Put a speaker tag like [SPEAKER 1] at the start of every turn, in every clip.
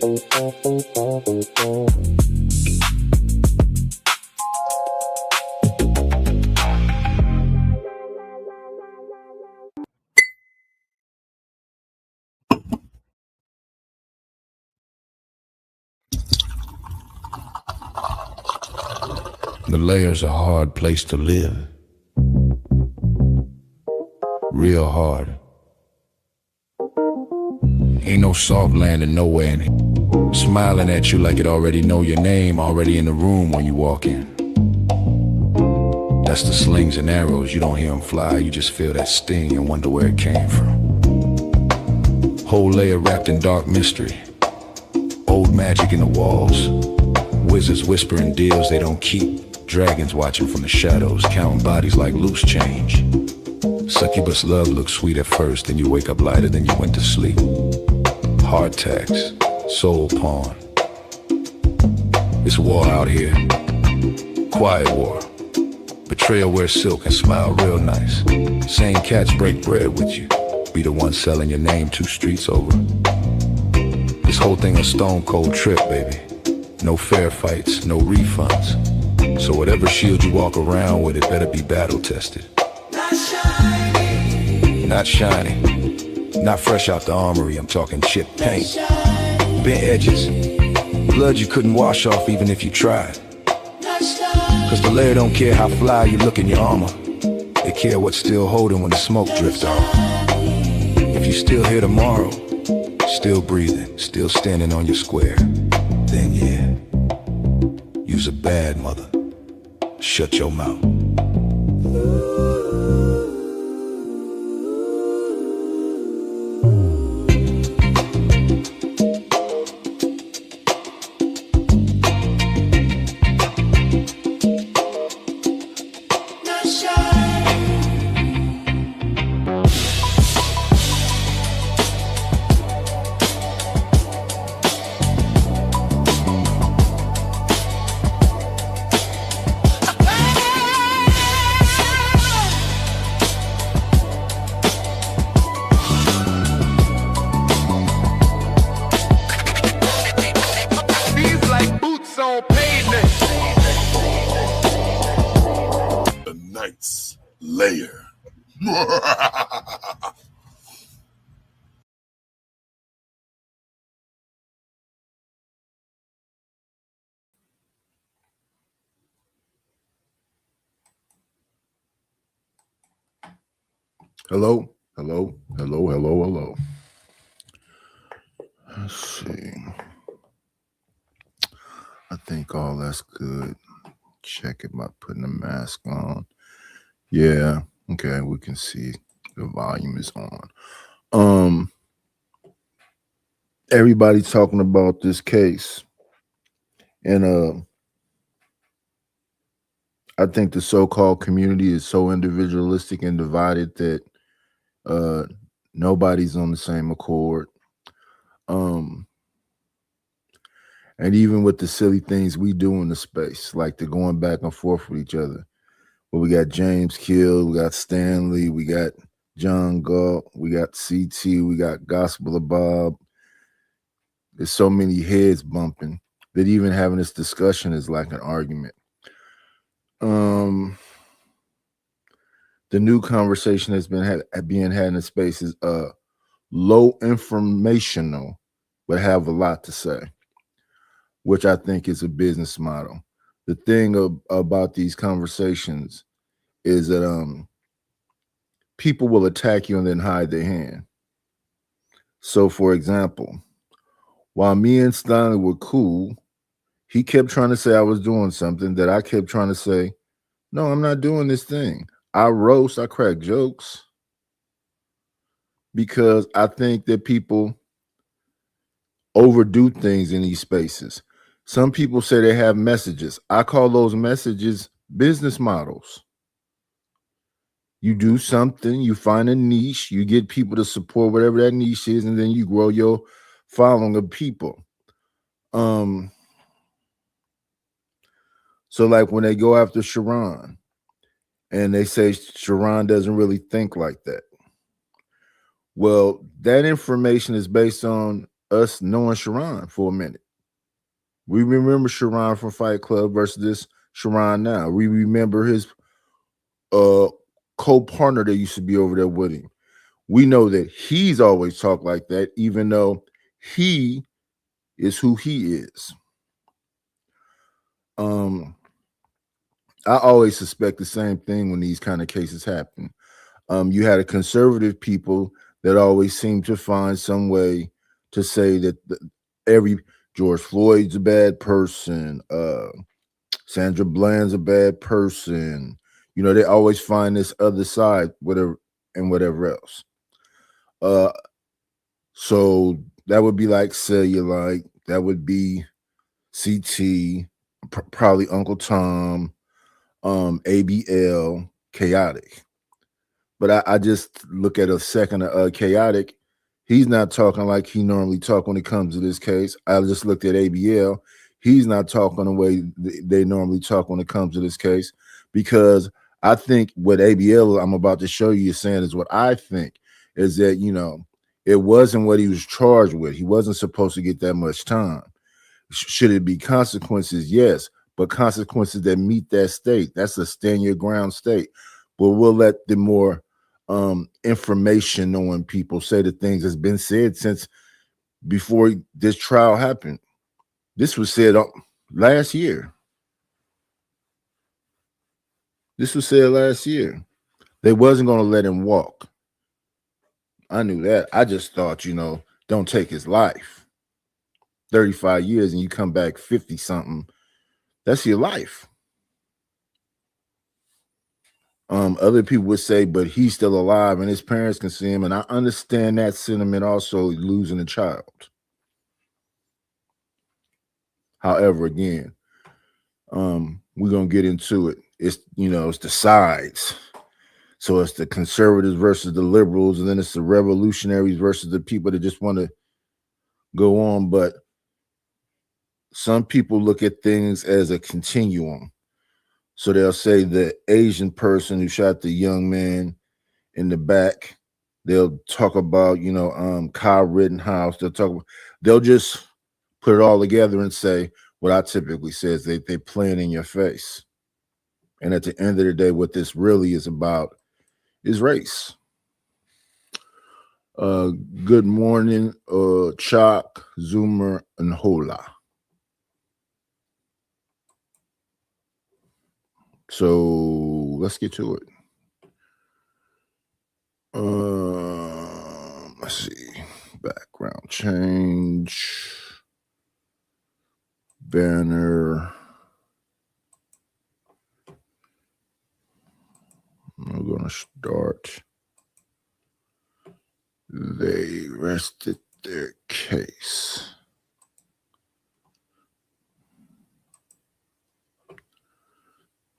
[SPEAKER 1] The Layer's a hard place to live. Real hard. Ain't no soft landing nowhere in here. Smiling at you like it already know your name, already in the room when you walk in. That's the slings and arrows, you don't hear them fly, you just feel that sting and wonder where it came from. Whole layer wrapped in dark mystery. Old magic in the walls. Wizards whispering deals they don't keep. Dragons watching from the shadows, counting bodies like loose change. Succubus love looks sweet at first, then you wake up lighter than you went to sleep. Heart tax, soul pawn. It's war out here. Quiet war. Betrayal wears silk and smile real nice. Same cats break bread with you. Be the one selling your name 2 streets over. This whole thing a stone cold trip, baby. No fair fights, no refunds. So whatever shield you walk around with, it better be battle tested. Not shiny. Not shiny. Not fresh out the armory, I'm talking chipped paint. Bent edges. Blood you couldn't wash off even if you tried. Cause the layer don't care how fly you look in your armor. They care what's still holding when the smoke drifts off. If you still here tomorrow, still breathing, still standing on your square, then yeah, you's a bad mother. Shut your mouth.
[SPEAKER 2] Layer. Hello, hello, hello, hello, hello. Let's see. I think all that's good. Check it by putting the mask on. Yeah, okay, we can see the volume is on. Everybody's talking about this case. And I think the so-called community is so individualistic and divided that nobody's on the same accord. And even with the silly things we do in the space, like the going back and forth with each other. Well, we got James killed, we got Stanley, we got John Galt, we got CT, we got Gospel of Bob. There's so many heads bumping that even having this discussion is like an argument. The new conversation that's being had in the space is low informational, but have a lot to say, which I think is a business model. The thing about these conversations is that people will attack you and then hide their hand. So, for example, while me and Stanley were cool, he kept trying to say I was doing something that I kept trying to say, no, I'm not doing this thing. I roast, I crack jokes because I think that people overdo things in these spaces. Some people say they have messages. I call those messages business models. You do something, you find a niche, you get people to support whatever that niche is, and then you grow your following of people. So like when they go after Sharon and they say Sharon doesn't really think like that. Well, that information is based on us knowing Sharon for a minute. We remember Sharon from Fight Club versus this Sharon now. We remember his uh co-partner that used to be over there with him. We know that he's always talked like that, even though he is who he is. Um, I always suspect the same thing when these kind of cases happen. You had a conservative people that always seem to find some way to say that every George Floyd's a bad person, Sandra Bland's a bad person. You know, they always find this other side, whatever and whatever else. So that would be like Cellulite, that would be CT, probably Uncle Tom, ABL, Chaotic. But I just look at a second of Chaotic. He's not talking like he normally talk when it comes to this case. I just looked at ABL. He's not talking the way they normally talk when it comes to this case, because I think what ABL I'm about to show you is saying is what I think is that, you know, it wasn't what he was charged with. He wasn't supposed to get that much time. Should it be consequences? Yes, but consequences that meet that state. That's a stand your ground state. But we'll let the more information knowing people say the things that's been said since before this trial happened. This was said last year. This was said last year. They wasn't going to let him walk. I knew that. I just thought, you know, don't take his life. 35 years and you come back 50 something. That's your life. Other people would say, but he's still alive and his parents can see him. And I understand that sentiment also, losing a child. However, again, we're gonna get into it. It's, you know, it's the sides. So it's the conservatives versus the liberals, and then it's the revolutionaries versus the people that just want to go on. But some people look at things as a continuum. So they'll say the Asian person who shot the young man in the back, they'll talk about, you know, Kyle Rittenhouse. They'll just put it all together and say what I typically say is they playing in your face. And at the end of the day, what this really is about is race. Good morning, Chalk, Zoomer, and Hola. So let's get to it. Let's see. Background change. Banner. We're going to start. They rested their case.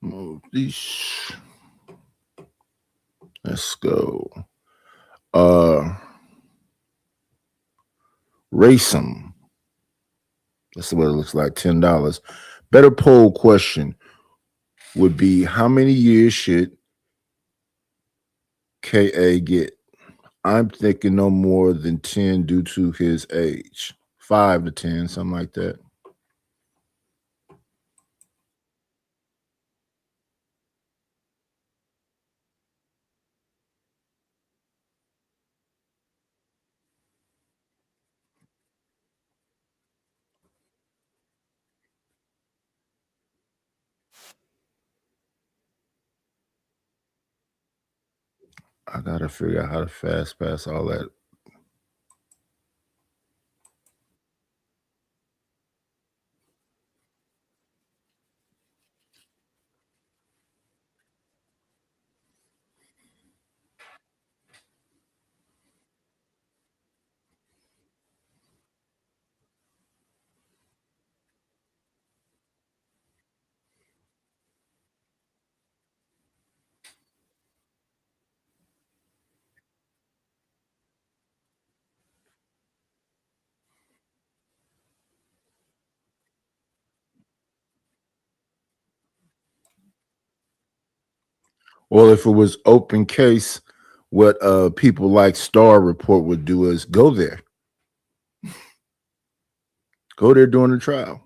[SPEAKER 2] Move these. Let's go. Racism. That's what it looks like. $10. Better poll question would be, how many years should KA get? I'm thinking no more than 10 due to his age. 5 to 10, something like that. I gotta figure out how to fast pass all that. Well, if it was open case, what people like Star Report would do is go there. Go there during the trial.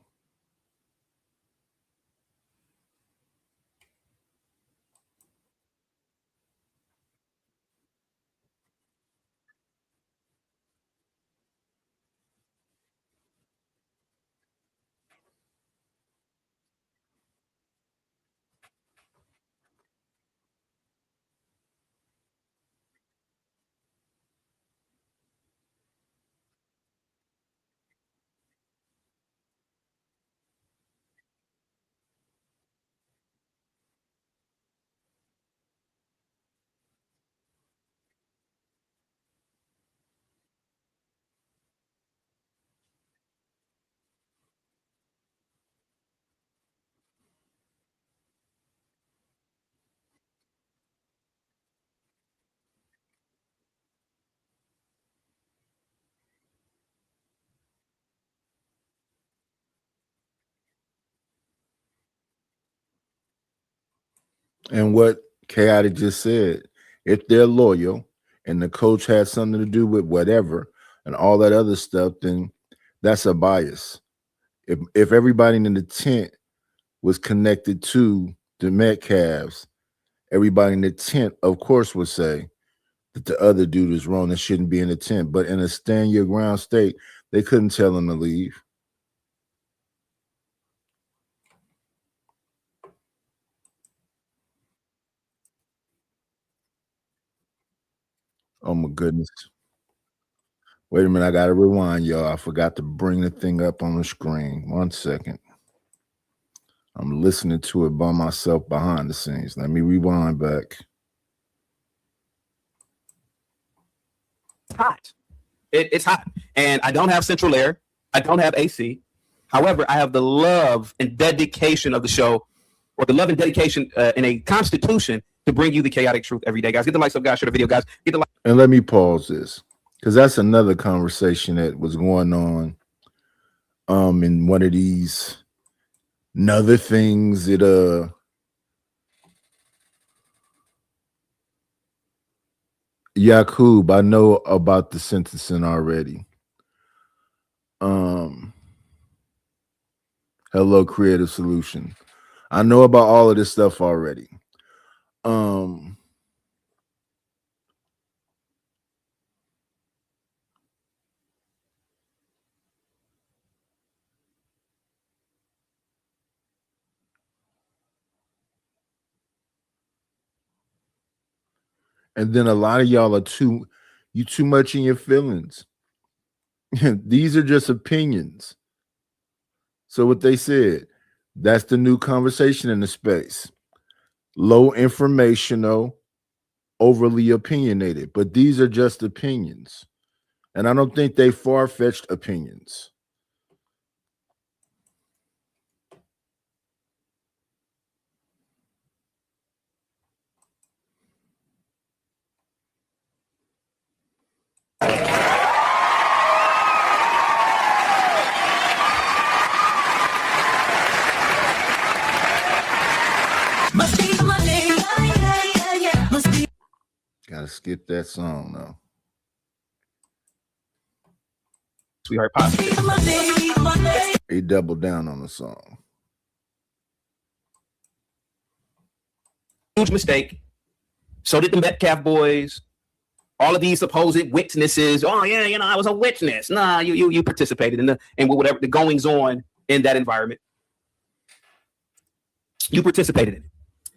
[SPEAKER 2] And what Chaotic just said, if they're loyal and the coach had something to do with whatever and all that other stuff, then that's a bias. If everybody in the tent was connected to the Metcalves, everybody in the tent, of course, would say that the other dude is wrong and shouldn't be in the tent. But in a stand your ground state, they couldn't tell him to leave. Oh my goodness. Wait a minute, I gotta rewind, y'all. I forgot to bring the thing up on the screen. 1 second. I'm listening to it by myself behind the scenes. Let me rewind back.
[SPEAKER 3] Hot. It's hot. And I don't have central air. I don't have AC. However, I have the love and dedication of the show, or the love and dedication in a constitution to bring you the chaotic truth every day, guys. Get the likes up, guys. Share the video, guys. Get the like.
[SPEAKER 2] And let me pause this, because that's another conversation that was going on in one of these other things that Yakub, I know about the sentencing already. Hello, Creative Solution. I know about all of this stuff already. And then a lot of y'all are too much in your feelings. These are just opinions. So what they said, that's the new conversation in the space. Low informational, overly opinionated, but these are just opinions. And I don't think they far-fetched opinions. Gotta skip that song though.
[SPEAKER 3] Sweetheart positive.
[SPEAKER 2] He doubled down on the song.
[SPEAKER 3] Huge mistake. So did the Metcalf boys. All of these supposed witnesses. Oh yeah, I was a witness. Nah, you participated in whatever the goings on in that environment. You participated in it.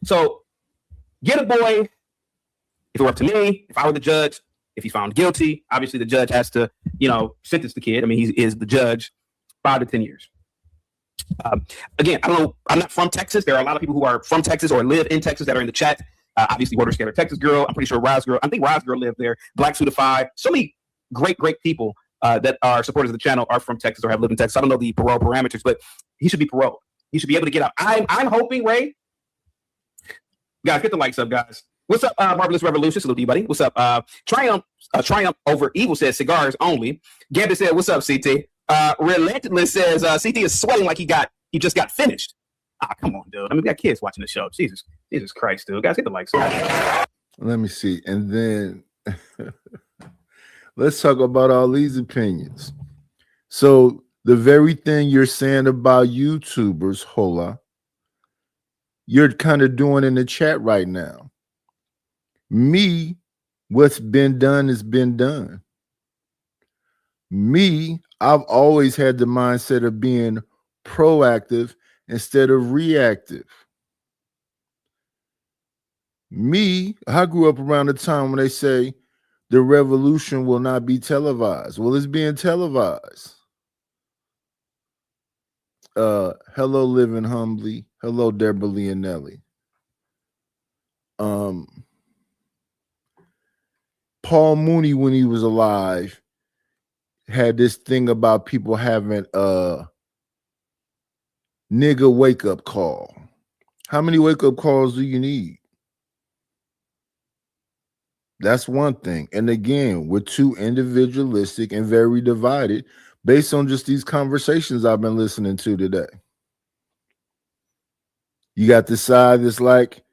[SPEAKER 3] So get a boy. If it were up to me, if I were the judge, if he's found guilty, obviously the judge has to, sentence the kid. I mean, he is the judge, 5 to 10 years. Again, I don't know. I'm not from Texas. There are a lot of people who are from Texas or live in Texas that are in the chat. Obviously, Water Scalar, Texas girl. I'm pretty sure Rise girl. I think Rise girl lived there. Black Suda 5. So many great people that are supporters of the channel are from Texas or have lived in Texas. I don't know the parole parameters, but he should be paroled. He should be able to get out. I'm hoping, Ray. Guys, get the likes up, guys. What's up, Marvelous Revolution? Salute to you, buddy. What's up? Triumph over evil says cigars only. Gabby said, what's up, CT? Relentless says CT is sweating like he just got finished. Come on, dude. I mean, we got kids watching the show. Jesus Christ, dude. Guys, get the likes.
[SPEAKER 2] Let me see. And then let's talk about all these opinions. So The very thing you're saying about YouTubers, Hola, you're kind of doing in the chat right now. Me, what's been done has been done. Me, I've always had the mindset of being proactive instead of reactive. Me, I grew up around the time when they say the revolution will not be televised. Well, it's being televised. Hello, Living Humbly. Hello, Deborah Leonelli. Paul Mooney, when he was alive, had this thing about people having a nigga wake-up call. How many wake-up calls do you need? That's one thing. And again, we're too individualistic and very divided based on just these conversations I've been listening to today. You got the side that's like,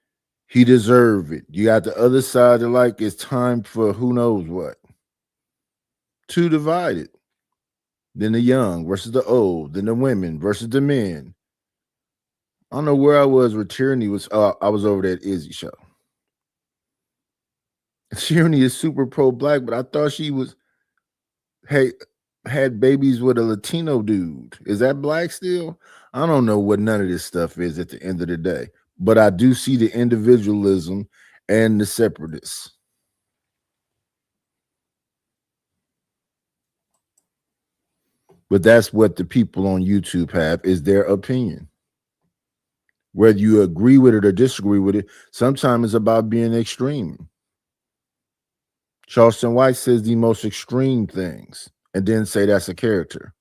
[SPEAKER 2] he deserved it. You got the other side that like, it's time for who knows what. Too divided. Then the young versus the old. Then the women versus the men. I don't know where I was where Tyranny was. I was over there at Izzy show. Tyranny is super pro-black, but I thought she was, had babies with a Latino dude. Is that black still? I don't know what none of this stuff is at the end of the day, but I do see the individualism and the separatists. But that's what the people on YouTube have, is their opinion. Whether you agree with it or disagree with it, sometimes it's about being extreme. Charleston White says the most extreme things and then say that's a character.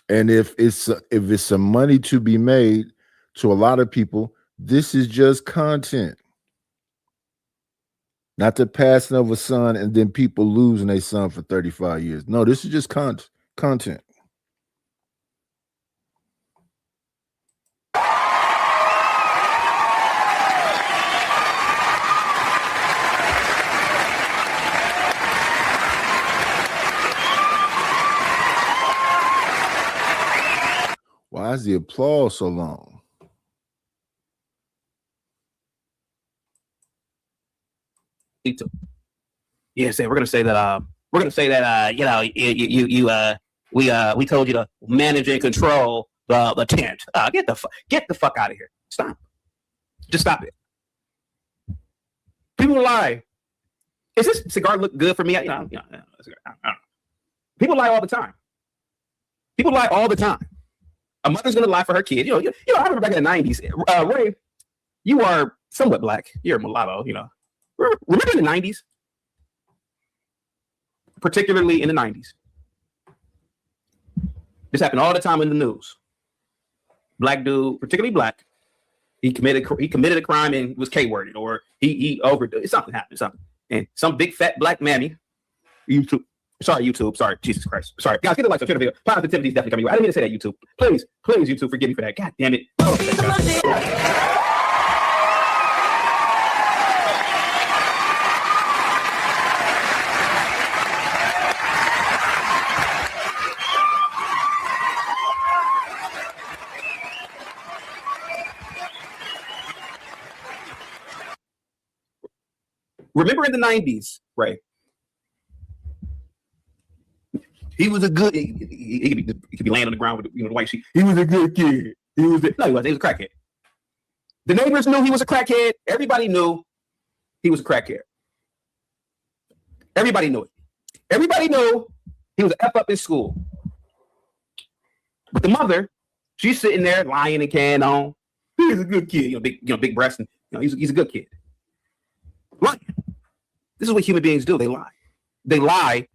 [SPEAKER 2] And if it's some money to be made to a lot of people, this is just content. Not the passing of a son and then people losing their son for 35 years. No, this is just content. Why is the applause so long?
[SPEAKER 3] Yeah, we're gonna say that. You know, we told you to manage and control the tent. Get the fuck out of here. Stop. Just stop it. People lie. Is this cigar look good for me? I don't know. People lie all the time. People lie all the time. A mother's gonna lie for her kid. You know. I remember back in the 90s. Ray, you are somewhat black. You're a mulatto. You know. Remember in the 90s, particularly in the 90s. This happened all the time in the news. Black dude, particularly black, he committed a crime and was K-worded, or he overdid. Something happened. And some big fat black mammy, YouTube. Sorry, Jesus Christ. Sorry, guys, get the likes on Twitter video. Positivity is definitely coming. I didn't mean to say that, YouTube. Please, YouTube, forgive me for that. God damn it. Remember in the 90s, right? He was a good. He could be laying on the ground with the white sheet. He was a good kid. No, he wasn't. He was a crackhead. The neighbors knew he was a crackhead. Everybody knew he was a crackhead. Everybody knew it. Everybody knew he was an F up in school. But the mother, she's sitting there lying and can on. He's a good kid. Big breasts, and he's a good kid. Lying. This is what human beings do. They lie. They lie.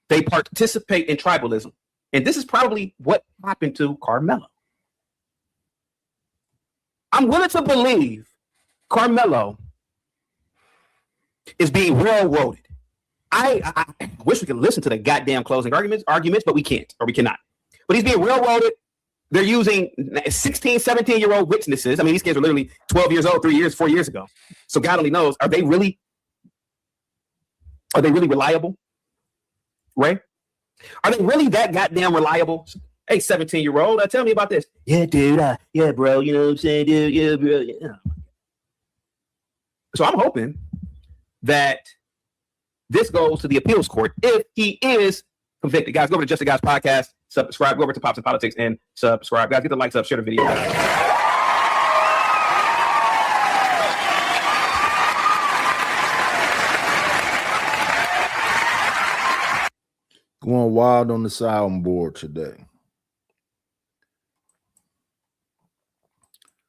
[SPEAKER 3] They participate in tribalism. And this is probably what happened to Carmelo. I'm willing to believe Carmelo is being railroaded. I wish we could listen to the goddamn closing arguments, but we can't, or we cannot. But he's being railroaded. They're using 16, 17-year-old witnesses. I mean, these kids are literally 12 years old, 4 years ago. So God only knows, are they really reliable? Ray? Are they really that goddamn reliable? Hey, 17-year-old, tell me about this. Yeah, dude. Yeah, bro. You know what I'm saying, dude? Yeah, bro. Yeah. So I'm hoping that this goes to the appeals court if he is convicted. Guys, go over to Just the Guys podcast, subscribe, go over to Pops and Politics and subscribe. Guys, get the likes up, share the video.
[SPEAKER 2] Going wild on the soundboard today.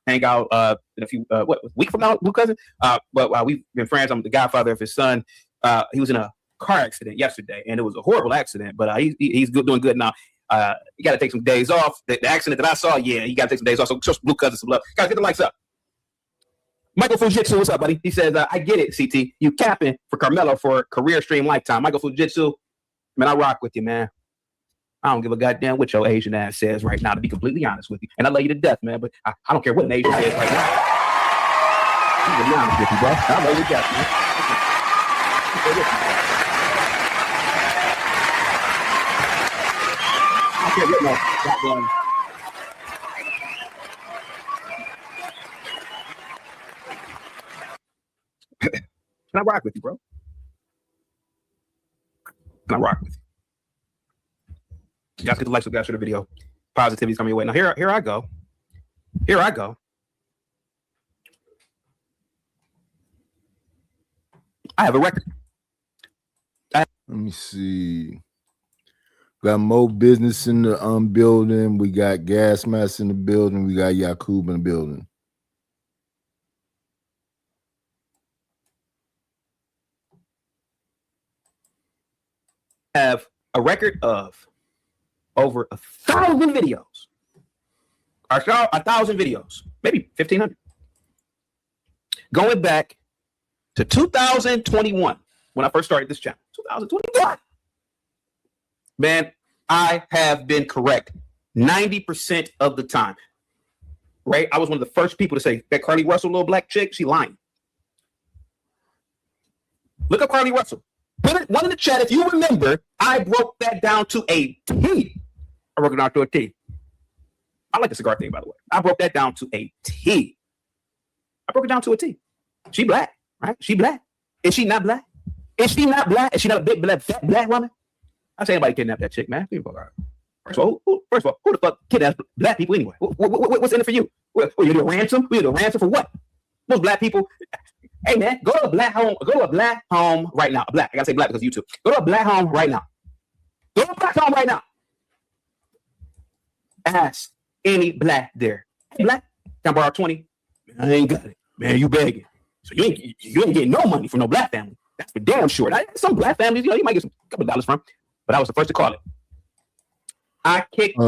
[SPEAKER 3] Hang out in a few a week from now, Blue Cousin. But we've been friends. I'm the godfather of his son. He was in a car accident yesterday, and it was a horrible accident. But he's doing good now. You got to take some days off. The accident that I saw, yeah, you got to take some days off. So show Blue Cousin some love. Guys, get the likes up. Michael Fujitsu, what's up, buddy? He says, I get it, CT. You capping for Carmelo for career stream lifetime. Michael Fujitsu, man, I rock with you, man. I don't give a goddamn what your Asian ass says right now, to be completely honest with you. And I love you to death, man, but I don't care what an Asian says right now. I'm be honest with you, bro. I love you to death, man. I don't care what no goddamn. Can I rock with you, bro? Can I rock with you? You guys get the likes, guys, share the video. Positivity's coming your way. Now here I go. Here I go. I have a record.
[SPEAKER 2] Let me see. Got Mo Business in the building. We got Gas Mask in the building. We got Yakub in the building.
[SPEAKER 3] Have a record of over 1,000 videos. I saw 1,000 videos, maybe 1,500. Going back to 2021, when I first started this channel. 2021. Man, I have been correct 90% of the time. Right? I was one of the first people to say that Carly Russell, little black chick, she lying. Look up Carly Russell. Put it one in the chat if you remember. I broke that down to a T. I broke it down to a T. I like the cigar thing, by the way. I broke that down to a T. I broke it down to a T. She black, right? She black. Is she not black? Is she not black? Is she not a big black, fat black woman? I say anybody kidnap that chick, man. First of all, who the fuck kidnaps black people anyway? What's in it for you? You need a ransom? We need a ransom for what? Most black people. Hey man, go to a black home. Go to a black home right now. I gotta say black because of YouTube. Go to a black home right now. Go to a black home right now. Ask any black there. Hey, black, can I borrow 20? I ain't got it. Man, you begging. So you ain't getting no money from no black family. That's for damn sure. Some black families, you might get a couple dollars from, but I was the first to call it. I kicked.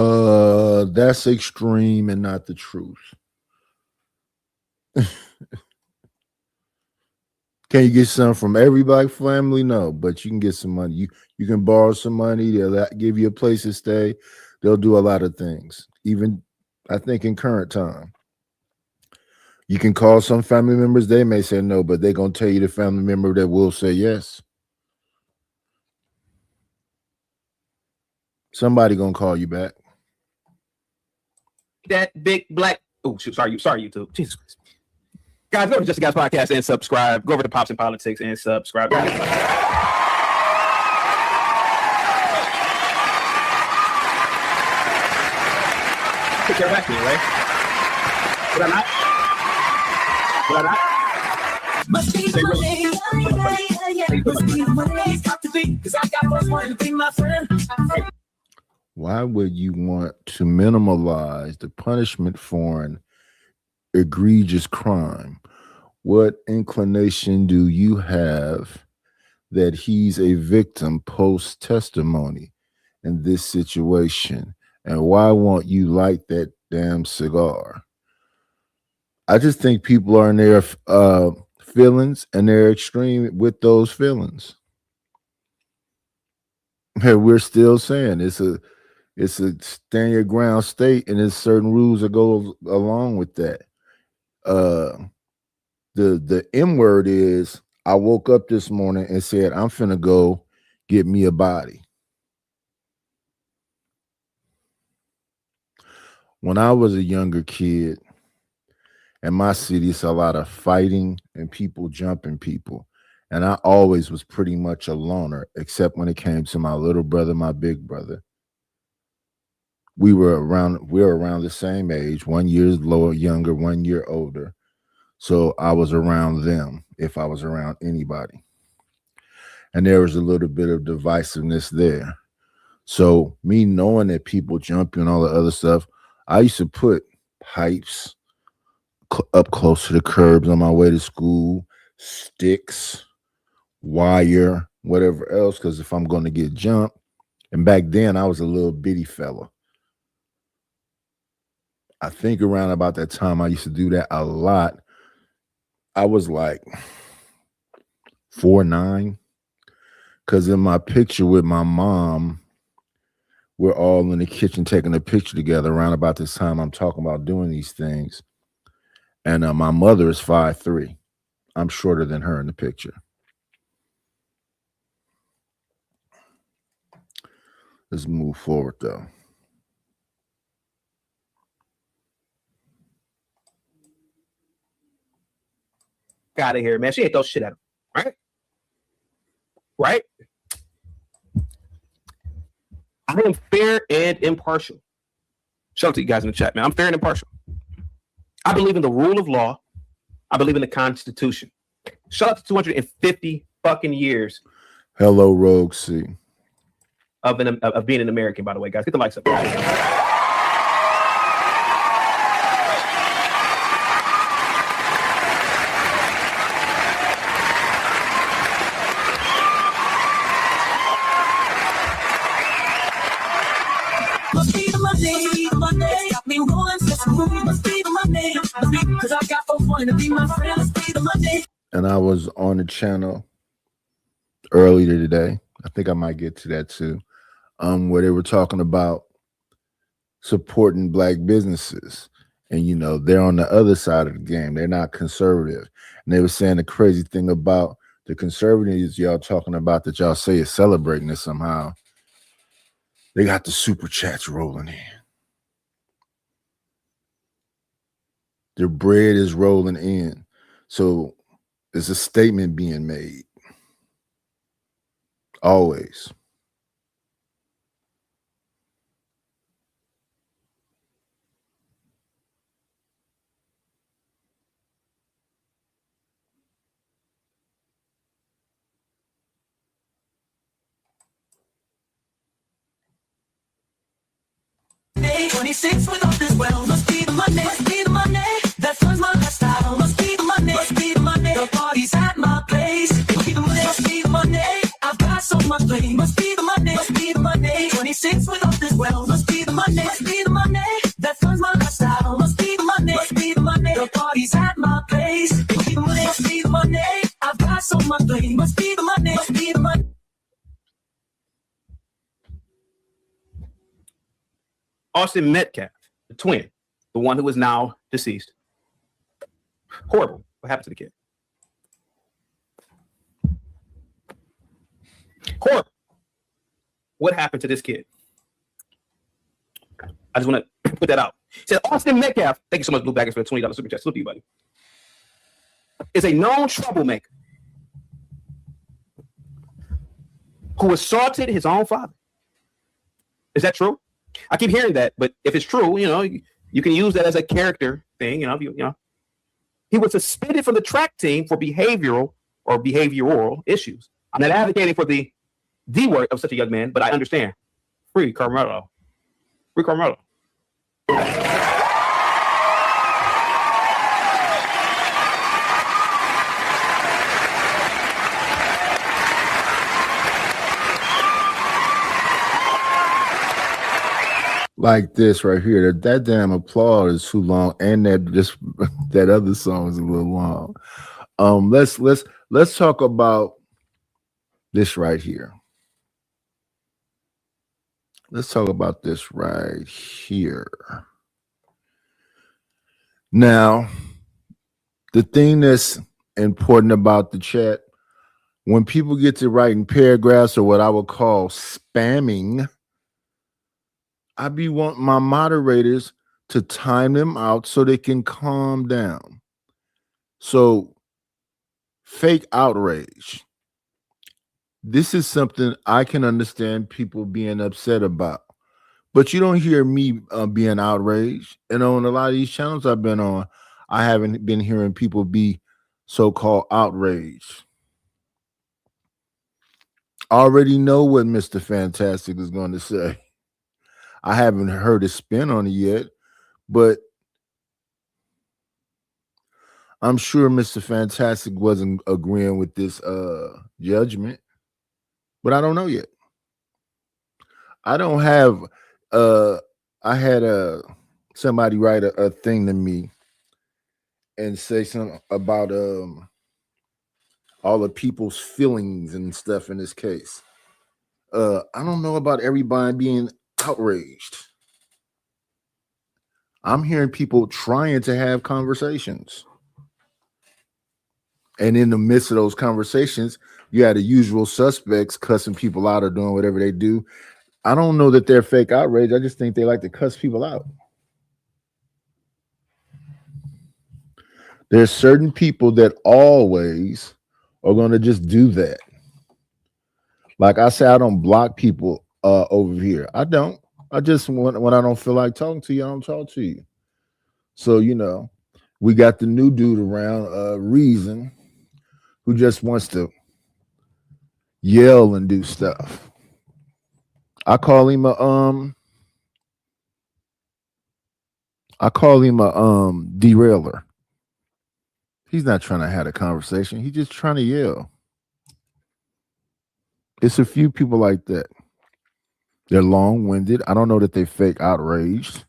[SPEAKER 2] That's extreme and not the truth. Can you get some from every black family? No, but you can get some money. You can borrow some money. They'll give you a place to stay. They'll do a lot of things. Even I think in current time, you can call some family members. They may say no, but they're gonna tell you the family member that will say yes. Somebody gonna call you back.
[SPEAKER 3] That big black. Oh, sorry, YouTube. Jesus Christ. Guys, go over to Just the Guys podcast and subscribe. Go over to Pops and Politics and subscribe. Take care back here, right? Would I not? Must be the money.
[SPEAKER 2] Why would you want to minimize the punishment for an egregious crime? What inclination do you have that he's a victim post testimony in this situation? And why won't you light that damn cigar? I just think people are in their feelings and they're extreme with those feelings. And we're still saying it's a stand your ground state, and there's certain rules that go along with that. The M word is I woke up this morning and said I'm finna go get me a body. when I was a younger kid in my city, it's a lot of fighting and people jumping people. And I always was pretty much a loner, except when it came to my little brother, my big brother. We were around the same age, 1 year lower, younger, 1 year older. So I was around them if I was around anybody. And there was a little bit of divisiveness there. So me knowing that people jump and all the other stuff, I used to put pipes up close to the curbs on my way to school, sticks, wire, whatever else, because if I'm going to get jumped, and back then I was a little bitty fella. I think around about that time I used to do that a lot. I was like 4'9", because in my picture with my mom, we're all in the kitchen taking a picture together around about this time I'm talking about doing these things. And my mother is 5'3". I'm shorter than her in the picture. Let's move forward though.
[SPEAKER 3] Out of here, man. She ain't throw shit at him, right? Right? I am fair and impartial. Shout out to you guys in the chat, man. I'm fair and impartial. I believe in the rule of law. I believe in the Constitution. Shout out to 250 fucking years.
[SPEAKER 2] Hello, Rogue C.
[SPEAKER 3] Of being an American, by the way, guys. Get the likes up.
[SPEAKER 4] Must be the Monday. Got me rolling, must be the Monday. Because I got folks wanting to be my friend. Must be the Monday.
[SPEAKER 2] And I was on the channel earlier today. I think I might get to that too. Where they were talking about supporting black businesses. And, you know, they're on the other side of the game. They're not conservative. And they were saying the crazy thing about the conservatives y'all talking about that y'all say is celebrating this somehow. They got the super chats rolling in. Their bread is rolling in. So there's a statement being made. Always.
[SPEAKER 4] Day 26 without this well. Must be the Monday. Must be the Monday. That funds my lifestyle. Must be the Monday. Must be the Monday. The party's at my place. Must be the Monday. Must be the Monday. I've got so much blame. Must be the Monday. Must be the Monday. 26 without this well. Must be the Monday. Must be the Monday. That funds my lifestyle. Must be the Monday. Must be the Monday. The party's at my place. Must be the Monday. Must be the Monday. I've got so much blame. Must be the Monday. Must be the Monday.
[SPEAKER 3] Austin Metcalf, the twin, the one who is now deceased. Horrible. What happened to the kid? Horrible. What happened to this kid? I just want to put that out. It said Austin Metcalf, thank you so much, Blue Baggers, for the $20 super chat. Salute to you, buddy. Is a known troublemaker who assaulted his own father. Is that true? I keep hearing that, but if it's true, you know, you can use that as a character thing. You know, he was suspended from the track team for behavioral issues. I'm not advocating for the word of such a young man, but I understand. Free Carmelo. Free Carmelo.
[SPEAKER 2] Like this right here. That damn applause is too long, and that other song is a little long. Let's talk about this right here. Let's talk about this right here. Now, the thing that's important about the chat, when people get to writing paragraphs or what I would call spamming, I be wanting my moderators to time them out so they can calm down. So, fake outrage. This is something I can understand people being upset about, but you don't hear me being outraged. And on a lot of these channels I've been on, I haven't been hearing people be so-called outraged. I already know what Mr. Fantastic is going to say. I haven't heard his spin on it yet, but I'm sure Mr. Fantastic wasn't agreeing with this judgment, but I don't know yet. I don't have I had somebody write a thing to me and say something about all the people's feelings and stuff in this case. I don't know about everybody being outraged. I'm hearing people trying to have conversations. And in the midst of those conversations, you had the usual suspects cussing people out or doing whatever they do. I don't know that they're fake outrage. I just think they like to cuss people out. There's certain people that always are going to just do that. Like I say, I don't block people over here. I don't. I just, when I don't feel like talking to you, I don't talk to you. So, you know, we got the new dude around, Reason, who just wants to yell and do stuff. I call him a derailer. He's not trying to have a conversation. He's just trying to yell. It's a few people like that. They're long-winded. I don't know that they fake outraged.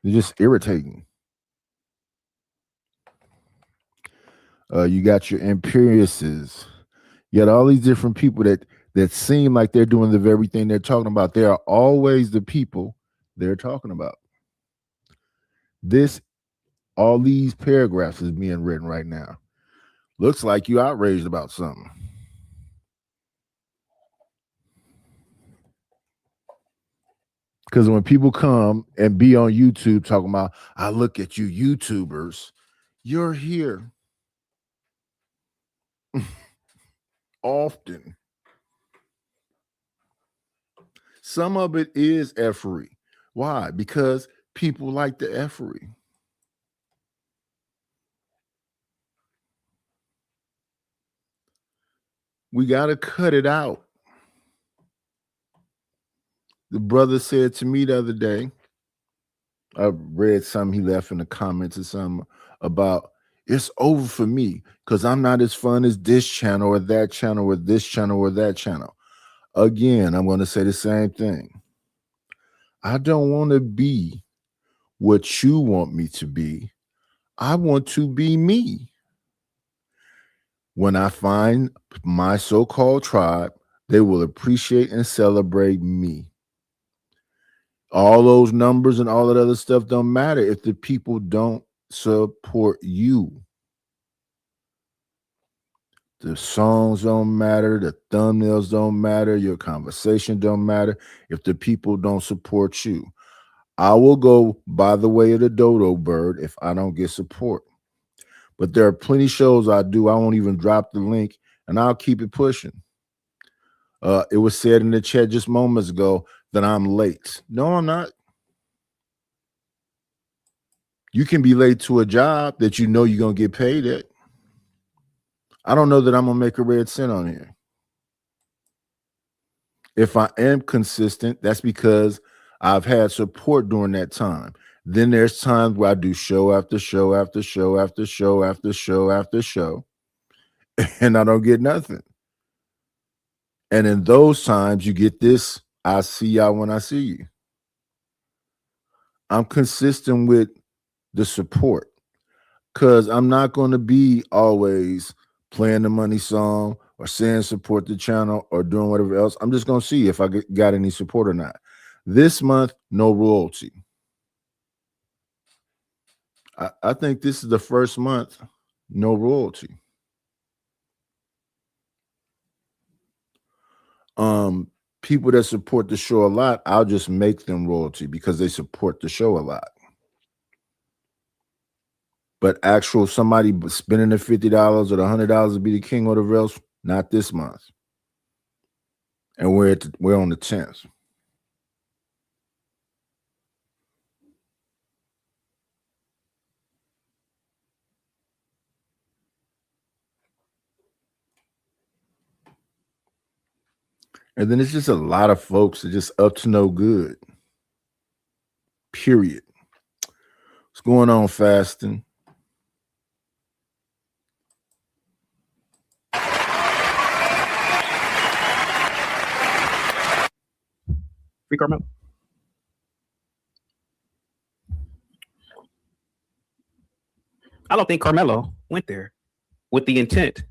[SPEAKER 2] They're just irritating. You got your Imperiuses. You got all these different people that seem like they're doing the very thing they're talking about. They are always the people they're talking about. All these paragraphs is being written right now. Looks like you outraged about something. Because when people come and be on YouTube talking about, I look at you YouTubers, you're here often. Some of it is effery. Why? Because people like the effery. We got to cut it out. The brother said to me the other day, I read something he left in the comments or something about, it's over for me because I'm not as fun as this channel or that channel or this channel or that channel. Again, I'm going to say the same thing. I don't want to be what you want me to be. I want to be me. When I find my so-called tribe, they will appreciate and celebrate me. All those numbers and all that other stuff don't matter if the people don't support you. The songs don't matter. The thumbnails don't matter. Your conversation don't matter if the people don't support you. I will go by the way of the dodo bird if I don't get support. But there are plenty of shows I do. I won't even drop the link, and I'll keep it pushing. It was said in the chat just moments ago that I'm late. No, I'm not. You can be late to a job that you know you're going to get paid at. I don't know that I'm going to make a red cent on here. If I am consistent, that's because I've had support during that time. Then there's times where I do show after show after show after show after show after show, and I don't get nothing. And in those times, you get this, I see y'all when I see you. I'm consistent with the support because I'm not going to be always playing the money song or saying support the channel or doing whatever else. I'm just going to see if I got any support or not. This month, no royalty. I think this is the first month, no royalty. people that support the show a lot, I'll just make them royalty because they support the show a lot. But actual somebody spending the $50 or the $100 to be the king or the else, not this month. And we're on the 10th. And then it's just a lot of folks that are just up to no good. Period. What's going on, Fasting?
[SPEAKER 3] Free Carmelo. I don't think Carmelo went there with the intent.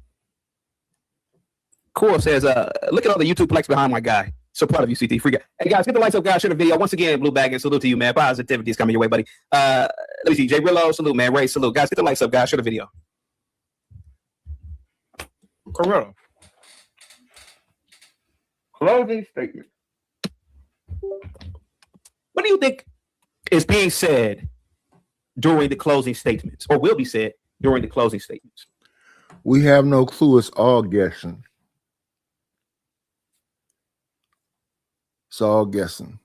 [SPEAKER 3] Coral says, look at all the YouTube likes behind my guy. So proud of you, CT. Free guy. Hey, guys, get the likes up, guys. Share the video. Once again, Blue Bag, and salute to you, man. Positivity is coming your way, buddy. Let me see. Jay Rillo, salute, man. Ray, salute. Guys, get the likes up, guys. Share the video. Carmelo. Closing statement. What do you think is being said during the closing statements, or will be said during the closing statements?
[SPEAKER 2] We have no clue. It's all guessing. It's all guessing.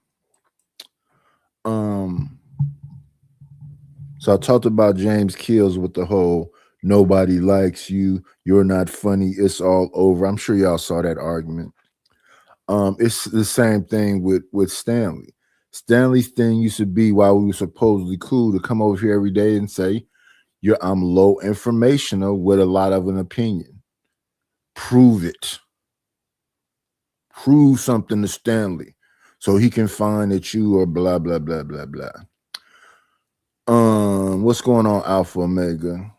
[SPEAKER 2] So I talked about James Keels with the whole nobody likes you, you're not funny, it's all over. I'm sure y'all saw that argument. It's the same thing with Stanley. Stanley's thing used to be, while we were supposedly cool, to come over here every day and say, I'm low informational with a lot of an opinion. Prove it. Prove something to Stanley so he can find that you are blah, blah, blah, blah, blah. What's going on, Alpha Omega?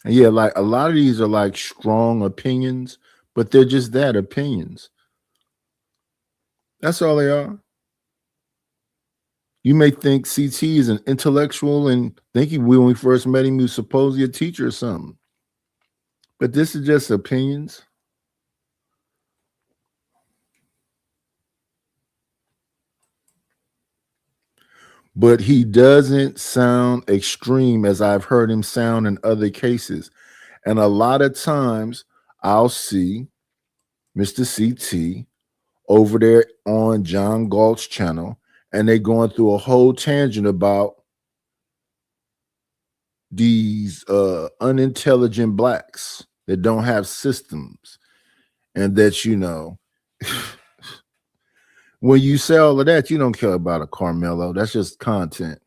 [SPEAKER 2] And yeah, like a lot of these are like strong opinions, but they're just that, opinions. That's all they are. You may think CT is an intellectual and think when we first met him, he was supposedly a teacher or something. But this is just opinions. But he doesn't sound extreme as I've heard him sound in other cases. And a lot of times I'll see Mr. CT over there on John Galt's channel, and they're going through a whole tangent about these unintelligent blacks that don't have systems, and that, when you say all of that, you don't care about a Carmelo. That's just content.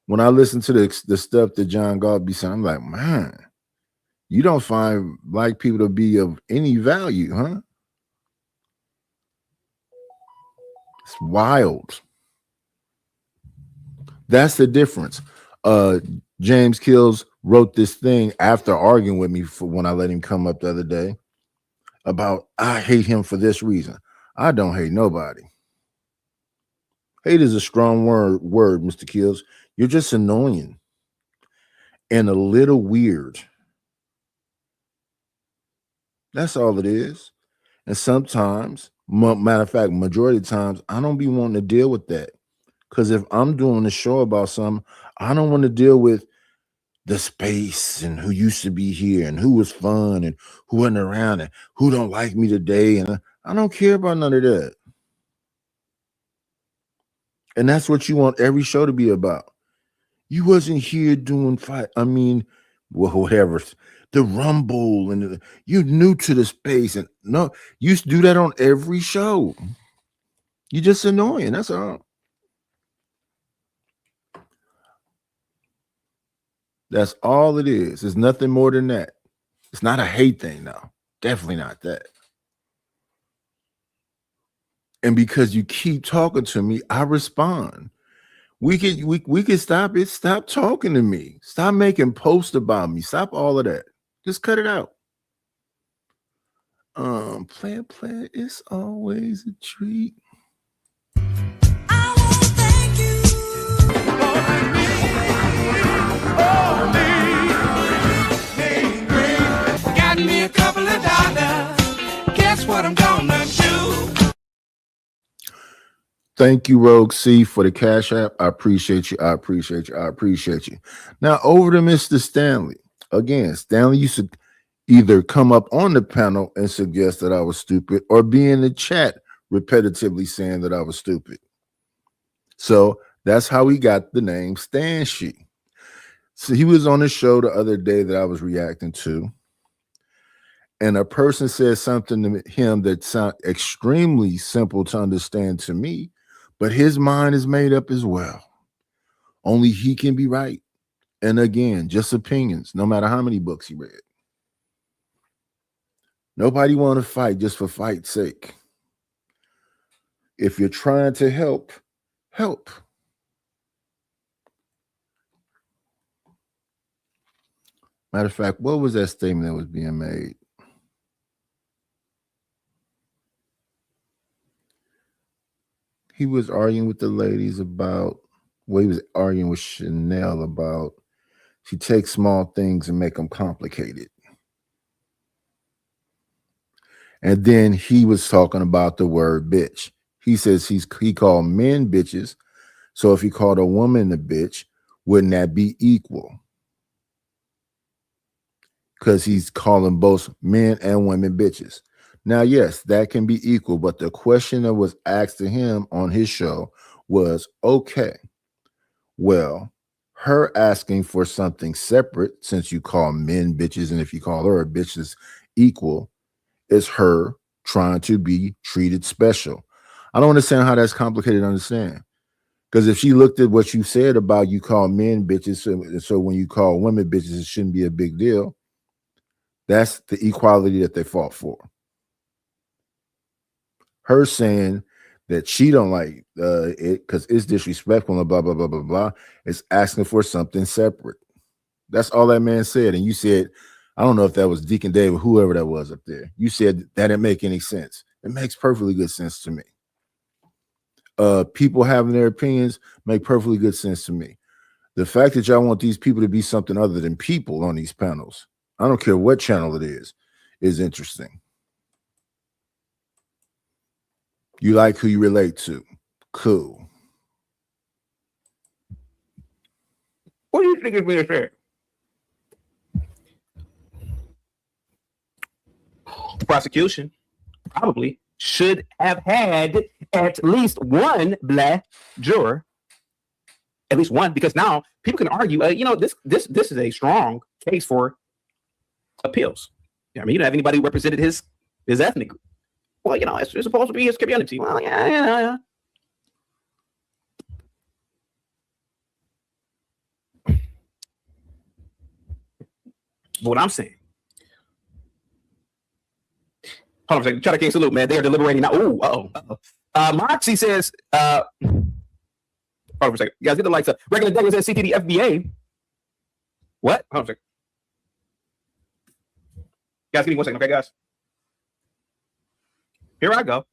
[SPEAKER 2] When I listen to the stuff that John Galt be saying, I'm like, man, you don't find black people to be of any value, huh? It's wild. That's the difference. James Keels wrote this thing after arguing with me when I let him come up the other day about, I hate him for this reason. I don't hate nobody. Hate is a strong word, Mr. Keels. You're just annoying and a little weird. That's all it is. And sometimes, matter of fact, majority of times, I don't be wanting to deal with that. Because if I'm doing a show about something, I don't want to deal with the space and who used to be here and who was fun and who wasn't around and who don't like me today. And I don't care about none of that. And that's what you want every show to be about. You wasn't here doing whatever. The Rumble, and you're new to the space. And no, you used to do that on every show. You're just annoying. That's all. That's all it is. It's nothing more than that. It's not a hate thing now. Definitely not that. And because you keep talking to me, I respond. We can stop it. Stop talking to me. Stop making posts about me. Stop all of that. Just cut it out. Player, it's always a treat.
[SPEAKER 4] that's what I'm gonna do.
[SPEAKER 2] Thank you, Rogue C, for the Cash App. I appreciate you. I appreciate you. I appreciate you. Now, over to Mr. Stanley. Again, Stanley used to either come up on the panel and suggest that I was stupid or be in the chat repetitively saying that I was stupid. So that's how he got the name Stan She. So he was on the show the other day that I was reacting to, and a person said something to him that sounded extremely simple to understand to me, but his mind is made up as well. Only he can be right. And again, just opinions, no matter how many books he read. Nobody want to fight just for fight's sake. If you're trying to help, help. Matter of fact, what was that statement that was being made? He was arguing with the ladies about, well, he was arguing with Chanel about she takes small things and make them complicated. And then he was talking about the word bitch. He says he called men bitches. So if he called a woman a bitch, wouldn't that be equal? Because he's calling both men and women bitches. Now, yes, that can be equal, but the question that was asked to him on his show was, okay, well, her asking for something separate, since you call men bitches, and if you call her a bitch is equal, is her trying to be treated special. I don't understand how that's complicated to understand. Because if she looked at what you said about you call men bitches, so when you call women bitches, it shouldn't be a big deal. That's the equality that they fought for. Her saying that she don't like it because it's disrespectful and blah, blah, blah, blah, blah, is asking for something separate. That's all that man said. And you said, I don't know if that was Deacon Dave or whoever that was up there. You said that didn't make any sense. It makes perfectly good sense to me. People having their opinions make perfectly good sense to me. The fact that y'all want these people to be something other than people on these panels, I don't care what channel it is interesting. You like who you relate to. Cool.
[SPEAKER 3] What do you think is being said? The prosecution probably should have had at least one black juror. At least one, because now people can argue, this is a strong case for appeals. I mean, you don't have anybody who represented his ethnic group. Well, it's supposed to be his community. Well, yeah. But what I'm saying, hold on a second. Try to King salute, man. They are deliberating now. Ooh, Moxie says, hold on a second. You guys get the lights up. Regular Douglas says CTD FBA. What? Hold on a second. Guys, give me 1 second, okay, guys? Here I go.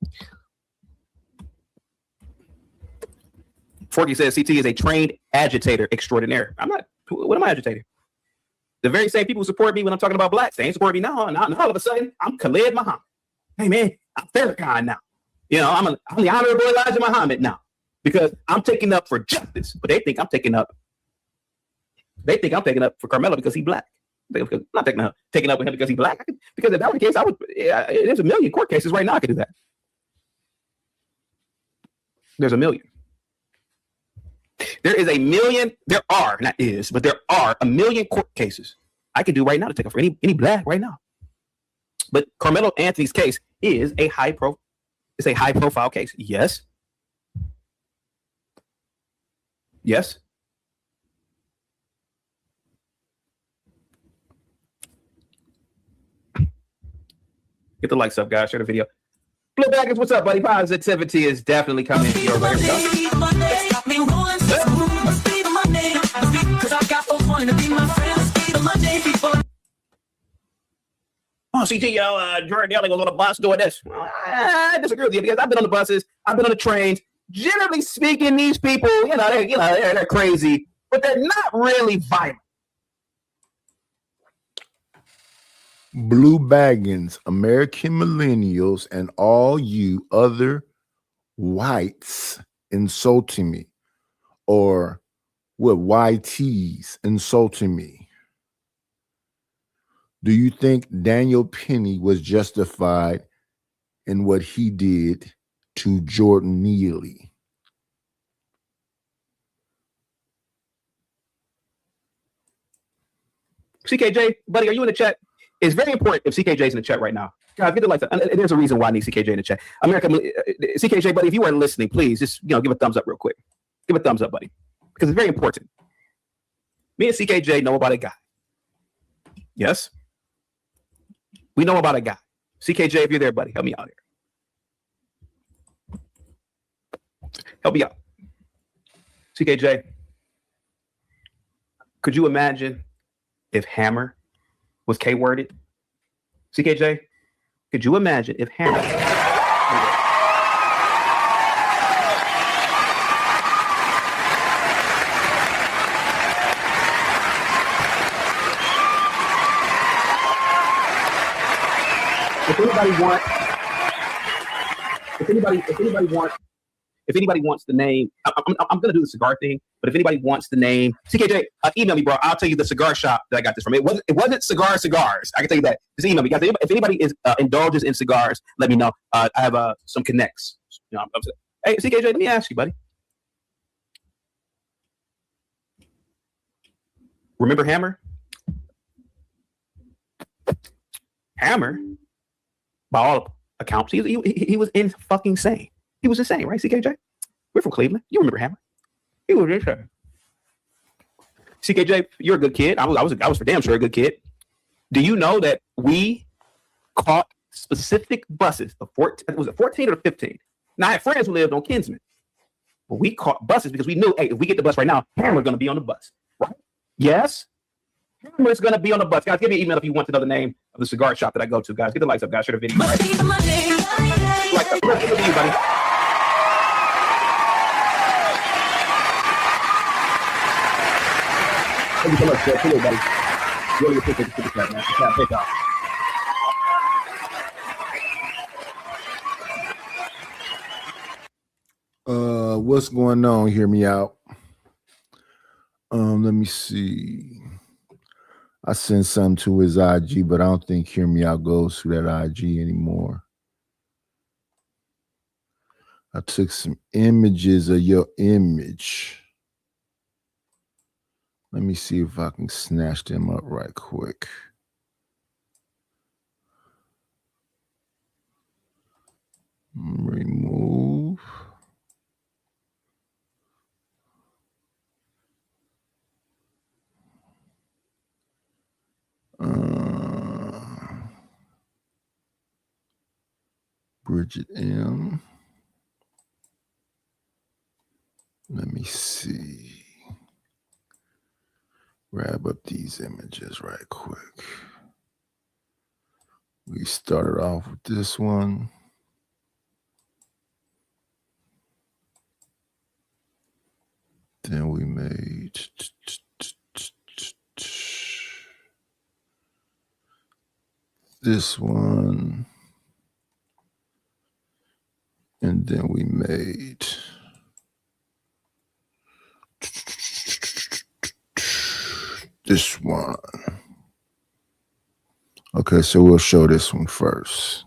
[SPEAKER 3] Forky says CT is a trained agitator extraordinaire. I'm not. What am I agitating? The very same people who support me when I'm talking about blacks, they ain't support me now. Now all of a sudden, I'm Khalid Muhammad. Hey, man, I'm Farrakhan now. I'm the Honorable Elijah Muhammad now because I'm taking up for justice. But they think I'm taking up for Carmelo because he's black. I'm not taking up with him because he's black. Because if that were the case, there's a million court cases right now I could do that. There's a million. There are a million court cases I could do right now to take up for any black right now. But Carmelo Anthony's case is a high profile case. Yes. Yes. Get the likes up, guys. Share the video. Flip Baggins, what's up, buddy? Positivity is definitely coming. Here we Oh, CT, Jordan Daly was on the bus doing this. Well, I disagree with you because I've been on the buses, I've been on the trains. Generally speaking, these people, they're crazy, but they're not really violent.
[SPEAKER 2] Blue Baggins, American millennials, and all you other whites insulting me, or what YTs insulting me. Do you think Daniel Penny was justified in what he did to Jordan Neely?
[SPEAKER 3] CKJ, buddy, are you in the chat? It's very important if CKJ's in the chat right now. Guys, get the lights up. There's a reason why I need CKJ in the chat. America, CKJ, buddy, if you are listening, please just give a thumbs up real quick. Give a thumbs up, buddy, because it's very important. Me and CKJ know about a guy. Yes, we know about a guy. CKJ, if you're there, buddy, help me out here. Help me out. CKJ, could you imagine if Hammer was K-worded? CKJ, could you imagine if Hammer... If anybody wants the name, I'm gonna do the cigar thing. But if anybody wants the name, CKJ, email me, bro. I'll tell you the cigar shop that I got this from. It wasn't Cigars. I can tell you that. Just email me, guys. If anybody indulges in cigars, let me know. I have some connects. Hey, CKJ, let me ask you, buddy. Remember Hammer? Hammer, by all accounts, he was insane. He was insane, right, CKJ? We're from Cleveland. You remember Hammer? He was insane. CKJ, you're a good kid. I was for damn sure a good kid. Do you know that we caught specific buses of 14? Was it 14 or 15? Now I had friends who lived on Kinsman, but we caught buses because we knew, hey, if we get the bus right now, Hammer's going to be on the bus, right? Yes, Hammer's going to be on the bus. Guys, give me an email if you want to know the name of the cigar shop that I go to. Guys, get the lights up, guys. Share the video. Right? Like, let's give it to you, buddy. Thank you so much, hello, buddy. Really appreciate the super chat, man. Take off.
[SPEAKER 2] What's going on? Hear me out. Let me see. I sent something to his IG, but I don't think Hear Me Out goes to that IG anymore. I took some images of your image. Let me see if I can snatch them up right quick. Remove. Bridget M. Let me see. Grab up these images right quick. We started off with this one. Then we made this one. And then we made this one. Okay, so we'll show this one first.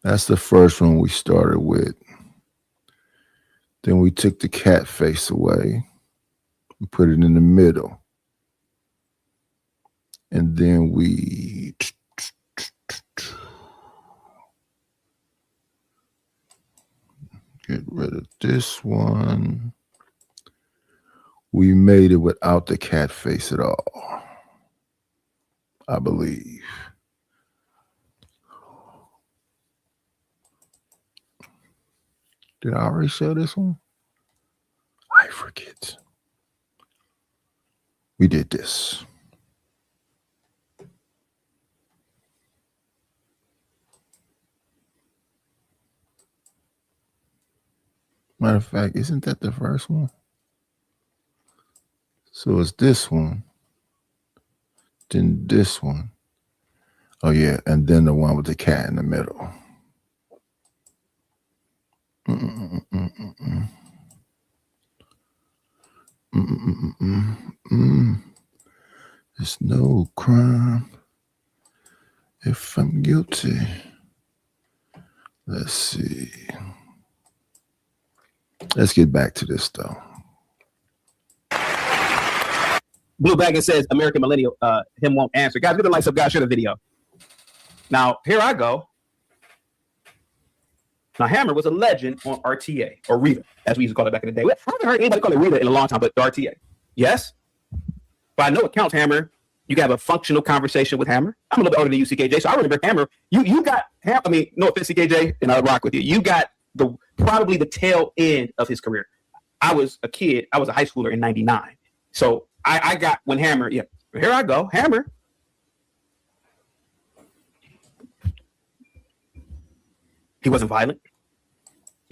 [SPEAKER 2] That's the first one we started with. Then we took the cat face away. We put it in the middle. And then we get rid of this one. We made it without the cat face at all, I believe. Did I already show this one? I forget. We did this. Matter of fact, isn't that the first one? So it's this one. Then this one. Oh yeah, and then the one with the cat in the middle. It's no crime if I'm guilty. Let's see. Let's get back to this though.
[SPEAKER 3] Blue Baggins says American Millennial, him won't answer. Guys, give the likes up, guys, share the video. Now, here I go. Now, Hammer was a legend on RTA, or Rita, as we used to call it back in the day. I haven't heard anybody call it Rita in a long time, but RTA. Yes? By no accounts, Hammer, you can have a functional conversation with Hammer. I'm a little bit older than you, CKJ, so I remember Hammer. You got, I mean, no offense, CKJ, and I'll rock with you. You got probably the tail end of his career. I was a kid. I was a high schooler in 99. So I got when Hammer, yeah, here I go, Hammer. He wasn't violent.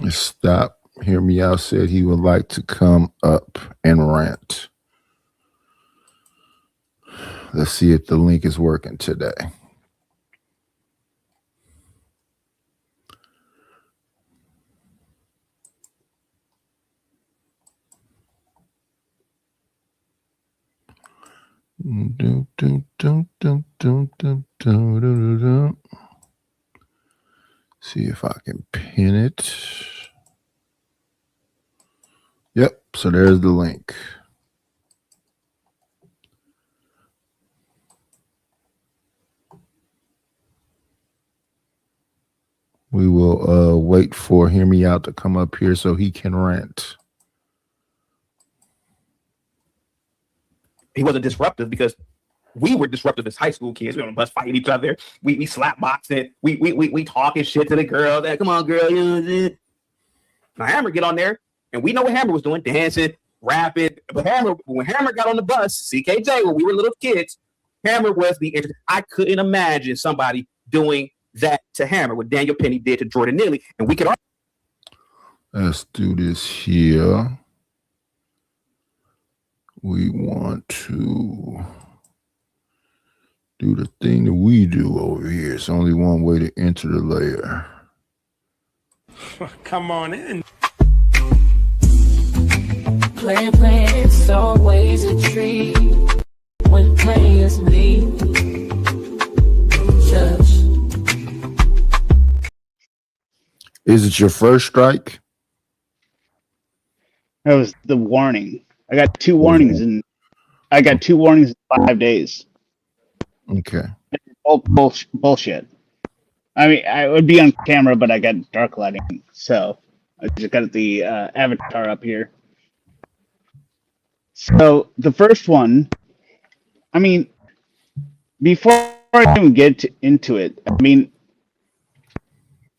[SPEAKER 2] Stop. Hear Me Out said he would like to come up and rant. Let's see if the link is working today. See if I can pin it. Yep, so there's the link. We will wait for Hear Me Out to come up here so he can rant.
[SPEAKER 3] He wasn't disruptive because we were disruptive as high school kids. We were on the bus fighting each other. We slap boxing. We talking shit to the girl. That come on, girl. You know, now Hammer get on there, and we know what Hammer was doing, dancing, rapping. But Hammer, when Hammer got on the bus, CKJ, when we were little kids, Hammer was the. I couldn't imagine somebody doing that to Hammer, what Daniel Penny did to Jordan Neely, and we could.
[SPEAKER 2] Let's do this here. We want to do the thing that we do over here. It's only one way to enter the layer.
[SPEAKER 5] Come on in.
[SPEAKER 4] Playing, it's always a treat when players leave. Church.
[SPEAKER 2] Is it your first strike?
[SPEAKER 6] That was the warning. I got two warnings in 5 days.
[SPEAKER 2] Okay.
[SPEAKER 6] Bullshit. I mean, I would be on camera, but I got dark lighting, so I just got the avatar up here. So the first one, I mean, before I even get into it, I mean,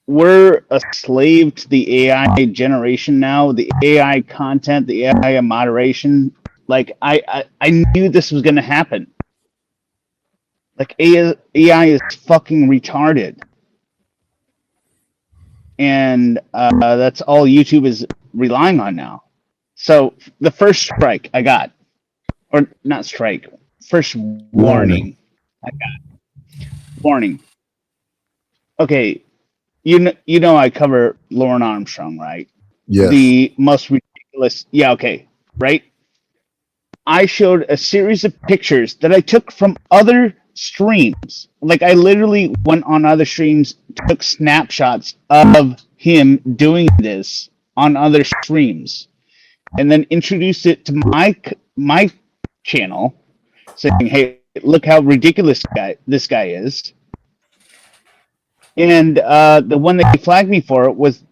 [SPEAKER 6] we're a slave to the AI generation now, the AI content, the AI moderation. Like, I knew this was going to happen. Like, AI is fucking retarded. And that's all YouTube is relying on now. So the first strike I got, or not strike, first warning I got. Warning. Okay. You know I cover Lauren Armstrong, right?
[SPEAKER 2] Yes.
[SPEAKER 6] The most ridiculous. Yeah, okay. Right? I showed a series of pictures that I took from other streams. Like, I literally went on other streams, took snapshots of him doing this on other streams, and then introduced it to my channel, saying, hey, look how ridiculous this guy is. And the one that he flagged me for was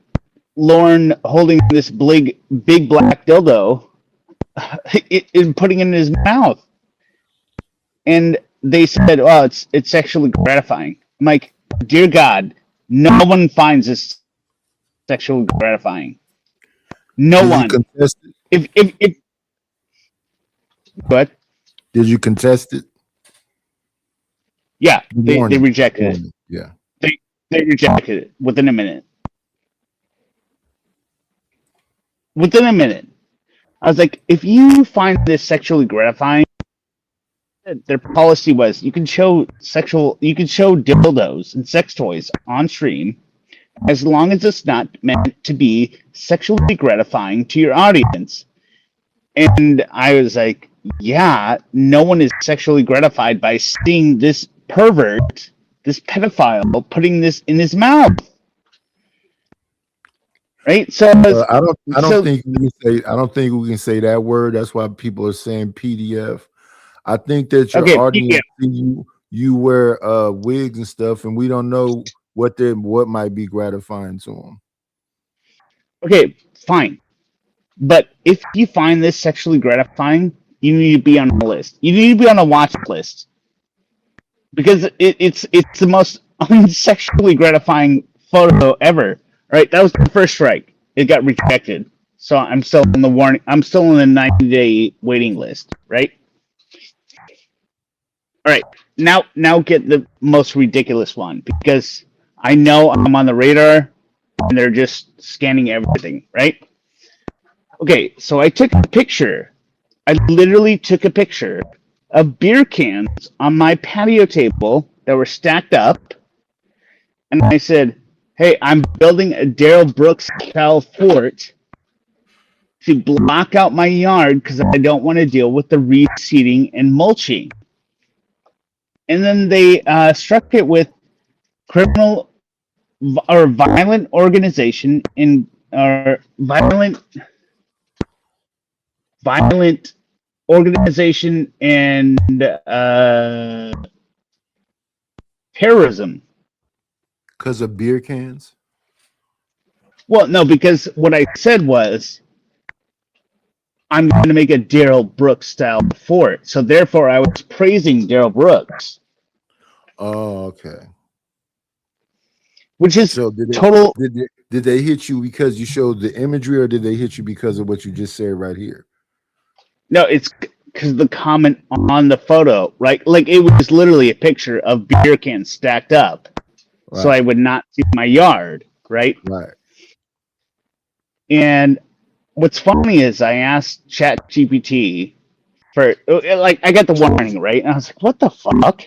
[SPEAKER 6] Lauren holding this big black dildo and putting it in his mouth. And they said, oh, it's sexually gratifying. I'm like, dear God, no one finds this sexually gratifying. No
[SPEAKER 2] Did
[SPEAKER 6] one.
[SPEAKER 2] you contest it?
[SPEAKER 6] If what?
[SPEAKER 2] Did you contest it?
[SPEAKER 6] Yeah, they rejected it.
[SPEAKER 2] Yeah.
[SPEAKER 6] They rejected it within a minute. Within a minute. I was like, if you find this sexually gratifying, their policy was you can show dildos and sex toys on stream as long as it's not meant to be sexually gratifying to your audience. And I was like, yeah, no one is sexually gratified by seeing this pervert, this pedophile, putting this in his mouth. Right? So
[SPEAKER 2] I don't think we can say that word. That's why people are saying PDF. I think that your audience see you wear wigs and stuff, and we don't know what might be gratifying to them.
[SPEAKER 6] Okay, fine. But if you find this sexually gratifying, you need to be on a list. You need to be on a watch list. Because it's the most unsexually gratifying photo ever. Right? That was the first strike. It got rejected. So I'm still on the warning. I'm still on the 90-day waiting list, right? All right. Now get the most ridiculous one, because I know I'm on the radar and they're just scanning everything, right? Okay, so I took a picture. I literally took a picture of beer cans on my patio table that were stacked up. And I said, hey, I'm building a Daryl Brooks style fort to block out my yard because I don't want to deal with the reseeding and mulching. And then they struck it with criminal or violent organization or violent organization and terrorism.
[SPEAKER 2] Because of beer cans?
[SPEAKER 6] Well, no, because what I said was I'm going to make a Daryl Brooks style fort. So therefore, I was praising Daryl Brooks.
[SPEAKER 2] Oh, okay.
[SPEAKER 6] Which is
[SPEAKER 2] so
[SPEAKER 6] total.
[SPEAKER 2] Did they hit you because you showed the imagery, or did they hit you because of what you just said right here?
[SPEAKER 6] No, it's because the comment on the photo, right? Like it was literally a picture of beer cans stacked up, right, so I would not see my yard, right?
[SPEAKER 2] Right.
[SPEAKER 6] And what's funny is I asked ChatGPT for, like, I got the warning, right? And I was like, what the fuck?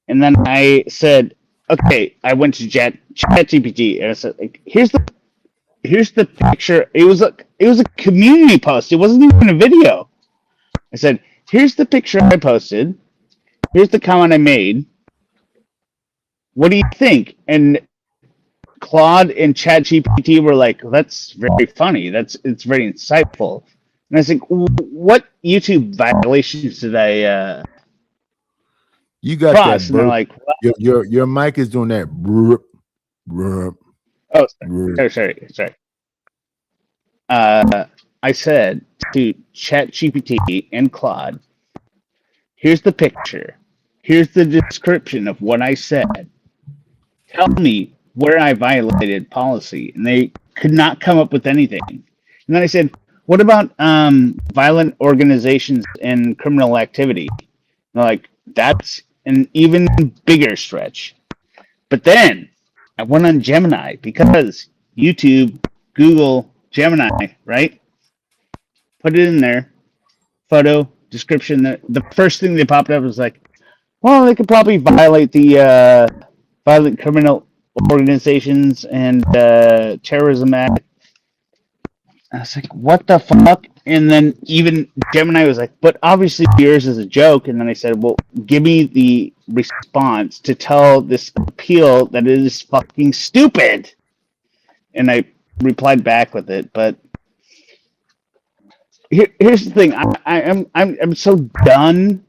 [SPEAKER 6] And then I said, okay, I went to ChatGPT and I said, like, here's the picture. It was a community post. It wasn't even a video. I said, here's the picture I posted. Here's the comment I made. What do you think? And Claude and ChatGPT were like, that's very funny. It's very insightful. And I was like, what YouTube violations did I
[SPEAKER 2] you got
[SPEAKER 6] cross?
[SPEAKER 2] that?
[SPEAKER 6] And they're like, what?
[SPEAKER 2] Your mic is doing that. Burp, burp,
[SPEAKER 6] oh, sorry. I said to ChatGPT and Claude, here's the picture. Here's the description of what I said. Tell me where I violated policy. And they could not come up with anything. And then I said, what about violent organizations and criminal activity? And they're like, that's an even bigger stretch. But then I went on Gemini because YouTube, Google, Gemini, right? Put it in there. Photo, description. The first thing that popped up was like, well, they could probably violate the Violent Criminal Organizations and Terrorism Act. I was like, what the fuck? And then even Gemini was like, but obviously yours is a joke. And then I said, well, give me the response to tell this appeal that it is fucking stupid. And I replied back with it. But here's the thing. I'm so done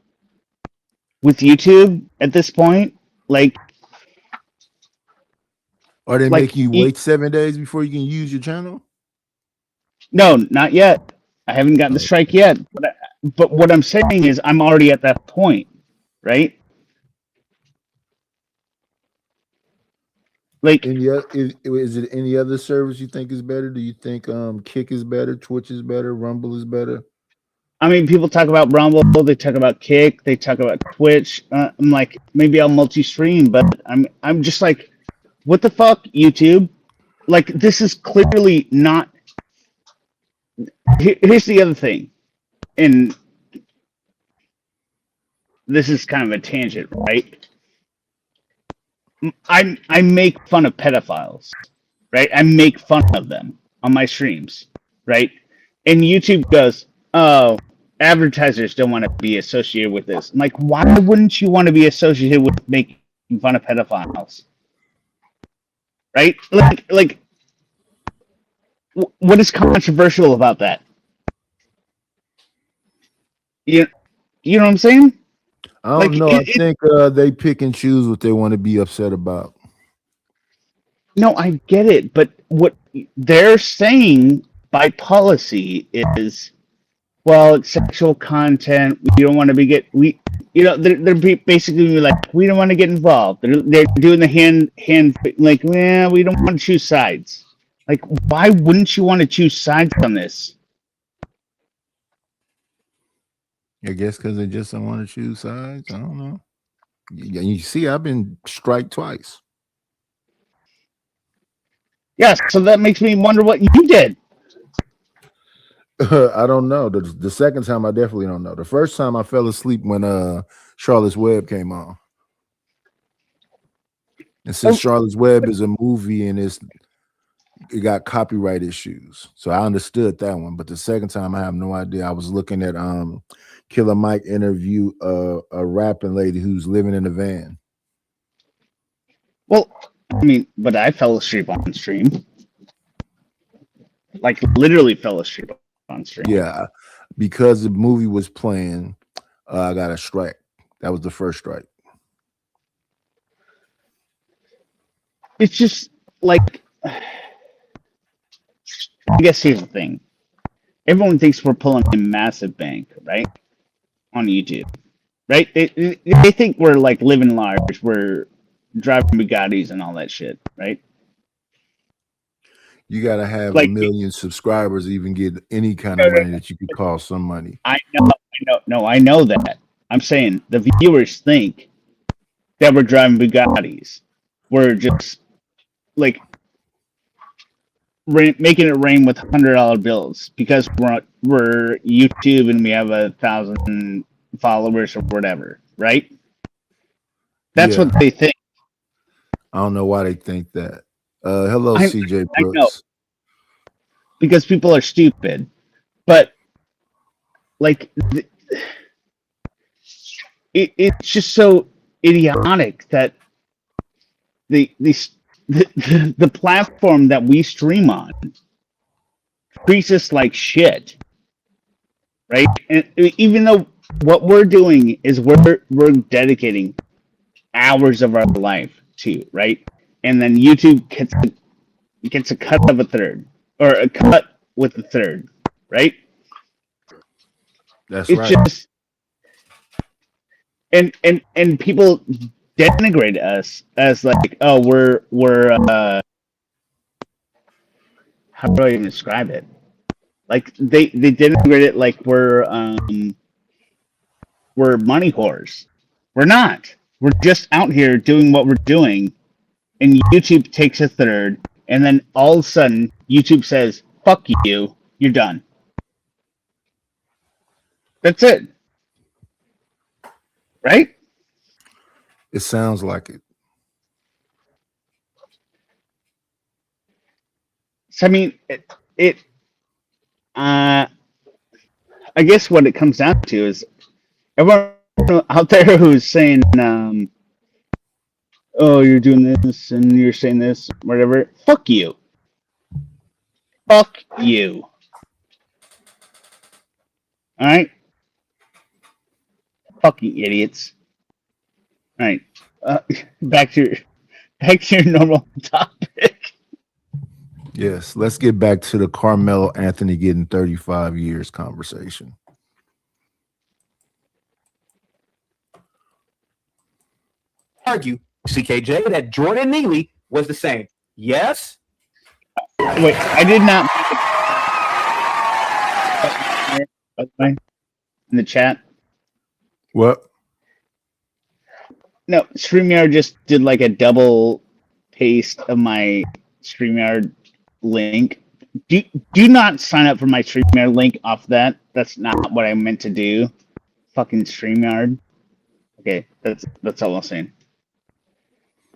[SPEAKER 6] with YouTube at this point. Like,
[SPEAKER 2] are they making you wait 7 days before you can use your channel?
[SPEAKER 6] No, not yet. I haven't gotten the strike yet. But what I'm saying is I'm already at that point, right? Like,
[SPEAKER 2] is it any other service you think is better? Do you think Kick is better, Twitch is better, Rumble is better?
[SPEAKER 6] I mean, people talk about Rumble, they talk about Kick, they talk about Twitch. I'm like, maybe I'll multi-stream, but I'm just like, what the fuck, YouTube? Like, this is clearly not. Here's the other thing, and this is kind of a tangent, right? I make fun of pedophiles, right? I make fun of them on my streams, right? And YouTube goes, oh, advertisers don't want to be associated with this. I'm like, why wouldn't you want to be associated with making fun of pedophiles? Right? Like, what is controversial about that? You know what I'm saying?
[SPEAKER 2] I don't
[SPEAKER 6] Like,
[SPEAKER 2] know. I think they pick and choose what they want to be upset about.
[SPEAKER 6] No, I get it, but what they're saying by policy is, well, it's sexual content. We don't want to they're basically like, we don't want to get involved. They're doing the hand like, yeah, we don't want to choose sides. Like, why wouldn't you want to choose sides on this?
[SPEAKER 2] I guess because they just don't want to choose sides. I don't know. You see, I've been striked twice.
[SPEAKER 6] Yeah, so that makes me wonder what you did.
[SPEAKER 2] I don't know. The second time, I definitely don't know. The first time, I fell asleep when Charlotte's Web came on. And since Charlotte's Web is a movie and it got copyright issues, so I understood that one. But the second time, I have no idea. I was looking at Killer Mike interview a rapping lady who's living in a van.
[SPEAKER 6] Well, I mean, but I fell asleep on stream. Like, literally fell asleep on stream.
[SPEAKER 2] Yeah, because the movie was playing, I got a strike. That was the first strike.
[SPEAKER 6] It's just like, I guess here's the thing. Everyone thinks we're pulling a massive bank, right? On YouTube, right? They think we're like living large. We're driving Bugattis and all that shit, right?
[SPEAKER 2] You got to have
[SPEAKER 6] Like,
[SPEAKER 2] 1 million subscribers to even get any kind of money that you could call some money.
[SPEAKER 6] I know that. I'm saying the viewers think that we're driving Bugattis. We're just like making it rain with $100 bills because we're YouTube and we have 1,000 followers or whatever, right? That's
[SPEAKER 2] Yeah.
[SPEAKER 6] what they think.
[SPEAKER 2] I don't know why they think that. Hello, CJ
[SPEAKER 6] I know.
[SPEAKER 2] Brooks.
[SPEAKER 6] Because people are stupid. But like it's just so idiotic that the platform that we stream on treats us like shit, right? And even though what we're doing is we're dedicating hours of our life to, right? And then YouTube gets a cut of a third, or a cut with a third, right?
[SPEAKER 2] That's
[SPEAKER 6] It's
[SPEAKER 2] right.
[SPEAKER 6] just and people denigrate us as like, oh, we're how do I even describe it? Like they denigrate it like we're money whores. We're not. We're just out here doing what we're doing, and YouTube takes a third, and then all of a sudden YouTube says, "Fuck you, you're done." That's it. Right?
[SPEAKER 2] It sounds like it.
[SPEAKER 6] So, I mean, I guess what it comes down to is everyone out there who's saying, oh, you're doing this and you're saying this, whatever, fuck you. Fuck you. All right? Fucking idiots. All right. Back to your normal topic.
[SPEAKER 2] Yes, let's get back to the Carmelo Anthony getting 35 years conversation.
[SPEAKER 3] Argue, CKJ, that Jordan Neely was the same. Yes.
[SPEAKER 6] Wait, I did not. In the chat.
[SPEAKER 2] What?
[SPEAKER 6] No, StreamYard just did like a double paste of my StreamYard link. Do not sign up for my StreamYard link off that. That's not what I meant to do. Fucking StreamYard. Okay, that's all I'm saying.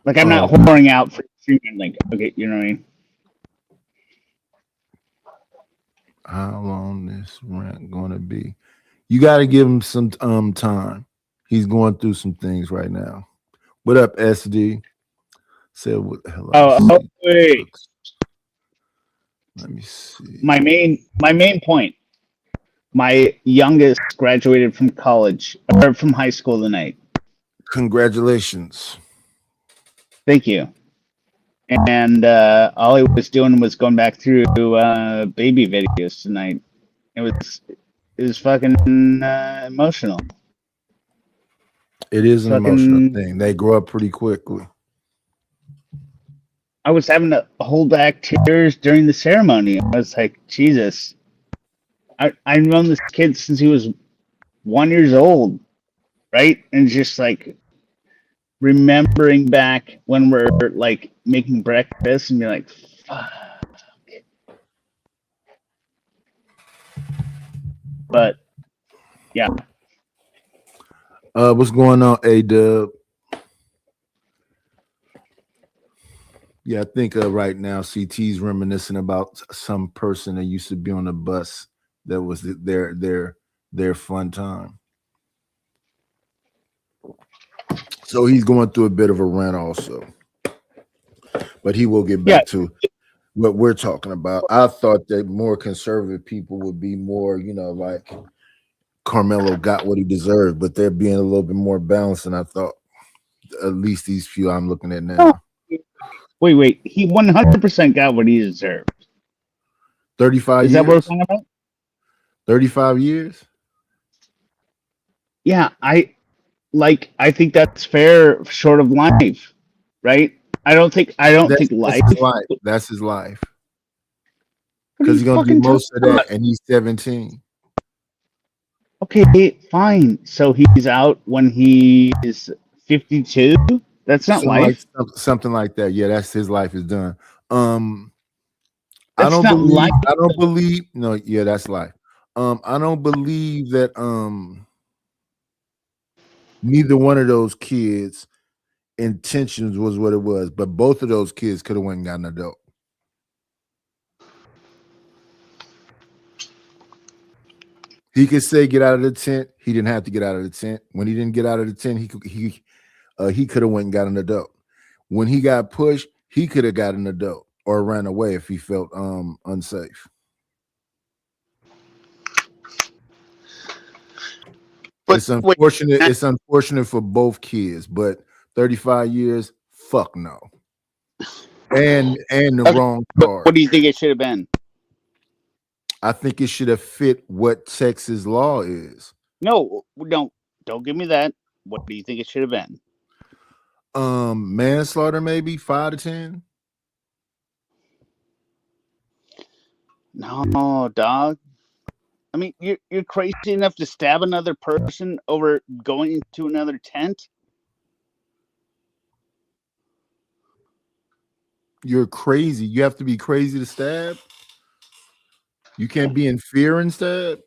[SPEAKER 6] Like I'm not
[SPEAKER 2] Um,
[SPEAKER 6] whoring out for treatment. Like okay, you know what I mean?
[SPEAKER 2] how long this rant gonna be? You got to give him some time. He's going through some things right now. What up, SD? Said what the hell?
[SPEAKER 6] Oh wait.
[SPEAKER 2] Let me see.
[SPEAKER 6] My main point. My youngest graduated from college or from high school tonight.
[SPEAKER 2] Congratulations.
[SPEAKER 6] Thank you. And all he was doing was going back through baby videos tonight. It was fucking emotional.
[SPEAKER 2] It is an
[SPEAKER 6] Fucking-
[SPEAKER 2] emotional thing. They grow up pretty quickly.
[SPEAKER 6] I was having to hold back tears during the ceremony. I was like, Jesus. I've known this kid since he was 1 year old, right? And just like remembering back when we're like making breakfast and be like, fuck. But yeah,
[SPEAKER 2] What's going on, A-Dub? Yeah, I think right now CT's reminiscing about some person that used to be on the bus that was their fun time. So he's going through a bit of a rant also. But he will get back to what we're talking about. I thought that more conservative people would be more, like Carmelo got what he deserved, but they're being a little bit more balanced than I thought. At least these few I'm looking at now.
[SPEAKER 6] wait. He 100% got what he deserved.
[SPEAKER 2] 35
[SPEAKER 6] Is
[SPEAKER 2] years?
[SPEAKER 6] that what we're talking about?
[SPEAKER 2] 35 years?
[SPEAKER 6] Yeah, I think that's fair short of life, right? I don't think life.
[SPEAKER 2] That's his life. That's his life.
[SPEAKER 6] What are
[SPEAKER 2] Because he's
[SPEAKER 6] you
[SPEAKER 2] gonna do
[SPEAKER 6] fucking
[SPEAKER 2] most of
[SPEAKER 6] talking
[SPEAKER 2] that, and he's 17.
[SPEAKER 6] Okay, fine. So he's out when he is 52. That's not life.
[SPEAKER 2] Something like that. Yeah, that's his life is done. I
[SPEAKER 6] That's
[SPEAKER 2] don't
[SPEAKER 6] not
[SPEAKER 2] believe.
[SPEAKER 6] life.
[SPEAKER 2] I don't believe. No, yeah, that's life. I don't believe that. Neither one of those kids' intentions was what it was, but both of those kids could have went and got an adult. He could say get out of the tent. He didn't have to get out of the tent. When he didn't get out of the tent, he could have went and got an adult. When he got pushed, he could have got an adult or ran away if he felt unsafe.
[SPEAKER 6] But
[SPEAKER 2] it's unfortunate. It's unfortunate for both kids, but 35 years, fuck no. And the wrong card.
[SPEAKER 6] What do you think it should have been?
[SPEAKER 2] I think it should have fit what Texas law is.
[SPEAKER 6] No, don't give me that. What do you think it should have been?
[SPEAKER 2] Manslaughter, maybe 5 to 10.
[SPEAKER 6] No, dog. I mean, you're crazy enough to stab another person over going into another tent?
[SPEAKER 2] You're crazy. You have to be crazy to stab. You can't be in fear and stab.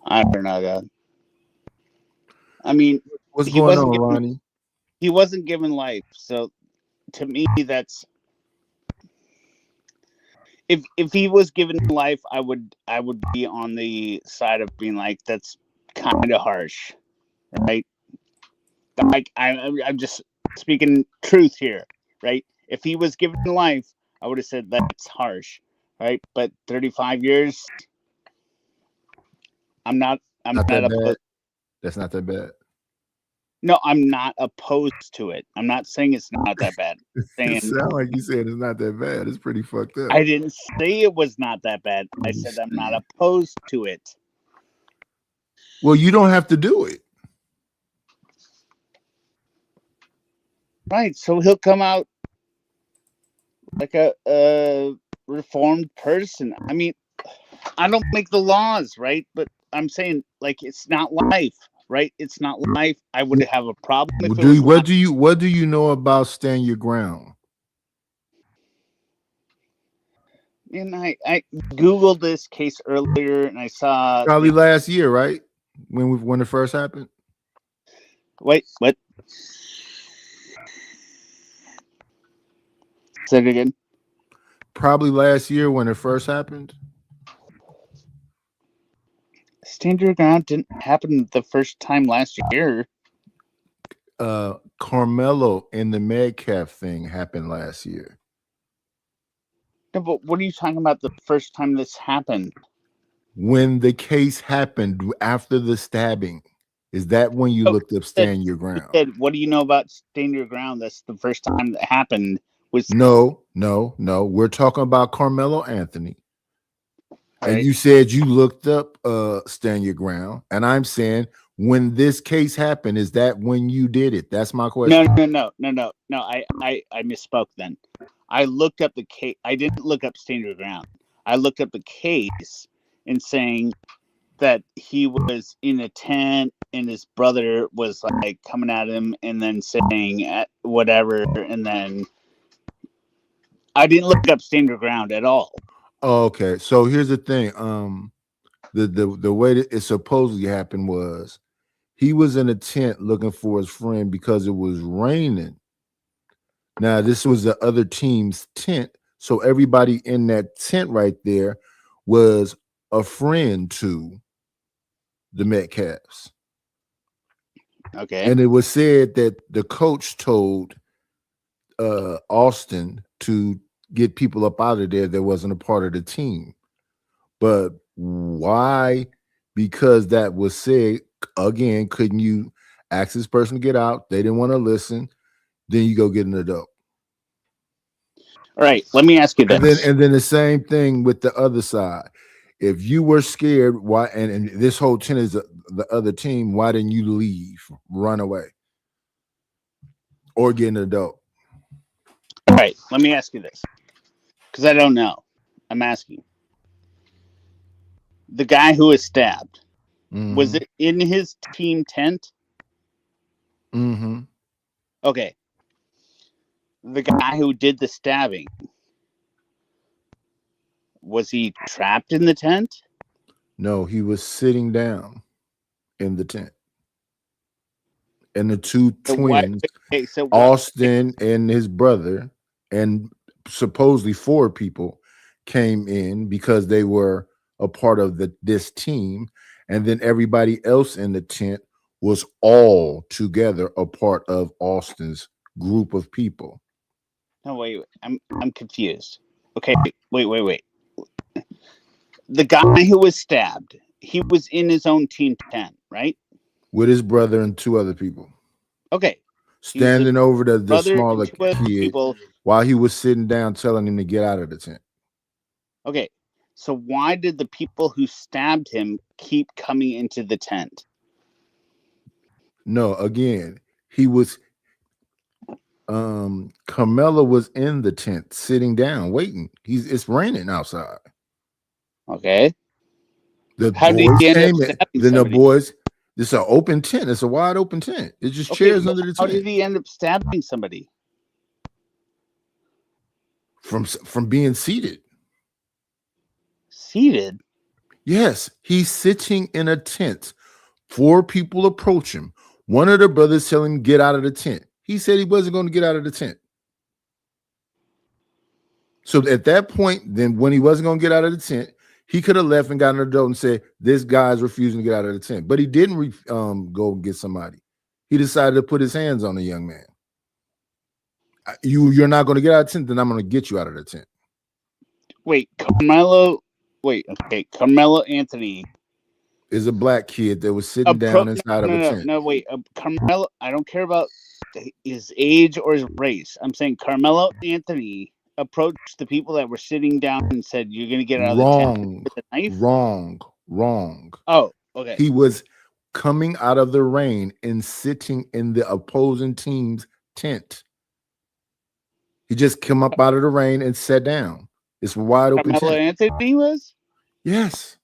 [SPEAKER 6] I don't know, God. I mean,
[SPEAKER 2] what's going on, Ronnie?
[SPEAKER 6] He wasn't given life, so to me, that's if he was given life, I would be on the side of being like, that's kind of harsh, right? Like I'm just speaking truth here, right? If he was given life, I would have said that's harsh, right? But 35 years, I'm not opposed.
[SPEAKER 2] That's not that bad.
[SPEAKER 6] No, I'm not opposed to it. I'm not saying it's not that bad.
[SPEAKER 2] It sounds like you said it's not that bad. It's pretty fucked up.
[SPEAKER 6] I didn't say it was not that bad. I said I'm not opposed to it.
[SPEAKER 2] Well, you don't have to do it.
[SPEAKER 6] Right. So he'll come out like a reformed person. I mean, I don't make the laws, right? But I'm saying, like, it's not life, right? It's not life. I would have a problem if it was
[SPEAKER 2] What do you know about stand your ground?
[SPEAKER 6] And I Googled this case earlier and I saw
[SPEAKER 2] Probably last year, right? When it first happened.
[SPEAKER 6] wait, what? Say it again.
[SPEAKER 2] Probably last year when it first happened.
[SPEAKER 6] Stand Your Ground didn't happen the first time last year.
[SPEAKER 2] Carmelo and the Metcalf thing happened last year.
[SPEAKER 6] No, but what are you talking about the first time this happened?
[SPEAKER 2] When the case happened after the stabbing, is that when you
[SPEAKER 6] Oh,
[SPEAKER 2] looked up Stand Your Ground?
[SPEAKER 6] Said, what do you know about Stand Your Ground? That's the first time that happened. Was
[SPEAKER 2] No. We're talking about Carmelo Anthony. And
[SPEAKER 6] right.
[SPEAKER 2] you said you looked up Stand Your Ground. And I'm saying when this case happened, is that when you did it? That's my question.
[SPEAKER 6] No. I misspoke then. I looked up the case. I didn't look up Stand Your Ground. I looked up the case and saying that he was in a tent and his brother was like coming at him and then saying whatever. And then I didn't look up Stand Your Ground at all.
[SPEAKER 2] Oh, okay. So here's the thing. The way that it supposedly happened was he was in a tent looking for his friend because it was raining. Now, this was the other team's tent. So everybody in that tent right there was a friend to the Metcalfs.
[SPEAKER 6] Okay.
[SPEAKER 2] And it was said that the coach told Austin to get people up out of there that wasn't a part of the team. But why? Because that was said, again, couldn't you ask this person to get out? They didn't want to listen. Then you go get an adult.
[SPEAKER 6] All right. Let me ask you this.
[SPEAKER 2] And then the same thing with the other side. If you were scared, why? And this whole tent is the other team. Why didn't you leave, run away, or get an adult?
[SPEAKER 6] All right. Let me ask you this, because I don't know. I'm asking. The guy who was stabbed, was it in his team tent?
[SPEAKER 2] Mm-hmm.
[SPEAKER 6] Okay. The guy who did the stabbing, was he trapped in the tent?
[SPEAKER 2] No, he was sitting down in the tent. And the two twins, Austin and his brother, and supposedly 4 people came in because they were a part of this team. And then everybody else in the tent was all together a part of Austin's group of people.
[SPEAKER 6] No, wait. I'm confused. Okay, wait. The guy who was stabbed, he was in his own team tent, right?
[SPEAKER 2] With his brother and 2 other people.
[SPEAKER 6] Okay.
[SPEAKER 2] Standing over the smaller kid while he was sitting down telling him to get out of the tent.
[SPEAKER 6] Okay. So why did the people who stabbed him keep coming into the tent?
[SPEAKER 2] No, again, he was Carmelo was in the tent sitting down waiting. It's raining outside.
[SPEAKER 6] Okay.
[SPEAKER 2] The
[SPEAKER 6] How
[SPEAKER 2] boys
[SPEAKER 6] did he end
[SPEAKER 2] came
[SPEAKER 6] up
[SPEAKER 2] in.
[SPEAKER 6] stabbing
[SPEAKER 2] Then the
[SPEAKER 6] somebody?
[SPEAKER 2] boys, it's an open tent. It's a wide open tent. It's just chairs under the
[SPEAKER 6] How
[SPEAKER 2] tent.
[SPEAKER 6] did he end up stabbing somebody?
[SPEAKER 2] From being seated.
[SPEAKER 6] Seated?
[SPEAKER 2] Yes, he's sitting in a tent. 4 people approach him. One of the brothers tell him get out of the tent. He said he wasn't going to get out of the tent. So at that point, then when he wasn't going to get out of the tent, he could have left and got an adult and said, this guy's refusing to get out of the tent. But he didn't go and get somebody. He decided to put his hands on the young man. You're not going to get out of the tent, then I'm going to get you out of the tent.
[SPEAKER 6] Wait, Carmelo Anthony
[SPEAKER 2] is a black kid that was sitting down inside of a tent.
[SPEAKER 6] No, wait. Carmelo, I don't care about his age or his race. I'm saying Carmelo Anthony approached the people that were sitting down and said, "You're going to get out of the tent with a knife."
[SPEAKER 2] Wrong.
[SPEAKER 6] Oh, okay.
[SPEAKER 2] He was coming out of the rain and sitting in the opposing team's tent. He just came up out of the rain and sat down. It's wide open.
[SPEAKER 6] Carmelo Anthony was?
[SPEAKER 2] Yes.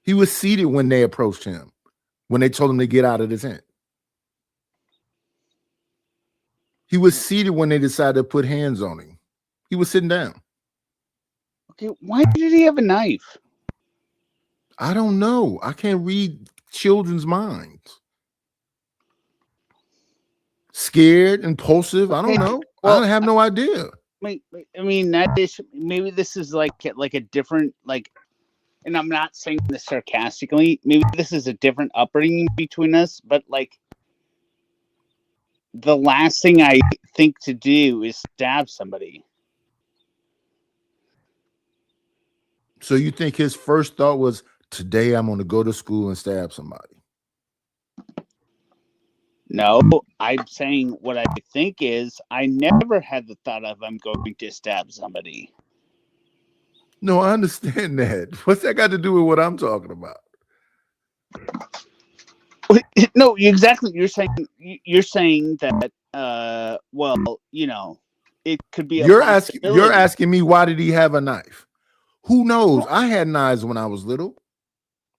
[SPEAKER 2] He was seated when they approached him, when they told him to get out of the tent. He was seated when they decided to put hands on him. He was sitting down.
[SPEAKER 6] Dude, why did he have a knife?
[SPEAKER 2] I don't know. I can't read children's minds. Scared, impulsive. I don't
[SPEAKER 6] Okay,
[SPEAKER 2] know.
[SPEAKER 6] well,
[SPEAKER 2] I have no idea.
[SPEAKER 6] I mean that is maybe this is like a different like, and I'm not saying this sarcastically. Maybe this is a different upbringing between us, but like the last thing I think to do is stab somebody.
[SPEAKER 2] So you think his first thought was, today I'm going to go to school and stab somebody?
[SPEAKER 6] No, I'm saying what I think is I never had the thought of I'm going to stab somebody.
[SPEAKER 2] No, I understand that. What's that got to do with what I'm talking about?
[SPEAKER 6] No, exactly. You're saying that well, you know, it could be
[SPEAKER 2] You're asking me, why did he have a knife? Who knows? I had knives when I was little.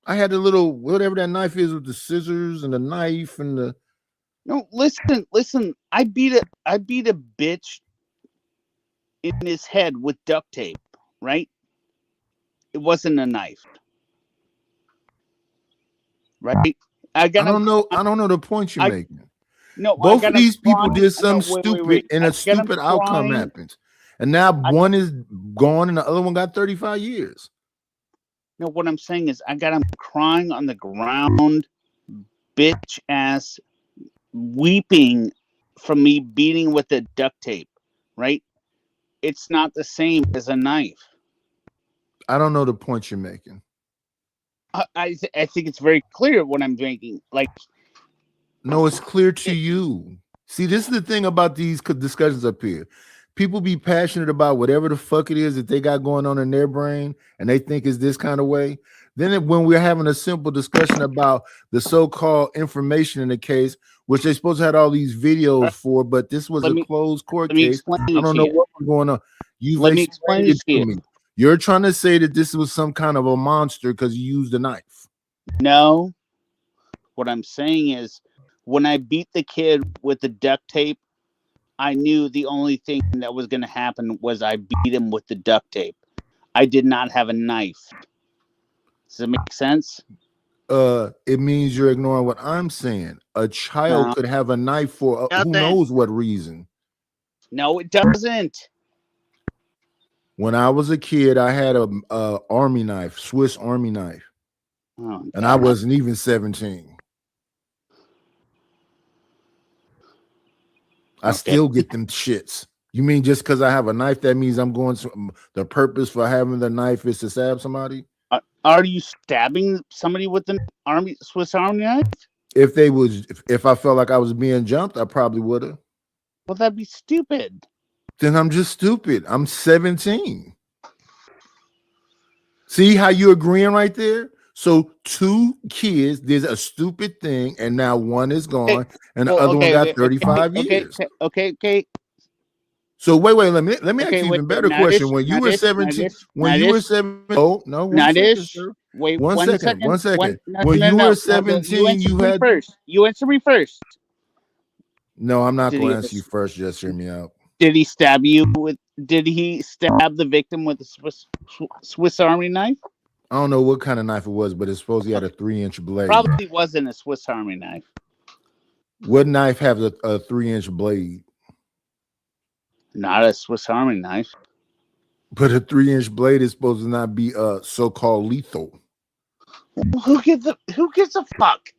[SPEAKER 2] I had the little whatever that knife is with the scissors and the knife and the.
[SPEAKER 6] No, listen. I beat a bitch in his head with duct tape, right? It wasn't a knife. Right?
[SPEAKER 2] I don't know the point you're making.
[SPEAKER 6] No,
[SPEAKER 2] both of these people did something stupid
[SPEAKER 6] wait.
[SPEAKER 2] and a stupid outcome happens. And now one is gone and the other one got 35 years.
[SPEAKER 6] No, what I'm saying is I got him crying on the ground, bitch ass, weeping from me beating with the duct tape, right? It's not the same as a knife.
[SPEAKER 2] I don't know the point you're making.
[SPEAKER 6] I think it's very clear what I'm making. Like,
[SPEAKER 2] no, it's clear to you. See, this is the thing about these discussions up here. People be passionate about whatever the fuck it is that they got going on in their brain, and they think is this kind of way. Then when we're having a simple discussion about the so-called information in the case, which they're supposed to have all these videos for, but this was a closed court case. I don't know what was going on. Let me explain it to me. You're trying to say that this was some kind of a monster because you used a knife.
[SPEAKER 6] No. What I'm saying is when I beat the kid with the duct tape, I knew the only thing that was going to happen was I beat him with the duct tape. I did not have a knife. Does it make sense?
[SPEAKER 2] It means you're ignoring what I'm saying. A child could have a knife for who knows what reason.
[SPEAKER 6] No, it doesn't.
[SPEAKER 2] When I was a kid, I had a army knife, Swiss Army knife, and I wasn't even 17. I still get them shits. You mean just because I have a knife, that means I'm going to the purpose for having the knife is to stab somebody?
[SPEAKER 6] Are you stabbing somebody with an Swiss Army knife?
[SPEAKER 2] If I felt like I was being jumped, I probably would have.
[SPEAKER 6] Well, that'd be stupid.
[SPEAKER 2] Then I'm just stupid. I'm 17. See how you're agreeing right there? So two kids did a stupid thing, and now one is gone, and the other one got 35 years.
[SPEAKER 6] Okay.
[SPEAKER 2] So wait, let me ask you an even better question. When you were 17, when you were 17,
[SPEAKER 6] wait,
[SPEAKER 2] one second. When you were 17, you had
[SPEAKER 6] first. You answer me first.
[SPEAKER 2] No, I'm not going to answer you first. Just hear me out.
[SPEAKER 6] Did he stab you with? Did he stab the victim with a Swiss Army knife?
[SPEAKER 2] I don't know what kind of knife it was, but it's supposed he had a 3-inch blade.
[SPEAKER 6] Probably wasn't a Swiss Army knife.
[SPEAKER 2] What knife has a 3-inch blade?
[SPEAKER 6] Not a Swiss Army knife.
[SPEAKER 2] But a 3-inch blade is supposed to not be so-called lethal.
[SPEAKER 6] Who gives a fuck?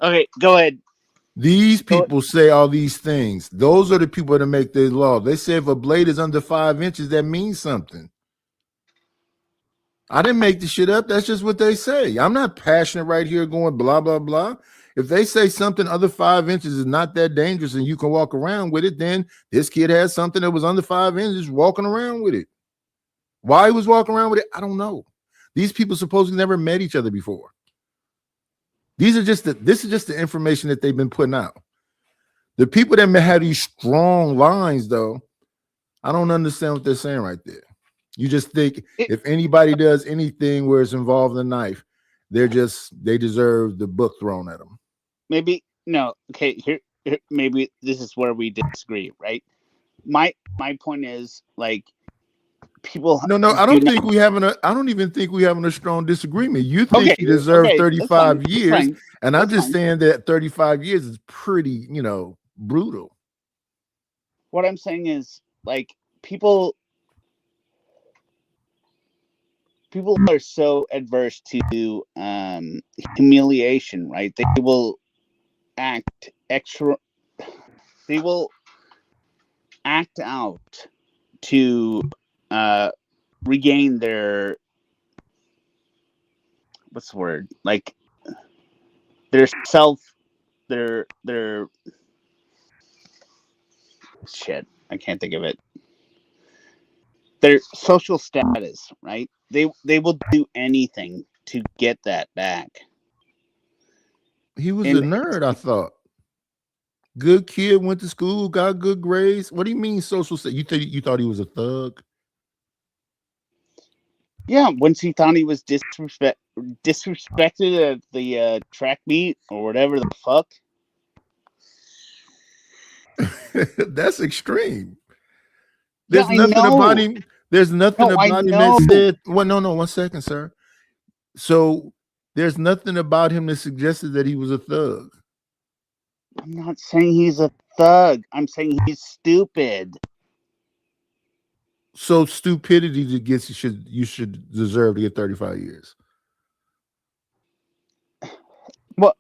[SPEAKER 6] Okay, go ahead.
[SPEAKER 2] These people say all these things. Those are the people that make the law. They say if a blade is under 5 inches, that means something. I didn't make the shit up. That's just what they say. I'm not passionate right here going blah, blah, blah. If they say something under 5 inches is not that dangerous and you can walk around with it, then this kid has something that was under 5 inches walking around with it. Why he was walking around with it, I don't know. These people supposedly never met each other before. This is just the information that they've been putting out. The people that have these strong lines, though, I don't understand what they're saying right there. You just think if anybody does anything where it's involved in a knife, they deserve the book thrown at them.
[SPEAKER 6] Maybe no. Okay, here maybe this is where we disagree, right? My point is, like, people.
[SPEAKER 2] No, I
[SPEAKER 6] do
[SPEAKER 2] don't
[SPEAKER 6] not-
[SPEAKER 2] think we having a. I don't even think we having a strong disagreement. You think
[SPEAKER 6] Okay,
[SPEAKER 2] he deserved
[SPEAKER 6] okay, that's
[SPEAKER 2] 35
[SPEAKER 6] fine, that's
[SPEAKER 2] years,
[SPEAKER 6] fine,
[SPEAKER 2] and I'm
[SPEAKER 6] that's
[SPEAKER 2] just
[SPEAKER 6] fine.
[SPEAKER 2] saying that 35 years is pretty, brutal.
[SPEAKER 6] What I'm saying is, like, people are so adverse to humiliation, right? They will act extra. They will act out to regain their, what's the word? Like their self, their shit. I can't think of it. Their social status, right? They will do anything to get that back.
[SPEAKER 2] He was
[SPEAKER 6] And
[SPEAKER 2] a nerd, I thought. Good kid, went to school, got good grades. What do you mean social? You thought he was a thug?
[SPEAKER 6] yeah, once he thought he was disrespected at the track meet or whatever the fuck.
[SPEAKER 2] That's extreme.
[SPEAKER 6] Yeah,
[SPEAKER 2] There's
[SPEAKER 6] I
[SPEAKER 2] nothing
[SPEAKER 6] know.
[SPEAKER 2] about him. There's nothing
[SPEAKER 6] No, I
[SPEAKER 2] about him
[SPEAKER 6] know.
[SPEAKER 2] that said. Well, no, 1 second, sir. So there's nothing about him that suggested that he was a thug.
[SPEAKER 6] I'm not saying he's a thug. I'm saying he's stupid.
[SPEAKER 2] So stupidity that gets you should deserve to get 35 years.
[SPEAKER 6] Well,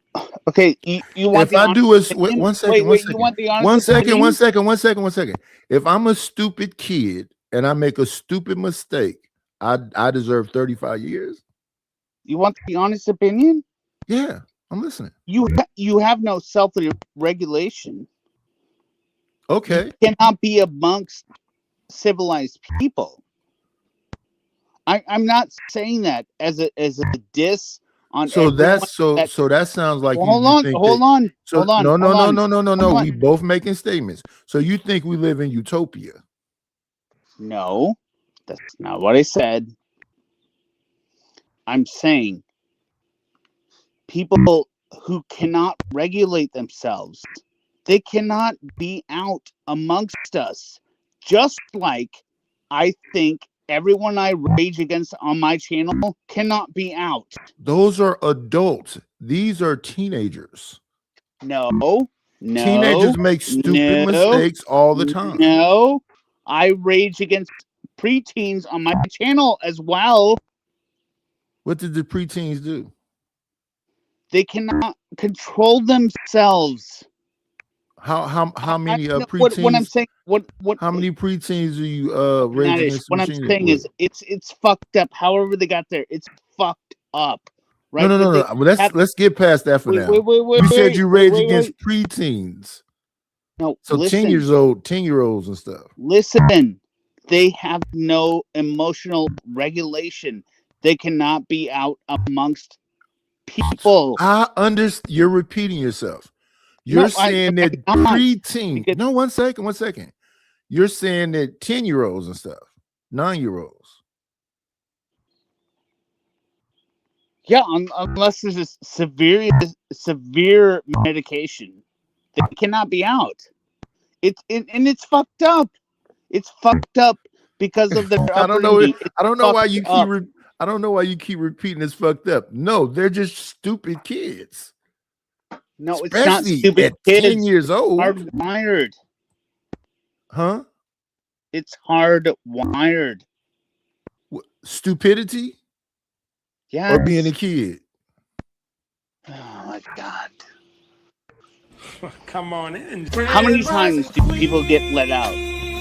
[SPEAKER 6] okay, you want
[SPEAKER 2] If I do is wait,
[SPEAKER 6] opinion?
[SPEAKER 2] 1 second,
[SPEAKER 6] Wait, you want the honest
[SPEAKER 2] 1 second,
[SPEAKER 6] opinion?
[SPEAKER 2] 1 second, 1 second, 1 second. If I'm a stupid kid and I make a stupid mistake, I deserve 35 years.
[SPEAKER 6] You want the honest opinion?
[SPEAKER 2] Yeah, I'm listening.
[SPEAKER 6] You have no self-regulation.
[SPEAKER 2] Okay.
[SPEAKER 6] You cannot be amongst civilized people. I'm not saying that as a diss on.
[SPEAKER 2] So
[SPEAKER 6] everyone
[SPEAKER 2] that's
[SPEAKER 6] that.
[SPEAKER 2] so that sounds like
[SPEAKER 6] Well,
[SPEAKER 2] you
[SPEAKER 6] hold on,
[SPEAKER 2] think
[SPEAKER 6] hold
[SPEAKER 2] that,
[SPEAKER 6] on,
[SPEAKER 2] so
[SPEAKER 6] hold on.
[SPEAKER 2] no.
[SPEAKER 6] hold on.
[SPEAKER 2] We both making statements. So you think we live in utopia?
[SPEAKER 6] No, that's not what I said. I'm saying people who cannot regulate themselves, they cannot be out amongst us. Just like I think everyone I rage against on my channel cannot be out.
[SPEAKER 2] Those are adults. These are teenagers.
[SPEAKER 6] No.
[SPEAKER 2] Teenagers make stupid mistakes all the time.
[SPEAKER 6] No, I rage against preteens on my channel as well.
[SPEAKER 2] What did the preteens do?
[SPEAKER 6] They cannot control themselves.
[SPEAKER 2] How many preteens?
[SPEAKER 6] What I'm saying, what
[SPEAKER 2] How many preteens do you rage
[SPEAKER 6] Nadish,
[SPEAKER 2] against?
[SPEAKER 6] what I'm
[SPEAKER 2] machinery
[SPEAKER 6] saying
[SPEAKER 2] with?
[SPEAKER 6] is it's fucked up. However they got there, it's fucked up. Right?
[SPEAKER 2] No. Well, let's get past that for now. You said you rage against preteens.
[SPEAKER 6] No,
[SPEAKER 2] So
[SPEAKER 6] listen,
[SPEAKER 2] 10-year-olds and stuff.
[SPEAKER 6] Listen, they have no emotional regulation. They cannot be out amongst people.
[SPEAKER 2] I understand. You're repeating yourself. You're saying that preteens.
[SPEAKER 6] Because-
[SPEAKER 2] No, 1 second. You're saying that 10-year-olds and stuff, 9-year-olds.
[SPEAKER 6] Yeah, unless there's a severe medication, they cannot be out. It's fucked up. It's fucked up because of their
[SPEAKER 2] I don't know.
[SPEAKER 6] upbringing.
[SPEAKER 2] I don't know why you
[SPEAKER 6] fucked up.
[SPEAKER 2] keep. I don't know why you keep repeating it's fucked up. No, they're just stupid kids.
[SPEAKER 6] No, it's not
[SPEAKER 2] Especially
[SPEAKER 6] stupid
[SPEAKER 2] at
[SPEAKER 6] kids.
[SPEAKER 2] 10 years old.
[SPEAKER 6] Hardwired.
[SPEAKER 2] Huh?
[SPEAKER 6] It's hardwired.
[SPEAKER 2] Stupidity
[SPEAKER 6] Yeah.
[SPEAKER 2] or being a kid?
[SPEAKER 6] Oh my god.
[SPEAKER 5] Come on in.
[SPEAKER 6] How many times do people get let out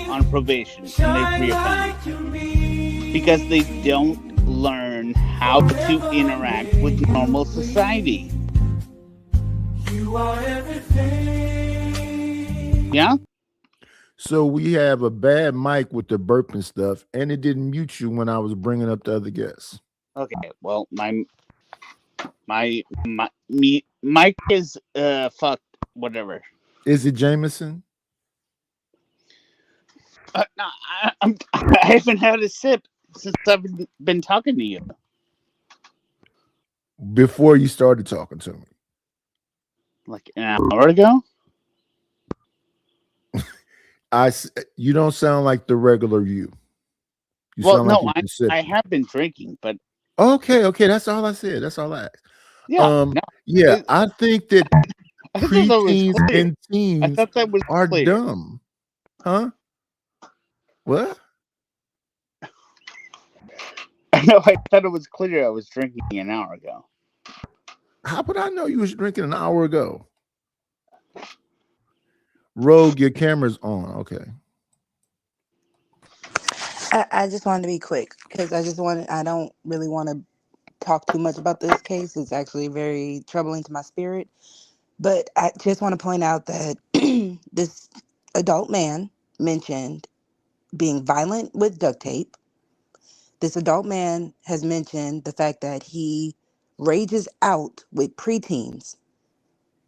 [SPEAKER 6] on probation and they reoffend? Because they don't learn how to interact with normal society. Yeah?
[SPEAKER 2] So we have a bad mic with the burping stuff, and it didn't mute you when I was bringing up the other guests.
[SPEAKER 6] Okay, well, my mic is fucked, whatever.
[SPEAKER 2] Is it Jameson?
[SPEAKER 6] No, I haven't had a sip since I've been talking to you.
[SPEAKER 2] Before you started talking to me.
[SPEAKER 6] Like an hour ago?
[SPEAKER 2] You don't sound like the regular you. You
[SPEAKER 6] Well,
[SPEAKER 2] sound like
[SPEAKER 6] no,
[SPEAKER 2] you're
[SPEAKER 6] I
[SPEAKER 2] considering.
[SPEAKER 6] have been drinking, but
[SPEAKER 2] Okay, that's all I said. That's all I asked.
[SPEAKER 6] yeah, no,
[SPEAKER 2] Yeah,
[SPEAKER 6] it,
[SPEAKER 2] I think that
[SPEAKER 6] I thought that was
[SPEAKER 2] preteens
[SPEAKER 6] clear.
[SPEAKER 2] and
[SPEAKER 6] I
[SPEAKER 2] teens
[SPEAKER 6] thought that was
[SPEAKER 2] are
[SPEAKER 6] clear.
[SPEAKER 2] dumb. Huh? What?
[SPEAKER 6] No, I thought it was clear. I was drinking an hour ago.
[SPEAKER 2] How would I know you was drinking an hour ago? Rogue, your camera's on. Okay.
[SPEAKER 5] I just wanted to be quick because I don't really want to talk too much about this case. It's actually very troubling to my spirit. But I just want to point out that this adult man mentioned being violent with duct tape. This adult man has mentioned the fact that he rages out with preteens.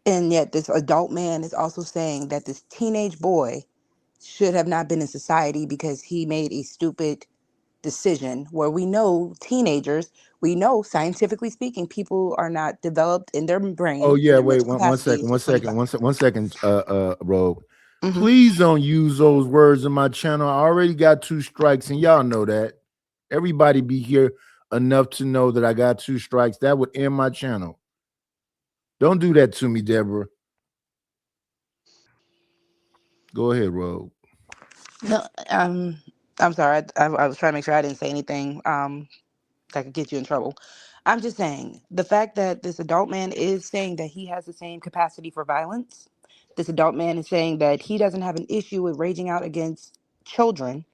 [SPEAKER 5] And yet, this adult man is also saying that this teenage boy should have not been in society because he made a stupid decision where we know teenagers, we know scientifically speaking, people are not developed in their
[SPEAKER 2] Oh
[SPEAKER 5] brain, in
[SPEAKER 2] yeah,
[SPEAKER 5] their
[SPEAKER 2] wait
[SPEAKER 5] mental capacity until 25.
[SPEAKER 2] one second, Rogue.
[SPEAKER 5] Mhm.
[SPEAKER 2] Please don't use those words in my channel. I already got 2 strikes, and y'all know that. Everybody be here enough to know that I got 2 strikes. That would end my channel. Don't do that to me, Deborah. Go ahead, Rogue.
[SPEAKER 5] No, I'm sorry. I was trying to make sure I didn't say anything that could get you in trouble. I'm just saying the fact that this adult man is saying that he has the same capacity for violence. This adult man is saying that he doesn't have an issue with raging out against children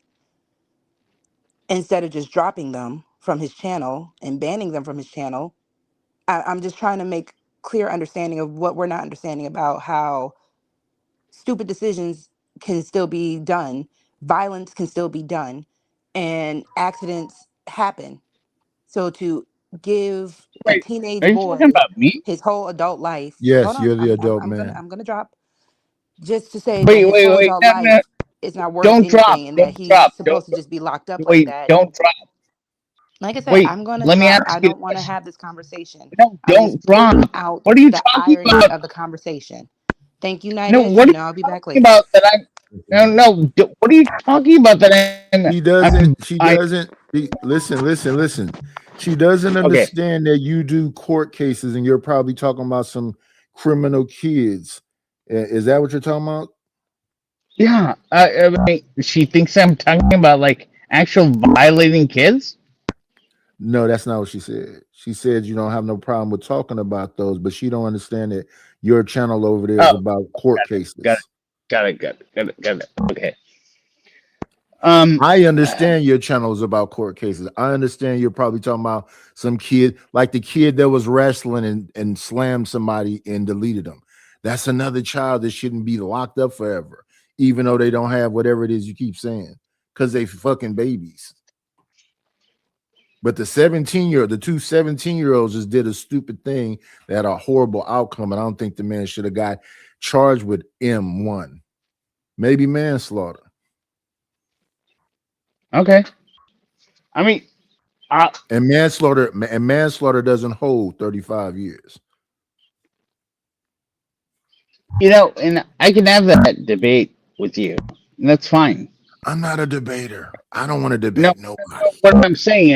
[SPEAKER 5] instead of just dropping them from his channel and banning them from his channel. I'm just trying to make clear understanding of what we're not understanding about how stupid decisions can still be done, violence can still be done, and accidents happen. So to give a
[SPEAKER 6] Wait,
[SPEAKER 5] teenage
[SPEAKER 6] are you talking
[SPEAKER 5] boy
[SPEAKER 6] about me?
[SPEAKER 5] his whole adult life, hold
[SPEAKER 2] Yes,
[SPEAKER 5] on,
[SPEAKER 2] you're the adult man.
[SPEAKER 5] I'm gonna drop just to say that
[SPEAKER 6] Wait,
[SPEAKER 5] his
[SPEAKER 6] wait,
[SPEAKER 5] whole
[SPEAKER 6] wait.
[SPEAKER 5] adult
[SPEAKER 6] No, no,
[SPEAKER 5] life is not worth
[SPEAKER 6] don't drop.
[SPEAKER 5] anything and that
[SPEAKER 6] Don't
[SPEAKER 5] he's
[SPEAKER 6] drop. Don't
[SPEAKER 5] supposed to just be locked up like
[SPEAKER 6] wait.
[SPEAKER 5] that.
[SPEAKER 6] Don't drop.
[SPEAKER 5] Like I said,
[SPEAKER 6] Wait.
[SPEAKER 5] I'm gonna
[SPEAKER 6] Let me
[SPEAKER 5] drop.
[SPEAKER 6] ask
[SPEAKER 5] I
[SPEAKER 6] you a
[SPEAKER 5] don't want to
[SPEAKER 6] question.
[SPEAKER 5] have this conversation.
[SPEAKER 6] No,
[SPEAKER 5] I'm
[SPEAKER 6] don't
[SPEAKER 5] just pulling
[SPEAKER 6] drop.
[SPEAKER 5] out
[SPEAKER 6] What are you
[SPEAKER 5] the
[SPEAKER 6] talking
[SPEAKER 5] irony
[SPEAKER 6] about?
[SPEAKER 5] of the conversation. Thank you,
[SPEAKER 6] No,
[SPEAKER 5] Nidish.
[SPEAKER 6] what
[SPEAKER 5] You
[SPEAKER 6] are
[SPEAKER 5] know I'll be
[SPEAKER 6] you
[SPEAKER 5] back
[SPEAKER 6] talking
[SPEAKER 5] later.
[SPEAKER 6] about that I'm? No, no. What are you talking about that
[SPEAKER 2] She
[SPEAKER 6] I'm?
[SPEAKER 2] doesn't, she
[SPEAKER 6] I
[SPEAKER 2] doesn't listen. She doesn't
[SPEAKER 6] okay.
[SPEAKER 2] understand that you do court cases and you're probably talking about some criminal kids. Is that what you're talking about?
[SPEAKER 6] Yeah. I mean, she thinks I'm talking about like actual violating kids.
[SPEAKER 2] No, that's not what she said. She said you don't have no problem with talking about those, but she don't understand that your channel over there is
[SPEAKER 6] Oh,
[SPEAKER 2] about court
[SPEAKER 6] got it.
[SPEAKER 2] cases.
[SPEAKER 6] Got it. Got it. Got it. Got it. Okay.
[SPEAKER 2] I understand your channel is about court cases. I understand you're probably talking about some kid, like the kid that was wrestling and slammed somebody and deleted them. That's another child that shouldn't be locked up forever, even though they don't have whatever it is you keep saying, because they fucking babies. But the 17-year-old, the two 17-year-olds just did a stupid thing that had a horrible outcome. And I don't think the man should have got charged with M1, maybe manslaughter.
[SPEAKER 6] Okay. I mean,
[SPEAKER 2] And manslaughter doesn't hold 35 years.
[SPEAKER 6] you know, and I can have that debate with you. And that's fine.
[SPEAKER 2] I'm not a debater. I don't want to
[SPEAKER 6] No,
[SPEAKER 2] debate nobody.
[SPEAKER 6] what I'm saying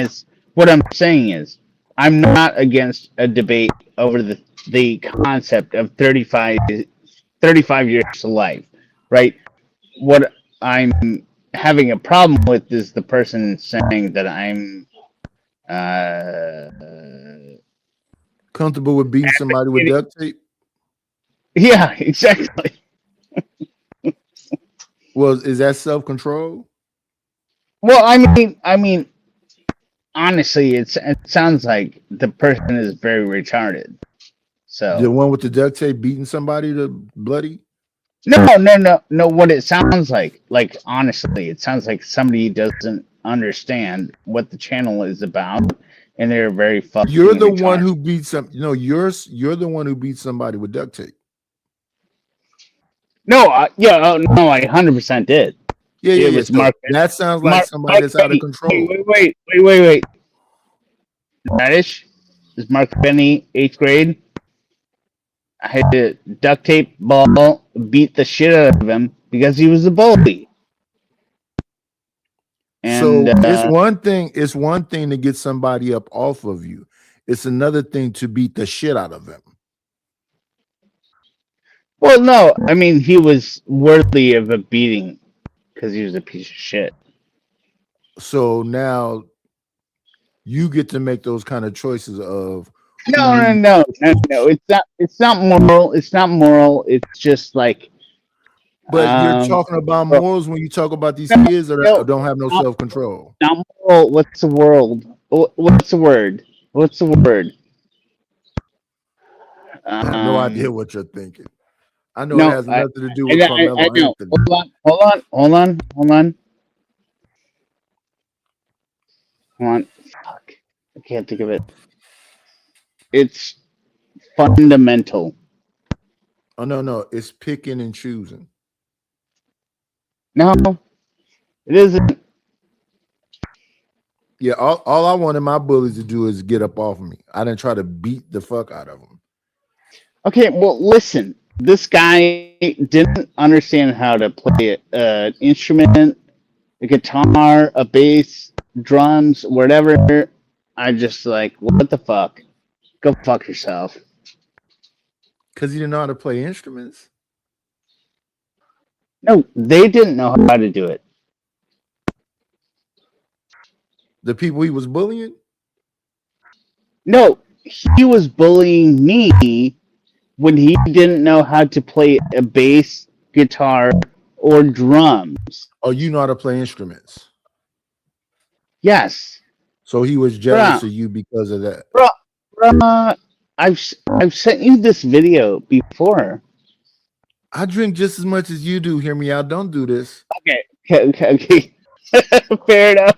[SPEAKER 6] is, I'm not against a debate over the concept of 35 years to life, right? What I'm having a problem with is the person saying that I'm
[SPEAKER 2] Comfortable with beating somebody with duct tape?
[SPEAKER 6] yeah, exactly.
[SPEAKER 2] Well, is that self-control?
[SPEAKER 6] Well, I mean, honestly, it sounds like the person is very retarded. So
[SPEAKER 2] The one with the duct tape beating somebody to bloody?
[SPEAKER 6] no. What it sounds like honestly, it sounds like somebody doesn't understand what the channel is about, and they're very fucking.
[SPEAKER 2] You're the
[SPEAKER 6] retarded.
[SPEAKER 2] one who beat some. No, you're the one who beat somebody with duct tape.
[SPEAKER 6] No, no, I 100% did.
[SPEAKER 2] Yeah.
[SPEAKER 6] It was
[SPEAKER 2] So
[SPEAKER 6] Mark.
[SPEAKER 2] that sounds like somebody that's out of control.
[SPEAKER 6] Wait. Radish is Mark Benny, 8th grade. I had to duct tape ball, beat the shit out of him because he was a bully.
[SPEAKER 2] So
[SPEAKER 6] And
[SPEAKER 2] it's one thing. It's one thing to get somebody up off of you. It's another thing to beat the shit out of them.
[SPEAKER 6] well, no, I mean he was worthy of a beating because he was a piece of shit.
[SPEAKER 2] So now you get to make those kind of choices of
[SPEAKER 6] No. It's not moral. It's not moral. It's just like.
[SPEAKER 2] But you're talking about
[SPEAKER 6] well,
[SPEAKER 2] morals when you talk about these
[SPEAKER 6] no,
[SPEAKER 2] kids that
[SPEAKER 6] no,
[SPEAKER 2] don't have no
[SPEAKER 6] no.
[SPEAKER 2] self-control.
[SPEAKER 6] Not moral. What's the world? What's the word? What's the word?
[SPEAKER 2] I have no idea what you're thinking. I know
[SPEAKER 6] No,
[SPEAKER 2] it has nothing to do
[SPEAKER 6] I
[SPEAKER 2] with
[SPEAKER 6] know.
[SPEAKER 2] Carmelo Anthony.
[SPEAKER 6] Hold on. Fuck. I can't think of it. It's fundamental.
[SPEAKER 2] Oh no, it's picking and choosing.
[SPEAKER 6] No, it isn't.
[SPEAKER 2] Yeah, all I wanted my bullies to do is get up off of me. I didn't try to beat the fuck out of them.
[SPEAKER 6] Okay, well, listen. This guy didn't understand how to play an instrument, a guitar, a bass, drums, whatever. I just like, what the fuck? Go fuck yourself.
[SPEAKER 2] Because he didn't know how to play instruments.
[SPEAKER 6] No, they didn't know how to do it.
[SPEAKER 2] The people he was bullying.
[SPEAKER 6] No, he was bullying me when he didn't know how to play a bass, guitar, or drums.
[SPEAKER 2] Oh, you know how to play instruments.
[SPEAKER 6] Yes.
[SPEAKER 2] So he was jealous of you because of that.
[SPEAKER 6] I've sent you this video before.
[SPEAKER 2] I drink just as much as you do. Hear me out. Don't do this.
[SPEAKER 6] Okay. Fair enough.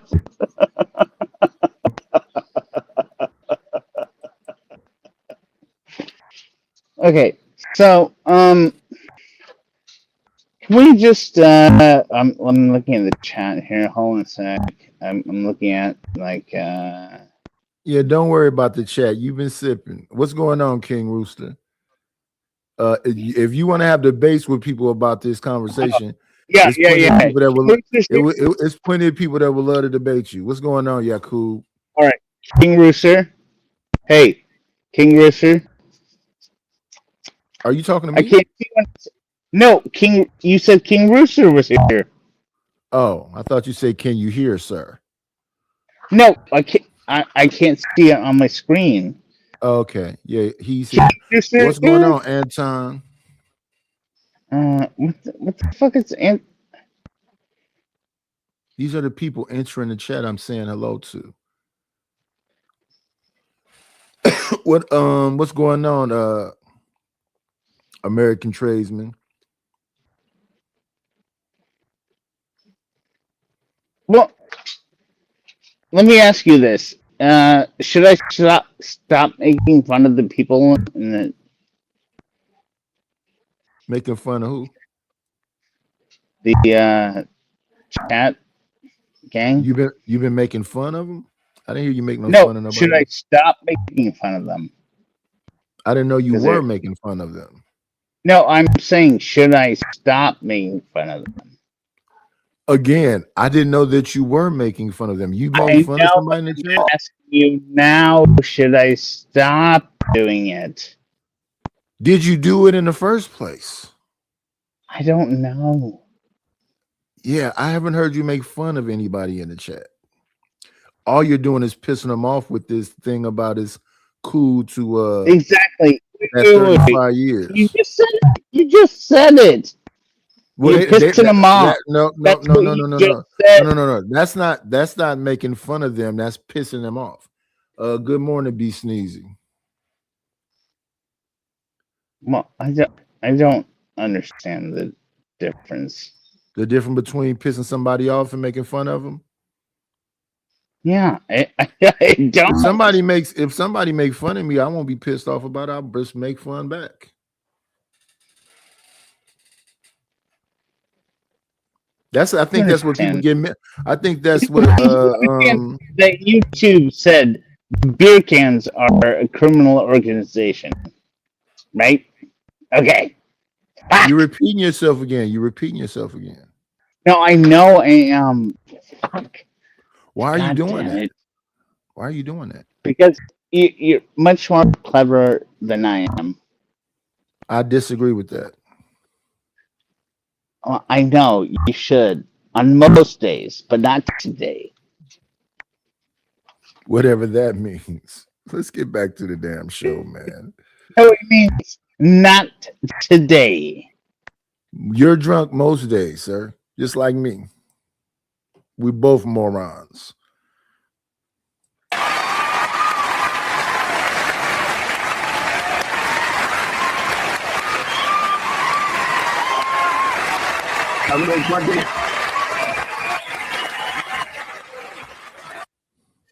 [SPEAKER 6] Okay, so can we just I'm looking at the chat here. Hold on a sec. I'm looking at like
[SPEAKER 2] Yeah, don't worry about the chat. You've been sipping. What's going on, King Rooster? If you want to have debates with people about this conversation,
[SPEAKER 6] yeah.
[SPEAKER 2] People that will, it's plenty of people that would love to debate you. What's going on, Yakub?
[SPEAKER 6] All right, King Rooster. Hey, King Rooster.
[SPEAKER 2] Are you talking to
[SPEAKER 6] I
[SPEAKER 2] me?
[SPEAKER 6] can't see one. No, King. You said King Rooster was here.
[SPEAKER 2] Oh, I thought you said, "Can you hear, sir?"
[SPEAKER 6] No, I can't. I can't see it on my screen.
[SPEAKER 2] Okay, yeah, he's here. What's going on, Anton?
[SPEAKER 6] What the fuck is
[SPEAKER 2] These are the people entering the chat I'm saying hello to. What's going on, American tradesman?
[SPEAKER 6] Well, let me ask you this. Should I stop making fun of the people in the
[SPEAKER 2] Making fun of who?
[SPEAKER 6] The chat gang?
[SPEAKER 2] You've been making fun of them? I didn't hear you make no fun of nobody.
[SPEAKER 6] Should I stop making fun of them?
[SPEAKER 2] I didn't know you were making fun of them.
[SPEAKER 6] No, I'm saying, should I stop making fun of them?
[SPEAKER 2] Again, I didn't know that you were making fun of them. You made fun of somebody in the chat?
[SPEAKER 6] I'm asking you now, should I stop doing it?
[SPEAKER 2] Did you do it in the first place?
[SPEAKER 6] I don't know.
[SPEAKER 2] Yeah, I haven't heard you make fun of anybody in the chat. All you're doing is pissing them off with this thing about it's cool to
[SPEAKER 6] exactly.
[SPEAKER 2] That's 35 years.
[SPEAKER 6] You just said it. You just said it.
[SPEAKER 2] Well,
[SPEAKER 6] you're pissing them off.
[SPEAKER 2] No. That's not making fun of them. That's pissing them off. Good morning, B Sneezy.
[SPEAKER 6] Well, I don't understand the difference.
[SPEAKER 2] The difference between pissing somebody off and making fun of them?
[SPEAKER 6] Yeah, I don't.
[SPEAKER 2] If somebody makes fun of me, I won't be pissed off about it. I'll just make fun back. I think that's what people get. I think that's what
[SPEAKER 6] that YouTube said beer cans are a criminal organization, right? Okay.
[SPEAKER 2] You're repeating yourself again.
[SPEAKER 6] No, I know I am. Fuck.
[SPEAKER 2] Why are you
[SPEAKER 6] God
[SPEAKER 2] doing
[SPEAKER 6] damn
[SPEAKER 2] that?
[SPEAKER 6] it.
[SPEAKER 2] Why are you doing that?
[SPEAKER 6] Because you're much more clever than I am.
[SPEAKER 2] I disagree with that.
[SPEAKER 6] Well, I know you should on most days, but not today.
[SPEAKER 2] Whatever that means. Let's get back to the damn show, man.
[SPEAKER 6] No, it means not today.
[SPEAKER 2] You're drunk most days, sir. Just like me. We both morons.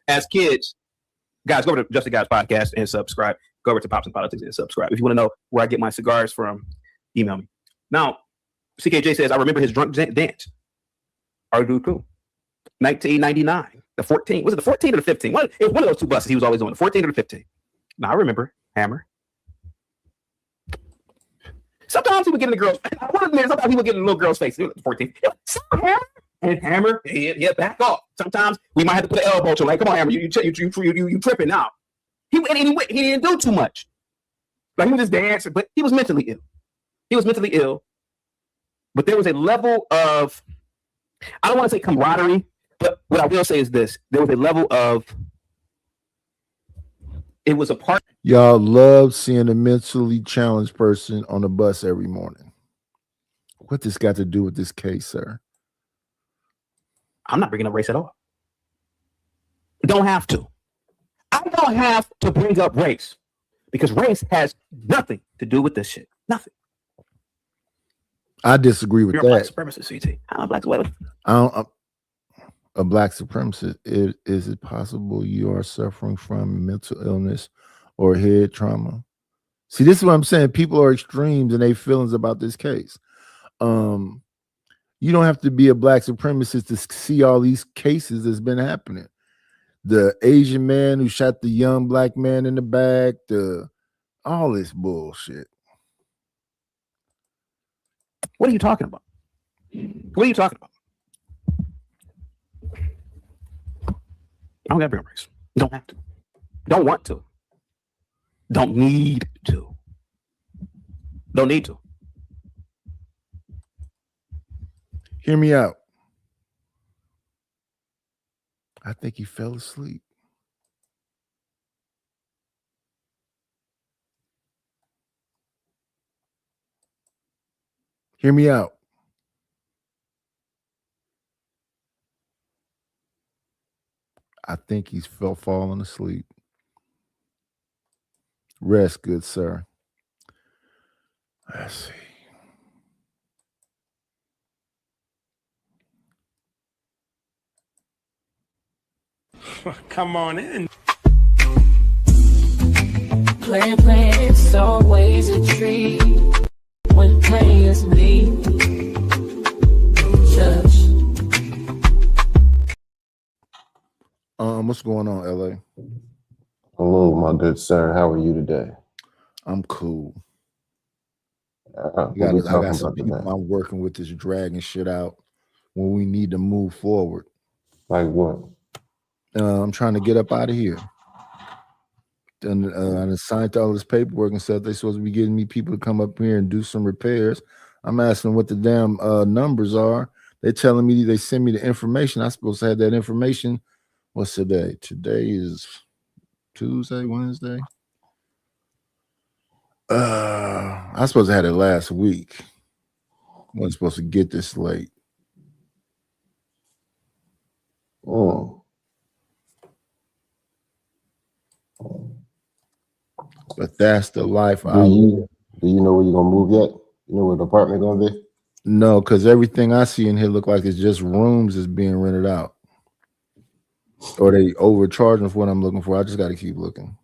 [SPEAKER 3] As kids, guys, go over to Just the Guys podcast and subscribe. Go over to Pops and Politics and subscribe. If you want to know where I get my cigars from, email me. Now, CKJ says, I remember his drunk dance. Are you cool? 1999, the 14. Was it the 14 or the 15? It was one of those two buses he was always doing, the 14 or the 15. Now, I remember Hammer. Sometimes he would get in the girl's face. Sometimes he would get in the little girl's face. 14. Hammer. And Hammer, he'd back off. Sometimes we might have to put an elbow to him. Like, come on, Hammer, you tripping now. He didn't do too much. Like, he was just dancing, but he was mentally ill. He was mentally ill. But there was a level of, I don't want to say camaraderie, but what I will say is this. There was a level of, it was a part.
[SPEAKER 2] Y'all love seeing a mentally challenged person on the bus every morning. What this got to do with this case, sir?
[SPEAKER 3] I'm not bringing up race at all. Don't have to. I don't have to bring up race because race has nothing to do with this shit. Nothing.
[SPEAKER 2] I disagree with
[SPEAKER 3] You're a black
[SPEAKER 2] that.
[SPEAKER 3] supremacist, CT. I'm a black supremacist.
[SPEAKER 2] A black supremacist. Is it possible you are suffering from mental illness or head trauma? See, this is what I'm saying. People are extremes in their feelings about this case. You don't have to be a black supremacist to see all these cases that's been happening. The Asian man who shot the young black man in the back, all this bullshit.
[SPEAKER 3] What are you talking about? What are you talking about? I don't got to bring up race. Don't have to. Don't want to. Don't need to. Don't need to.
[SPEAKER 2] Hear me out. I think he fell asleep. Hear me out. I think he's falling asleep. Rest, good sir. Let's see.
[SPEAKER 7] Come on in.
[SPEAKER 8] Plan, it's always a treat when players meet. Church.
[SPEAKER 2] What's going on, LA?
[SPEAKER 9] Hello, my good sir. How are you today?
[SPEAKER 2] I'm cool.
[SPEAKER 9] What
[SPEAKER 2] I
[SPEAKER 9] we
[SPEAKER 2] got
[SPEAKER 9] talking
[SPEAKER 2] some
[SPEAKER 9] about
[SPEAKER 2] people
[SPEAKER 9] today?
[SPEAKER 2] I'm working with this dragging shit out when we need to move forward.
[SPEAKER 9] Like what?
[SPEAKER 2] I'm trying to get up out of here. And I signed all this paperwork and said they're supposed to be getting me people to come up here and do some repairs. I'm asking what the damn numbers are. They're telling me they send me the information. I'm supposed to have that information. What's today? Today is Tuesday, Wednesday. I supposed to have it last week. Wasn't supposed to get this late. But that's the life.
[SPEAKER 9] Do you know where you're gonna move yet? You know where the apartment gonna be?
[SPEAKER 2] No, because everything I see in here look like it's just rooms that's being rented out. Or they overcharging for what I'm looking for. I just got to keep looking.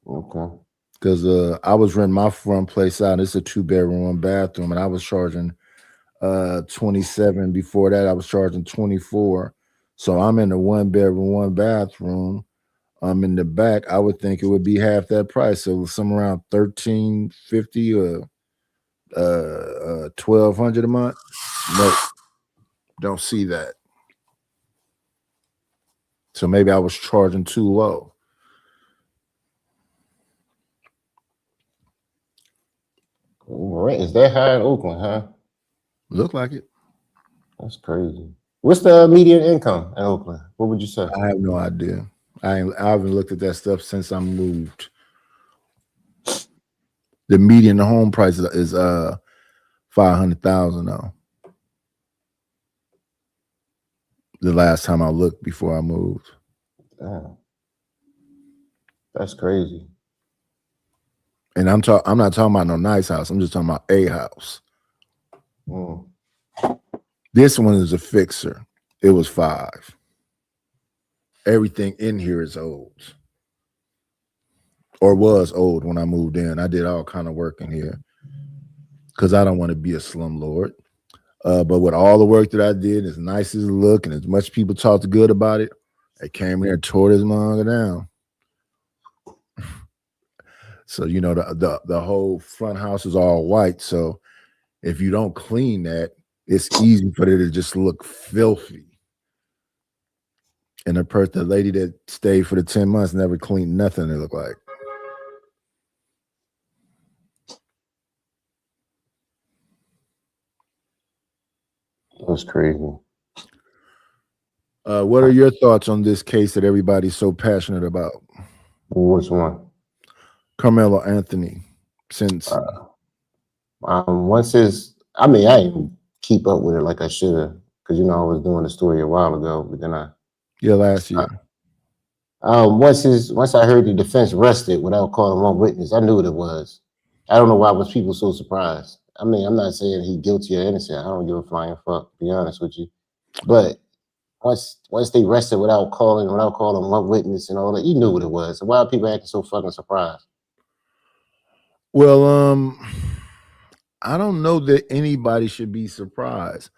[SPEAKER 9] Okay.
[SPEAKER 2] Because I was renting my front place out. It's a 2-bedroom, 1-bathroom, and I was charging 27. Before that, I was charging 24. So I'm in the 1-bedroom, 1-bathroom. I'm in the back. I would think it would be half that price. So somewhere around $1,350 or $1,200 a month. Nope. Don't see that. So maybe I was charging too low.
[SPEAKER 9] Rent is that high in Oakland, huh?
[SPEAKER 2] Look like it.
[SPEAKER 9] That's crazy. What's the median income in Oakland? What would you say?
[SPEAKER 2] I have no idea. I haven't looked at that stuff since I moved. The median home price is $500,000 now. The last time I looked before I moved.
[SPEAKER 9] Damn. That's crazy.
[SPEAKER 2] And I'm not talking about no nice house. I'm just talking about a house.
[SPEAKER 9] Mm.
[SPEAKER 2] This one is a fixer. It was 5. Everything in here is old. Or was old when I moved in. I did all kind of work in here. Because I don't want to be a slumlord. But with all the work that I did, as nice as it looked, and as much people talked good about it, they came there and tore this manga down. So, you know, the whole front house is all white. So if you don't clean that, it's easy for it to just look filthy. And the lady that stayed for the 10 months never cleaned nothing it looked like.
[SPEAKER 9] That's crazy.
[SPEAKER 2] What are your thoughts on this case that everybody's so passionate about?
[SPEAKER 9] Which one?
[SPEAKER 2] Carmelo Anthony. Since
[SPEAKER 9] Once his, I mean, I didn't keep up with it like I should have, because you know I was doing the story a while ago, but then
[SPEAKER 2] last year.
[SPEAKER 9] Once I heard the defense rested without calling one witness, I knew what it was. I don't know why was people so surprised. I mean, I'm not saying he guilty or innocent. I don't give a flying fuck, to be honest with you. But once they rested without calling one witness and all that, you knew what it was. So why are people acting so fucking surprised?
[SPEAKER 2] Well, I don't know that anybody should be surprised.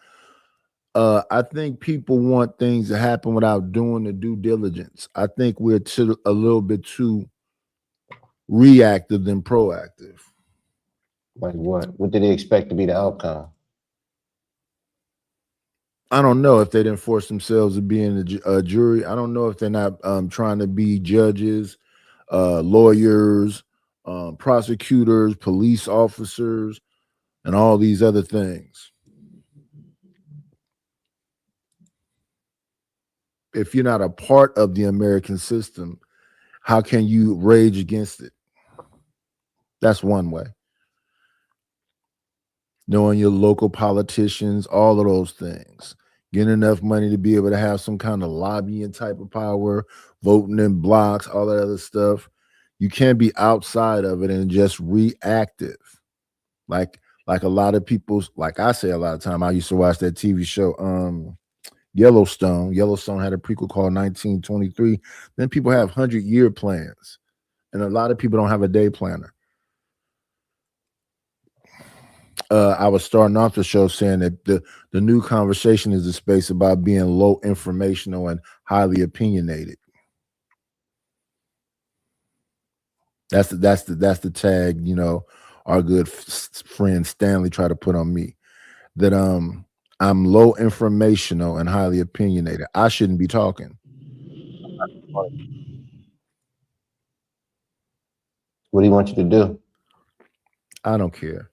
[SPEAKER 2] I think people want things to happen without doing the due diligence. I think we're a little bit too reactive than proactive.
[SPEAKER 9] Like what? What did they expect to be the outcome?
[SPEAKER 2] I don't know if they didn't force themselves to be in a jury. I don't know if they're not trying to be judges, lawyers, prosecutors, police officers, and all these other things. If you're not a part of the American system, how can you rage against it? That's one way. Knowing your local politicians, all of those things. Getting enough money to be able to have some kind of lobbying type of power, voting in blocks, all that other stuff. You can't be outside of it and just reactive. Like a lot of people, like I say a lot of time, I used to watch that TV show, Yellowstone. Yellowstone had a prequel called 1923. Then people have 100-year plans. And a lot of people don't have a day planner. I was starting off the show saying that the new conversation is a space about being low informational and highly opinionated. That's the tag, you know, our good friend Stanley tried to put on me, that I'm low informational and highly opinionated. I shouldn't be talking.
[SPEAKER 9] What do you want you to do?
[SPEAKER 2] I don't care.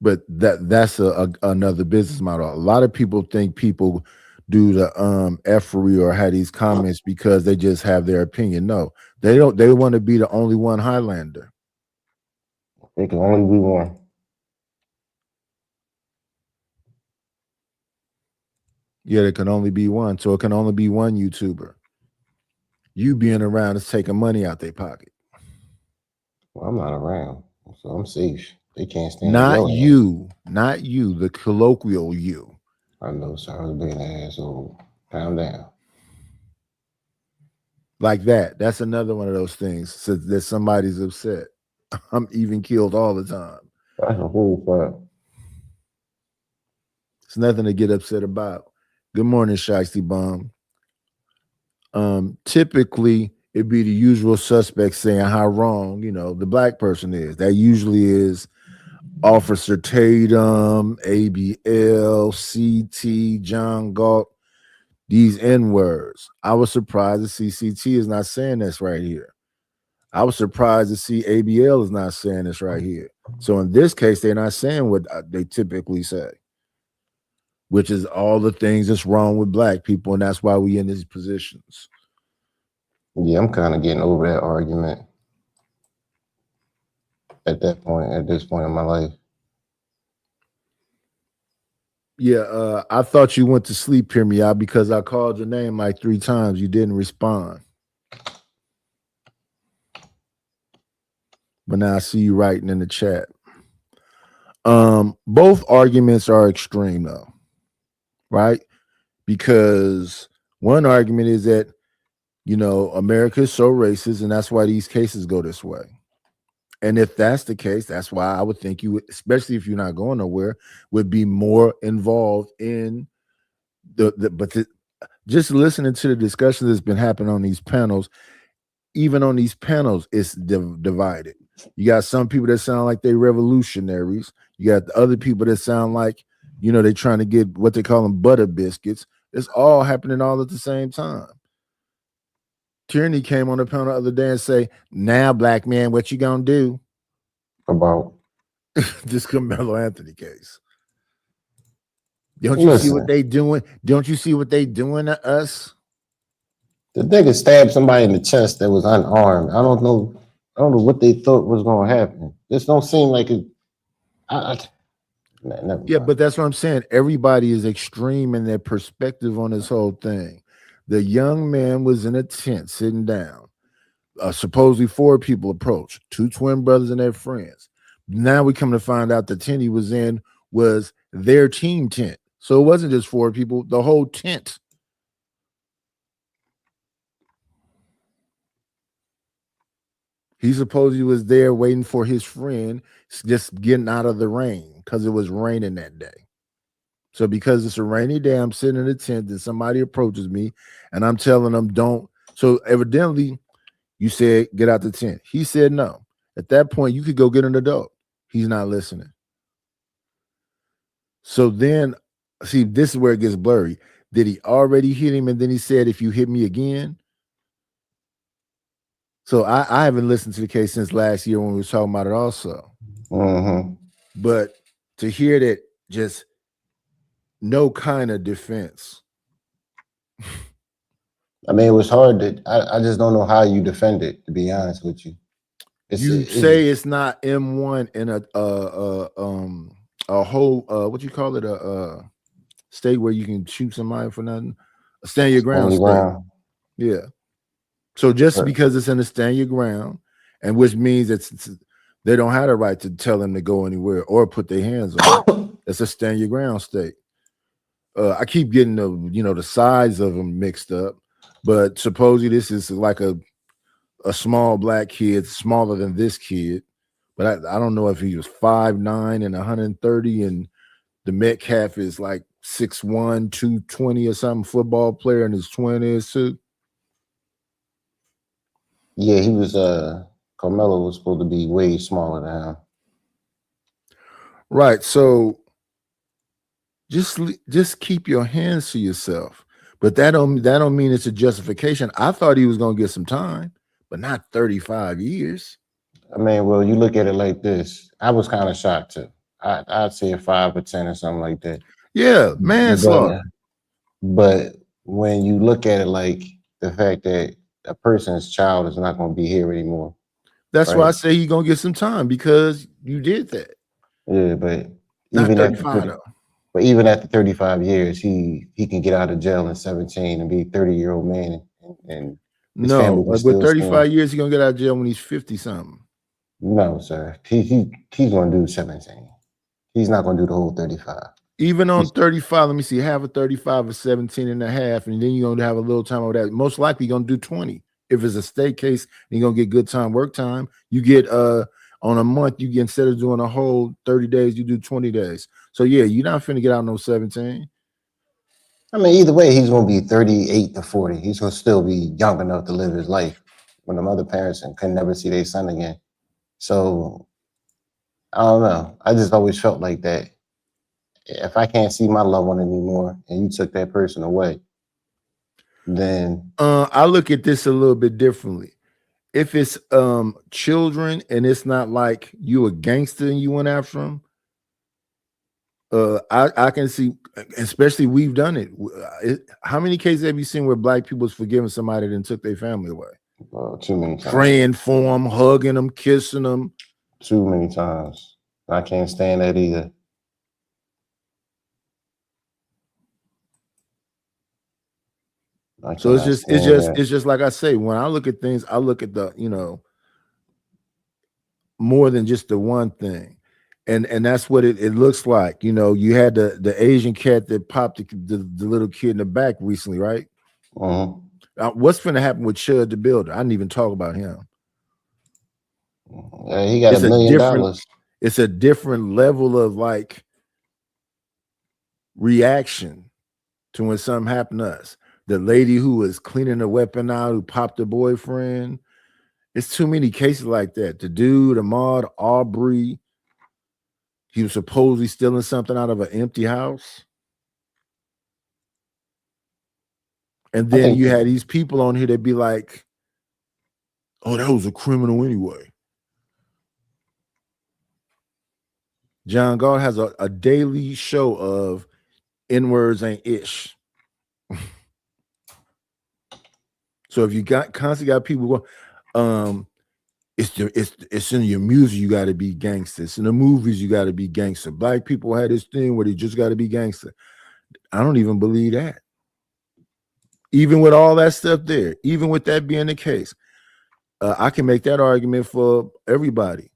[SPEAKER 2] But that's another business model. A lot of people think people do the effery or have these comments because they just have their opinion. No, they don't. They want to be the only one Highlander.
[SPEAKER 9] It can only be one.
[SPEAKER 2] Yeah, there can only be one. So it can only be one YouTuber. You being around is taking money out their pocket.
[SPEAKER 9] Well, I'm not around, so I'm safe. They can't stand.
[SPEAKER 2] Not you, the colloquial you.
[SPEAKER 9] I know, so I was being an asshole. Calm down.
[SPEAKER 2] Like that. That's another one of those things. So that somebody's upset. I'm even killed all the time.
[SPEAKER 9] That's a whole fuck.
[SPEAKER 2] It's nothing to get upset about. Good morning, Shiesty Bomb. Typically, it'd be the usual suspects saying how wrong, you know, the black person is. That usually is Officer Tatum, ABL, CT, John Galt. these N words. I was surprised that CCT is not saying this right here. I was surprised to see ABL is not saying this right here. So in this case, they're not saying what they typically say, which is all the things that's wrong with black people, and that's why we in these positions.
[SPEAKER 9] Yeah, I'm kind of getting over that argument at this point in my life.
[SPEAKER 2] Yeah, I thought you went to sleep, hear me out, because I called your name like 3 times. You didn't respond. But now I see you writing in the chat. Both arguments are extreme though, right? Because one argument is that, you know, America is so racist and that's why these cases go this way. And if that's the case, that's why I would think you would, especially if you're not going nowhere, would be more involved in just listening to the discussion that's been happening on these panels. Even on these panels, it's divided. You got some people that sound like they revolutionaries. You got the other people that sound like, you know, they're trying to get what they call them butter biscuits. It's all happening all at the same time. Tierney came on the panel the other day and say, now, black man, what you gonna do
[SPEAKER 9] About
[SPEAKER 2] this Carmelo Anthony case? Don't you see what they doing? Don't you see what they doing to us?
[SPEAKER 9] The nigga stabbed somebody in the chest that was unarmed. I don't know what they thought was gonna happen. This don't seem like it.
[SPEAKER 2] Yeah, but that's what I'm saying. Everybody is extreme in their perspective on this whole thing. The young man was in a tent sitting down. Supposedly 4 people approached, 2 twin brothers and their friends. Now we come to find out the tent he was in was their team tent. So it wasn't just 4 people, the whole tent. He supposedly was there waiting for his friend, just getting out of the rain because it was raining that day. So because it's a rainy day, I'm sitting in a tent and somebody approaches me and I'm telling them don't. So evidently you said, get out the tent. He said no. At that point, you could go get an adult. He's not listening. So then, see, this is where it gets blurry. Did he already hit him? And then he said, if you hit me again. So I haven't listened to the case since last year when we were talking about it also.
[SPEAKER 9] Mm-hmm.
[SPEAKER 2] But to hear that just no kind of defense.
[SPEAKER 9] I mean, it was hard to. I just don't know how you defend it. To be honest with you,
[SPEAKER 2] It's not M1 in a whole what you call it, a state where you can shoot somebody for nothing. A stand your ground state. Yeah. So just because it's in a stand your ground, and which means they don't have the right to tell them to go anywhere or put their hands on it. It's a stand your ground state. I keep getting the size of them mixed up, but supposedly this is like a small black kid, smaller than this kid, but I don't know if he was 5'9" and 130, and the Metcalf is like 6'1", 220 or something, football player, and his twin is too.
[SPEAKER 9] Yeah, he was. Carmelo was supposed to be way smaller than him.
[SPEAKER 2] Right. So just keep your hands to yourself. But that don't mean it's a justification. I thought he was gonna get some time, but not 35 years.
[SPEAKER 9] I mean, well, you look at it like this. I was kind of shocked too. I'd say a 5 or 10 or something like that.
[SPEAKER 2] Yeah, manslaughter.
[SPEAKER 9] But when you look at it like the fact that a person's child is not going to be here anymore.
[SPEAKER 2] That's why I say he's going to get some time, because you did that.
[SPEAKER 9] Yeah, but
[SPEAKER 2] not 35 though.
[SPEAKER 9] But even after 35 years, he can get out of jail in 17 and be a 30-year-old man. And
[SPEAKER 2] no, with 35 years, he's going to get out of jail when he's 50 something.
[SPEAKER 9] No, sir. He's going to do 17. He's not going to do the whole 35.
[SPEAKER 2] Even on 35, let me see, half of 35 is 17 and a half, and then you're going to have a little time over that. Most likely you're going to do 20. If it's a state case, you're going to get good time, work time. You get on a month, you get, instead of doing a whole 30 days, you do 20 days. So yeah, you're not finna get out no 17.
[SPEAKER 9] I mean, either way, he's going to be 38 to 40. He's going to still be young enough to live his life when the other parents can never see their son again. So I don't know. I just always felt like that. If I can't see my loved one anymore and you took that person away, then
[SPEAKER 2] I look at this a little bit differently. If it's children and it's not like you a gangster and you went after them, I can see, especially we've done it. How many cases have you seen where black people's forgiving somebody that took their family away?
[SPEAKER 9] too many times.
[SPEAKER 2] Praying for them, hugging them, kissing them.
[SPEAKER 9] Too many times. I can't stand that either.
[SPEAKER 2] So it's just like I say, when I look at things, I look at the, more than just the one thing. And that's what it looks like. You had the Asian cat that popped the little kid in the back recently, right? What's going to happen with Chud the Builder? I didn't even talk about him.
[SPEAKER 9] He got $1 million.
[SPEAKER 2] It's a different level of like reaction to when something happened to us. The lady who was cleaning the weapon out, who popped the boyfriend. It's too many cases like that. The dude, Ahmaud Arbery, he was supposedly stealing something out of an empty house. And then you had these people on here that be like, oh, that was a criminal anyway. John Galt has a daily show of N-words ain't ish. So if you constantly got people going, it's in your music, you got to be gangster. It's in the movies, you got to be gangster. Black people had this thing where they just got to be gangster. I don't even believe that. Even with all that stuff there, even with that being the case, I can make that argument for everybody.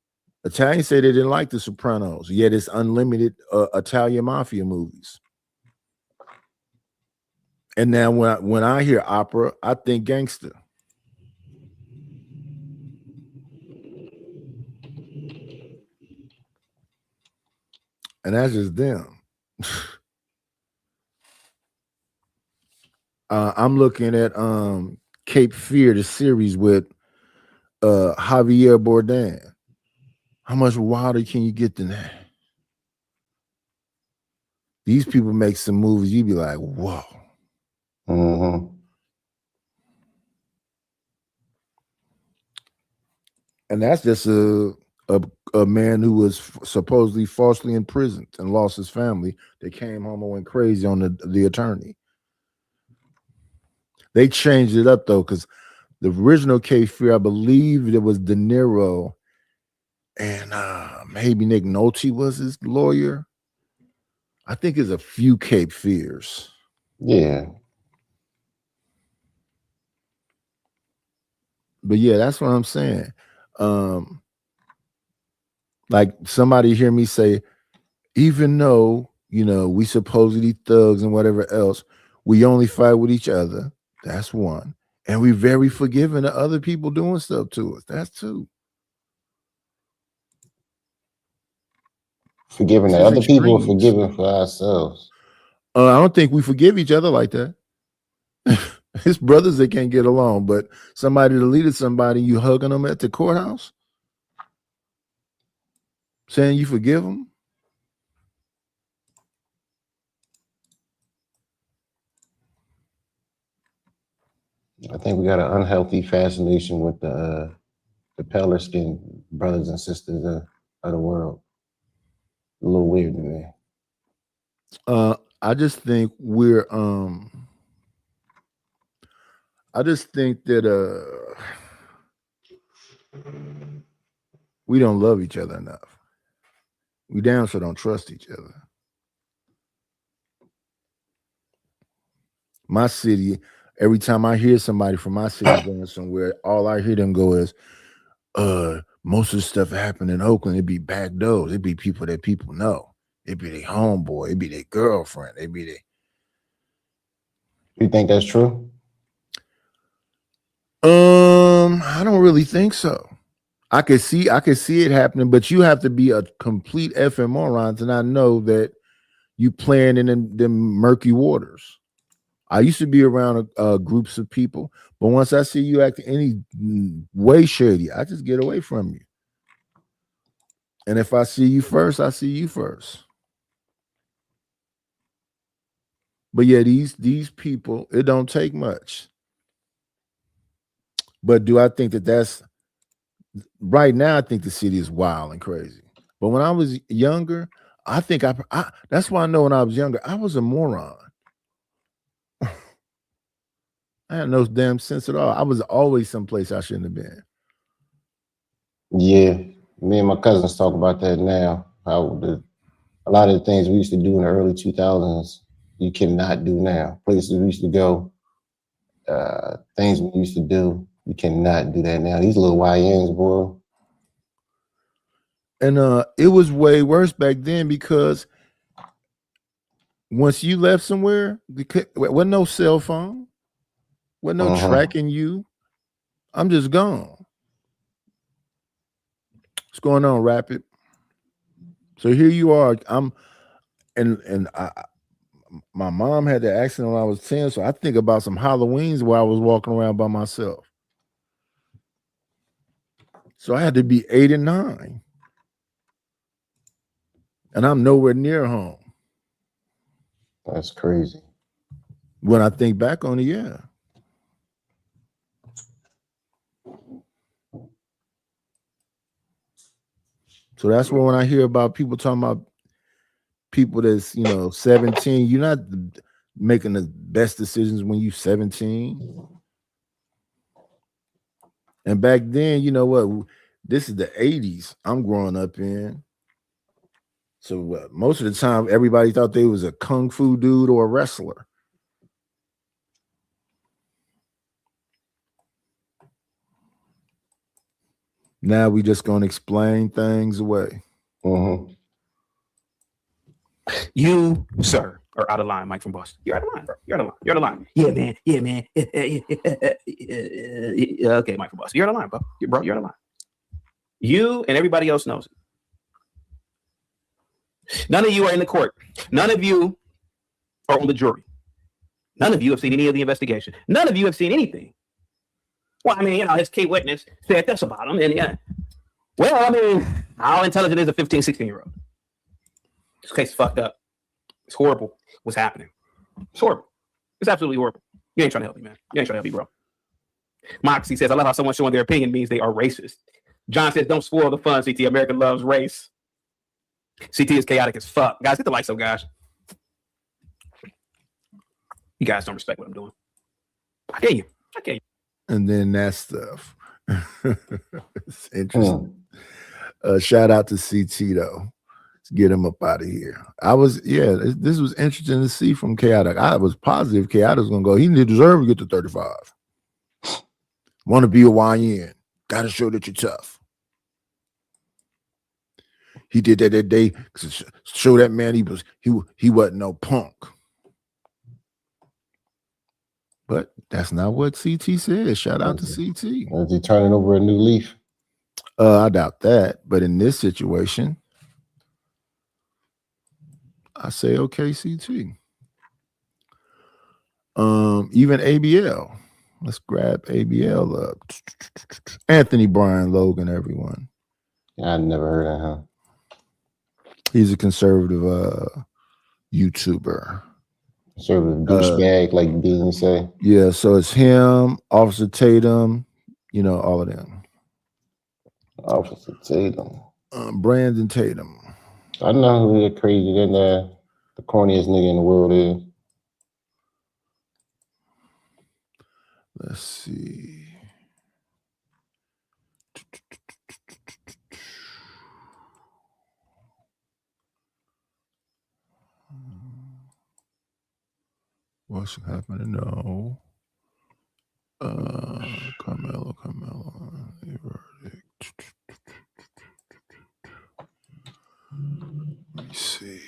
[SPEAKER 2] Italians say they didn't like The Sopranos, yet it's unlimited Italian mafia movies. And now when I hear opera, I think gangster. And that's just them. I'm looking at Cape Fear, the series with Javier Bardem. How much wilder can you get than that? These people make some movies, you be like, whoa.
[SPEAKER 9] Mm-hmm.
[SPEAKER 2] And that's just a man who was supposedly falsely imprisoned and lost his family. They came home and went crazy on the attorney. They changed it up though, because the original Cape Fear, I believe it was De Niro and maybe Nick Nolte was his lawyer. I think there's a few Cape Fears.
[SPEAKER 9] Yeah.
[SPEAKER 2] But yeah, that's what I'm saying. Like somebody hear me say, even though, we supposedly thugs and whatever else, we only fight with each other. That's one. And we're very forgiving of other people doing stuff to us. That's two.
[SPEAKER 9] Forgiving other people, forgiving for ourselves.
[SPEAKER 2] I don't think we forgive each other like that. It's brothers that can't get along, but somebody deleted somebody, you hugging them at the courthouse, saying you forgive them.
[SPEAKER 9] I think we got an unhealthy fascination with the paler skinned brothers and sisters of the world. A little weird to me.
[SPEAKER 2] I just think we're I just think that we don't love each other enough. We damn sure don't trust each other. My city, every time I hear somebody from my city going somewhere, all I hear them go is, most of the stuff happened in Oakland, it'd be back doors, it'd be people that people know. It'd be their homeboy, it'd be their girlfriend, it'd be their.
[SPEAKER 9] You think that's true?
[SPEAKER 2] I don't really think so. I could see it happening, but you have to be a complete effing moron to not know that you playing in them murky waters. I used to be around groups of people, but once I see you acting any way shady, I just get away from you. And if I see you first, I see you first. But yeah, these people, it don't take much. But do I think that that's right now? I think the city is wild and crazy. But when I was younger, I think I that's why I know when I was younger, I was a moron. I had no damn sense at all. I was always someplace I shouldn't have been.
[SPEAKER 9] Yeah, me and my cousins talk about that now. How a lot of the things we used to do in the early 2000s, you cannot do now. Places we used to go, things we used to do, you cannot do that now. These little YNs, boy.
[SPEAKER 2] And it was way worse back then because once you left somewhere, there wasn't no cell phone, wasn't no tracking you. I'm just gone. What's going on, Rapid? So here you are. My mom had the accident when I was 10, so I think about some Halloweens where I was walking around by myself. So I had to be 8 and 9. And I'm nowhere near home.
[SPEAKER 9] That's crazy.
[SPEAKER 2] When I think back on it, yeah. So that's when I hear about people talking about people that's, 17, you're not making the best decisions when you're 17. And back then, you know what? This is the 80s I'm growing up in. So most of the time, everybody thought they was a kung fu dude or a wrestler. Now we just gonna explain things away.
[SPEAKER 9] Mm-hmm.
[SPEAKER 3] You, sir, are out of line, Mike from Boston. You're out of line, bro. You're out of line. You're out of line. Yeah, man. Yeah, man. Okay, Mike from Boston. You're out of line, bro. You're out of line. You and everybody else knows it. None of you are in the court. None of you are on the jury. None of you have seen any of the investigation. None of you have seen anything. Well, I mean, his key witness said this about him. And yeah. Well, I mean, how intelligent is a 15, 16-year-old? This case is fucked up. It's horrible what's happening. It's horrible. It's absolutely horrible. You ain't trying to help me, man. You ain't trying to help me, bro. Moxie says, I love how someone showing their opinion means they are racist. John says, don't spoil the fun, CT. America loves race. CT is chaotic as fuck. Guys, get the lights up, guys. You guys don't respect what I'm doing. I get you.
[SPEAKER 2] And then that stuff. It's interesting. Shout out to CT though. Let's get him up out of here. This was interesting to see from Chaotic. I was positive Chaotic was gonna go. He didn't deserve to get to 35. Want to be a YN. Gotta show that you're tough. He did that day to show that man he wasn't no punk. But that's not what CT said. Shout out to CT.
[SPEAKER 9] Is he turning over a new leaf?
[SPEAKER 2] I doubt that. But in this situation, I say okay, CT. Even ABL. Let's grab ABL up. Anthony Brian Logan, everyone.
[SPEAKER 9] I never heard of him.
[SPEAKER 2] He's a conservative YouTuber.
[SPEAKER 9] Conservative douchebag, like Dean say.
[SPEAKER 2] Yeah, so it's him, Officer Tatum, all of them.
[SPEAKER 9] Officer Tatum.
[SPEAKER 2] Brandon Tatum.
[SPEAKER 9] I know who the crazy than the corniest nigga in the world is.
[SPEAKER 2] Let's see. What's happening now? Carmelo. Let me see.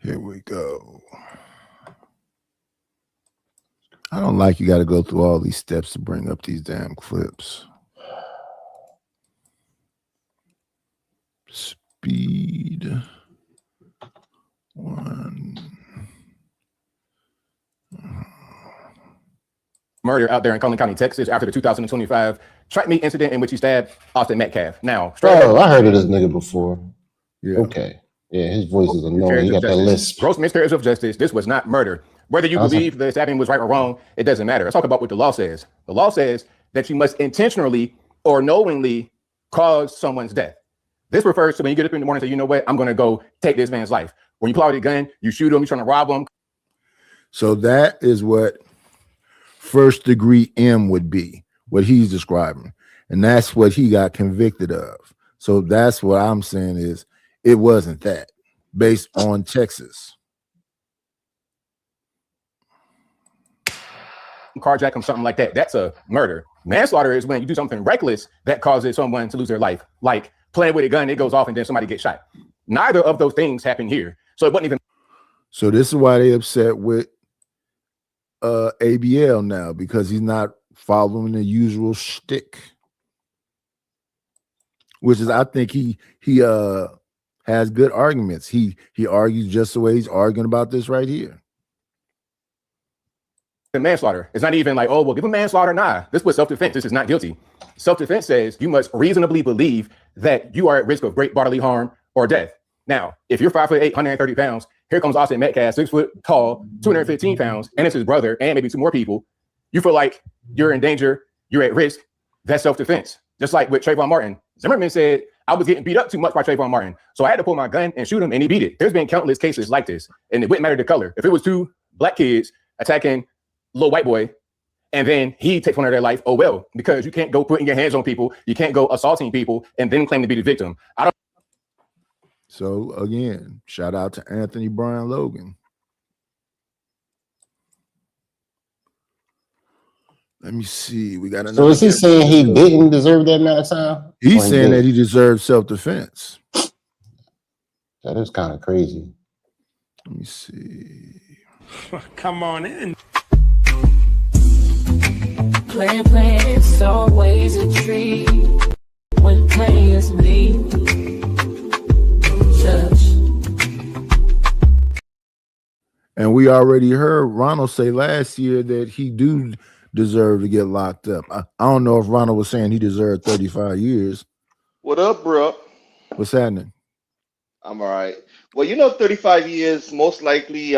[SPEAKER 2] Here we go. I don't like you got to go through all these steps to bring up these damn clips. Speed 1.
[SPEAKER 7] Murder out there in Collin County, Texas, after the 2025
[SPEAKER 3] track meet incident in which he stabbed Austin Metcalf. Now, straight
[SPEAKER 9] Oh, I heard of this nigga before.
[SPEAKER 2] Yeah.
[SPEAKER 9] Okay. Yeah, his voice is annoying.
[SPEAKER 3] miscarriage
[SPEAKER 9] He
[SPEAKER 3] of
[SPEAKER 9] got that
[SPEAKER 3] justice.
[SPEAKER 9] lisp.
[SPEAKER 3] Gross miscarriage of justice. This was not murder. Whether you
[SPEAKER 9] Awesome.
[SPEAKER 3] believe the stabbing was right or wrong, it doesn't matter. Let's talk about what the law says. The law says that you must intentionally or knowingly cause someone's death. This refers to when you get up in the morning and say, you know what, I'm going to go take this man's life. When you pull out a gun, you shoot him, you're trying to rob him.
[SPEAKER 2] So that is what first degree M would be, what he's describing. And that's what he got convicted of. So that's what I'm saying is it wasn't that based on Texas.
[SPEAKER 3] Carjack him, something like that. That's a murder. Manslaughter is when you do something reckless that causes someone to lose their life, like playing with a gun, it goes off and then somebody gets shot. Neither of those things happened here. So it wasn't even.
[SPEAKER 2] So this is why they upset with ABL now, because he's not following the usual shtick. Which is, I think he has good arguments. He argues just the way he's arguing about this right here.
[SPEAKER 3] Manslaughter. It's not even like, oh, well, give him manslaughter. Nah, this was self-defense. This is not guilty. Self-defense says you must reasonably believe that you are at risk of great bodily harm or death. Now, if you're 5'8", 130 pounds, here comes Austin Metcalf, 6 foot tall, 215 pounds, and it's his brother and maybe 2 more people. You feel like you're in danger, you're at risk. That's self-defense. Just like with Trayvon Martin. Zimmerman said, I was getting beat up too much by Trayvon Martin, so I had to pull my gun and shoot him, and he beat it. There's been countless cases like this, and it wouldn't matter the color. If it was 2 black kids attacking little white boy, and then he takes one of their life, oh well, because you can't go putting your hands on people, you can't go assaulting people and then claim to be the victim. I don't.
[SPEAKER 2] So again, shout out to Anthony Brian Logan. Let me see. We got another.
[SPEAKER 9] So is he saying he didn't deserve that amount of time?
[SPEAKER 2] He's
[SPEAKER 9] Or he
[SPEAKER 2] saying
[SPEAKER 9] did?
[SPEAKER 2] that he deserves self-defense.
[SPEAKER 9] That is kind of crazy.
[SPEAKER 2] Let me see.
[SPEAKER 7] Come on in.
[SPEAKER 8] Playing, it's always a treat when players meet.
[SPEAKER 2] And we already heard Ronald say last year that he do deserve to get locked up. I don't know if Ronald was saying he deserved 35 years.
[SPEAKER 10] What up, bro?
[SPEAKER 2] What's happening?
[SPEAKER 10] I'm all right. Well, 35 years, most likely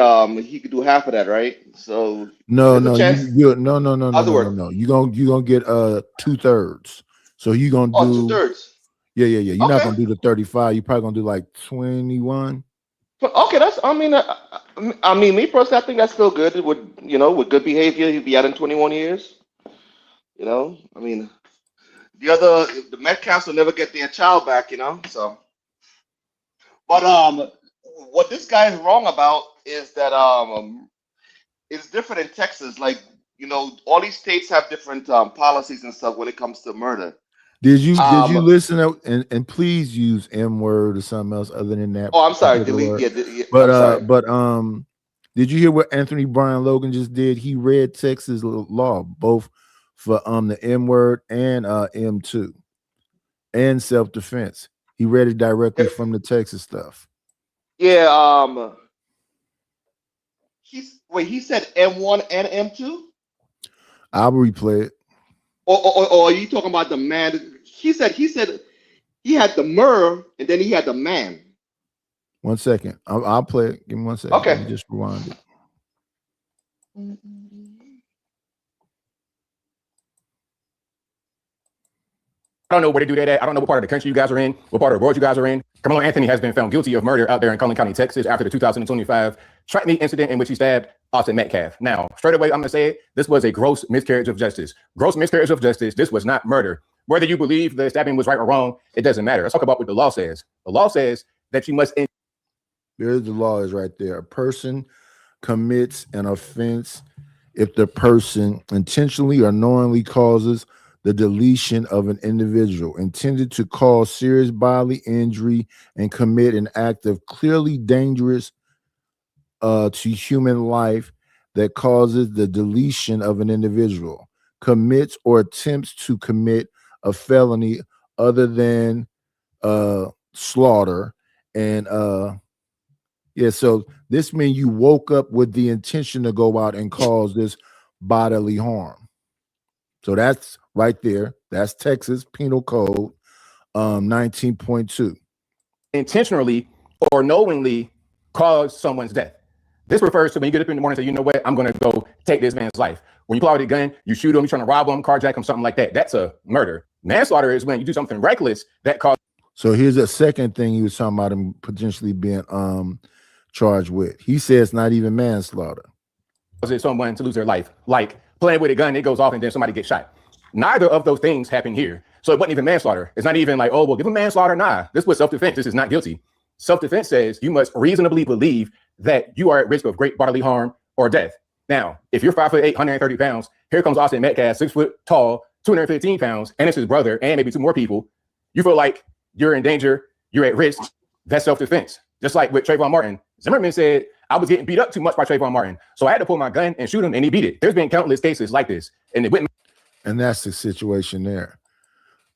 [SPEAKER 10] he could do half of that, right? So
[SPEAKER 2] No,
[SPEAKER 10] there's a
[SPEAKER 2] no,
[SPEAKER 10] chance.
[SPEAKER 2] no.
[SPEAKER 10] How's it work?
[SPEAKER 2] No. You gonna get 2/3. So you gonna
[SPEAKER 10] Oh,
[SPEAKER 2] do
[SPEAKER 10] 2/3.
[SPEAKER 2] Yeah. You're not
[SPEAKER 10] Okay.
[SPEAKER 2] gonna do the 35. You're probably gonna do like 21.
[SPEAKER 10] But okay, that's. I mean, me personally, I think that's still good. With good behavior, he'd be out in 21 years. I mean, the Metcalfs will never get their child back. So. But what this guy is wrong about is that it's different in Texas. Like, all these states have different policies and stuff when it comes to murder.
[SPEAKER 2] Did you listen to, and please use M word or something else other than that?
[SPEAKER 10] Oh, I'm sorry.
[SPEAKER 2] particular
[SPEAKER 10] Delete.
[SPEAKER 2] word.
[SPEAKER 10] Yeah,
[SPEAKER 2] But
[SPEAKER 10] I'm sorry.
[SPEAKER 2] did you hear what Anthony Brian Logan just did? He read Texas law both for the M word and M2 and self-defense. He read it directly from the Texas stuff.
[SPEAKER 10] Yeah. He said M1 and M2.
[SPEAKER 2] I'll replay it.
[SPEAKER 10] Or are you talking about the man? He said he had the murder and then he had the man.
[SPEAKER 2] 1 second. I'll play it. Give me 1 second.
[SPEAKER 10] Okay.
[SPEAKER 2] Let me just rewind it.
[SPEAKER 3] I don't know where to do that at. I don't know what part of the country you guys are in, what part of the world you guys are in. Carmelo Anthony has been found guilty of murder out there in Cullen County, Texas, after the 2025 track meet incident in which he stabbed Austin Metcalf. Now, straight away, I'm going to say it. This was a gross miscarriage of justice. Gross miscarriage of justice. This was not murder. Whether you believe the stabbing was right or wrong, it doesn't matter. Let's talk about what the law says. The law says that you must.
[SPEAKER 2] There's the law is right there. A person commits an offense if the person intentionally or knowingly causes the deletion of an individual, intended to cause serious bodily injury and commit an act of clearly dangerous to human life that causes the deletion of an individual, commits or attempts to commit a felony other than slaughter. And so this means you woke up with the intention to go out and cause this bodily harm. So that's right there. That's Texas Penal Code 19.2.
[SPEAKER 3] Intentionally or knowingly cause someone's death. This refers to when you get up in the morning and say, you know what, I'm going to go take this man's life. When you pull out a gun, you shoot him, you're trying to rob him, carjack him, something like that. That's a murder. Manslaughter is when you do something reckless that causes.
[SPEAKER 2] So here's a second thing he was talking about him potentially being charged with. He says not even manslaughter.
[SPEAKER 3] Someone to lose their life, like playing with a gun, it goes off and then somebody gets shot. Neither of those things happen here. So it wasn't even manslaughter. It's not even like, oh, well, give him manslaughter. Nah, this was self-defense. This is not guilty. Self-defense says you must reasonably believe that you are at risk of great bodily harm or death. Now, if you're 5'8", 130 pounds, here comes Austin Metcalf, 6 foot tall, 215 pounds, and it's his brother and maybe 2 more people. You feel like you're in danger, you're at risk. That's self-defense. Just like with Trayvon Martin, Zimmerman said, I was getting beat up too much by Trayvon Martin, so I had to pull my gun and shoot him, and he beat it. There's been countless cases like this, and it wouldn't.
[SPEAKER 2] And that's the situation there.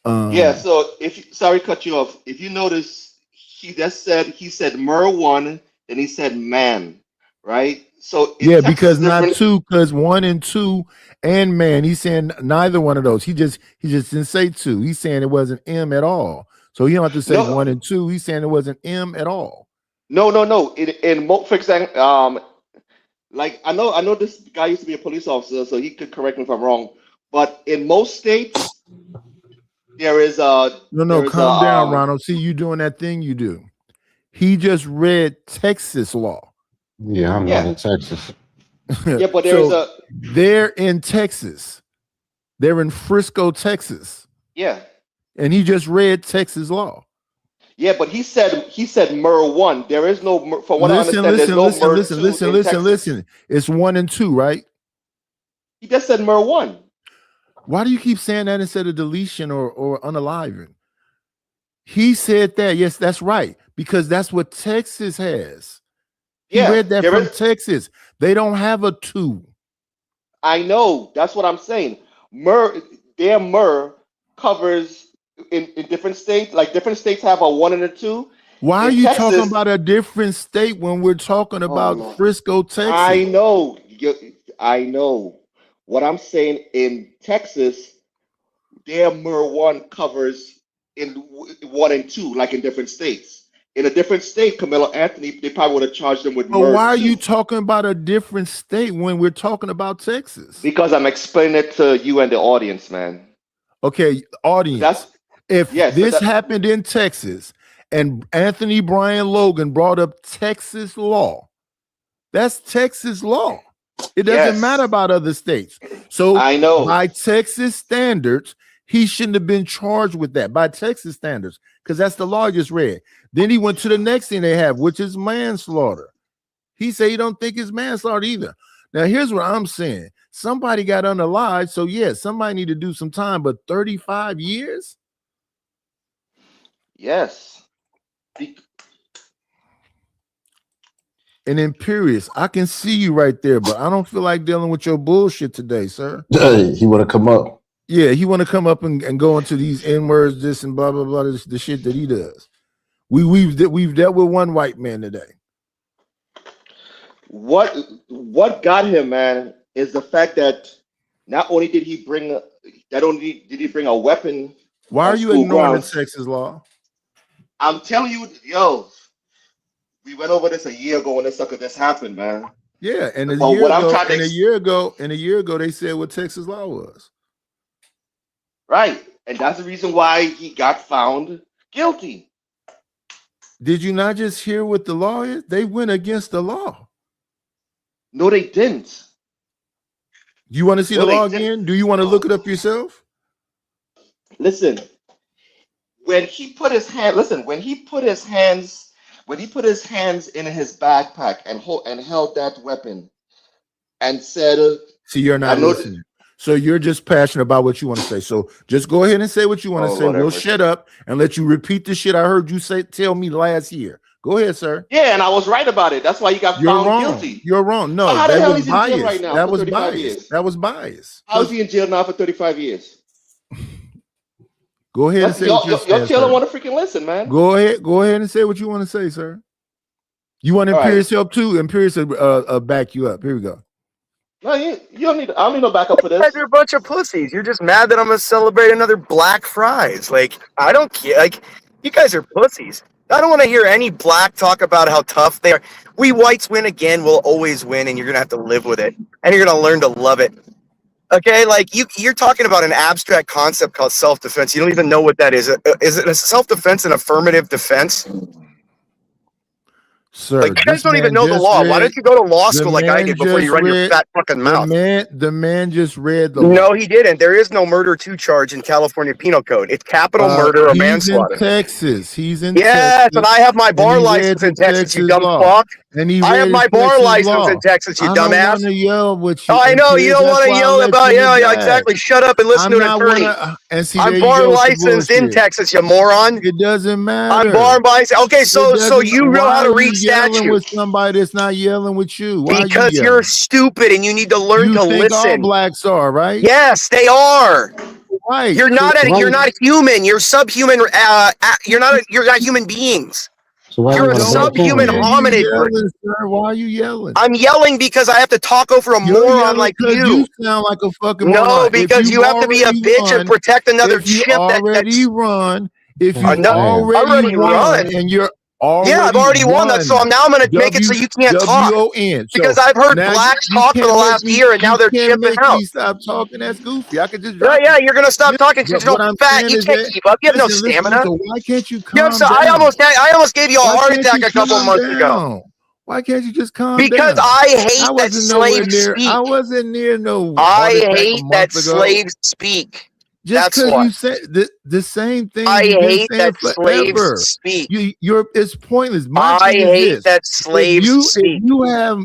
[SPEAKER 10] Yeah. So sorry, cut you off. If you notice, he said Mur 1, then he said man, right? So
[SPEAKER 2] yeah, because not 2, because 1 and 2 and man. He's saying neither one of those. He just didn't say 2. He's saying it wasn't M at all. So you don't have to say 1 and 2. He's saying it wasn't M at all.
[SPEAKER 10] No. For example, like I know this guy used to be a police officer, so he could correct me if I'm wrong. But in most states, there is a
[SPEAKER 2] calm down, Ronald. See, you doing that thing you do. He just read Texas law.
[SPEAKER 9] Yeah, I'm not in Texas.
[SPEAKER 10] Yeah, but
[SPEAKER 2] they're in Texas. They're in Frisco, Texas.
[SPEAKER 10] Yeah.
[SPEAKER 2] And he just read Texas law.
[SPEAKER 10] Yeah, but he said Mur 1. There is no, for what I understand, there's no Mur 2
[SPEAKER 2] listen. It's 1 and 2, right?
[SPEAKER 10] He just said Mur 1.
[SPEAKER 2] Why do you keep saying that instead of deletion or unaliving? He said that. Yes, that's right. Because that's what Texas has. He read that from Texas. They don't have a 2.
[SPEAKER 10] I know. That's what I'm saying. Their Mur covers in different states. Like different states have a 1 and a 2.
[SPEAKER 2] Why are you talking about a different state when we're talking about Frisco, Texas?
[SPEAKER 10] I know. What I'm saying, in Texas, their Mur 1 covers in 1 and 2, like in different states. In a different state, Camilo Anthony, they probably would have charged them with murder.
[SPEAKER 2] But why are you talking about a different state when we're talking about Texas?
[SPEAKER 10] Because I'm explaining it to you and the audience, man.
[SPEAKER 2] Okay, audience. If this happened in Texas and Anthony Brian Logan brought up Texas law, that's Texas law. It doesn't matter about other states. So
[SPEAKER 10] I know
[SPEAKER 2] by Texas standards, he shouldn't have been charged with that by Texas standards, because that's the law I just read. Then he went to the next thing they have, which is manslaughter. He said he don't think it's manslaughter either. Now, here's what I'm saying. Somebody got unalived, so yes, somebody need to do some time, but 35 years?
[SPEAKER 10] Yes.
[SPEAKER 2] And Imperious, I can see you right there, but I don't feel like dealing with your bullshit today, sir.
[SPEAKER 9] Hey, he want to come up.
[SPEAKER 2] Yeah, he want to come up and go into these N-words, this and blah, blah, blah, the shit that he does. We've dealt with one white man today.
[SPEAKER 10] What got him, man, is the fact that not only did he bring a weapon.
[SPEAKER 2] Why are you ignoring the Texas law?
[SPEAKER 10] I'm telling you, we went over this a year ago when this happened, man.
[SPEAKER 2] Yeah, and a year ago, they said what Texas law was.
[SPEAKER 10] Right, and that's the reason why he got found guilty.
[SPEAKER 2] Did you not just hear what the law is? They went against the law.
[SPEAKER 10] No, they didn't.
[SPEAKER 2] Do you want to see the law again? Do you want to look it up yourself?
[SPEAKER 10] Listen, when he put his hands in his backpack and held that weapon and said,
[SPEAKER 2] "See, you're not listening." So you're just passionate about what you want to say. So just go ahead and say what you want to say. Whatever. We'll shut up and let you repeat the shit I heard you tell me last year. Go ahead, sir.
[SPEAKER 10] Yeah, and I was right about it. That's why you got found guilty.
[SPEAKER 2] You're wrong. No,
[SPEAKER 10] how the hell is he in jail right now?
[SPEAKER 2] That was biased. That was biased.
[SPEAKER 10] How's he in jail now for 35 years?
[SPEAKER 2] Go ahead and say what you want to say.
[SPEAKER 10] Your tail don't want to freaking listen, man.
[SPEAKER 2] Go ahead and say what you want to say, sir. You want Imperious help too? Imperious back you up. Here we go.
[SPEAKER 10] No, you don't need. I don't need no backup for
[SPEAKER 11] You
[SPEAKER 10] this.
[SPEAKER 11] guys are a bunch of pussies. You're just mad that I'm gonna celebrate another Black Fries. Like, I don't care. Like, you guys are pussies. I don't want to hear any black talk about how tough they are. We whites win again. We'll always win, and you're gonna have to live with it, and you're gonna learn to love it. Okay, like you're talking about an abstract concept called self-defense. You don't even know what that is. Is it a self-defense, an affirmative defense?
[SPEAKER 2] Sir,
[SPEAKER 11] Like, you guys
[SPEAKER 2] this
[SPEAKER 11] don't even
[SPEAKER 2] man
[SPEAKER 11] know the
[SPEAKER 2] just
[SPEAKER 11] law. Why
[SPEAKER 2] read.
[SPEAKER 11] don't you go to law
[SPEAKER 2] The
[SPEAKER 11] school like I
[SPEAKER 2] man
[SPEAKER 11] did before you
[SPEAKER 2] just
[SPEAKER 11] run your
[SPEAKER 2] read.
[SPEAKER 11] fat fucking
[SPEAKER 2] The
[SPEAKER 11] mouth?
[SPEAKER 2] man just read the
[SPEAKER 11] No,
[SPEAKER 2] law.
[SPEAKER 11] he didn't. There is no murder 2 charge in California Penal Code. It's capital murder or
[SPEAKER 2] He's in
[SPEAKER 11] manslaughter.
[SPEAKER 2] Texas. He's in
[SPEAKER 11] Yes,
[SPEAKER 2] Texas.
[SPEAKER 11] and I have my
[SPEAKER 2] And
[SPEAKER 11] bar
[SPEAKER 2] he read
[SPEAKER 11] license in
[SPEAKER 2] the
[SPEAKER 11] Texas, you
[SPEAKER 2] Texas
[SPEAKER 11] dumb
[SPEAKER 2] law.
[SPEAKER 11] fuck.
[SPEAKER 2] And he
[SPEAKER 11] I have
[SPEAKER 2] read
[SPEAKER 11] my
[SPEAKER 2] his
[SPEAKER 11] bar
[SPEAKER 2] Texas
[SPEAKER 11] license
[SPEAKER 2] law.
[SPEAKER 11] in Texas, you
[SPEAKER 2] I don't
[SPEAKER 11] dumbass.
[SPEAKER 2] want to yell with you.
[SPEAKER 11] I know, you
[SPEAKER 2] Imperious.
[SPEAKER 11] don't
[SPEAKER 2] That's
[SPEAKER 11] want to
[SPEAKER 2] why I
[SPEAKER 11] yell
[SPEAKER 2] let
[SPEAKER 11] about,
[SPEAKER 2] you in the
[SPEAKER 11] yeah,
[SPEAKER 2] back.
[SPEAKER 11] exactly. Shut up and listen
[SPEAKER 2] I'm
[SPEAKER 11] to an
[SPEAKER 2] not
[SPEAKER 11] attorney.
[SPEAKER 2] wanna. And see, there
[SPEAKER 11] I'm
[SPEAKER 2] you
[SPEAKER 11] bar
[SPEAKER 2] go with the
[SPEAKER 11] licensed in
[SPEAKER 2] bullshit.
[SPEAKER 11] Texas, you moron.
[SPEAKER 2] It doesn't matter.
[SPEAKER 11] I'm bar licensed. Okay,
[SPEAKER 2] It
[SPEAKER 11] so
[SPEAKER 2] doesn't.
[SPEAKER 11] you know
[SPEAKER 2] Why
[SPEAKER 11] how to
[SPEAKER 2] are
[SPEAKER 11] read
[SPEAKER 2] you yelling
[SPEAKER 11] statute.
[SPEAKER 2] with somebody that's not yelling with you? Why are you
[SPEAKER 11] Because you're
[SPEAKER 2] yelling?
[SPEAKER 11] stupid and you need to learn
[SPEAKER 2] You
[SPEAKER 11] to
[SPEAKER 2] think all
[SPEAKER 11] listen.
[SPEAKER 2] blacks are, right?
[SPEAKER 11] Yes, they are.
[SPEAKER 2] Right.
[SPEAKER 11] You're
[SPEAKER 2] So
[SPEAKER 11] not
[SPEAKER 9] So why
[SPEAKER 11] you're
[SPEAKER 9] you
[SPEAKER 11] not human. You're subhuman. You're not human beings.
[SPEAKER 9] so why you
[SPEAKER 11] You're a
[SPEAKER 9] want to black
[SPEAKER 11] subhuman
[SPEAKER 9] woman?
[SPEAKER 11] hominid.
[SPEAKER 2] yelling, sir. Why are you yelling?
[SPEAKER 11] I'm yelling because I have to talk over a
[SPEAKER 2] You're
[SPEAKER 11] moron
[SPEAKER 2] yelling
[SPEAKER 11] like
[SPEAKER 2] because
[SPEAKER 11] you.
[SPEAKER 2] you sound like a fucking
[SPEAKER 11] No,
[SPEAKER 2] moron. If
[SPEAKER 11] because
[SPEAKER 2] you've
[SPEAKER 11] you have to be a
[SPEAKER 2] already
[SPEAKER 11] bitch and
[SPEAKER 2] won,
[SPEAKER 11] protect another
[SPEAKER 2] if you
[SPEAKER 11] chimp
[SPEAKER 2] already run, if
[SPEAKER 11] No,
[SPEAKER 2] you've
[SPEAKER 9] Man,
[SPEAKER 2] already won
[SPEAKER 11] run.
[SPEAKER 2] and you're
[SPEAKER 11] Yeah, I've already won that. So
[SPEAKER 2] won,
[SPEAKER 11] now I'm going to make it so you can't talk.
[SPEAKER 2] W-O-N.
[SPEAKER 11] Because
[SPEAKER 2] So
[SPEAKER 11] I've heard
[SPEAKER 2] now
[SPEAKER 11] blacks
[SPEAKER 2] you
[SPEAKER 11] talk for the
[SPEAKER 2] can't make
[SPEAKER 11] last
[SPEAKER 2] me,
[SPEAKER 11] year and now
[SPEAKER 2] you
[SPEAKER 11] they're
[SPEAKER 2] can't
[SPEAKER 11] chipping
[SPEAKER 2] make
[SPEAKER 11] out.
[SPEAKER 2] me stop talking. That's goofy. I could just
[SPEAKER 11] Yeah,
[SPEAKER 2] drop
[SPEAKER 11] yeah,
[SPEAKER 2] you.
[SPEAKER 11] you're going to stop talking because
[SPEAKER 2] But
[SPEAKER 11] you're
[SPEAKER 2] what I'm
[SPEAKER 11] so fat.
[SPEAKER 2] saying
[SPEAKER 11] You
[SPEAKER 2] is
[SPEAKER 11] can't
[SPEAKER 2] that,
[SPEAKER 11] keep up. You have no
[SPEAKER 2] listen,
[SPEAKER 11] stamina.
[SPEAKER 2] so why can't you
[SPEAKER 11] You know what I'm
[SPEAKER 2] calm
[SPEAKER 11] saying?
[SPEAKER 2] down?
[SPEAKER 11] I almost gave you a
[SPEAKER 2] Why
[SPEAKER 11] heart
[SPEAKER 2] can't
[SPEAKER 11] attack
[SPEAKER 2] you
[SPEAKER 11] a couple
[SPEAKER 2] calm
[SPEAKER 11] months ago.
[SPEAKER 2] down? Why can't you just calm
[SPEAKER 11] Because
[SPEAKER 2] down?
[SPEAKER 11] I
[SPEAKER 2] I
[SPEAKER 11] hate that
[SPEAKER 2] wasn't nowhere
[SPEAKER 11] slaves
[SPEAKER 2] near.
[SPEAKER 11] speak.
[SPEAKER 2] I wasn't near no
[SPEAKER 11] I
[SPEAKER 2] heart attack a
[SPEAKER 11] hate that
[SPEAKER 2] month ago.
[SPEAKER 11] slaves speak.
[SPEAKER 2] Just
[SPEAKER 11] That's
[SPEAKER 2] because
[SPEAKER 11] why.
[SPEAKER 2] you said the same thing
[SPEAKER 11] I
[SPEAKER 2] you've been
[SPEAKER 11] hate
[SPEAKER 2] saying
[SPEAKER 11] that slaves
[SPEAKER 2] forever.
[SPEAKER 11] speak.
[SPEAKER 2] It's pointless. My
[SPEAKER 11] I
[SPEAKER 2] thing is
[SPEAKER 11] hate
[SPEAKER 2] this:
[SPEAKER 11] that slaves speak.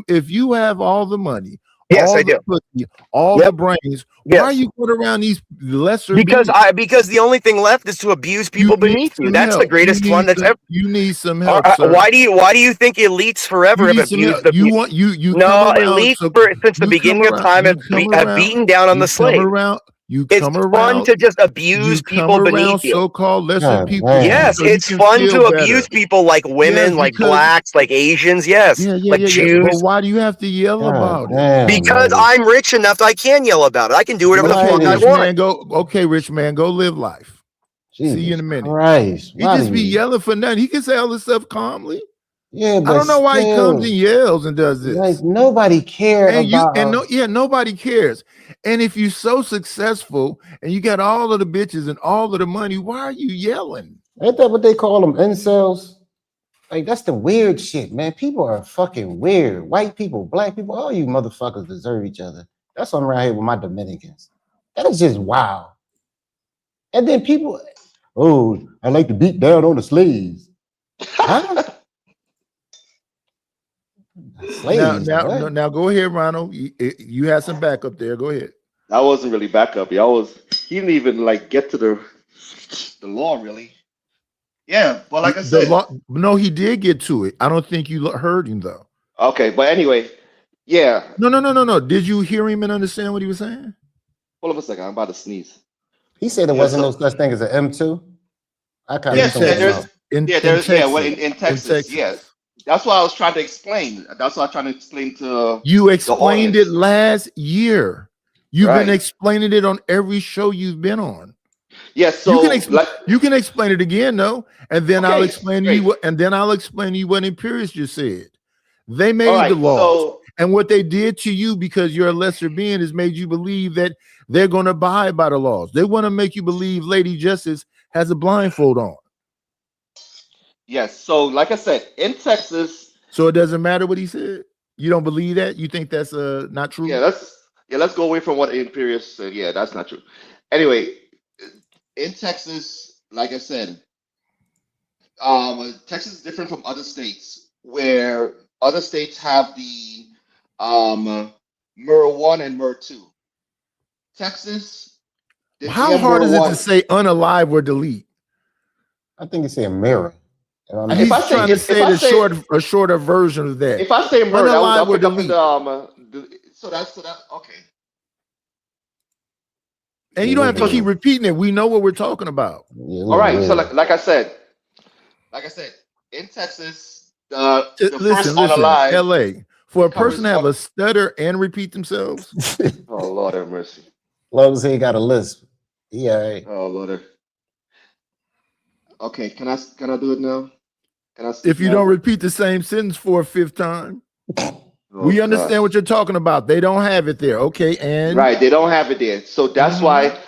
[SPEAKER 2] if you have all the money,
[SPEAKER 11] Yes,
[SPEAKER 2] all
[SPEAKER 11] I
[SPEAKER 2] the
[SPEAKER 11] do.
[SPEAKER 2] pussy, all
[SPEAKER 11] Yep.
[SPEAKER 2] the brains, why are
[SPEAKER 11] Yes.
[SPEAKER 2] you going around these lesser
[SPEAKER 11] Because
[SPEAKER 2] beings?
[SPEAKER 11] because the only thing left is to abuse
[SPEAKER 2] You
[SPEAKER 11] people
[SPEAKER 2] need
[SPEAKER 11] beneath you.
[SPEAKER 2] some
[SPEAKER 11] That's the
[SPEAKER 2] help.
[SPEAKER 11] greatest fun that's ever.
[SPEAKER 2] You need some help, sir.
[SPEAKER 11] Why do you think elites forever
[SPEAKER 2] You
[SPEAKER 11] have
[SPEAKER 2] need some help.
[SPEAKER 11] abused the
[SPEAKER 2] You
[SPEAKER 11] people?
[SPEAKER 2] want you
[SPEAKER 11] No,
[SPEAKER 2] come around.
[SPEAKER 11] elites
[SPEAKER 2] So
[SPEAKER 11] since the
[SPEAKER 2] you come
[SPEAKER 11] beginning of
[SPEAKER 2] around.
[SPEAKER 11] time
[SPEAKER 2] You
[SPEAKER 11] have,
[SPEAKER 2] come
[SPEAKER 11] have
[SPEAKER 2] around.
[SPEAKER 11] beaten down on
[SPEAKER 2] You
[SPEAKER 11] the
[SPEAKER 2] come
[SPEAKER 11] slave.
[SPEAKER 2] around. You
[SPEAKER 11] It's
[SPEAKER 2] come
[SPEAKER 11] fun
[SPEAKER 2] around.
[SPEAKER 11] to just
[SPEAKER 2] You
[SPEAKER 11] abuse
[SPEAKER 2] come
[SPEAKER 11] people
[SPEAKER 2] around
[SPEAKER 11] beneath you.
[SPEAKER 2] so-called lesser
[SPEAKER 9] God
[SPEAKER 2] people.
[SPEAKER 9] damn.
[SPEAKER 11] Yes,
[SPEAKER 2] So you
[SPEAKER 11] it's
[SPEAKER 2] can
[SPEAKER 11] fun
[SPEAKER 2] feel
[SPEAKER 11] to
[SPEAKER 2] better.
[SPEAKER 11] abuse people like women,
[SPEAKER 2] Yes,
[SPEAKER 11] like
[SPEAKER 2] because
[SPEAKER 11] blacks, like Asians. Yes, like
[SPEAKER 2] But
[SPEAKER 11] Jews.
[SPEAKER 2] why do you have to yell
[SPEAKER 9] God
[SPEAKER 2] about it?
[SPEAKER 9] damn,
[SPEAKER 11] Because
[SPEAKER 9] nigga.
[SPEAKER 11] I'm rich enough that I can yell about it. I can do whatever the
[SPEAKER 9] Right
[SPEAKER 11] fuck I
[SPEAKER 9] is.
[SPEAKER 2] Rich
[SPEAKER 11] want.
[SPEAKER 2] man, go. Okay, rich man, go live life. See you in
[SPEAKER 9] Jesus
[SPEAKER 2] a minute.
[SPEAKER 9] Christ.
[SPEAKER 2] He
[SPEAKER 9] Why
[SPEAKER 2] just
[SPEAKER 9] do
[SPEAKER 2] be
[SPEAKER 9] you?
[SPEAKER 2] yelling for nothing. He can say all this stuff calmly.
[SPEAKER 9] Yeah,
[SPEAKER 2] I
[SPEAKER 9] but
[SPEAKER 2] don't know why he comes
[SPEAKER 9] still,
[SPEAKER 2] and yells and does
[SPEAKER 9] like
[SPEAKER 2] this.
[SPEAKER 9] nobody cared
[SPEAKER 2] And
[SPEAKER 9] about.
[SPEAKER 2] nobody cares. And if you're so successful and you got all of the bitches and all of the money, why are you yelling?
[SPEAKER 9] Ain't that what they call them? Incels. Like that's the weird shit, man. People are fucking weird. White people, black people, all you motherfuckers deserve each other. That's what I'm around here with my Dominicans. That is just wild. And then people, oh, I like to beat down on the slaves. Huh? Slaves. what?
[SPEAKER 2] Now go ahead, Ronald. You had some backup there. Go ahead.
[SPEAKER 10] That wasn't really backup. He didn't even like get to the law really. Yeah, but like I
[SPEAKER 2] The
[SPEAKER 10] said,
[SPEAKER 2] law, no, he did get to it. I don't think you heard him though.
[SPEAKER 10] okay. But anyway, yeah.
[SPEAKER 2] No. Did you hear him and understand what he was saying?
[SPEAKER 10] Hold on a second. I'm about to sneeze.
[SPEAKER 9] He said there
[SPEAKER 10] Yeah,
[SPEAKER 9] wasn't
[SPEAKER 10] so-
[SPEAKER 9] no such thing as an M2. I kind of
[SPEAKER 10] Yes,
[SPEAKER 9] thought
[SPEAKER 10] there's
[SPEAKER 9] about.
[SPEAKER 10] in Texas, yeah. That's what I was trying to explain. That's what I was trying to explain to
[SPEAKER 2] You explained it
[SPEAKER 10] audience.
[SPEAKER 2] last year. You've been
[SPEAKER 10] Right.
[SPEAKER 2] explaining it on every show you've been on.
[SPEAKER 10] Yes, so
[SPEAKER 2] You can explain it again, though, and then I'll
[SPEAKER 10] Okay,
[SPEAKER 2] explain to
[SPEAKER 10] great.
[SPEAKER 2] you what Imperius just said. They made
[SPEAKER 10] all right,
[SPEAKER 2] the laws,
[SPEAKER 10] so
[SPEAKER 2] and what they did to you because you're a lesser being is made you believe that they're going to abide by the laws. They want to make you believe Lady Justice has a blindfold on,
[SPEAKER 10] yes, so like I said, in Texas,
[SPEAKER 2] so it doesn't matter what he said. You don't believe that? You think that's not true?
[SPEAKER 10] let's go away from what Imperius said. Yeah, that's not true. Anyway, in Texas, like I said, Texas is different from other states where other states have the MER 1 and MER 2. Texas,
[SPEAKER 2] How
[SPEAKER 10] their
[SPEAKER 2] hard
[SPEAKER 10] MER
[SPEAKER 2] is it
[SPEAKER 10] 1
[SPEAKER 2] to say unalive or delete?
[SPEAKER 9] I think it's a mirror.
[SPEAKER 2] He's
[SPEAKER 10] I say-
[SPEAKER 2] trying to
[SPEAKER 10] if
[SPEAKER 2] say
[SPEAKER 10] I
[SPEAKER 2] the
[SPEAKER 10] say-
[SPEAKER 2] a shorter version of that.
[SPEAKER 10] If I say MER,
[SPEAKER 2] Unalive
[SPEAKER 10] I'll
[SPEAKER 2] or
[SPEAKER 10] pick up in
[SPEAKER 2] delete.
[SPEAKER 10] so that's okay.
[SPEAKER 2] And you don't have to keep repeating it. We know what we're talking about.
[SPEAKER 10] All right, so like I said, in Texas, the first
[SPEAKER 2] Listen,
[SPEAKER 10] unalive.
[SPEAKER 2] LA. For a
[SPEAKER 10] It covers
[SPEAKER 2] person to have
[SPEAKER 10] up-
[SPEAKER 2] a stutter and repeat themselves,
[SPEAKER 10] Oh Lord have mercy.
[SPEAKER 9] long as he ain't got a lisp. Yeah.
[SPEAKER 10] Oh Lord. Okay, can I do it now? Can I speak
[SPEAKER 2] if you
[SPEAKER 10] now?
[SPEAKER 2] don't repeat the same sentence for a fifth time,
[SPEAKER 10] Oh,
[SPEAKER 2] we understand
[SPEAKER 10] God.
[SPEAKER 2] what you're talking about. They don't have it there. Okay, and
[SPEAKER 10] Right, they don't have it there. So that's
[SPEAKER 2] Mhm.
[SPEAKER 10] why.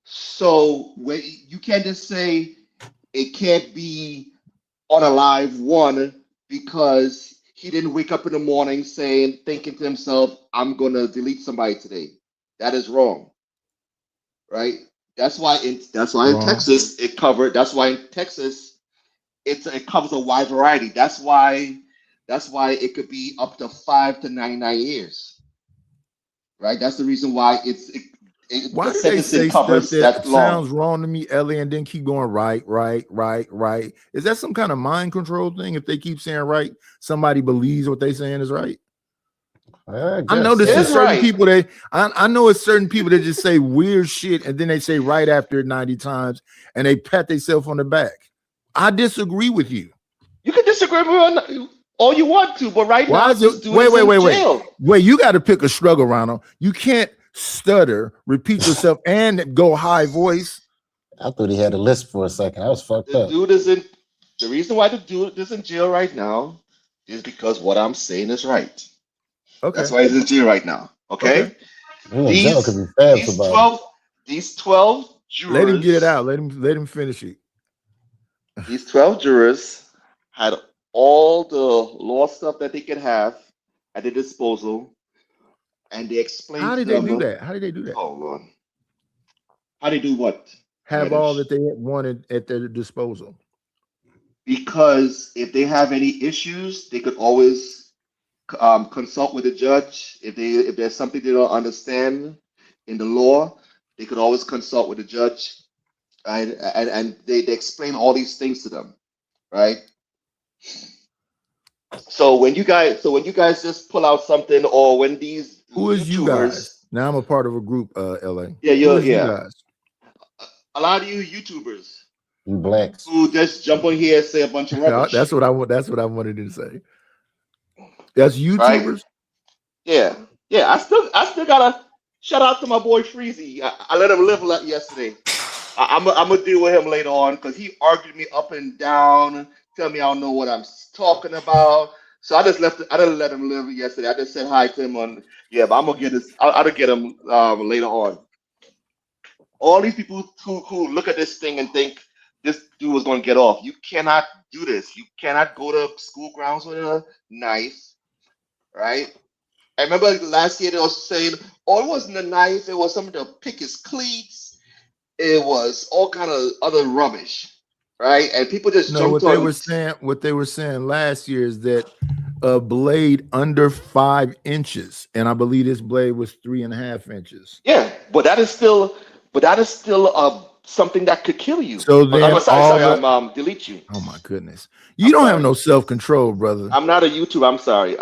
[SPEAKER 10] So when you can't just say it can't be on a live one because he didn't wake up in the morning thinking to himself, I'm gonna delete somebody today. That is wrong. Right? That's why in
[SPEAKER 2] Wrong.
[SPEAKER 10] Texas it covered. That's why in Texas it covers a wide variety. That's why it could be up to 5 to 99 years. Right? That's the reason why
[SPEAKER 2] why
[SPEAKER 10] the
[SPEAKER 2] do they
[SPEAKER 10] sentencing
[SPEAKER 2] say stuff
[SPEAKER 10] covers
[SPEAKER 2] that
[SPEAKER 10] that long.
[SPEAKER 2] sounds wrong to me, Ellie, and then keep going right? Is that some kind of mind control thing? If they keep saying right, somebody believes what they saying is right. I know this
[SPEAKER 10] It
[SPEAKER 2] is
[SPEAKER 10] is
[SPEAKER 2] certain
[SPEAKER 10] right.
[SPEAKER 2] people I know it's certain people that just say weird shit and then they say right after it 90 times and they pat themselves on the back. I disagree with you.
[SPEAKER 10] You can disagree with me all you want to, but right now
[SPEAKER 2] Why is
[SPEAKER 10] this
[SPEAKER 2] it
[SPEAKER 10] dude is in jail.
[SPEAKER 2] wait, you got to pick a struggle, Ronald. You can't stutter, repeat yourself, and go high voice.
[SPEAKER 9] I thought he had a lisp for a second. I was fucked
[SPEAKER 10] The
[SPEAKER 9] up.
[SPEAKER 10] dude isn't. The reason why the dude is in jail right now is because what I'm saying is right.
[SPEAKER 2] Okay.
[SPEAKER 10] That's why he's in jail right now. Okay.
[SPEAKER 9] Jail could be fab for about
[SPEAKER 10] These 12 jurors.
[SPEAKER 2] Let him get it out. Let him finish it.
[SPEAKER 10] These 12 jurors had all the law stuff that they could have at their disposal, and they explained.
[SPEAKER 2] How did
[SPEAKER 10] to
[SPEAKER 2] they
[SPEAKER 10] them,
[SPEAKER 2] do that? How did they do that?
[SPEAKER 10] Oh Lord. How they do what?
[SPEAKER 2] Have all that they wanted at their disposal.
[SPEAKER 10] Because if they have any issues, they could always consult with the judge. If there's something they don't understand in the law, they could always consult with the judge, and they explain all these things to them, right? So when you guys just pull out something, or when these
[SPEAKER 2] Who is you
[SPEAKER 10] YouTubers,
[SPEAKER 2] guys? Now I'm a part of a group, LA.
[SPEAKER 10] Yeah,
[SPEAKER 2] Who is
[SPEAKER 10] yeah.
[SPEAKER 2] you guys?
[SPEAKER 10] A lot of you YouTubers
[SPEAKER 9] you blacks
[SPEAKER 10] who just jump on here and say a bunch of rubbish.
[SPEAKER 2] That's what I want. That's what I wanted to say. That's YouTubers.
[SPEAKER 10] Right? Yeah. I still gotta shout out to my boy Freezy. I let him live yesterday. I'm gonna deal with him later on because he argued me up and down, tell me I don't know what I'm talking about. So I didn't let him live yesterday. I just said hi to him but I'm gonna get this. I'll get him later on. All these people who look at this thing and think this dude was gonna get off. You cannot do this. You cannot go to school grounds with a knife, right? I remember last year they were saying, oh, it wasn't a knife, it was something to pick his cleats. It was all kind of other rubbish, right? And people just
[SPEAKER 2] No,
[SPEAKER 10] jumped
[SPEAKER 2] what they were saying last year is that a blade under 5 inches, and I believe this blade was 3.5 inches.
[SPEAKER 10] Yeah, but that is still something that could kill you.
[SPEAKER 2] So then
[SPEAKER 10] delete you.
[SPEAKER 2] Oh my goodness, you don't have no self-control, brother.
[SPEAKER 10] I'm not a YouTuber. I'm sorry.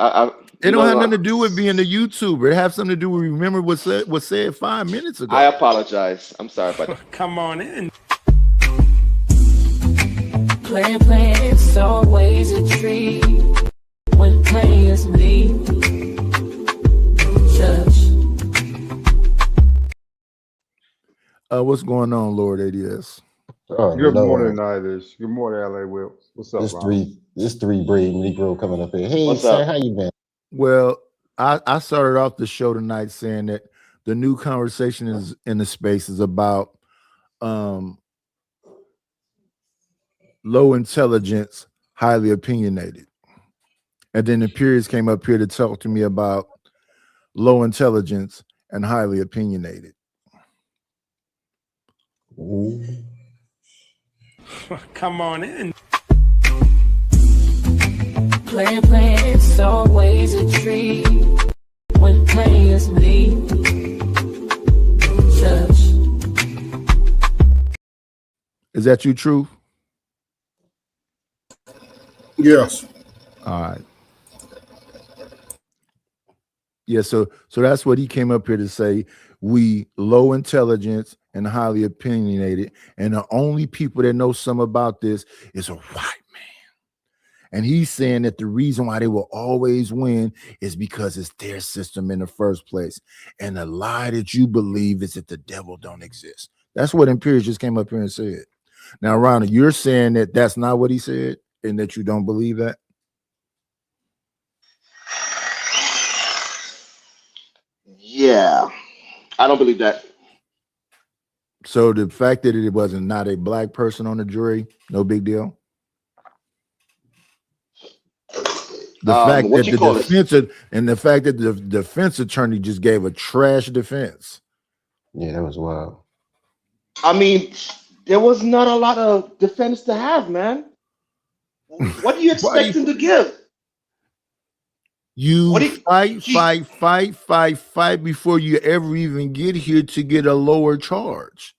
[SPEAKER 2] It don't have nothing to do with being a YouTuber. It has something to do with remember what said 5 minutes ago.
[SPEAKER 10] I apologize. I'm sorry about that.
[SPEAKER 7] Come on in.
[SPEAKER 8] Playing, it's always a treat when players meet. Judge.
[SPEAKER 2] What's going on, Lord ADS?
[SPEAKER 9] Oh,
[SPEAKER 12] Good
[SPEAKER 9] Lord.
[SPEAKER 12] morning, Nidus. Good morning, LA Will. What's up, Ron?
[SPEAKER 9] This three braid Negro coming up here. Hey,
[SPEAKER 10] What's
[SPEAKER 9] sir,
[SPEAKER 10] up?
[SPEAKER 9] how you been?
[SPEAKER 2] Well, I started off the show tonight saying that the new conversation is in the space is about low intelligence, highly opinionated. And then the periods came up here to talk to me about low intelligence and highly opinionated.
[SPEAKER 9] Ooh.
[SPEAKER 7] Come on in.
[SPEAKER 8] Playing, it's always a treat when players meet. Judge.
[SPEAKER 2] Is that you, Truth?
[SPEAKER 13] Yes.
[SPEAKER 2] All right. Yeah, so that's what he came up here to say. We low intelligence and highly opinionated, and the only people that know something about this is a white man. And he's saying that the reason why they will always win is because it's their system in the first place. And the lie that you believe is that the devil don't exist. That's what Imperius just came up here and said. Now, Ronald, you're saying that that's not what he said and that you don't believe that?
[SPEAKER 10] Yeah, I don't believe that.
[SPEAKER 2] So the fact that it wasn't not a black person on the jury, no big deal. The fact that the defense and the fact that the defense attorney just gave a trash defense.
[SPEAKER 9] Yeah, that was wild.
[SPEAKER 10] I mean, there was not a lot of defense to have, man. What do you expect him to give?
[SPEAKER 2] You fight before you ever even get here to get a lower charge.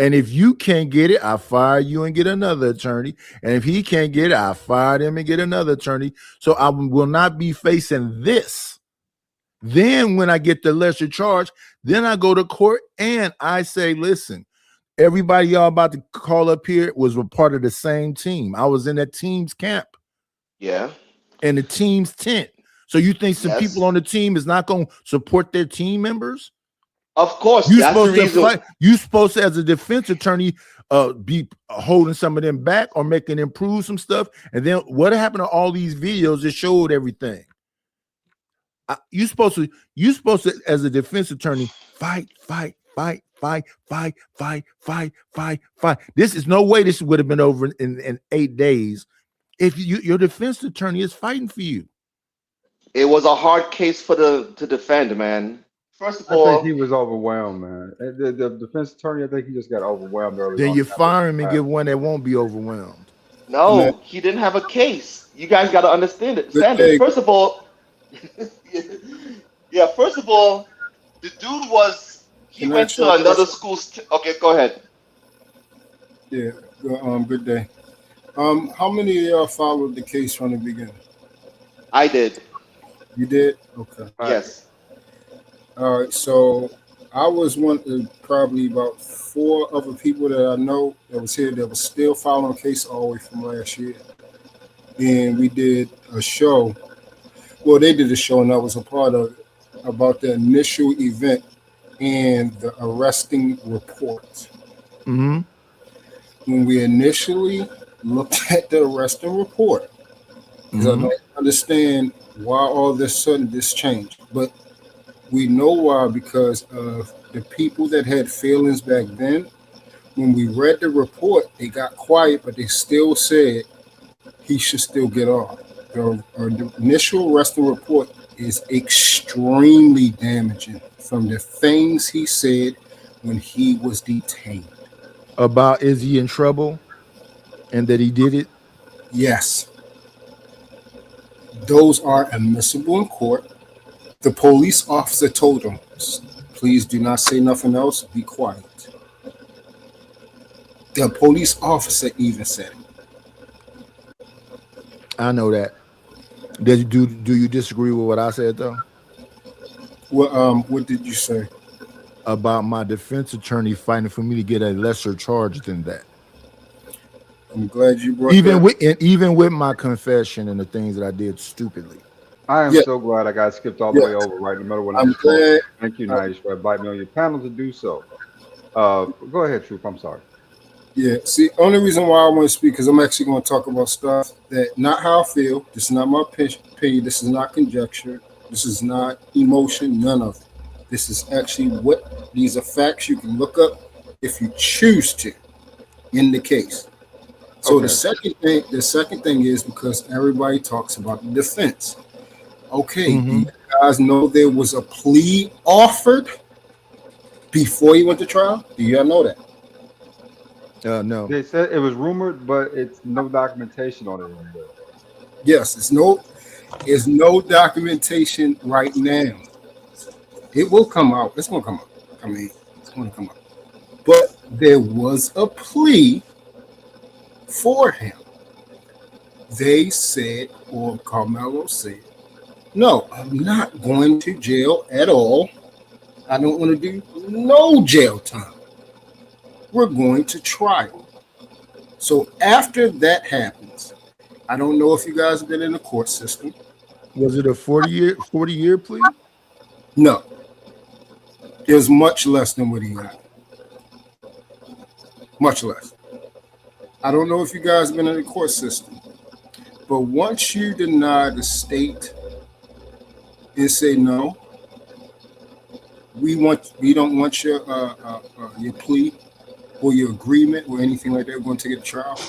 [SPEAKER 2] And if you can't get it, I fire you and get another attorney. And if he can't get it, I fire him and get another attorney. So I will not be facing this. Then when I get the lesser charge, then I go to court and I say, listen, everybody y'all about to call up here was a part of the same team. I was in that team's camp.
[SPEAKER 10] Yeah.
[SPEAKER 2] And the team's tent. So you think some people on the team is not going to support their team members?
[SPEAKER 10] Of course,
[SPEAKER 2] you're supposed to fight. You're supposed to, as a defense attorney, be holding some of them back or making them prove some stuff. And then what happened to all these videos that showed everything? You're supposed to, as a defense attorney, fight. This is no way this would have been over in 8 days if your defense attorney is fighting for you.
[SPEAKER 10] It was a hard case to defend, man. First of all,
[SPEAKER 12] I think he was overwhelmed, man. The defense attorney, I think he just got overwhelmed early.
[SPEAKER 2] Then you fire him and get one that won't be overwhelmed.
[SPEAKER 10] No, he didn't have a case. You guys got to understand it. First of all, first of all, the dude went to another school. Okay, go ahead.
[SPEAKER 13] Yeah. Good day. How many of y'all followed the case from the beginning?
[SPEAKER 10] I did.
[SPEAKER 13] You did? Okay.
[SPEAKER 10] Yes.
[SPEAKER 13] All right, so I was one of probably about 4 other people that I know that was here that was still following the case all the way from last year. And we did a show. Well, they did a show and I was a part of it about the initial event and the arresting report.
[SPEAKER 2] Mm-hmm.
[SPEAKER 13] When we initially looked at the arresting report, because I don't understand why all of a sudden this changed, but we know why, because of the people that had feelings back then. When we read the report, they got quiet, but they still said he should still get off. The initial arresting report is extremely damaging from the things he said when he was detained.
[SPEAKER 2] About is he in trouble and that he did it?
[SPEAKER 13] Yes. Those are admissible in court. The police officer told him, please do not say nothing else, be quiet. The police officer even said it.
[SPEAKER 2] I know that. Do you disagree with what I said though?
[SPEAKER 13] Well, what did you say?
[SPEAKER 2] About my defense attorney fighting for me to get a lesser charge than that.
[SPEAKER 13] I'm glad you brought
[SPEAKER 2] even with my confession and the things that I did stupidly.
[SPEAKER 12] I am so glad I got skipped all the way over right in the middle when
[SPEAKER 13] I'm glad.
[SPEAKER 12] Thank you, Nice, for inviting me on your panel to do so. Go ahead, Troop. I'm sorry.
[SPEAKER 13] Yeah, see, only reason why I want to speak because I'm actually going to talk about stuff that not how I feel. This is not my opinion. This is not conjecture. This is not emotion. None of it. This is actually what these are facts you can look up if you choose to in the case. So the second thing is because everybody talks about the defense. Okay, do you guys know there was a plea offered before he went to trial? Do y'all know that?
[SPEAKER 2] No.
[SPEAKER 12] They said it was rumored, but it's no documentation on it.
[SPEAKER 13] Yes, it's no documentation right now. It will come out. It's going to come out. I mean, it's going to come out. But there was a plea for him. They said, or Carmelo said, no, I'm not going to jail at all. I don't want to do no jail time. We're going to trial. So after that happens, I don't know if you guys have been in the court system.
[SPEAKER 2] Was it a 40-year plea?
[SPEAKER 13] No. It was much less than what he got. Much less. I don't know if you guys have been in the court system, but once you deny the state and say no, we don't want your plea or your agreement or anything like that, we're going to take it to trial.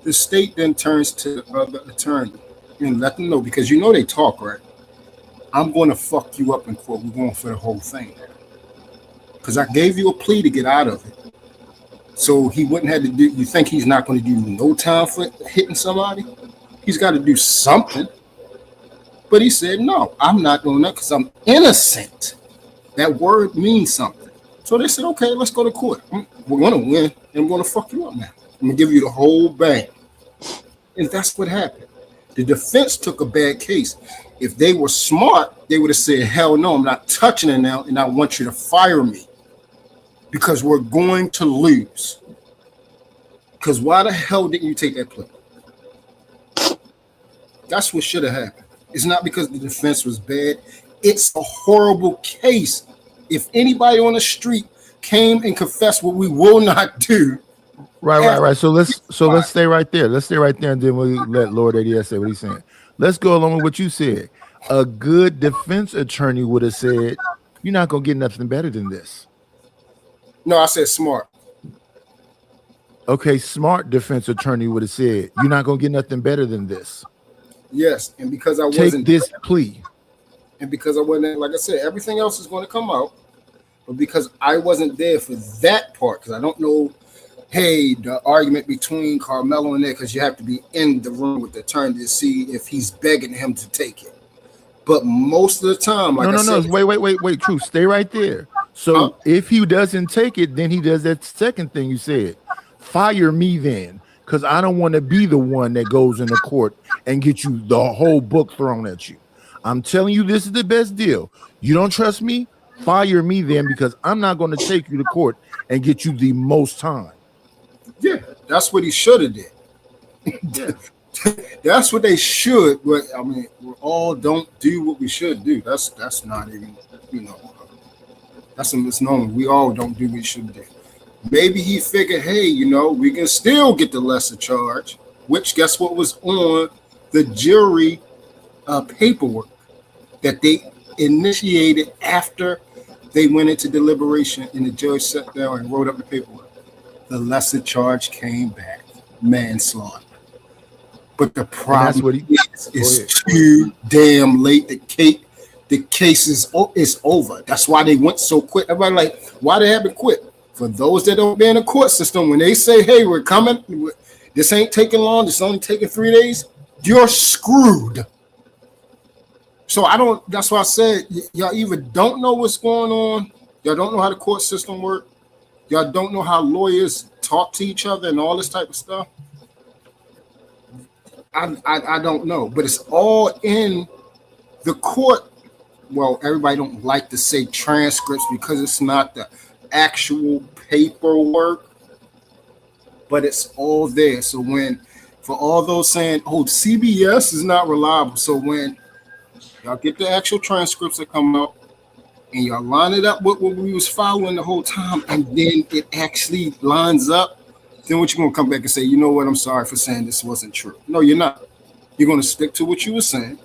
[SPEAKER 13] The state then turns to the other attorney and let them know, because you know they talk, right? I'm going to fuck you up in court. We're going for the whole thing. Because I gave you a plea to get out of it. So he wouldn't have to do, you think he's not going to do no time for hitting somebody? He's got to do something. But he said, no, I'm not doing that because I'm innocent. That word means something. So they said, okay, let's go to court. We're going to win and we're going to fuck you up now. I'm going to give you the whole bang. And that's what happened. The defense took a bad case. If they were smart, they would have said, hell no, I'm not touching it now, and I want you to fire me because we're going to lose. Because why the hell didn't you take that plea? That's what should have happened. It's not because the defense was bad. It's a horrible case. If anybody on the street came and confessed what we will not do.
[SPEAKER 2] Right. So let's stay right there. Let's stay right there, and then we'll let Lord ADS say what he's saying. Let's go along with what you said. A good defense attorney would have said, you're not going to get nothing better than this.
[SPEAKER 13] No, I said smart.
[SPEAKER 2] Okay, smart defense attorney would have said, you're not going to get nothing better than this.
[SPEAKER 13] Yes, and because I
[SPEAKER 2] Take
[SPEAKER 13] wasn't
[SPEAKER 2] this plea.
[SPEAKER 13] And because I wasn't, like I said, everything else is going to come out. But because I wasn't there for that part, because I don't know, hey, the argument between Carmelo and that, because you have to be in the room with the attorney to see if he's begging him to take it. But most of the time, like
[SPEAKER 2] No. Wait. True. Stay right there. So if he doesn't take it, then he does that second thing you said. Fire me then, because I don't want to be the one that goes into court and get you the whole book thrown at you. I'm telling you, this is the best deal. You don't trust me? Fire me then, because I'm not going to take you to court and get you the most time.
[SPEAKER 13] Yeah, that's what he should have did. That's what they should. But I mean, we all don't do what we should do. That's not even, that's a misnomer. We all don't do what we should do. Maybe he figured, hey, we can still get the lesser charge, which guess what was on the jury paperwork that they initiated after they went into deliberation, and the judge sat down and wrote up the paperwork. The lesser charge came back, manslaughter. But the problem is too damn late. The case is over. That's why they went so quick. Everybody like, why they haven't quit? For those that don't be in the court system, when they say, hey, we're coming, this ain't taking long, this is only taking 3 days, you're screwed. So that's why I said, y'all either don't know what's going on, y'all don't know how the court system works, y'all don't know how lawyers talk to each other and all this type of stuff. I don't know, but it's all in the court. Well, everybody don't like to say transcripts because it's not the actual paperwork, but it's all there. So for all those saying, oh, CBS is not reliable. So when y'all get the actual transcripts that come out and y'all line it up with what we was following the whole time, and then it actually lines up, then what you gonna come back and say, you know what, I'm sorry for saying this wasn't true. No, you're not. You're gonna stick to what you were saying.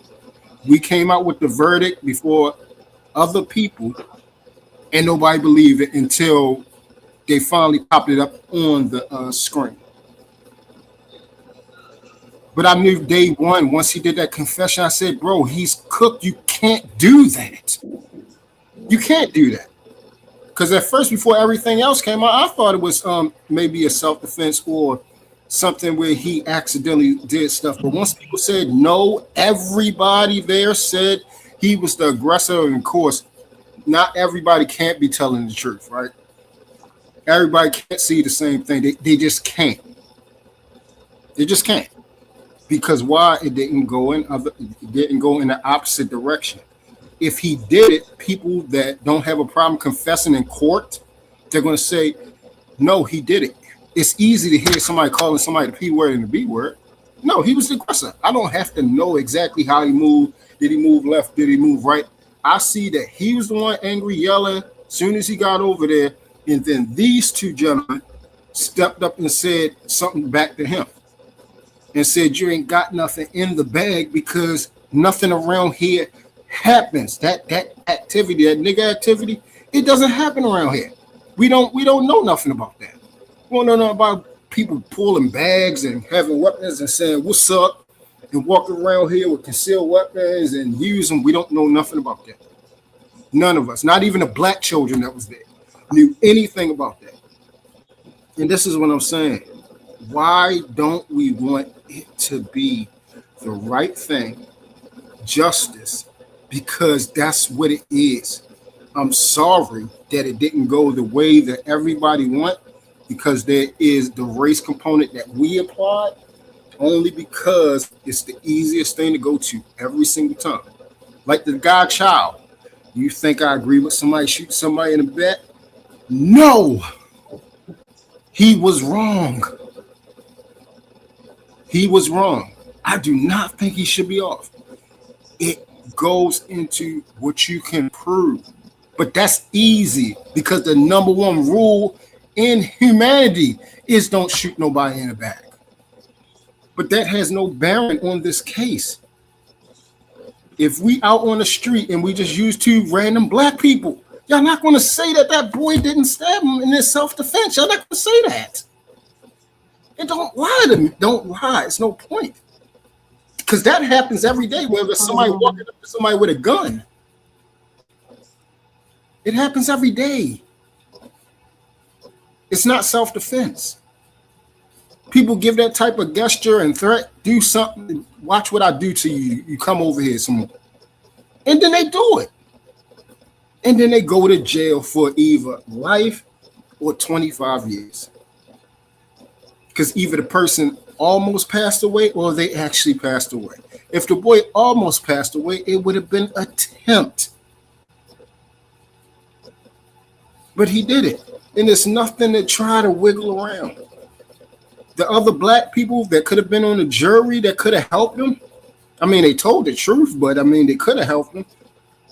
[SPEAKER 13] We came out with the verdict before other people, and nobody believed it until they finally popped it up on the screen. But I knew day one, once he did that confession, I said, bro, he's cooked. You can't do that. You can't do that. Because at first, before everything else came out, I thought it was maybe a self-defense or something where he accidentally did stuff. But once people said no, everybody there said he was the aggressor. And of course, not everybody can't be telling the truth, right? Everybody can't see the same thing. They just can't. They just can't. Because why? It didn't go in the opposite direction. If he did it, people that don't have a problem confessing in court, they're going to say, no, he did it. It's easy to hear somebody calling somebody the P word and the B word. No, he was the aggressor. I don't have to know exactly how he moved. Did he move left? Did he move right? I see that he was the one angry, yelling as soon as he got over there. And then these two gentlemen stepped up and said something back to him and said, you ain't got nothing in the bag because nothing around here happens. That activity, that nigga activity, it doesn't happen around here. We don't know nothing about that. We don't know nothing about people pulling bags and having weapons and saying, what's up? And walking around here with concealed weapons and use them. We don't know nothing about that. None of us, not even the black children that was there, knew anything about that. And this is what I'm saying. Why don't we want it to be the right thing, justice, because that's what it is. I'm sorry that it didn't go the way that everybody want, because there is the race component that we applied, only because it's the easiest thing to go to every single time. Like the guy Child. You think I agree with somebody shooting somebody in the back? No. He was wrong. He was wrong. I do not think he should be off. It goes into what you can prove. But that's easy because the number one rule in humanity is don't shoot nobody in the back. But that has no bearing on this case. If we out on the street and we just use two random black people, y'all not going to say that that boy didn't stab him in his self-defense. Y'all not going to say that. And don't lie to me. Don't lie. It's no point. Because that happens every day, whether somebody walking up to somebody with a gun. It happens every day. It's not self-defense. People give that type of gesture and threat, do something, watch what I do to you. You come over here some more. And then they do it. And then they go to jail for either life or 25 years. Because either the person almost passed away or they actually passed away. If the boy almost passed away, it would have been attempt. But he did it. And it's nothing to try to wiggle around. The other black people that could have been on the jury that could have helped him, I mean, they told the truth, but I mean, they could have helped him.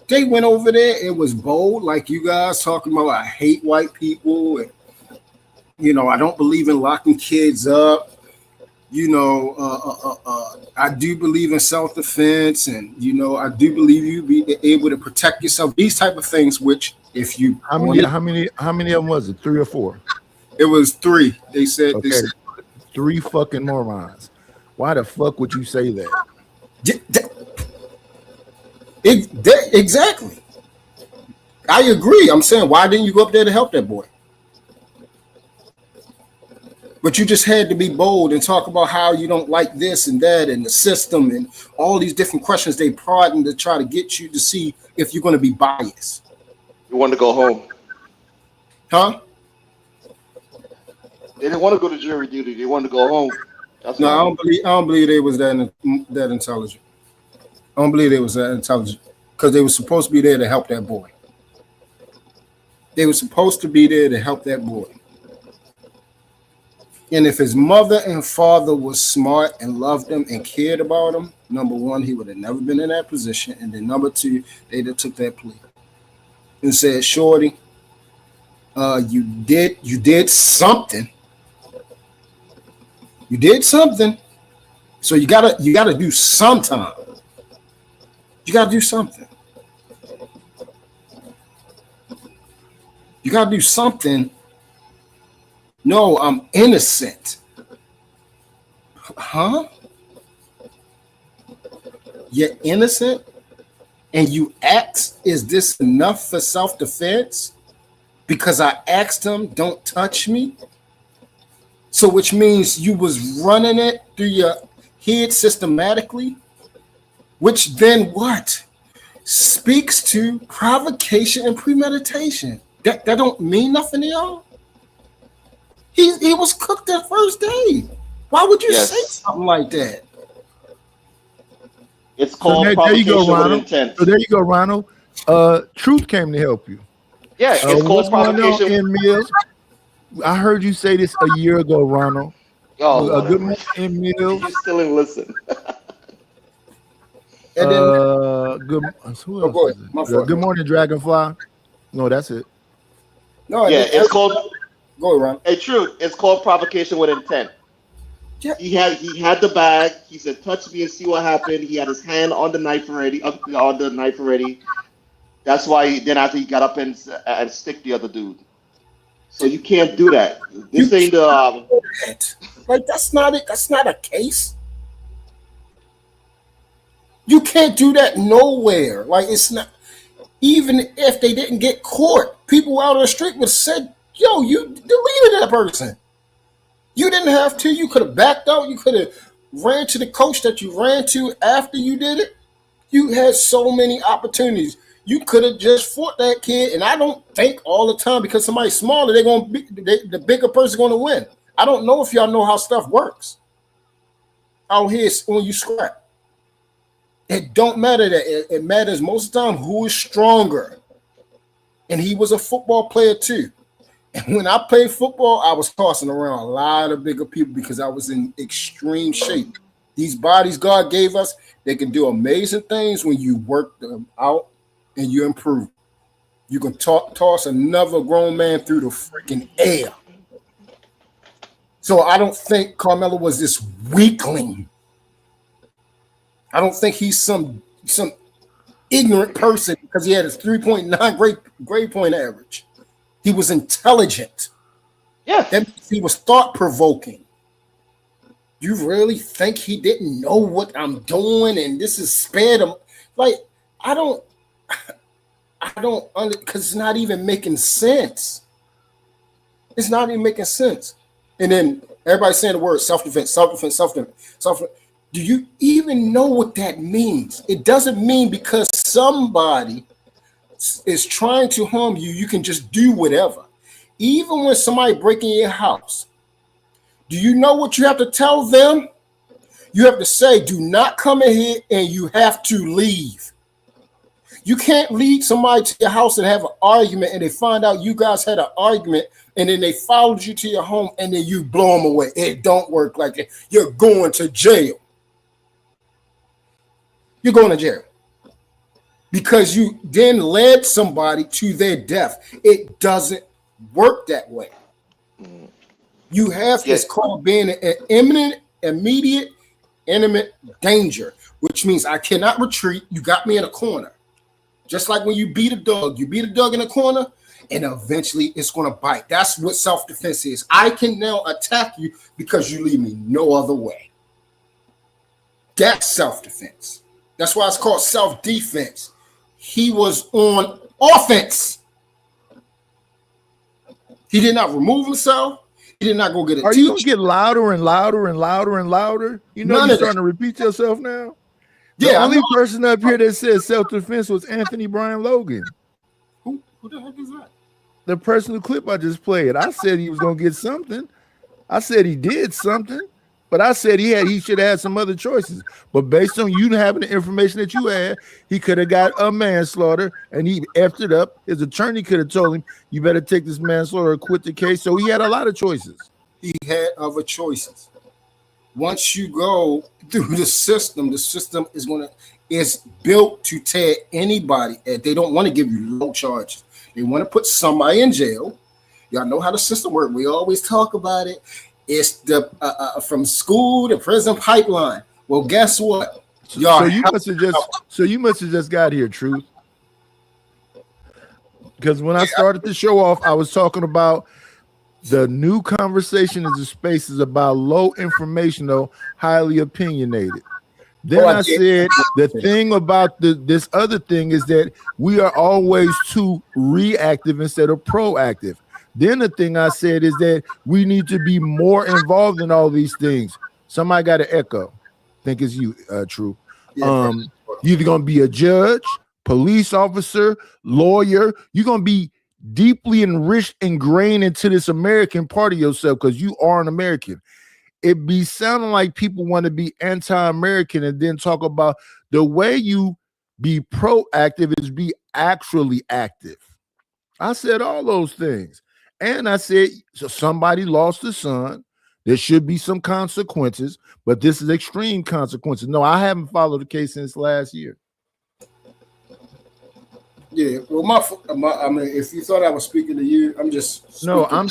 [SPEAKER 13] They went over there. It was bold, like you guys talking about, I hate white people. And, you know, I don't believe in locking kids up. You know, I do believe in self-defense. And, you know, I do believe you be able to protect yourself. These type of things, which if you...
[SPEAKER 2] How many of them was it? 3 or 4?
[SPEAKER 13] It was 3. They said...
[SPEAKER 2] Okay.
[SPEAKER 13] They said
[SPEAKER 2] 3 fucking morons. Why the fuck would you say that?
[SPEAKER 13] Exactly. I agree. I'm saying, why didn't you go up there to help that boy? But you just had to be bold and talk about how you don't like this and that and the system and all these different questions they prod in to try to get you to see if you're going to be biased.
[SPEAKER 10] You wanted to go home.
[SPEAKER 13] Huh?
[SPEAKER 10] They didn't want to go to jury duty. They wanted to go home. That's
[SPEAKER 13] No, I don't believe they was that intelligent. I don't believe they was that intelligent because they were supposed to be there to help that boy. They were supposed to be there to help that boy. And if his mother and father was smart and loved him and cared about him, number one, he would have never been in that position. And then number two, they'd have took that plea and said, "Shorty, you did something. You did something. So you gotta do sometime. You gotta do something. You gotta do something. No, I'm innocent. Huh? You're innocent? And you asked, is this enough for self-defense? Because I asked him, don't touch me. So which means you was running it through your head systematically, which then what? Speaks to provocation and premeditation. That don't mean nothing to y'all? He was cooked that first day. Why would you say something like that?
[SPEAKER 10] It's called
[SPEAKER 2] there you go,
[SPEAKER 10] provocation with
[SPEAKER 2] Ronald.
[SPEAKER 10] intent.
[SPEAKER 2] So there you go, Ronald. Truth came to help you.
[SPEAKER 10] Yeah, it's called
[SPEAKER 2] what's going on
[SPEAKER 10] provocation.
[SPEAKER 2] in Mills? I heard you say this a year ago, Ronald.
[SPEAKER 10] Oh,
[SPEAKER 2] Good
[SPEAKER 10] whatever.
[SPEAKER 2] morning, Emil.
[SPEAKER 10] You still ain't listen.
[SPEAKER 13] And then
[SPEAKER 2] Good. Who else
[SPEAKER 13] go
[SPEAKER 2] is
[SPEAKER 13] ahead.
[SPEAKER 2] it?
[SPEAKER 13] My fault.
[SPEAKER 2] Good morning, Dragonfly. No, that's it.
[SPEAKER 13] No,
[SPEAKER 10] Yeah, it's called.
[SPEAKER 13] Go around.
[SPEAKER 10] Hey, true. It's called provocation with intent.
[SPEAKER 13] Yeah.
[SPEAKER 10] He had the bag. He said, "Touch me and see what happened." He had his hand on the knife already. On the knife already. That's why then after he got up and stick the other dude. So you can't do that. This ain't the.
[SPEAKER 13] Like that's not it. That's not a case. You can't do that nowhere. Like it's not. Even if they didn't get caught, people out on the street would have said, "Yo, you deleted that person." You didn't have to. You could have backed out. You could have ran to the coach that you ran to after you did it. You had so many opportunities. You could have just fought that kid. And I don't think all the time because somebody's smaller, the bigger person going to win. I don't know if y'all know how stuff works. Out here, when you scrap, it don't matter that it matters most of the time who is stronger. And he was a football player too. And when I played football, I was tossing around a lot of bigger people because I was in extreme shape. These bodies God gave us, they can do amazing things when you work them out and you improve. You can toss another grown man through the freaking air. So I don't think Carmelo was this weakling. I don't think he's some ignorant person because he had his 3.9 grade point average. He was intelligent.
[SPEAKER 10] Yeah.
[SPEAKER 13] That means he was thought-provoking. You really think he didn't know what I'm doing and this is spared him? Like, I don't, because it's not even making sense. It's not even making sense. And then everybody's saying the word self-defense, self-defense, self-defense, self-defense. Do you even know what that means? It doesn't mean because somebody is trying to harm you, you can just do whatever. Even when somebody breaking your house, do you know what you have to tell them? You have to say, do not come in here and you have to leave. You can't lead somebody to your house and have an argument and they find out you guys had an argument and then they followed you to your home and then you blow them away. It don't work like that. You're going to jail. You're going to jail. Because you then led somebody to their death. It doesn't work that way. You have it's called being an imminent, immediate, intimate danger, which means I cannot retreat. You got me in a corner. Just like when you beat a dog in a corner, and eventually it's going to bite. That's what self-defense is. I can now attack you because you leave me no other way. That's self-defense. That's why it's called self-defense. He was on offense. He did not remove himself. He did not go get a
[SPEAKER 2] Are you going to get louder and louder and louder and louder? You know, you're starting to repeat yourself now. The only person up here that said self-defense was Anthony Brian Logan.
[SPEAKER 13] Who the heck is that?
[SPEAKER 2] The personal clip I just played. I said he was going to get something. I said he did something. But I said he should have had some other choices. But based on you having the information that you had, he could have got a manslaughter and he effed it up. His attorney could have told him, you better take this manslaughter or quit the case. So he had a lot of choices.
[SPEAKER 13] He had other choices. Once you go through the system is built to tear anybody. They don't want to give you low charges. They want to put somebody in jail. Y'all know how the system works. We always talk about it. It's the from school to prison pipeline. Well, guess what? Y'all
[SPEAKER 2] so you must have just got here, Truth. Because when I started the show off, I was talking about the new conversation in the space is about low informational, highly opinionated. Then I said the thing about this other thing is that we are always too reactive instead of proactive. Then the thing I said is that we need to be more involved in all these things. Somebody got an echo. I think it's you, True. You're either going to be a judge, police officer, lawyer. You're going to be deeply enriched, ingrained into this American part of yourself because you are an American. It be sounding like people want to be anti-American and then talk about the way you be proactive is be actually active. I said all those things. And I said, so somebody lost a son. There should be some consequences, but this is extreme consequences. No, I haven't followed the case since last year.
[SPEAKER 13] Yeah, well, I mean, if you thought I was speaking to you, I'm just
[SPEAKER 2] No, I'm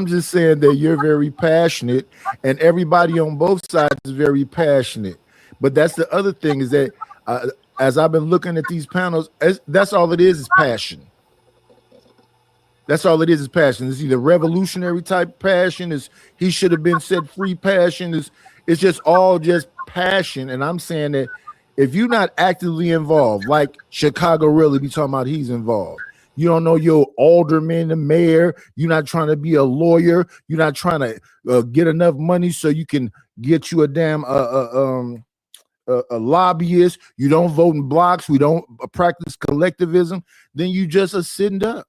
[SPEAKER 2] just saying that you're very passionate, and everybody on both sides is very passionate. But that's the other thing is that as I've been looking at these panels, that's all it is passion. That's all it is passion. It's either revolutionary type passion, is he should have been set free passion, it's just all just passion. And I'm saying that if you're not actively involved, like Chicago really be talking about he's involved. You don't know your alderman, the mayor. You're not trying to be a lawyer. You're not trying to get enough money so you can get you a damn a lobbyist. You don't vote in blocks. We don't practice collectivism. Then you just a sitting duck.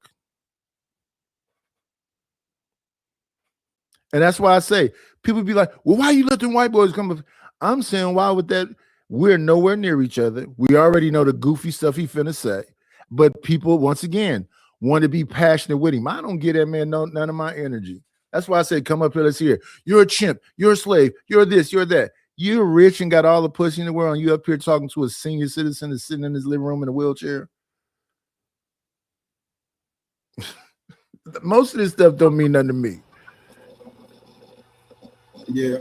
[SPEAKER 2] And that's why I say people be like, well, why you letting white boys come? I'm saying, why would that? We're nowhere near each other. We already know the goofy stuff he finna say. But people, once again, want to be passionate with him. I don't get that man none of my energy. That's why I say, come up here, let's hear. You're a chimp. You're a slave. You're this. You're that. You're rich and got all the pussy in the world, and you up here talking to a senior citizen that's sitting in his living room in a wheelchair. Most of this stuff don't mean nothing to me.
[SPEAKER 13] Yeah.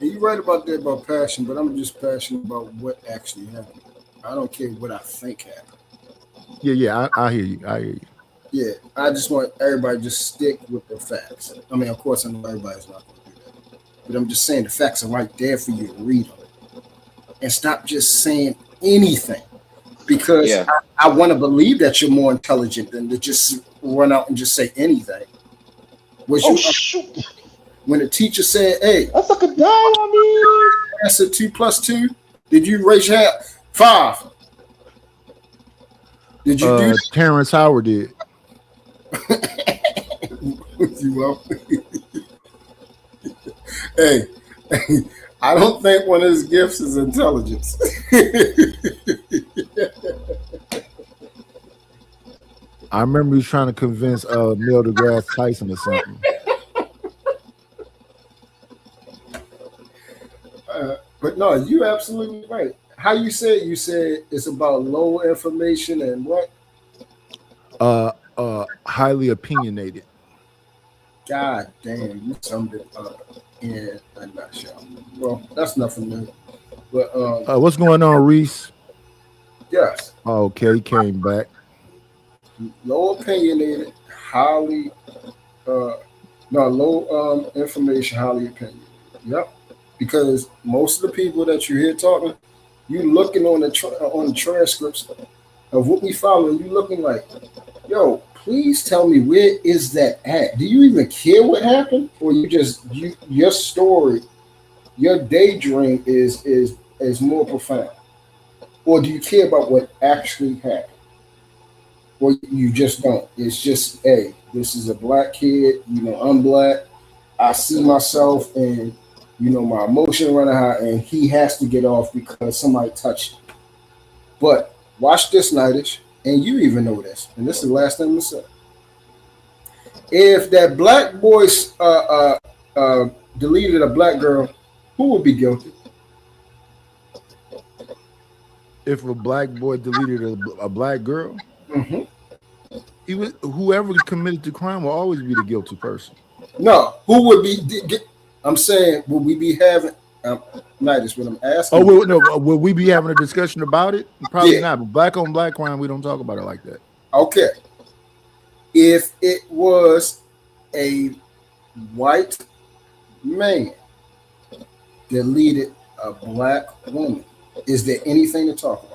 [SPEAKER 13] And you're right about that about passion, but I'm just passionate about what actually happened. I don't care what I think happened.
[SPEAKER 2] Yeah, I hear you. I hear you.
[SPEAKER 13] Yeah, I just want everybody to just stick with the facts. I mean, of course, I know everybody's not going to do that, but I'm just saying the facts are right there for you to read them, and stop just saying anything, because I want to believe that you're more intelligent than to just run out and just say anything.
[SPEAKER 10] Shoot.
[SPEAKER 13] When the teacher said, hey,
[SPEAKER 10] that's like a die on me.
[SPEAKER 13] Answer 2 + 2. Did you raise your hand? 5. Did you do that?
[SPEAKER 2] Terrence Howard did.
[SPEAKER 13] You will. Hey, I don't think one of his gifts is intelligence.
[SPEAKER 2] I remember he was trying to convince Neil deGrasse Tyson or something.
[SPEAKER 13] But no, you're absolutely right. How you said it's about low information and what?
[SPEAKER 2] Highly opinionated.
[SPEAKER 13] God damn, you summed it up in a nutshell. Well, that's nothing new. But
[SPEAKER 2] what's going on, Reese?
[SPEAKER 13] Yes.
[SPEAKER 2] Okay, he came back.
[SPEAKER 13] Low opinionated, highly low information, highly opinionated. Yep. Because most of the people that you hear talking, you looking on the transcripts of what we follow, and you looking like, yo, please tell me, where is that at? Do you even care what happened, or your story, your daydream is more profound, or do you care about what actually happened? Or you just don't. It's just, hey, this is a black kid. I'm black. I see myself and. My emotion running high, and he has to get off because somebody touched him. But watch this, Nightish, and you even know this, and this is the last thing I'm gonna say. If that black boy deleted a black girl, who would be guilty?
[SPEAKER 2] If a black boy deleted a black girl,
[SPEAKER 13] mm-hmm.
[SPEAKER 2] Whoever committed the crime will always be the guilty person.
[SPEAKER 13] No, who would be? I'm saying, will we be having? Nightish, what I'm asking.
[SPEAKER 2] Will we be having a discussion about it? Probably not. But black on black crime, we don't talk about it like that.
[SPEAKER 13] Okay. If it was a white man deleted a black woman, is there anything to talk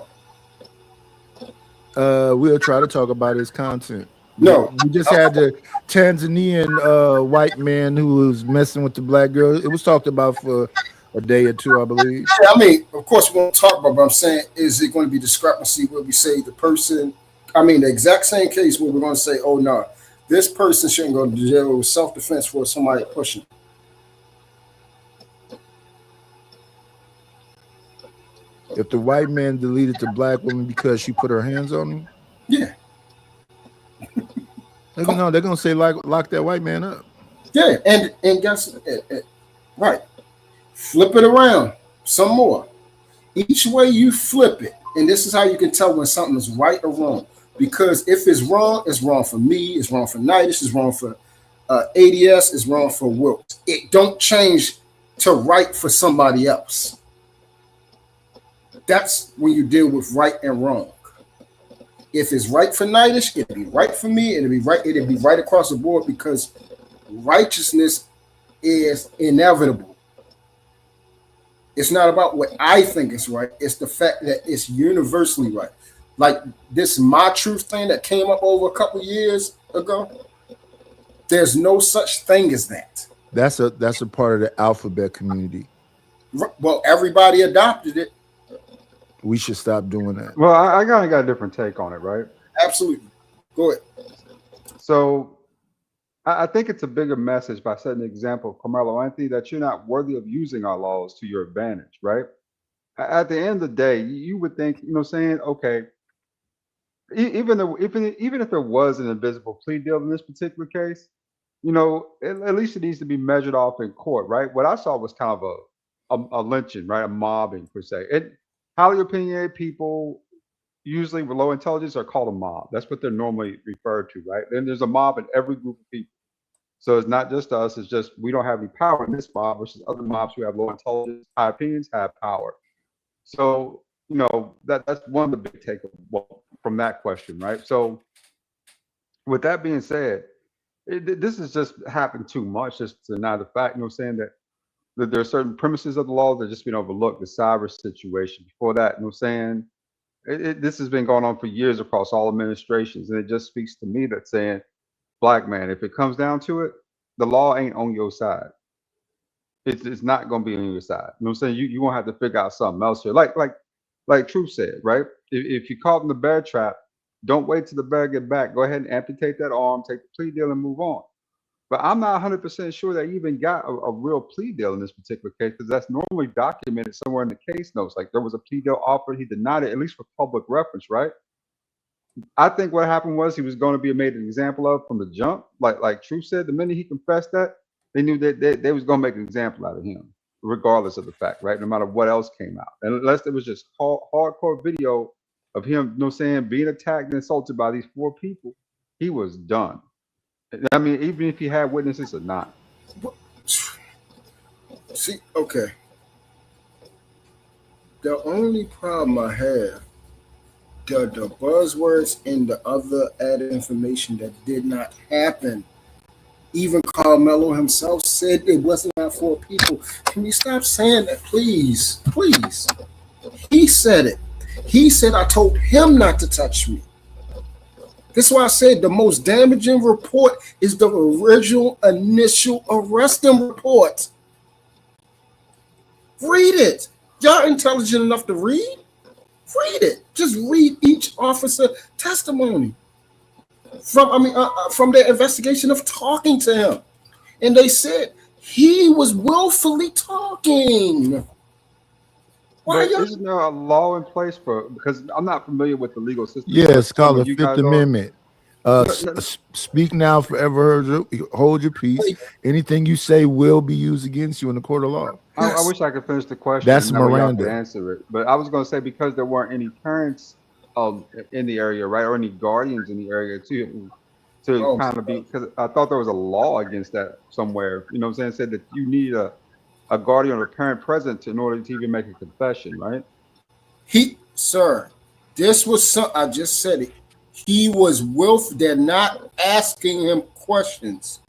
[SPEAKER 13] about?
[SPEAKER 2] We'll try to talk about his content.
[SPEAKER 13] No,
[SPEAKER 2] we just had the Tanzanian white man who was messing with the black girl. It was talked about for a day or two, I believe.
[SPEAKER 13] Yeah, I mean, of course we won't talk about it, but I'm saying, is it going to be discrepancy where we say the exact same case where we're going to say, oh no, this person shouldn't go to jail with self-defense for somebody pushing.
[SPEAKER 2] If the white man deleted the black woman because she put her hands on him?
[SPEAKER 13] Yeah.
[SPEAKER 2] They're gonna say lock that white man up.
[SPEAKER 13] Yeah, and guess Right. Flip it around some more. Each way you flip it, and this is how you can tell when something is right or wrong. Because if it's wrong for me, it's wrong for Nidus, it's wrong for ADS, it's wrong for Wilkes. It don't change to right for somebody else. That's when you deal with right and wrong. If it's right for Nidus, it'll be right for me, it'll be right across the board because righteousness is inevitable. It's not about what I think is right. It's the fact that it's universally right. Like this My Truth thing that came up over a couple years ago. There's no such thing as that.
[SPEAKER 2] That's a part of the alphabet community.
[SPEAKER 13] Well, everybody adopted it.
[SPEAKER 2] We should stop doing that.
[SPEAKER 12] Well, I kind of got a different take on it, right?
[SPEAKER 13] Absolutely. Go ahead.
[SPEAKER 12] So I think it's a bigger message by setting the example of Carmelo Anthony that you're not worthy of using our laws to your advantage, right? At the end of the day, you would think, you know, saying, okay, even if there was an invisible plea deal in this particular case, you know, at least it needs to be measured off in court, right? What I saw was kind of a lynching, right? A mobbing per se. And highly opinionated people, usually with low intelligence, are called a mob. That's what they're normally referred to, right? Then there's a mob in every group of people. So it's not just us, it's just we don't have any power in this mob versus other mobs who have low intelligence, high opinions, have power. So, you know, that's one of the big takeaways from that question, right? So with that being said, this has just happened too much just to deny the fact, you know, saying that there are certain premises of the law that are just been overlooked. The cyber situation before that, you know, saying this has been going on for years across all administrations, and it just speaks to me that saying, black man, if it comes down to it, the law ain't on your side. It's not going to be on your side. You know what I'm saying? You won't have to figure out something else here. Like Truth said, right? If you're caught in the bear trap, don't wait till the bear get back. Go ahead and amputate that arm, take the plea deal, and move on. But I'm not 100% sure that he even got a real plea deal in this particular case, because that's normally documented somewhere in the case notes. Like there was a plea deal offered, he denied it, at least for public reference, right? I think what happened was he was going to be made an example of from the jump. Like Truth said, the minute he confessed that, they knew that they was going to make an example out of him, regardless of the fact, right? No matter what else came out. And unless it was just hardcore video of him, you know, saying being attacked and insulted by these 4 people, he was done. I mean, even if he had witnesses or not.
[SPEAKER 13] See, okay. The only problem I have, the buzzwords and the other added information that did not happen. Even Carmelo himself said it wasn't not 4 people. Can you stop saying that, please? Please. He said it. He said I told him not to touch me. That's why I said the most damaging report is the original initial arresting report. Read it. Y'all intelligent enough to read? Read it. Just read each officer testimony from their investigation of talking to him. And they said he was willfully talking.
[SPEAKER 12] Why isn't there a law in place for, because I'm not familiar with the legal system.
[SPEAKER 2] Yeah, it's called the Fifth Amendment. Speak now, forever hold your peace. Anything you say will be used against you in the court of law.
[SPEAKER 12] I wish I could finish the question.
[SPEAKER 2] That's
[SPEAKER 12] and
[SPEAKER 2] Miranda.
[SPEAKER 12] Answer it, but I was going to say because there weren't any parents in the area, right, or any guardians in the area to kind of be, because I thought there was a law against that somewhere. You know what I'm saying? It said that you need a guardian or a parent present in order to even make a confession, right?
[SPEAKER 13] Sir, this was I just said it. He was they're not asking him questions.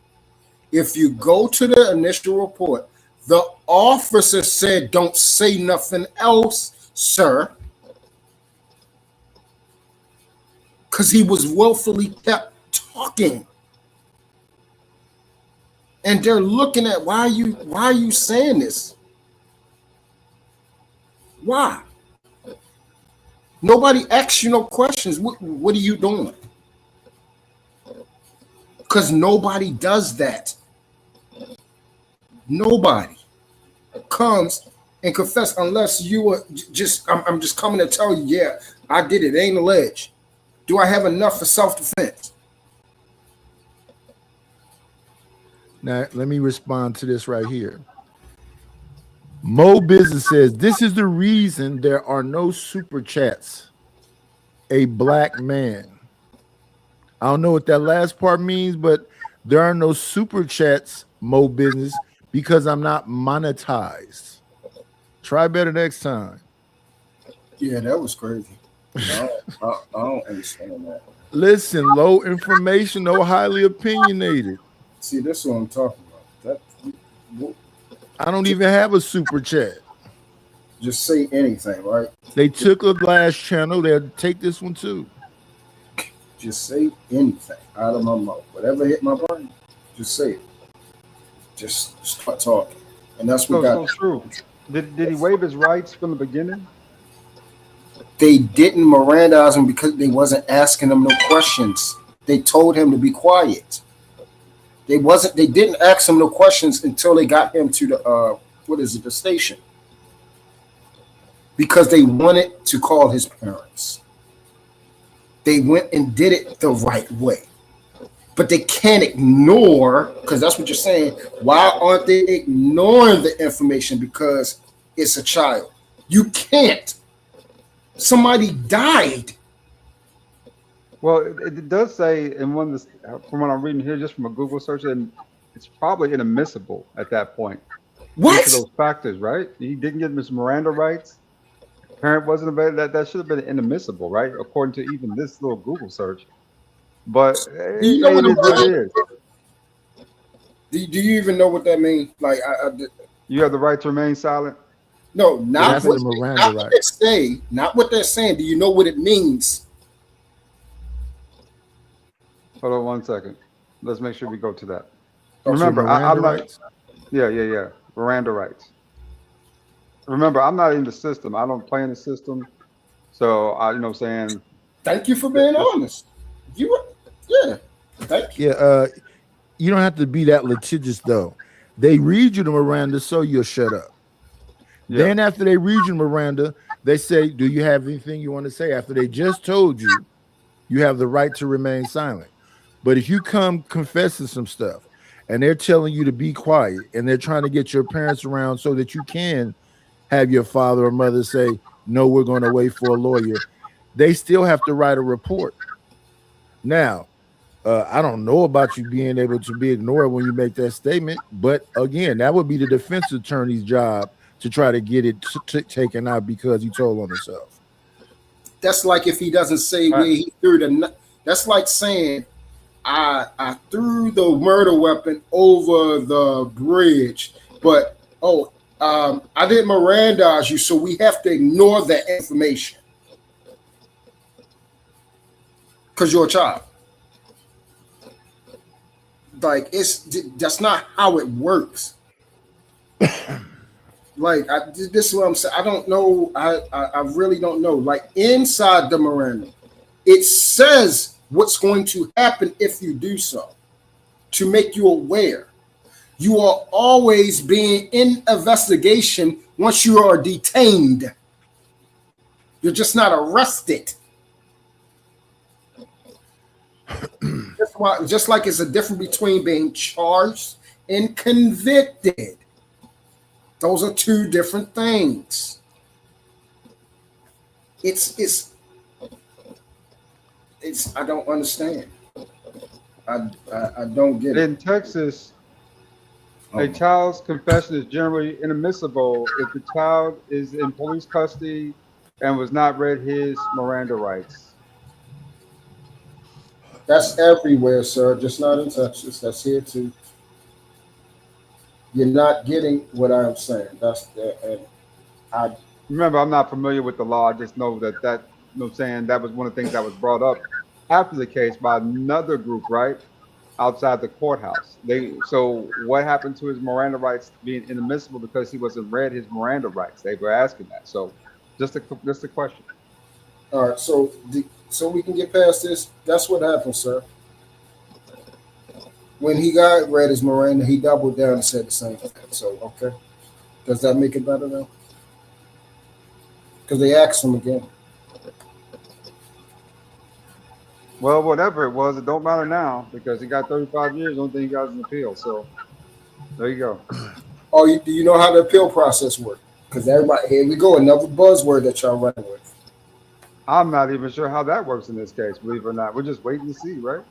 [SPEAKER 13] If you go to the initial report, the officer said, don't say nothing else, sir. Because he was willfully kept talking. And they're looking at why are you saying this? Why? Nobody asks you no questions. What are you doing? Because nobody does that. Nobody comes and confess unless you are just, I'm just coming to tell you, yeah, I did it. It ain't alleged. Do I have enough for self-defense?
[SPEAKER 2] Now, let me respond to this right here. Mo Business says this is the reason there are no super chats. A black man. I don't know what that last part means, but there are no super chats, Mo Business, because I'm not monetized. Try better next time.
[SPEAKER 13] Yeah, that was crazy. I don't understand that.
[SPEAKER 2] Listen, low information, no highly opinionated.
[SPEAKER 13] See, that's what I'm talking about.
[SPEAKER 2] I don't even have a super chat.
[SPEAKER 13] Just say anything, right?
[SPEAKER 2] They took a last channel. They'll take this one too.
[SPEAKER 13] Just say anything out of my mouth. Whatever hit my brain, just say it. Just start talking. And that's what
[SPEAKER 12] So true. Did he waive his rights from the beginning?
[SPEAKER 13] They didn't Mirandize him because they wasn't asking him no questions. They told him to be quiet. They didn't ask him no questions until they got him to the station. Because they wanted to call his parents. They went and did it the right way. But they can't ignore, because that's what you're saying. Why aren't they ignoring the information? Because it's a child. You can't. Somebody died.
[SPEAKER 12] Well, it does say in one of the, from what I'm reading here, just from a Google search, and it's probably inadmissible at that point.
[SPEAKER 13] What?
[SPEAKER 12] Due to those factors, right? He didn't get his Miranda rights. Parent wasn't available. That should have been inadmissible, right? According to even this little Google search. But
[SPEAKER 13] you know what
[SPEAKER 12] it is.
[SPEAKER 13] Do you even know what that means? Like,
[SPEAKER 12] you have the right to remain silent.
[SPEAKER 13] No, not what they say. Not what they're saying. Do you know what it means?
[SPEAKER 12] Hold on 1 second. Let's make sure we go to that.
[SPEAKER 2] Oh,
[SPEAKER 12] Remember,
[SPEAKER 2] so
[SPEAKER 12] I'm not.
[SPEAKER 2] rights?
[SPEAKER 12] Yeah. Miranda rights. Remember, I'm not in the system. I don't play in the system. So I, you know, what I'm saying.
[SPEAKER 13] Thank you for being honest. Thank you.
[SPEAKER 2] Yeah, you don't have to be that litigious though. They read you the Miranda, so you'll shut up. Yeah. Then after they read you Miranda, they say, "Do you have anything you want to say?" After they just told you, you have the right to remain silent. But if you come confessing some stuff, and they're telling you to be quiet, and they're trying to get your parents around so that you can have your father or mother say, "No, we're going to wait for a lawyer," they still have to write a report. Now, I don't know about you being able to be ignored when you make that statement, but again, that would be the defense attorney's job to try to get it taken out because he told on himself.
[SPEAKER 13] That's like if he doesn't say where he threw the. That's like saying, I threw the murder weapon over the bridge, but I didn't Mirandize you, so we have to ignore that information because you're a child. Like that's not how it works. Like this is what I'm saying. I don't know. I really don't know. Like inside the Miranda, it says what's going to happen if you do so, to make you aware. You are always being in investigation once you are detained. You're just not arrested. Just like it's a difference between being charged and convicted. Those are two different things. It's I don't understand. I don't get it.
[SPEAKER 12] In Texas, a child's confession is generally inadmissible if the child is in police custody and was not read his Miranda rights.
[SPEAKER 13] That's everywhere, sir. Just not in Texas. That's here too. You're not getting what I'm saying.
[SPEAKER 12] Remember, I'm not familiar with the law. I just know that you know what I'm saying, that was one of the things that was brought up after the case by another group, right? Outside the courthouse. So what happened to his Miranda rights being inadmissible because he wasn't read his Miranda rights? They were asking that. So just a question.
[SPEAKER 13] All right, so we can get past this. That's what happened, sir. When he got read his Miranda, he doubled down and said the same thing. So, okay. Does that make it better now? Because they asked him again.
[SPEAKER 12] Well, whatever it was, it don't matter now because he got 35 years. Don't think he got an appeal. So there you go.
[SPEAKER 13] do you know how the appeal process works? Because everybody, here we go, another buzzword that y'all running with.
[SPEAKER 12] I'm not even sure how that works in this case, believe it or not. We're just waiting to see, right?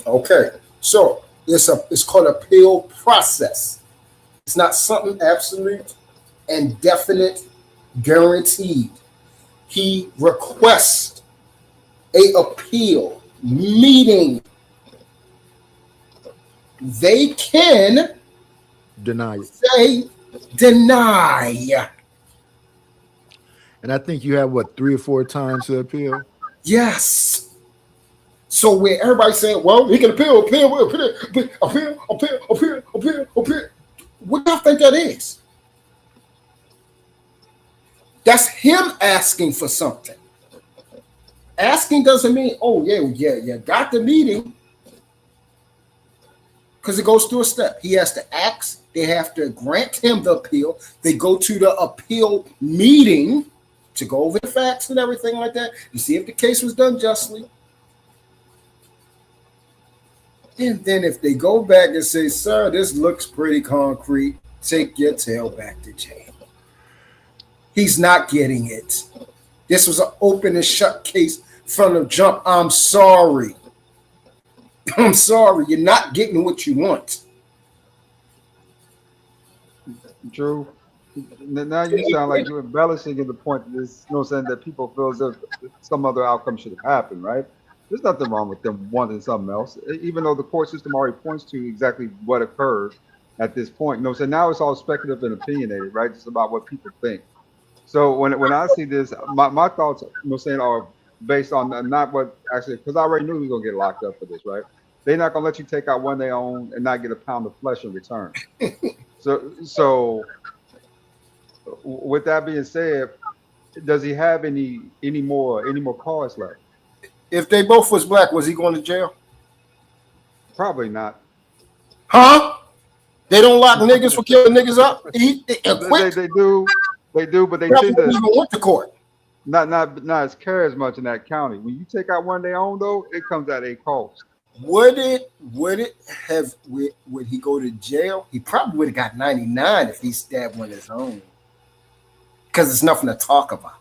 [SPEAKER 13] Okay, so it's called appeal process. It's not something absolute and definite, guaranteed. He requests a appeal meeting. They can
[SPEAKER 2] Deny it.
[SPEAKER 13] say deny.
[SPEAKER 2] And I think you have what 3 or 4 times to appeal.
[SPEAKER 13] Yes. So when everybody's saying, well, he can appeal. What do y'all think that is? That's him asking for something. Asking doesn't mean, oh, yeah, got the meeting. Because it goes through a step. He has to ask. They have to grant him the appeal. They go to the appeal meeting to go over the facts and everything like that. You see if the case was done justly. And then if they go back and say, sir, this looks pretty concrete, take your tail back to jail. He's not getting it. This was an open and shut case from the jump. I'm sorry. I'm sorry. You're not getting what you want.
[SPEAKER 12] Drew, now you sound like you're embellishing in the point that there's no saying that people feel as if some other outcome should have happened, right? There's nothing wrong with them wanting something else, even though the court system already points to exactly what occurred at this point. So now it's all speculative and opinionated, right? It's about what people think. So when I see this, my thoughts, are based on not what actually, because I already knew he was gonna get locked up for this, right? They're not gonna let you take out one they own and not get a pound of flesh in return. So with that being said, does he have any more cards left?
[SPEAKER 13] If they both was black, was he going to jail?
[SPEAKER 12] Probably not.
[SPEAKER 13] Huh? They don't lock niggas for killing niggas up? They
[SPEAKER 12] do, but they tend to
[SPEAKER 13] even went to court.
[SPEAKER 12] Not as care as much in that county. When you take out one they own, though, it comes at a cost.
[SPEAKER 13] Would he go to jail? He probably would have got 99 if he stabbed one of his own. Because there's nothing to talk about.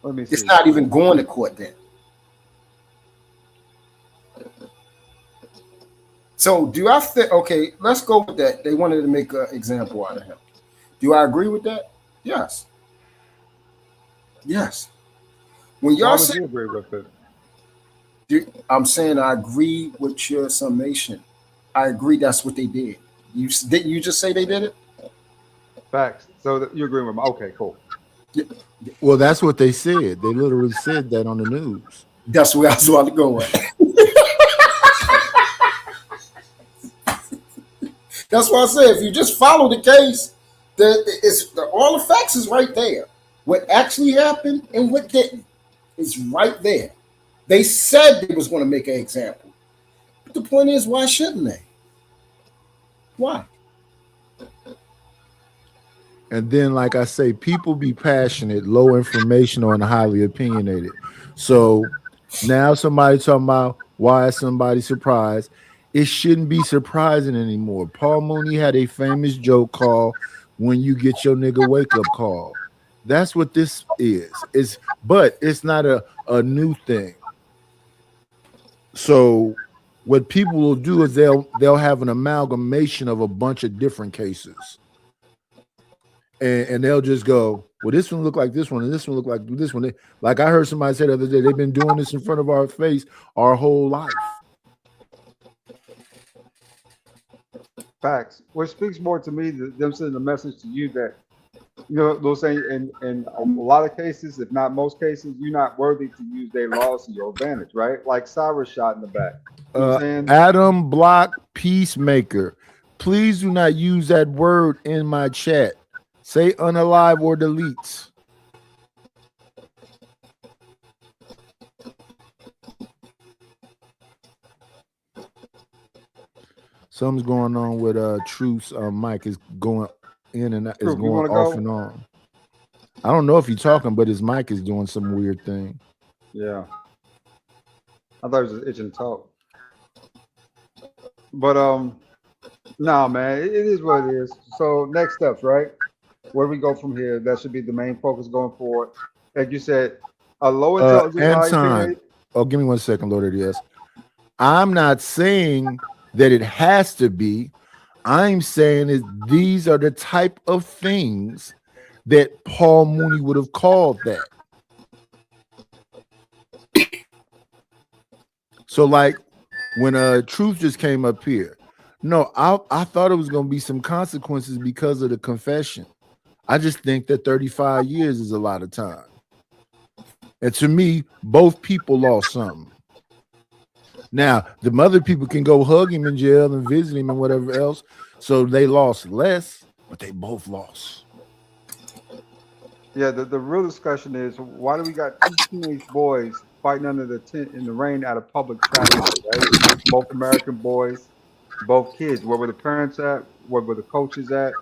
[SPEAKER 12] Let me see.
[SPEAKER 13] It's not even going to court then. So do I think, okay, let's go with that. They wanted to make an example out of him. Do I agree with that? Yes. Yes. When y'all say,
[SPEAKER 12] agree with it?
[SPEAKER 13] I'm saying I agree with your summation. I agree that's what they did. Didn't you just say they did it?
[SPEAKER 12] Facts. So you agree with me? Okay, cool.
[SPEAKER 2] Well, that's what they said. They literally said that on the news.
[SPEAKER 13] That's where I was about to go with. That's why I said if you just follow the case, all the facts is right there. What actually happened and what didn't is right there. They said they was going to make an example. But the point is, why shouldn't they? Why?
[SPEAKER 2] And then, like I say, people be passionate, low informational, and highly opinionated. So now somebody talking about why is somebody surprised? It shouldn't be surprising anymore. Paul Mooney had a famous joke called "When You Get Your Nigga Wake Up Call." That's what this is. But it's not a new thing. So what people will do is they'll have an amalgamation of a bunch of different cases. And they'll just go, well, this one look like this one, and this one look like this one. Like I heard somebody say the other day, they've been doing this in front of our face our whole life.
[SPEAKER 12] Facts. What speaks more to me, them sending a message to you that, they'll say in a lot of cases, if not most cases, you're not worthy to use their laws to your advantage, right? Like Cyrus shot in the back.
[SPEAKER 2] Adam Block Peacemaker, please do not use that word in my chat. Say unalive or deletes. Something's going on with Truth's mic is going in and out, is going off and on. I don't know if he's talking, but his mic is doing some weird thing.
[SPEAKER 12] Yeah. I thought it was itching to talk. But No, man, it is what it is. So next steps, right? Where we go from here? That should be the main focus going forward. Like you said, a low intelligence
[SPEAKER 2] Anton,
[SPEAKER 12] IEP.
[SPEAKER 2] oh, give me 1 second, Lord. Yes, I'm not saying that it has to be. I'm saying is these are the type of things that Paul Mooney would have called that. So, like when Truth just came up here, no, I thought it was going to be some consequences because of the confession. I just think that 35 years is a lot of time. And to me, both people lost something. Now, the other people can go hug him in jail and visit him and whatever else. So they lost less, but they both lost.
[SPEAKER 12] Yeah, the real discussion is why do we got two teenage boys fighting under the tent in the rain at a public traffic, right? Both American boys, both kids. Where were the parents at? Where were the coaches at?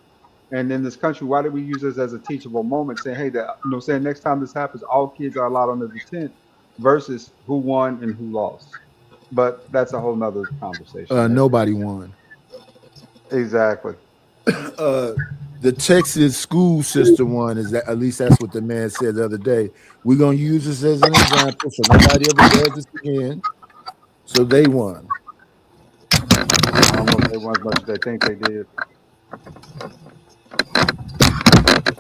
[SPEAKER 12] And in this country, why do we use this as a teachable moment, saying, hey, saying next time this happens, all kids are allowed under the tent versus who won and who lost. But that's a whole nother conversation.
[SPEAKER 2] Nobody won.
[SPEAKER 12] Exactly.
[SPEAKER 2] The Texas school system won, is that at least that's what the man said the other day. We're gonna use this as an example so nobody ever does this again. So they won.
[SPEAKER 12] I don't know if they won as much as they think they did.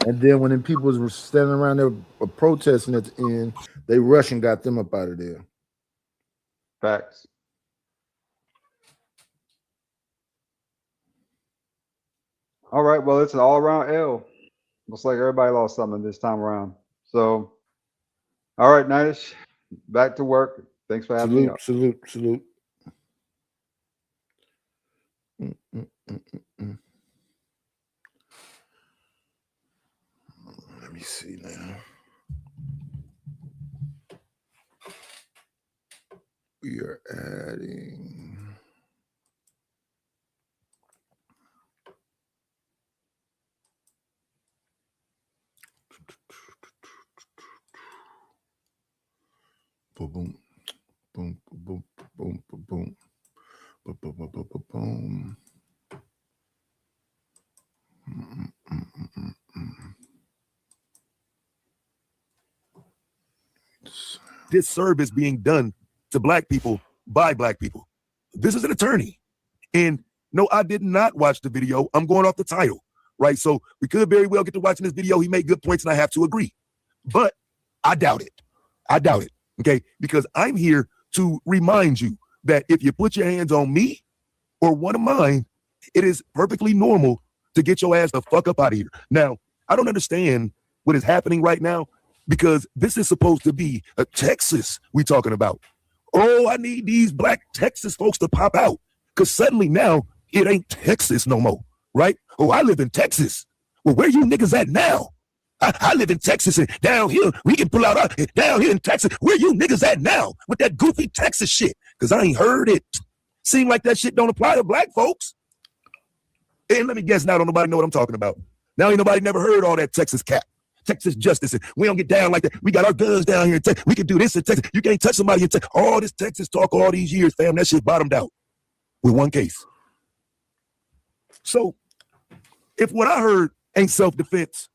[SPEAKER 2] And then when the people were standing around there protesting at the end, they rushed and got them up out of there.
[SPEAKER 12] Facts. All right, well, it's an all-around L. Looks like everybody lost something this time around. So, all right, Nidish, back to work. Thanks for having me up.
[SPEAKER 2] Salute. Let me see now. We are adding. Boom, boom, boom, boom, boom, boom, boom, boom, boom, boom, boom.
[SPEAKER 14] This service being done to black people by black people. This is an attorney. And no, I did not watch the video. I'm going off the title, right? So we could very well get to watching this video. He made good points and I have to agree. But I doubt it. Okay? Because I'm here to remind you that if you put your hands on me or one of mine, it is perfectly normal to get your ass the fuck up out of here. Now, I don't understand what is happening right now because this is supposed to be a Texas we talking about. Oh, I need these black Texas folks to pop out because suddenly now it ain't Texas no more, right? Oh, I live in Texas. Well, where you niggas at now? I live in Texas and down here, we can pull out down here in Texas. Where you niggas at now with that goofy Texas shit? Because I ain't heard it. Seem like that shit don't apply to black folks. And let me guess now, don't nobody know what I'm talking about. Now ain't nobody never heard all that Texas cap. Texas justice, and we don't get down like that. We got our guns down here in Texas. We can do this in Texas. You can't touch somebody in Texas. All this Texas talk all these years, fam, that shit bottomed out with one case. So if what I heard ain't self-defense,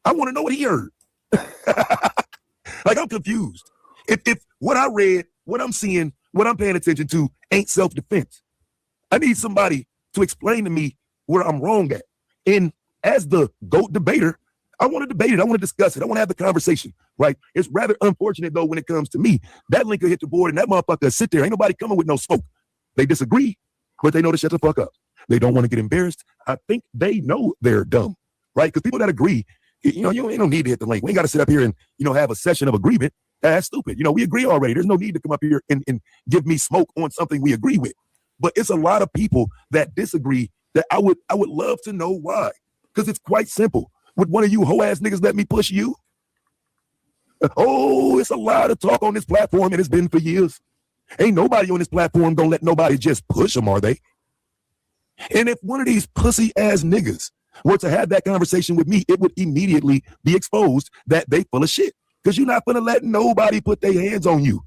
[SPEAKER 14] I want to know what he heard. Like, I'm confused. If what I read, what I'm seeing, what I'm paying attention to ain't self-defense, I need somebody to explain to me where I'm wrong at. And as the GOAT debater, I want to debate it. I want to discuss it. I want to have the conversation, right? It's rather unfortunate, though, when it comes to me. That link will hit the board and that motherfucker sit there. Ain't nobody coming with no smoke. They disagree, but they know to shut the fuck up. They don't want to get embarrassed. I think they know they're dumb, right? Because people that agree, you don't need to hit the link. We ain't got to sit up here and, have a session of agreement. That's stupid. We agree already. There's no need to come up here and give me smoke on something we agree with. But it's a lot of people that disagree that I would love to know why. Because it's quite simple. Would one of you hoe-ass niggas let me push you? Oh, it's a lot of talk on this platform, and it's been for years. Ain't nobody on this platform gonna let nobody just push them, are they? And if one of these pussy-ass niggas were to have that conversation with me, it would immediately be exposed that they full of shit. Because you're not gonna let nobody put their hands on you.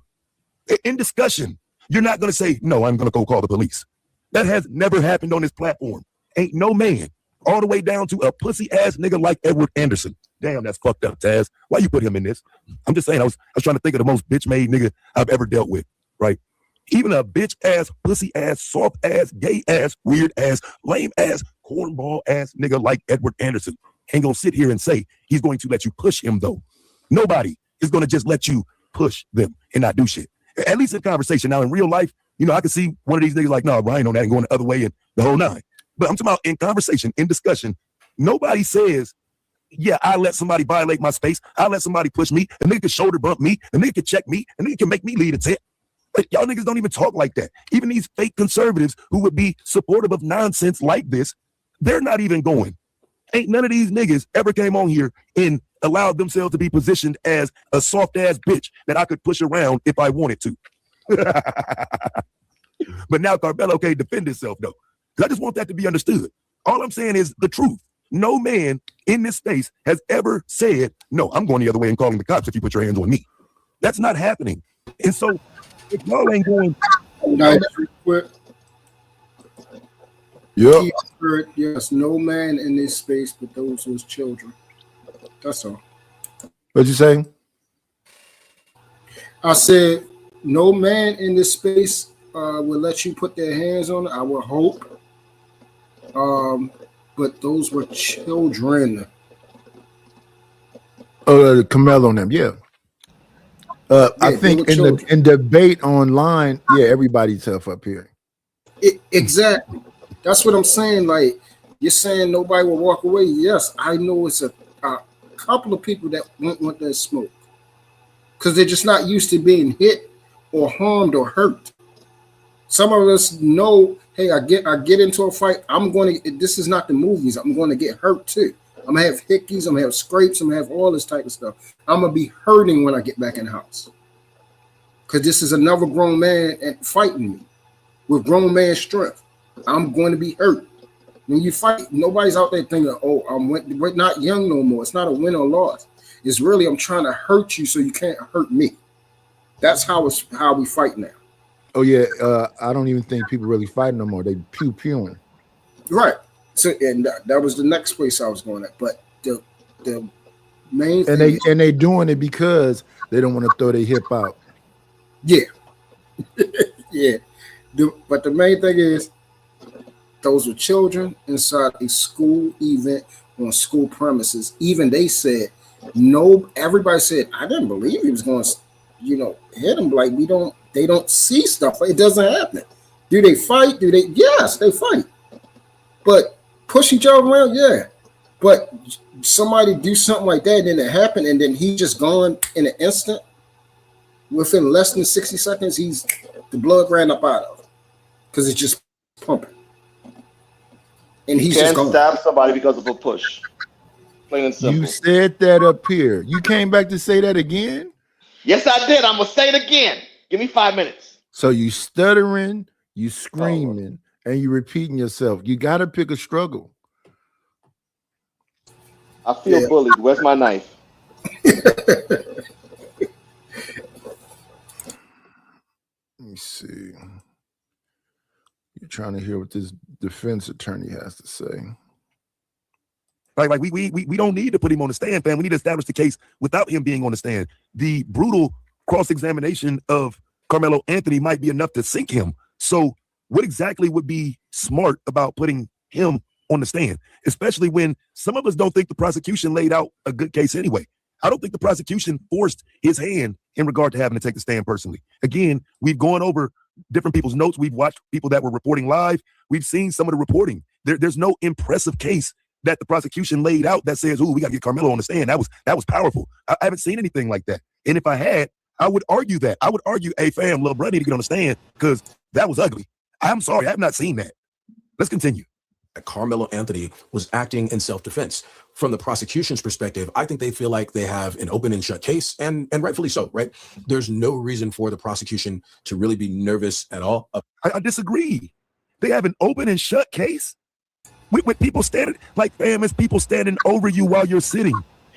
[SPEAKER 14] In discussion, you're not gonna say, no, I'm gonna go call the police. That has never happened on this platform. Ain't no man, all the way down to a pussy ass nigga like Edward Anderson. Damn, that's fucked up, Taz. Why you put him in this? I'm just saying, I was trying to think of the most bitch made nigga I've ever dealt with, right? Even a bitch ass, pussy ass, soft ass, gay ass, weird ass, lame ass, cornball ass nigga like Edward Anderson ain't gonna sit here and say he's going to let you push him though. Nobody is gonna just let you push them and not do shit. At least in conversation. Now in real life, you know, I can see one of these niggas like, no, Ryan on that and going the other way and the whole nine. But I'm talking about in conversation, in discussion, nobody says, yeah, I let somebody violate my space. I let somebody push me. A nigga can shoulder bump me. A nigga can check me. A nigga can make me lead a tent. But y'all niggas don't even talk like that. Even these fake conservatives who would be supportive of nonsense like this, they're not even going. Ain't none of these niggas ever came on here and allowed themselves to be positioned as a soft ass bitch that I could push around if I wanted to. But now Carmelo can't defend himself though. I just want that to be understood. All I'm saying is the truth. No man in this space has ever said, no, I'm going the other way and calling the cops if you put your hands on me. That's not happening. And so if y'all ain't going,
[SPEAKER 2] Yep.
[SPEAKER 13] Yes, no man in this space but those whose children. That's all.
[SPEAKER 2] What'd you say?
[SPEAKER 13] I said no man in this space will let you put their hands on it. I would hope. But those were children.
[SPEAKER 2] Carmelo on them, yeah. I think in debate online, yeah, everybody's tough up here.
[SPEAKER 13] Exactly. That's what I'm saying. Like, you're saying nobody will walk away. Yes, I know it's a couple of people that won't want that smoke because they're just not used to being hit or harmed or hurt. Some of us know, hey, I get into a fight, I'm going to, this is not the movies, I'm going to get hurt too. I'm going to have hickeys, I'm going to have scrapes, I'm going to have all this type of stuff. I'm going to be hurting when I get back in the house because this is another grown man fighting me with grown man strength. I'm going to be hurt. When you fight, nobody's out there thinking, oh, we're not young no more. It's not a win or loss. It's really, I'm trying to hurt you so you can't hurt me. That's how we fight now.
[SPEAKER 2] Oh yeah, I don't even think people really fight no more. They pew-pewing.
[SPEAKER 13] Right. So, and that was the next place I was going at. But the main thing
[SPEAKER 2] and they doing it because they don't want to throw their hip out.
[SPEAKER 13] Yeah. Yeah. But the main thing is, those were children inside a school event on school premises. Even they said, no, everybody said, I didn't believe he was going to, hit him. Like, they don't see stuff. It doesn't happen. Do they fight? Yes, they fight. But push each other around, yeah. But somebody do something like that, and then it happened, and then he just gone in an instant. Within less than 60 seconds, the blood ran up out of him because it's just pumping. And he's
[SPEAKER 10] you can't
[SPEAKER 13] just
[SPEAKER 10] stab somebody because of a push. Plain and simple.
[SPEAKER 2] You said that up here. You came back to say that again?
[SPEAKER 10] Yes, I did. I'm gonna say it again. Give me 5 minutes.
[SPEAKER 2] So you stuttering, you screaming, and you repeating yourself. You got to pick a struggle.
[SPEAKER 10] I feel bullied. Where's my knife?
[SPEAKER 2] Let me see. You're trying to hear what this defense attorney has to say.
[SPEAKER 14] Like we don't need to put him on the stand, fam. We need to establish the case without him being on the stand. The brutal cross-examination of Carmelo Anthony might be enough to sink him. So what exactly would be smart about putting him on the stand, especially when some of us don't think the prosecution laid out a good case anyway? I don't think the prosecution forced his hand in regard to having to take the stand personally. Again, we've gone over different people's notes. We've watched people that were reporting live. We've seen some of the reporting. There's no impressive case that the prosecution laid out that says, "Oh, we got to get Carmelo on the stand." That was powerful. I haven't seen anything like that. And if I had, I would argue that. I would argue, "Hey, fam, little brother need to get on the stand because that was ugly." I'm sorry, I have not seen that. Let's continue.
[SPEAKER 15] Carmelo Anthony was acting in self-defense. From the prosecution's perspective, I think they feel like they have an open and shut case, and rightfully so, right? There's no reason for the prosecution to really be nervous at all.
[SPEAKER 14] I disagree. They have an open and shut case with people standing, like, fam, it's people standing over you while you're sitting,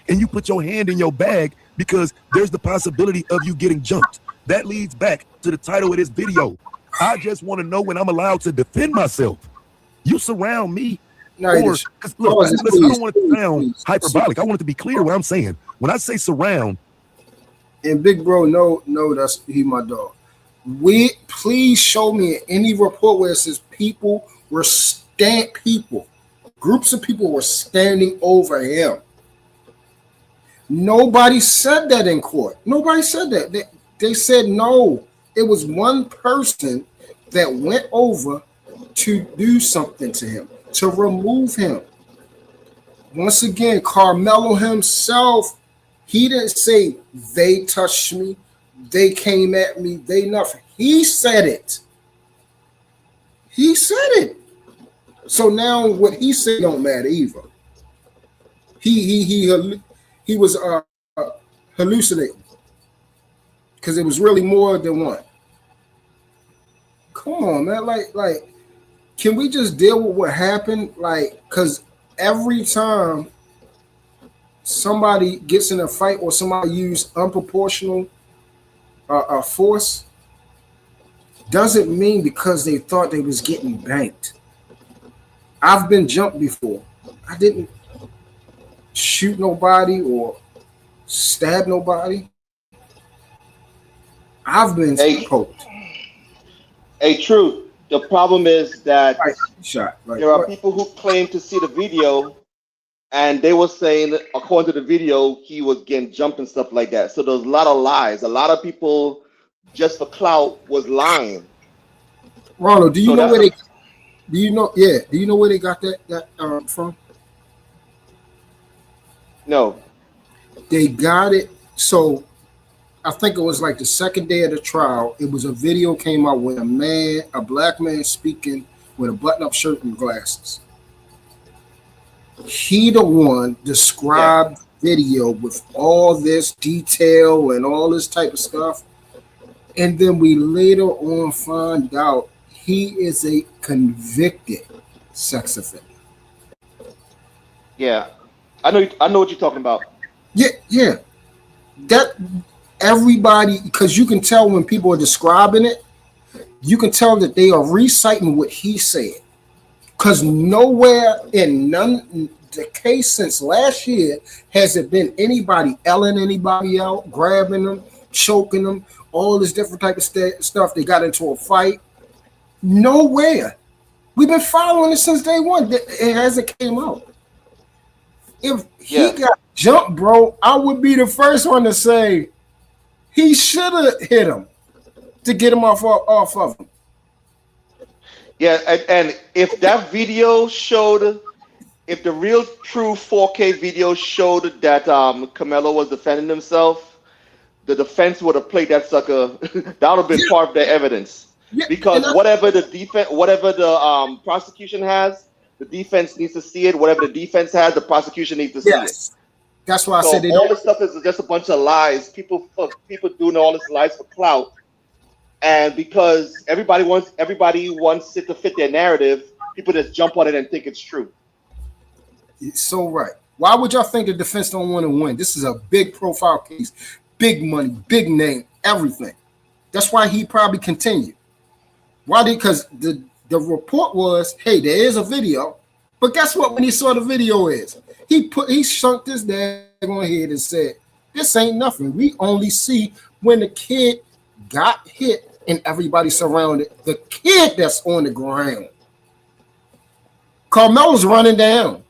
[SPEAKER 14] and you put your hand in your bag because there's the possibility of you getting jumped. That leads back to the title of this video. I just want to know when I'm allowed to defend myself. You surround me Or,
[SPEAKER 13] Nidish,
[SPEAKER 14] because look,
[SPEAKER 13] pause it,
[SPEAKER 14] listen, I
[SPEAKER 13] please,
[SPEAKER 14] don't want it to
[SPEAKER 13] please,
[SPEAKER 14] sound
[SPEAKER 13] please.
[SPEAKER 14] hyperbolic. I want it to be clear what I'm saying. When I say surround,
[SPEAKER 13] And big bro, no, that's he my dog. Please show me any report where it says groups of people were standing over him. Nobody said that in court. Nobody said that. They said no. It was one person that went over to do something to him, to remove him. Once again, Carmelo himself, he didn't say they touched me, they came at me, they nothing. He said it. He said it. So now what he said don't matter either. He was hallucinating because it was really more than one. Come on, man. Like, can we just deal with what happened? Like, because every time somebody gets in a fight or somebody use unproportional force, doesn't mean because they thought they was getting banked. I've been jumped before. I didn't shoot nobody or stab nobody. I've been poked.
[SPEAKER 10] Hey, Truth. The problem is that there are
[SPEAKER 13] Right.
[SPEAKER 10] people who claim to see the video, and they were saying that according to the video, he was getting jumped and stuff like that. So there's a lot of lies. A lot of people, just for clout, was lying.
[SPEAKER 13] Ronald, do you
[SPEAKER 10] So
[SPEAKER 13] know
[SPEAKER 10] that's
[SPEAKER 13] where they? Do you know? Yeah. Do you know where they got that from?
[SPEAKER 10] No.
[SPEAKER 13] They got it. So I think it was like the second day of the trial. It was a video came out with a black man speaking with a button-up shirt and glasses. He the one described video with all this detail and all this type of stuff. And then we later on find out he is a convicted sex offender.
[SPEAKER 10] Yeah. I know what you're talking about.
[SPEAKER 13] Yeah. That everybody, because you can tell when people are describing it, you can tell that they are reciting what he said. Because nowhere in the case since last year has it been anybody elling anybody out, grabbing them, choking them, all this different type of stuff. They got into a fight. Nowhere. We've been following it since day one. It hasn't came out. If he got jumped, bro, I would be the first one to say he should have hit him to get him off of him.
[SPEAKER 10] Yeah, and if that video showed, if the real true 4K video showed that Carmelo was defending himself, the defense would have played that sucker. That would have been part of the evidence. Because whatever the prosecution has, the defense needs to see it. Whatever the defense has, the prosecution needs to see it.
[SPEAKER 13] That's why I
[SPEAKER 10] So
[SPEAKER 13] said
[SPEAKER 10] all this stuff is just a bunch of lies. People doing all this lies for clout, and because everybody wants it to fit their narrative, people just jump on it and think it's true.
[SPEAKER 13] It's so right. Why would y'all think the defense don't want to win? This is a big profile case, big money, big name, everything. That's why he probably continued. Why? Because the report was, hey, there is a video, but guess what? When he saw the video, he sunk his daggone head and said, "This ain't nothing. We only see when the kid got hit and everybody surrounded the kid that's on the ground. Carmelo's running down.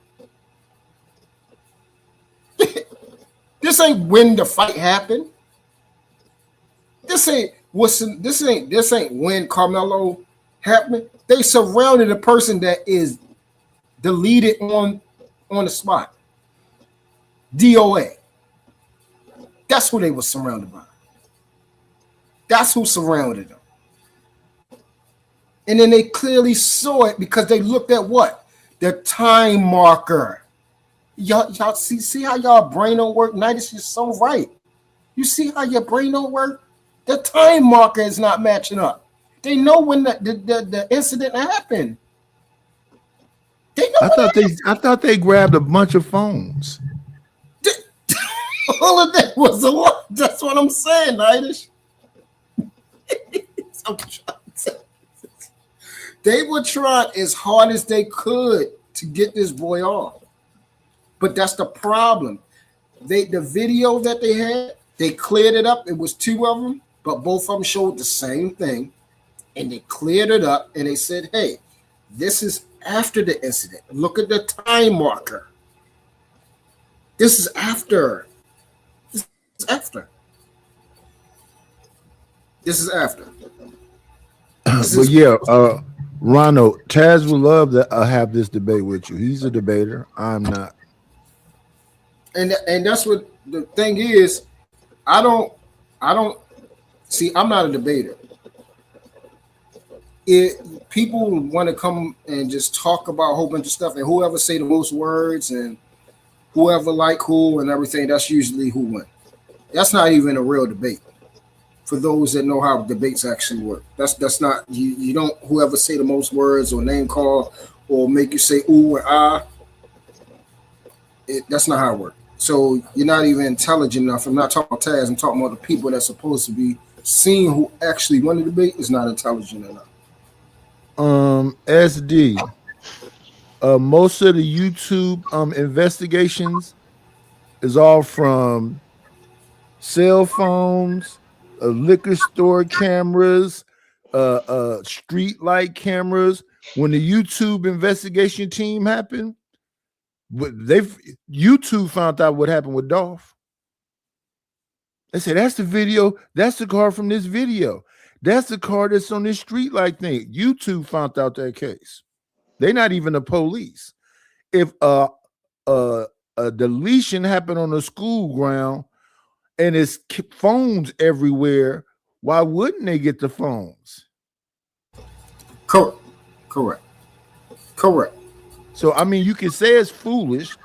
[SPEAKER 13] This ain't when the fight happened. This ain't when Carmelo happened. They surrounded a person that is deleted on the spot. DOA. That's who they were surrounded by. That's who surrounded them. And then they clearly saw it because they looked at what? The time marker. Y'all see how y'all brain don't work? Nidish is so right. You see how your brain don't work? The time marker is not matching up. They know when the incident happened. They know.
[SPEAKER 2] I thought they grabbed a bunch of phones.
[SPEAKER 13] All of that was a lot. That's what I'm saying, Nidish. They were trying as hard as they could to get this boy off. But that's the problem. The video that they had, they cleared it up. It was 2 of them, but both of them showed the same thing. And they cleared it up and they said, hey, this is after the incident. Look at the time marker. This is after. This is after. This is after.
[SPEAKER 2] But yeah, Ronald, Taz would love to have this debate with you. He's a debater. I'm not.
[SPEAKER 13] And that's what the thing is. I don't see. I'm not a debater. People want to come and just talk about a whole bunch of stuff, and whoever say the most words and whoever like who and everything, that's usually who wins. That's not even a real debate. For those that know how debates actually work, that's not you don't whoever say the most words or name call or make you say ooh or ah. That's not how it works. So you're not even intelligent enough. I'm not talking about Taz. I'm talking about the people that's supposed to be seeing who actually won the debate is not intelligent enough.
[SPEAKER 2] SD. Most of the YouTube investigations is all from cell phones, liquor store cameras, street light cameras. When the YouTube investigation team happened, YouTube found out what happened with Dolph. They said that's the video, that's the car from this video. That's the car that's on this street light thing. YouTube found out that case. They're not even the police. If a deletion happened on a school ground and it's phones everywhere, why wouldn't they get the phones?
[SPEAKER 13] Correct.
[SPEAKER 2] So I mean, you can say it's foolish,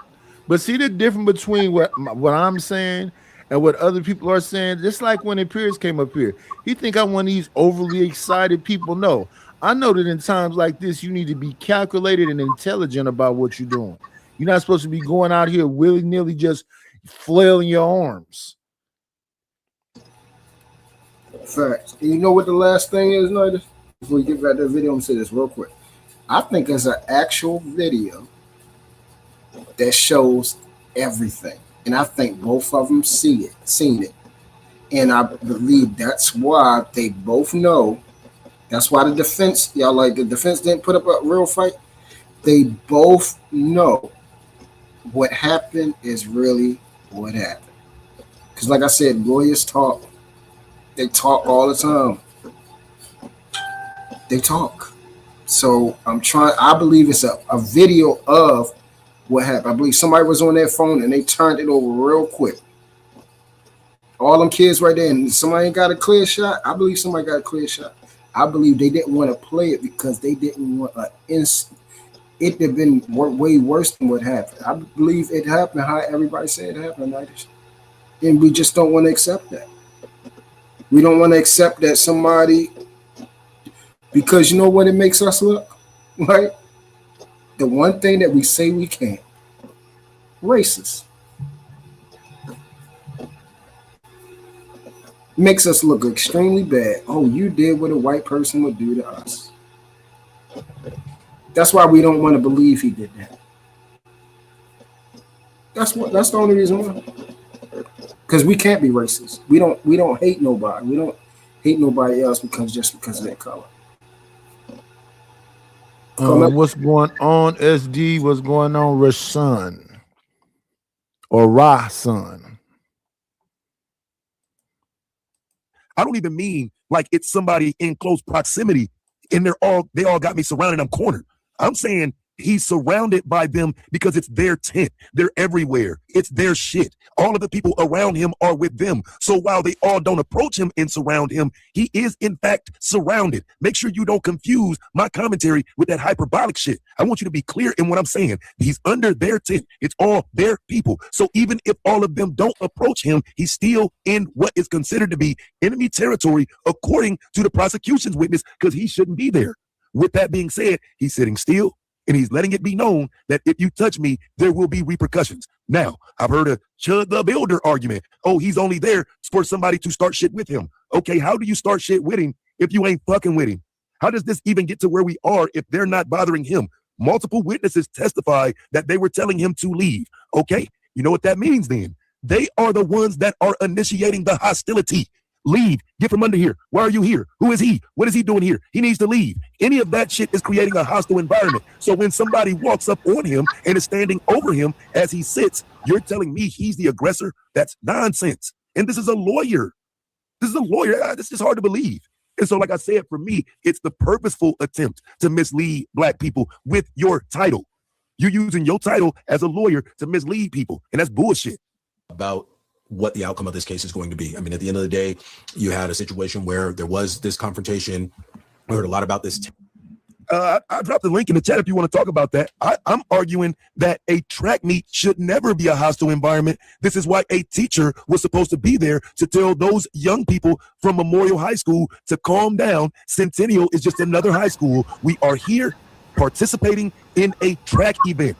[SPEAKER 2] but see the difference between what I'm saying and what other people are saying. Just like when Pierce came up here, he think I'm one of these overly excited people. No, I know that in times like this, you need to be calculated and intelligent about what you're doing. You're not supposed to be going out here willy-nilly just flailing your arms.
[SPEAKER 13] Facts. And you know what the last thing is, Nidus? Before we get back to the video, I'm gonna say this real quick. I think it's an actual video that shows everything. And I think both of them seen it. And I believe that's why they both know. That's why the defense didn't put up a real fight. They both know what happened is really what happened. Because like I said, lawyers talk. They talk all the time. They talk. So I believe it's a video of what happened. I believe somebody was on their phone and they turned it over real quick. All them kids right there, and somebody ain't got a clear shot. I believe somebody got a clear shot. I believe they didn't want to play it because they didn't want it to have been way worse than what happened. I believe it happened how everybody said it happened, and we just don't want to accept that. We don't want to accept that somebody, because you know what it makes us look like? The one thing that we say we can't. Racist. Makes us look extremely bad. Oh, you did what a white person would do to us. That's why we don't want to believe he did that. That's the only reason why. Because we can't be racist. We don't hate nobody. We don't hate nobody else because of their color.
[SPEAKER 2] What's going on, SD? What's going on, Rashan? Or Rasan?
[SPEAKER 14] I don't even mean like it's somebody in close proximity and they all got me surrounded. I'm cornered. I'm saying he's surrounded by them because it's their tent. They're everywhere. It's their shit. All of the people around him are with them. So while they all don't approach him and surround him, he is in fact surrounded. Make sure you don't confuse my commentary with that hyperbolic shit. I want you to be clear in what I'm saying. He's under their tent. It's all their people. So even if all of them don't approach him, he's still in what is considered to be enemy territory according to the prosecution's witness, because he shouldn't be there. With that being said, he's sitting still. And he's letting it be known that if you touch me, there will be repercussions. Now, I've heard a Chud the Builder argument. Oh, he's only there for somebody to start shit with him. Okay, how do you start shit with him if you ain't fucking with him? How does this even get to where we are if they're not bothering him? Multiple witnesses testify that they were telling him to leave. Okay, you know what that means then? They are the ones that are initiating the hostility. Leave. Get from under here. Why are you here? Who is he? What is he doing here? He needs to leave. Any of that shit is creating a hostile environment. So when somebody walks up on him and is standing over him as he sits, you're telling me he's the aggressor? That's nonsense. And this is a lawyer. This is a lawyer. This is hard to believe. And so, like I said, for me, it's the purposeful attempt to mislead Black people with your title. You're using your title as a lawyer to mislead people. And that's bullshit.
[SPEAKER 15] About what the outcome of this case is going to be. I mean, at the end of the day, you had a situation where there was this confrontation. We heard a lot about this.
[SPEAKER 14] I dropped the link in the chat if you want to talk about that. I'm arguing that a track meet should never be a hostile environment. This is why a teacher was supposed to be there to tell those young people from Memorial High School to calm down. Centennial is just another high school. We are here participating in a track event.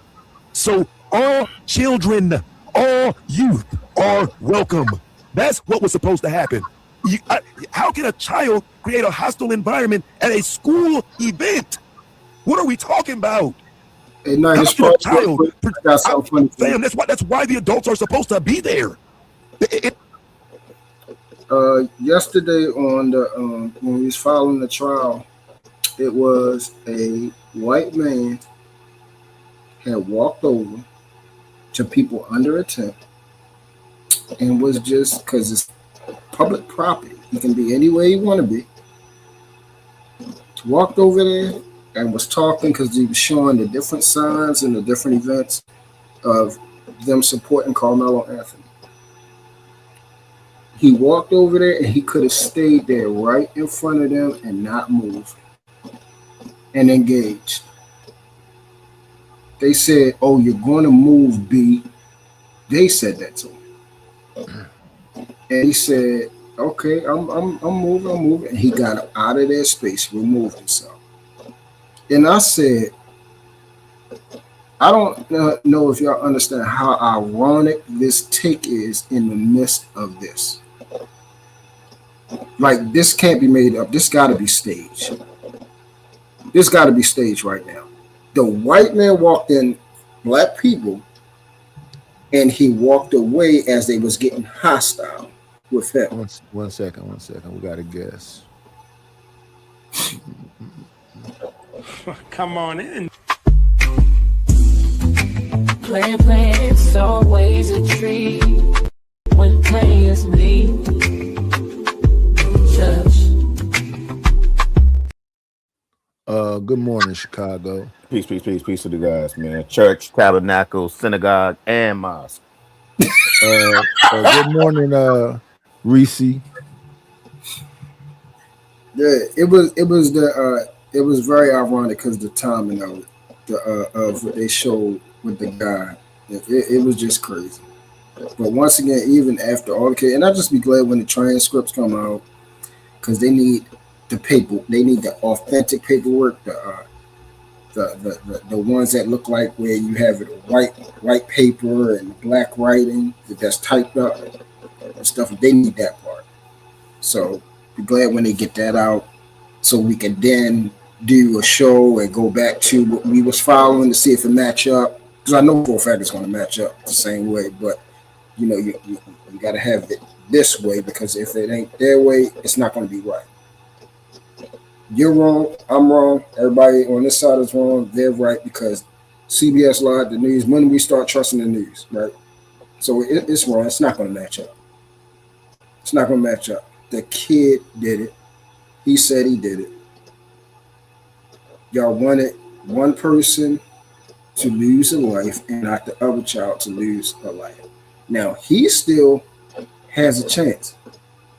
[SPEAKER 14] So all children, all youth are welcome. That's what was supposed to happen. How can a child create a hostile environment at a school event? What are we talking about?
[SPEAKER 13] Hey, no,
[SPEAKER 14] How
[SPEAKER 13] it's
[SPEAKER 14] can a child?
[SPEAKER 13] got something funny.
[SPEAKER 14] Fam, that's why the adults are supposed to be there.
[SPEAKER 13] Yesterday on the when we was following the trial, it was a white man had walked over to people under a tent and was just, because it's public property, he can be any way he want to be, walked over there and was talking because he was showing the different signs and the different events of them supporting Carmelo Anthony. He walked over there and he could have stayed there right in front of them and not moved and engaged. They said, "Oh, you're going to move, B." They said that to him, and he said, "Okay, I'm moving." And he got out of their space, removed himself. And I said, I don't know if y'all understand how ironic this take is in the midst of this. Like, this can't be made up. This got to be staged. This got to be staged right now. The white man walked in Black people, and he walked away as they was getting hostile with him.
[SPEAKER 2] One second. We got to guess.
[SPEAKER 7] Come on in.
[SPEAKER 8] Playing, it's always a treat when players leave. Church.
[SPEAKER 2] Good morning, Chicago.
[SPEAKER 16] Peace to the guys, man. Church, tabernacle, synagogue, and mosque.
[SPEAKER 2] Good morning, Reese.
[SPEAKER 13] Yeah, it was very ironic because the timing of it, of what they showed with the guy, it was just crazy. But once again, even after all the case, and I'll just be glad when the transcripts come out, because they need the paper, they need the authentic paperwork, the ones that look like where you have it white paper and black writing that's typed up and stuff. They need that part. So be glad when they get that out, so we can then do a show and go back to what we was following to see if it match up. Because I know for a fact it's going to match up the same way, but you know, you got to have it this way, because if it ain't their way, it's not going to be right. You're wrong, I'm wrong, everybody on this side is wrong, they're right, because CBS lied, the news, when we start trusting the news, right? So it's wrong, it's not going to match up. It's not going to match up. The kid did it. He said he did it. Y'all wanted one person to lose a life and not the other child to lose a life. Now, he still has a chance.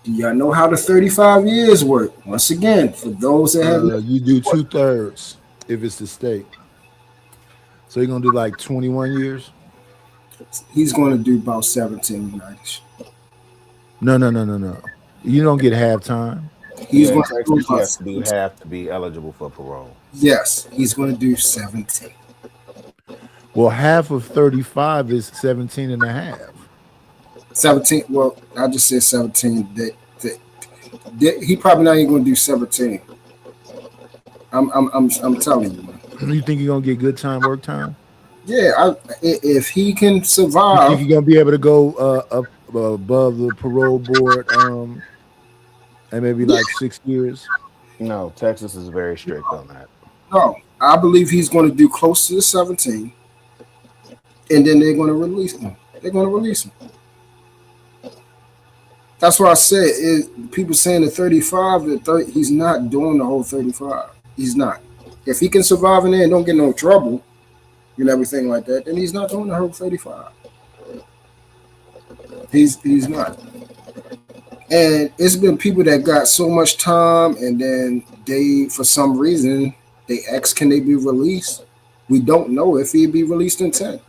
[SPEAKER 13] Do y'all know how the 35 years work? Once again, for those that have...
[SPEAKER 2] You do 2/3 if it's the state. So you're going to do like 21 years?
[SPEAKER 13] He's going to do about 17 nights.
[SPEAKER 2] No. You don't get halftime.
[SPEAKER 13] He's going
[SPEAKER 16] to have to be eligible for parole.
[SPEAKER 13] Yes, he's going to do 17.
[SPEAKER 2] Well, half of 35 is 17 and a half.
[SPEAKER 13] 17. Well, I just said 17. That he probably not even going to do 17. I'm telling you.
[SPEAKER 2] You think you're gonna get good time, work time?
[SPEAKER 13] Yeah, if he can
[SPEAKER 2] You
[SPEAKER 13] survive,
[SPEAKER 2] think you're gonna be able to go up above the parole board, and maybe like 6 years?
[SPEAKER 16] No, Texas is very strict on that.
[SPEAKER 13] no, I believe he's going to do close to the 17, and then they're going to release him. They're going to release him. That's why I said people saying the 35 to 30, he's not doing the whole 35. He's not. If he can survive in there and don't get no trouble and everything like that, then he's not doing the whole 35. He's not. And it's been people that got so much time, and then they, for some reason, they ask, can they be released? We don't know if he'd be released in 10.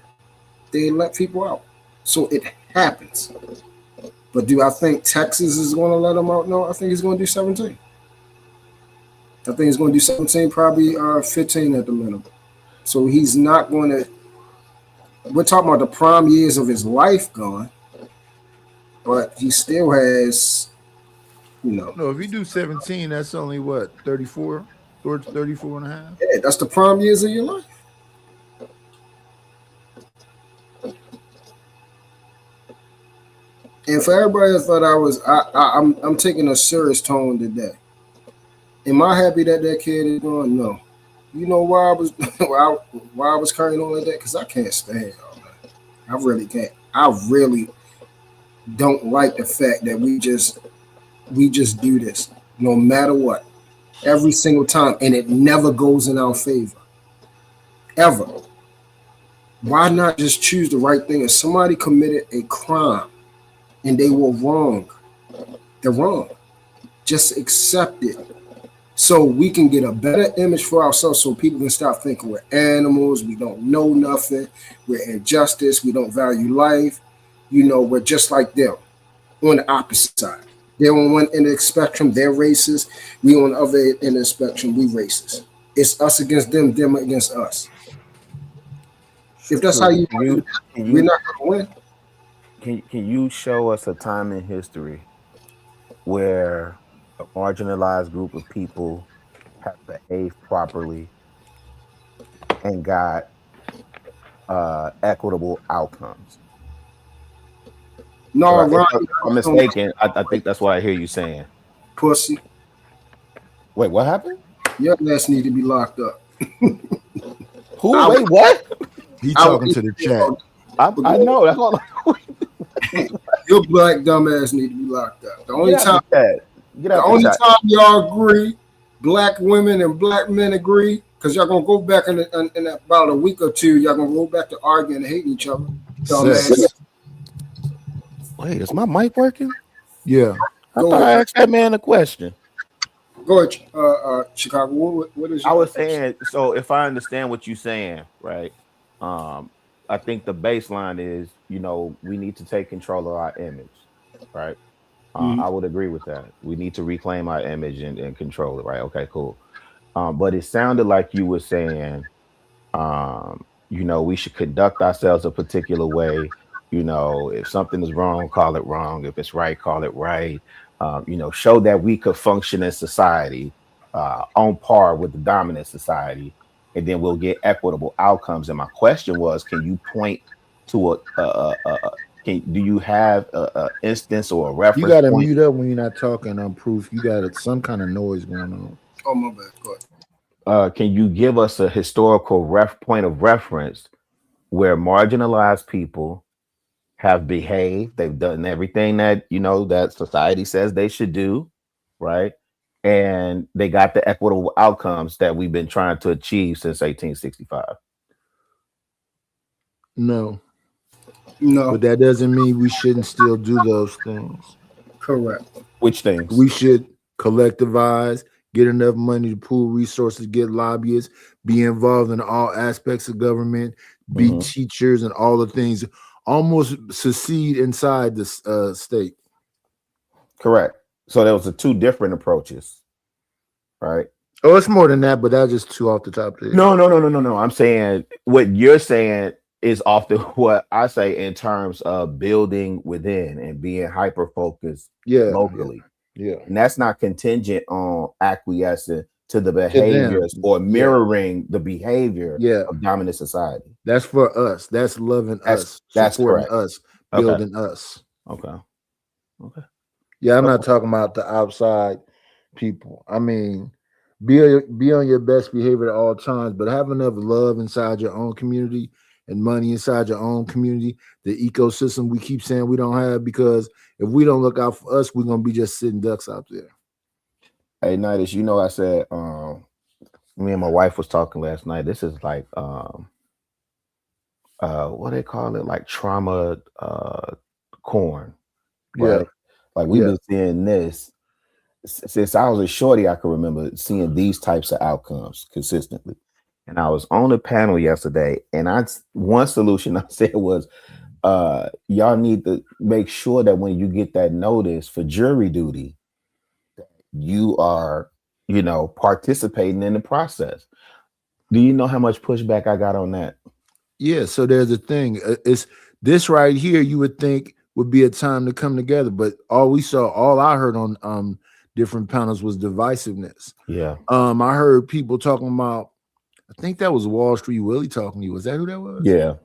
[SPEAKER 13] They let people out. So it happens. But do I think Texas is going to let him out? No, I think he's going to do 17. I think he's going to do 17, probably 15 at the minimum. So he's not going to. We're talking about the prime years of his life gone, but he still has,
[SPEAKER 2] No, if you do 17, that's only what, 34? Towards 34 and a half?
[SPEAKER 13] Yeah, that's the prime years of your life. And for everybody that thought I'm taking a serious tone today. Am I happy that kid is gone? No. You know why I was why I was carrying on like that? Because I can't stand y'all, man. I really can't. I really don't like the fact that we just do this no matter what, every single time, and it never goes in our favor, ever. Why not just choose the right thing? If somebody committed a crime and they were wrong, they're wrong. Just accept it, so we can get a better image for ourselves, so people can stop thinking we're animals, we don't know nothing, we're injustice, we don't value life. We're just like them on the opposite side. They're on one end of the spectrum, they're racist. We on the other end of the spectrum, we racist. It's us against them, them against us. If that's how you we're not going to win.
[SPEAKER 16] Can you show us a time in history where a marginalized group of people have behaved properly and got equitable outcomes?
[SPEAKER 13] No,
[SPEAKER 16] If I'm mistaken, I think that's what I hear you saying.
[SPEAKER 13] Pussy.
[SPEAKER 16] Wait, what happened?
[SPEAKER 13] Your ass need to be locked up.
[SPEAKER 16] Who? Wait, what?
[SPEAKER 2] He talking to the chat.
[SPEAKER 16] I know. That's all.
[SPEAKER 13] Your black dumb ass need to be locked up. The only time,
[SPEAKER 16] Get out
[SPEAKER 13] the only time y'all agree, black women and black men agree, because y'all gonna go back in about a week or two. Y'all gonna go back to arguing and hating each other. Dumb ass.
[SPEAKER 16] Wait, is my mic working?
[SPEAKER 2] Yeah.
[SPEAKER 16] I thought I asked that man a question.
[SPEAKER 13] Go ahead, Chicago. What is your
[SPEAKER 16] I was saying, so if I understand what you're saying, right? I think the baseline is, we need to take control of our image, right? I would agree with that. We need to reclaim our image and control it, right? Okay, cool. But it sounded like you were saying, we should conduct ourselves a particular way. If something is wrong, call it wrong. If it's right, call it right. Show that we could function in society on par with the dominant society, and then we'll get equitable outcomes. And my question was, can you point to do you have a instance or a reference?
[SPEAKER 2] You got to
[SPEAKER 16] point?
[SPEAKER 2] mute up when you're not talking on proof. You got some kind of noise going on.
[SPEAKER 13] Oh, my bad. Go ahead.
[SPEAKER 16] Can you give us a historical point of reference where marginalized people have behaved, they've done everything that that society says they should do, right? And they got the equitable outcomes that we've been trying to achieve since 1865.
[SPEAKER 2] No. But that doesn't mean we shouldn't still do those things.
[SPEAKER 13] Correct.
[SPEAKER 16] Which things?
[SPEAKER 2] We should collectivize, get enough money to pool resources, get lobbyists, be involved in all aspects of government, be teachers and all the things, almost secede inside the state.
[SPEAKER 16] Correct. So there was two different approaches, right?
[SPEAKER 2] Oh, it's more than that, but that's just two off the top there.
[SPEAKER 16] No. I'm saying what you're saying is often what I say in terms of building within and being hyper focused locally.
[SPEAKER 2] Yeah.
[SPEAKER 16] And that's not contingent on acquiescing to the
[SPEAKER 2] To them.
[SPEAKER 16] behaviors or
[SPEAKER 2] Yeah.
[SPEAKER 16] mirroring the behavior
[SPEAKER 2] Yeah.
[SPEAKER 16] of dominant society.
[SPEAKER 2] That's for us. That's loving us,
[SPEAKER 16] That's
[SPEAKER 2] supporting
[SPEAKER 16] correct.
[SPEAKER 2] us,
[SPEAKER 16] Okay.
[SPEAKER 2] building us.
[SPEAKER 16] Okay. Okay.
[SPEAKER 2] Yeah, I'm not
[SPEAKER 16] Okay.
[SPEAKER 2] talking about the outside people. I mean, be on your best behavior at all times, but have enough love inside your own community and money inside your own community, the ecosystem we keep saying we don't have, because if we don't look out for us, we're gonna be just sitting ducks out there.
[SPEAKER 16] Hey, Nidus, you know, I said, me and my wife was talking last night. This is like, what they call it, like trauma corn,
[SPEAKER 2] Yeah.
[SPEAKER 16] right? Like we've
[SPEAKER 2] Yeah.
[SPEAKER 16] been seeing this since I was a shorty. I can remember seeing these types of outcomes consistently. And I was on a panel yesterday, and one solution I said was, y'all need to make sure that when you get that notice for jury duty, you are, you know, participating in the process. Do you know how much pushback I got on that?
[SPEAKER 2] Yeah, so there's a thing. It's this right here. You would think would be a time to come together, but all I heard on different panels was divisiveness.
[SPEAKER 16] Yeah.
[SPEAKER 2] I heard people talking about. I think that was Wall Street Willie talking to you. Was that who that was?
[SPEAKER 16] Yeah.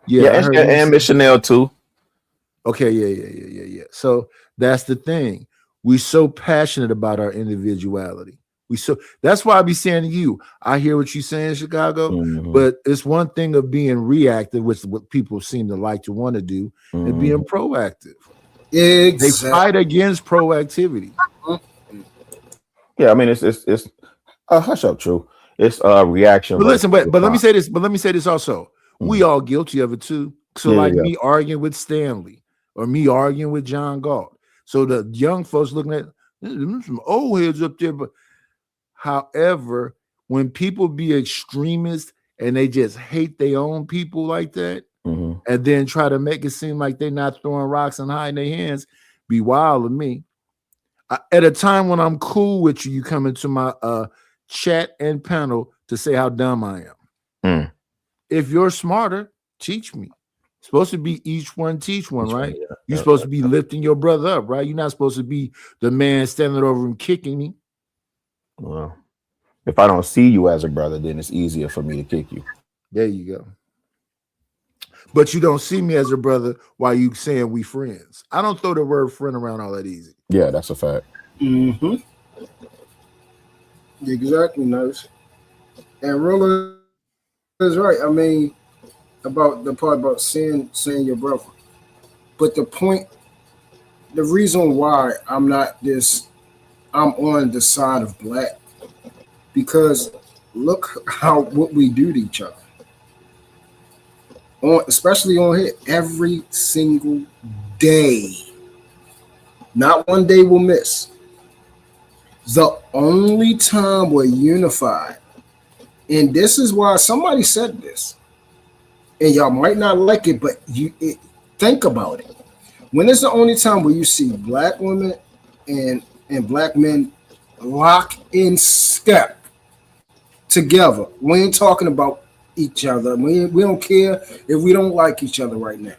[SPEAKER 2] Yeah, I
[SPEAKER 16] and,
[SPEAKER 2] heard him
[SPEAKER 16] and
[SPEAKER 2] say-
[SPEAKER 16] Miss Chanel too.
[SPEAKER 2] Okay, yeah. So that's the thing. We're so passionate about our individuality. That's why I be saying to you, I hear what you're saying, Chicago,
[SPEAKER 16] Mhm.
[SPEAKER 2] but it's one thing of being reactive, which is what people seem to like to want to do, and being proactive. They fight against proactivity.
[SPEAKER 16] Yeah, I mean it's hush up, true. It's a reaction.
[SPEAKER 2] But listen,
[SPEAKER 16] versus
[SPEAKER 2] but let me
[SPEAKER 16] response.
[SPEAKER 2] say this also. We all guilty of it too. So
[SPEAKER 16] Yeah,
[SPEAKER 2] like
[SPEAKER 16] yeah.
[SPEAKER 2] me arguing with Stanley or me arguing with John Galt. So the young folks looking at "There's some old heads up there, but however, when people be extremists and they just hate their own people like that,
[SPEAKER 16] Mhm.
[SPEAKER 2] and then try to make it seem like they're not throwing rocks and hiding their hands, be wild to me. At a time when I'm cool with you, you come into my chat and panel to say how dumb I am.
[SPEAKER 16] Mm.
[SPEAKER 2] If you're smarter, teach me. It's supposed to be each one teach one, right?
[SPEAKER 16] yeah,
[SPEAKER 2] You're
[SPEAKER 16] yeah,
[SPEAKER 2] supposed to be lifting your brother up, right? You're not supposed to be the man standing over him kicking me.
[SPEAKER 16] Well, if I don't see you as a brother, then it's easier for me to kick you.
[SPEAKER 2] There you go. But you don't see me as a brother while you saying we friends. I don't throw the word friend around all that easy.
[SPEAKER 16] Yeah, that's a fact.
[SPEAKER 13] Mm-hmm. Exactly, nice. And Roller is right. I mean, about the part about saying your brother. But the reason why I'm on the side of black, because look what we do to each other. Especially on here, every single day. Not one day we'll miss. The only time we're unified, and this is why somebody said this, and y'all might not like it, but think about it. When it's the only time where you see black women and black men lock in step together, we ain't talking about each other. We don't care if we don't like each other right now.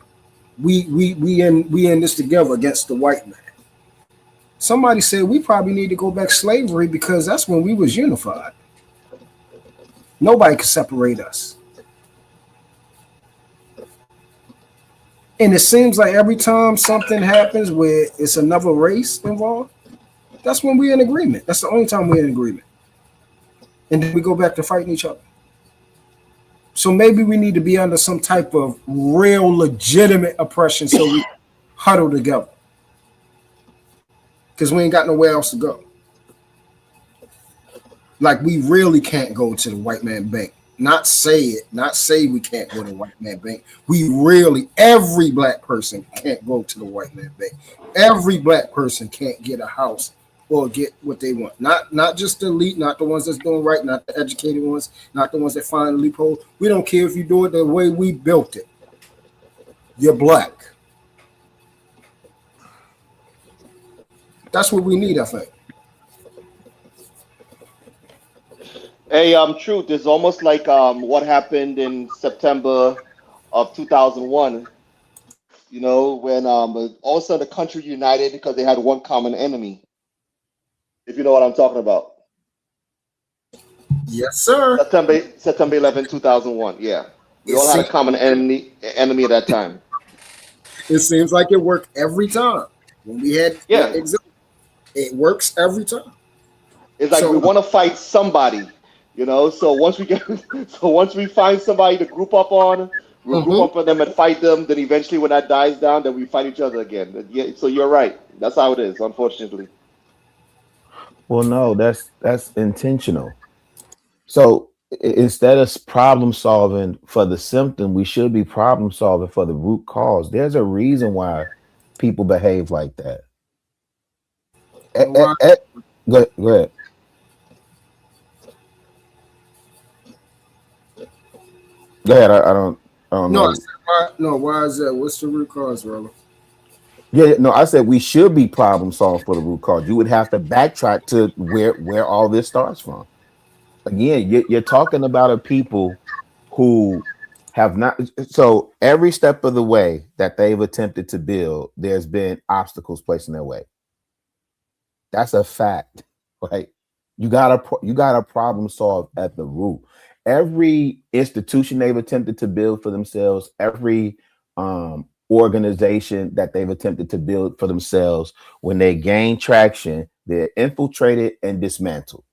[SPEAKER 13] We in this together against the white man. Somebody said we probably need to go back to slavery because that's when we was unified. Nobody could separate us. And it seems like every time something happens where it's another race involved, that's when we're in agreement. That's the only time we're in agreement. And then we go back to fighting each other. So maybe we need to be under some type of real legitimate oppression so we huddle together. Because we ain't got nowhere else to go. Like we really can't go to the white man bank. Not say we can't go to the white man bank. Every black person can't go to the white man bank. Every black person can't get a house or get what they want. Not just the elite, not the ones that's doing right, not the educated ones, not the ones that find the loophole. We don't care if you do it the way we built it. You're black. That's what we need, I think.
[SPEAKER 10] Hey, Truth, it's almost like what happened in September of 2001, you know, when all of a sudden the country united because they had one common enemy, if you know what I'm talking about.
[SPEAKER 13] Yes, sir.
[SPEAKER 10] September 11, 2001. Yeah, we
[SPEAKER 13] It
[SPEAKER 10] all had a
[SPEAKER 13] seems,
[SPEAKER 10] common enemy at that time.
[SPEAKER 13] it seems like it worked every time. When we had
[SPEAKER 10] Yeah,
[SPEAKER 13] it works every time.
[SPEAKER 10] it's like we
[SPEAKER 13] So
[SPEAKER 10] want to fight somebody, you know. So once we get, so once we find somebody to group up on, we'll group up on them and fight them. Then eventually, when that dies down, then we fight each other again. Yeah, so you're right. That's how it is, unfortunately.
[SPEAKER 16] Well, no, that's intentional. So instead of problem solving for the symptom, we should be problem solving for the root cause. There's a reason why people behave like that. Go ahead. Go ahead. I don't
[SPEAKER 13] no,
[SPEAKER 16] know.
[SPEAKER 13] I said, why, no, why is that? What's the root cause, Roller?
[SPEAKER 16] Yeah, no, I said we should be problem solving for the root cause. You would have to backtrack to where all this starts from. Again, you're talking about a people who have not. So every step of the way that they've attempted to build, there's been obstacles placed in their way. That's a fact, right? You gotta problem solve at the root. Every institution they've attempted to build for themselves, every organization that they've attempted to build for themselves, when they gain traction, they're infiltrated and dismantled.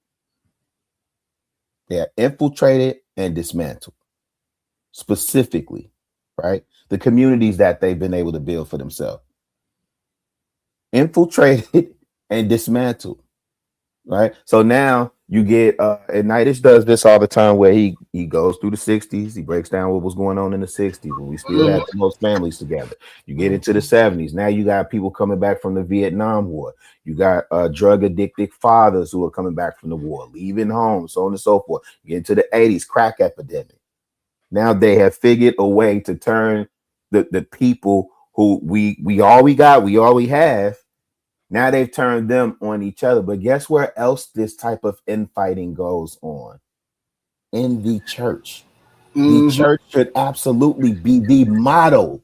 [SPEAKER 16] They're infiltrated and dismantled. Specifically, right? The communities that they've been able to build for themselves. Infiltrated and dismantled. Right. So now you get and Nitish does this all the time where he goes through the 60s, he breaks down what was going on in the 60s when we still had the most families together. You get into the 70s. Now you got people coming back from the Vietnam War. You got drug addicted fathers who are coming back from the war, leaving home, so on and so forth. You get into the 80s, crack epidemic. Now they have figured a way to turn the people who we all we have. Now they've turned them on each other. But guess where else this type of infighting goes on? In the church. The church should absolutely be the model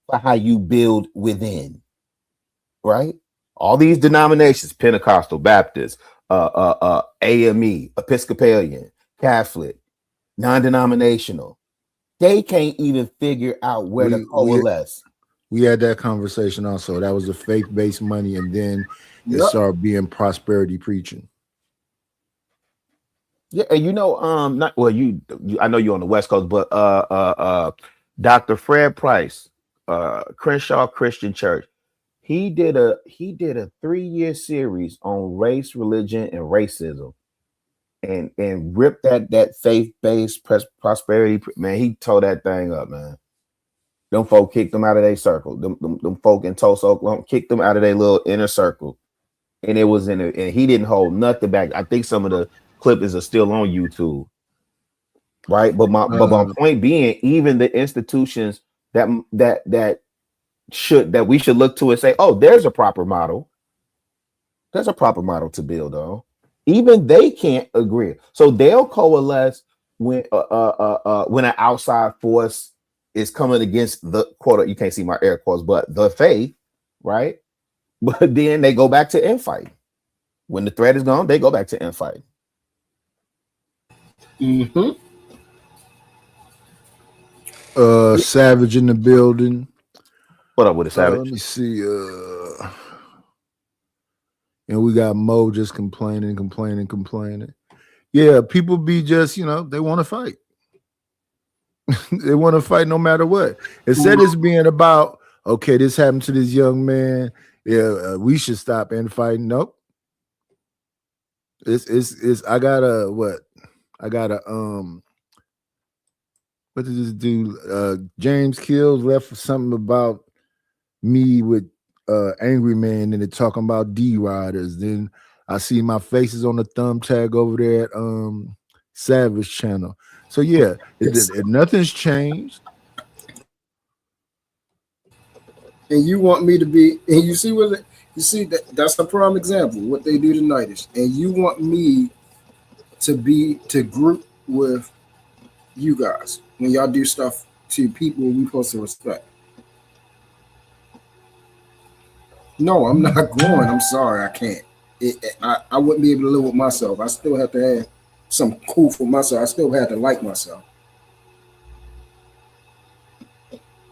[SPEAKER 16] for how you build within. Right? All these denominations, Pentecostal, Baptist, AME, Episcopalian, Catholic, non-denominational, they can't even figure out where to coalesce.
[SPEAKER 2] We had that conversation also. That was the faith-based money, and then it started being prosperity preaching.
[SPEAKER 16] Yeah, and you know, not well, you I know you're on the West Coast, but Dr. Fred Price, Crenshaw Christian Church, he did a 3-year series on race, religion, and racism, and ripped that faith-based prosperity. Man, he tore that thing up, man. Them folk kicked them out of their circle. Them folk in Tulsa, Oklahoma, kicked them out of their little inner circle. And it was and he didn't hold nothing back. I think some of the clips are still on YouTube. Right. But my point being, even the institutions that we should look to and say, oh, there's a proper model. There's a proper model to build on. Even they can't agree. So they'll coalesce when an outside force is coming against the quote, you can't see my air quotes, but the faith, right? But then they go back to infighting. When the threat is gone, they go back to infighting.
[SPEAKER 2] Savage in the building.
[SPEAKER 16] What up with the Savage?
[SPEAKER 2] Let me see. And we got Mo just complaining. Yeah, people be just, they want to fight. They want to fight no matter what. Instead of being about, okay, this happened to this young man. Yeah, we should stop infighting. Nope. What did this do? James Kills left something about me with Angry Man and they're talking about D-Riders. Then I see my faces on the thumb tag over there at Savage channel. So yeah, nothing's changed.
[SPEAKER 13] And you want me to be, and you see that's a prime example what they do tonight is, and you want me to group with you guys when y'all do stuff to people we supposed to respect. No, I'm not going. I'm sorry, I can't. I wouldn't be able to live with myself. I still have to have something cool for myself. I still had to like myself.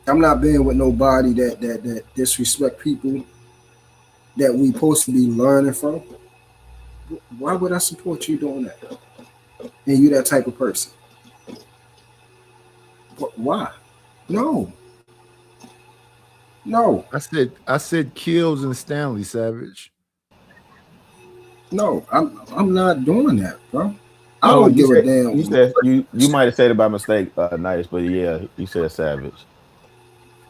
[SPEAKER 13] I'm not being with nobody that disrespect people that we supposed to be learning from. Why would I support you doing that? And you that type of person? Why? No.
[SPEAKER 2] I said Kills and Stanley Savage.
[SPEAKER 13] No, I'm not doing that, bro. I
[SPEAKER 16] Oh,
[SPEAKER 13] don't
[SPEAKER 16] you
[SPEAKER 13] give a
[SPEAKER 16] said
[SPEAKER 13] damn.
[SPEAKER 16] you said you might have said it by mistake, Nice, but yeah, you said Savage.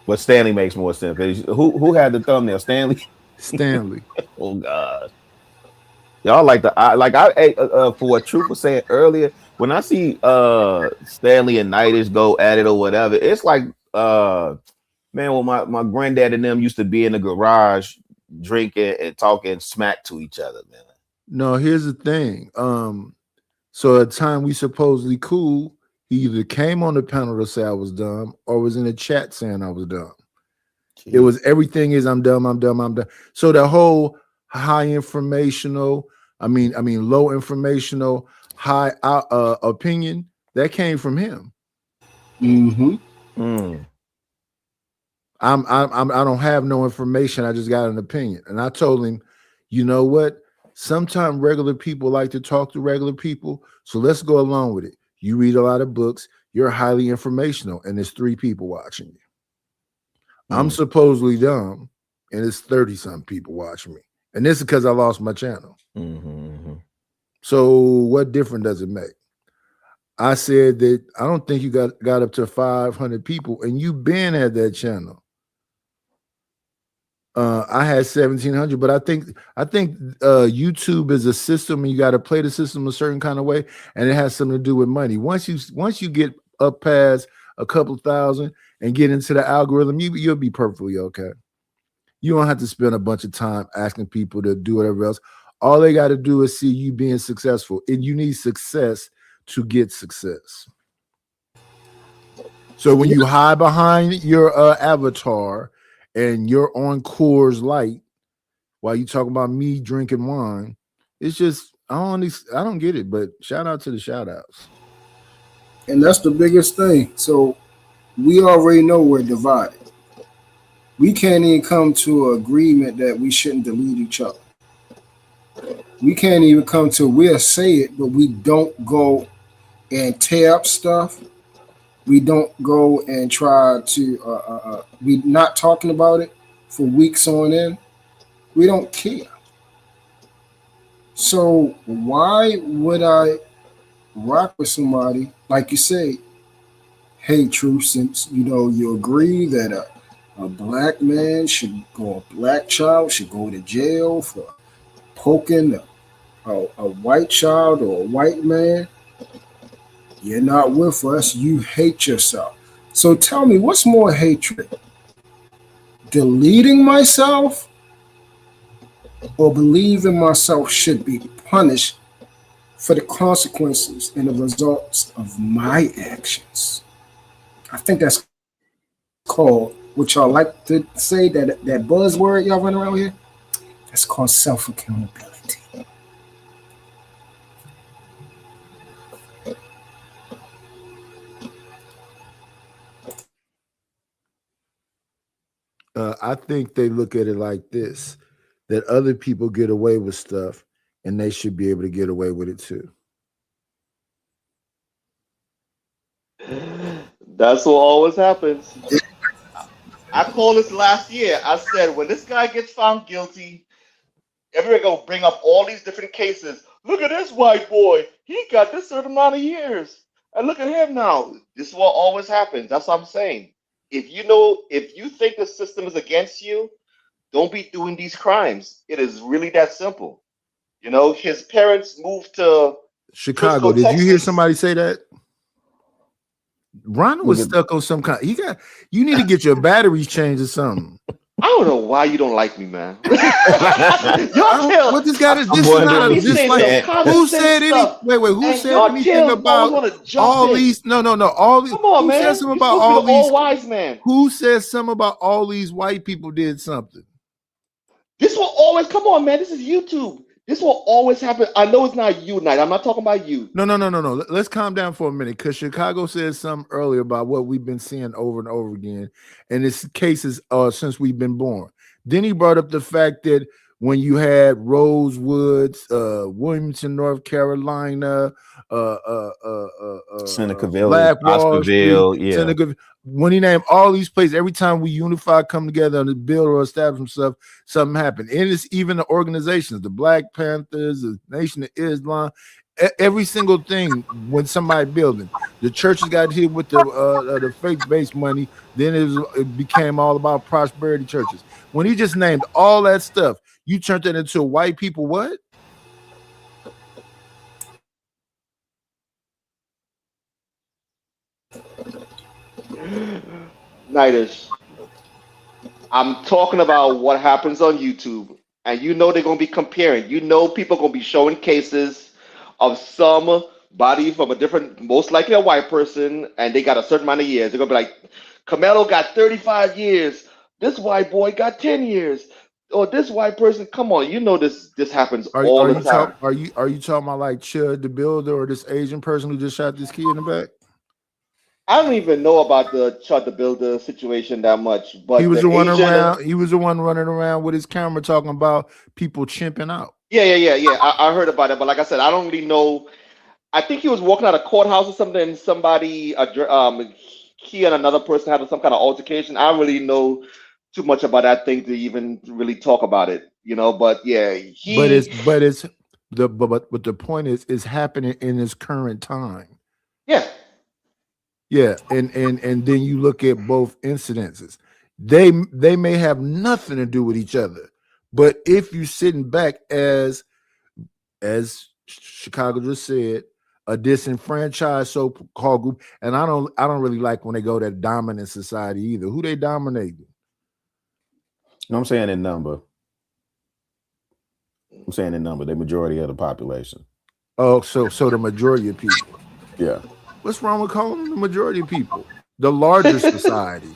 [SPEAKER 16] But Stanley makes more sense. Who had the thumbnail? Stanley.
[SPEAKER 2] Stanley.
[SPEAKER 16] Oh God. Y'all like for what Truth was saying earlier. When I see Stanley and Nightish go at it or whatever, it's like man, when my granddad and them used to be in the garage drinking and talking smack to each other, man.
[SPEAKER 2] No, here's the thing. So at the time we supposedly cool, he either came on the panel to say I was dumb or was in the chat saying I was dumb. Jeez. It was everything is I'm dumb, I'm dumb, I'm dumb. So the whole high informational, low informational, high opinion, that came from him.
[SPEAKER 13] Mm-hmm.
[SPEAKER 2] I don't have no information. I just got an opinion. And I told him, you know what? Sometimes regular people like to talk to regular people. So let's go along with it. You read a lot of books. You're highly informational. And there's 3 people watching you. I'm supposedly dumb. And it's 30-something people watching me. And this is because I lost my channel. So what difference does it make? I said that I don't think you got up to 500 people. And you been at that channel. I had 1,700, but I think YouTube is a system, and you got to play the system a certain kind of way, and it has something to do with money. Once you get up past a couple thousand and get into the algorithm, you'll be perfectly okay. You don't have to spend a bunch of time asking people to do whatever else. All they got to do is see you being successful, and you need success to get success. So when you hide behind your avatar and you're on Coors Light while you talk about me drinking wine, it's just I don't get it. But shout out to the shout outs.
[SPEAKER 13] And that's the biggest thing. So we already know we're divided. We can't even come to an agreement that we shouldn't delete each other. We can't even come to we'll say it, but we don't go and tear up stuff. We don't go and try to, we not talking about it for weeks on end. We don't care. So why would I rock with somebody, like you say, hey, Truth, since, you agree that a black man should go, a black child should go to jail for poking a white child or a white man. You're not with us. You hate yourself. So tell me, what's more hatred? Deleting myself or believing myself should be punished for the consequences and the results of my actions? I think that's called, what y'all like to say, that buzzword y'all run around here, that's called self-accountability.
[SPEAKER 2] I think they look at it like this, that other people get away with stuff and they should be able to get away with it too.
[SPEAKER 10] That's what always happens. I called this last year. I said, when this guy gets found guilty, everyone gonna bring up all these different cases. Look at this white boy. He got this certain amount of years. And look at him now. This is what always happens. That's what I'm saying. If you think the system is against you, don't be doing these crimes. It is really that simple. His parents moved to
[SPEAKER 2] Chicago.
[SPEAKER 10] Frisco,
[SPEAKER 2] Did you hear
[SPEAKER 10] Texas.
[SPEAKER 2] somebody say that? Ronald was stuck on some kind. You need to get your batteries changed or something.
[SPEAKER 10] I don't know why you don't like me, man. What
[SPEAKER 2] this guy is? This is not who said any? Wait. Who said anything about all these? No. All these.
[SPEAKER 10] Come on,
[SPEAKER 2] who
[SPEAKER 10] man.
[SPEAKER 2] said something
[SPEAKER 10] You're
[SPEAKER 2] about all
[SPEAKER 10] supposed to be
[SPEAKER 2] these?
[SPEAKER 10] wise man.
[SPEAKER 2] Who said something about all these white people did something?
[SPEAKER 10] This will always come on, man. This is YouTube. This will always happen. I know it's not you, Knight. I'm not talking about you.
[SPEAKER 2] No. Let's calm down for a minute, because Chicago said something earlier about what we've been seeing over and over again, and it's cases since we've been born. Then he brought up the fact that when you had Rosewoods, Wilmington, North Carolina,
[SPEAKER 16] Seneca Village,
[SPEAKER 2] Black Wall
[SPEAKER 16] Oscarville,
[SPEAKER 2] Street,
[SPEAKER 16] yeah.
[SPEAKER 2] Seneca, when he named all these places, every time we unify, come together to build or establish stuff, something happened. And it's even the organizations, the Black Panthers, the Nation of Islam, every single thing. When somebody building, the churches got hit with the faith-based money, then it became all about prosperity churches. When he just named all that stuff, you turned that into white people what?
[SPEAKER 10] Nighters. I'm talking about what happens on YouTube, and you know they're gonna be comparing. You know people gonna be showing cases of somebody from a different, most likely a white person, and they got a certain amount of years. They're gonna be like, Carmelo got 35 years. This white boy got 10 years. Or this white person. Come on, you know this happens all the time.
[SPEAKER 2] Are you talking about like Chud the Builder or this Asian person who just shot this kid in the back?
[SPEAKER 10] I don't even know about the Chud the Builder situation that much, but
[SPEAKER 2] He was the one
[SPEAKER 10] Asian-
[SPEAKER 2] around. He was the one running around with his camera talking about people chimping out.
[SPEAKER 10] Yeah. I heard about it, but like I said, I don't really know. I think he was walking out of courthouse or something, and somebody, he and another person had some kind of altercation. I don't really know too much about that thing to even really talk about it, you know. But yeah,
[SPEAKER 2] But the point is, it's happening in this current time. Yeah, and then you look at both incidences. They may have nothing to do with each other, but if you sitting back as Chicago just said, a disenfranchised so-called group, and I don't really like when they go that dominant society either. Who they dominating?
[SPEAKER 16] No, I'm saying in number. The majority of the population.
[SPEAKER 2] Oh, so the majority of people.
[SPEAKER 16] Yeah.
[SPEAKER 2] What's wrong with calling them the majority of people? The larger society.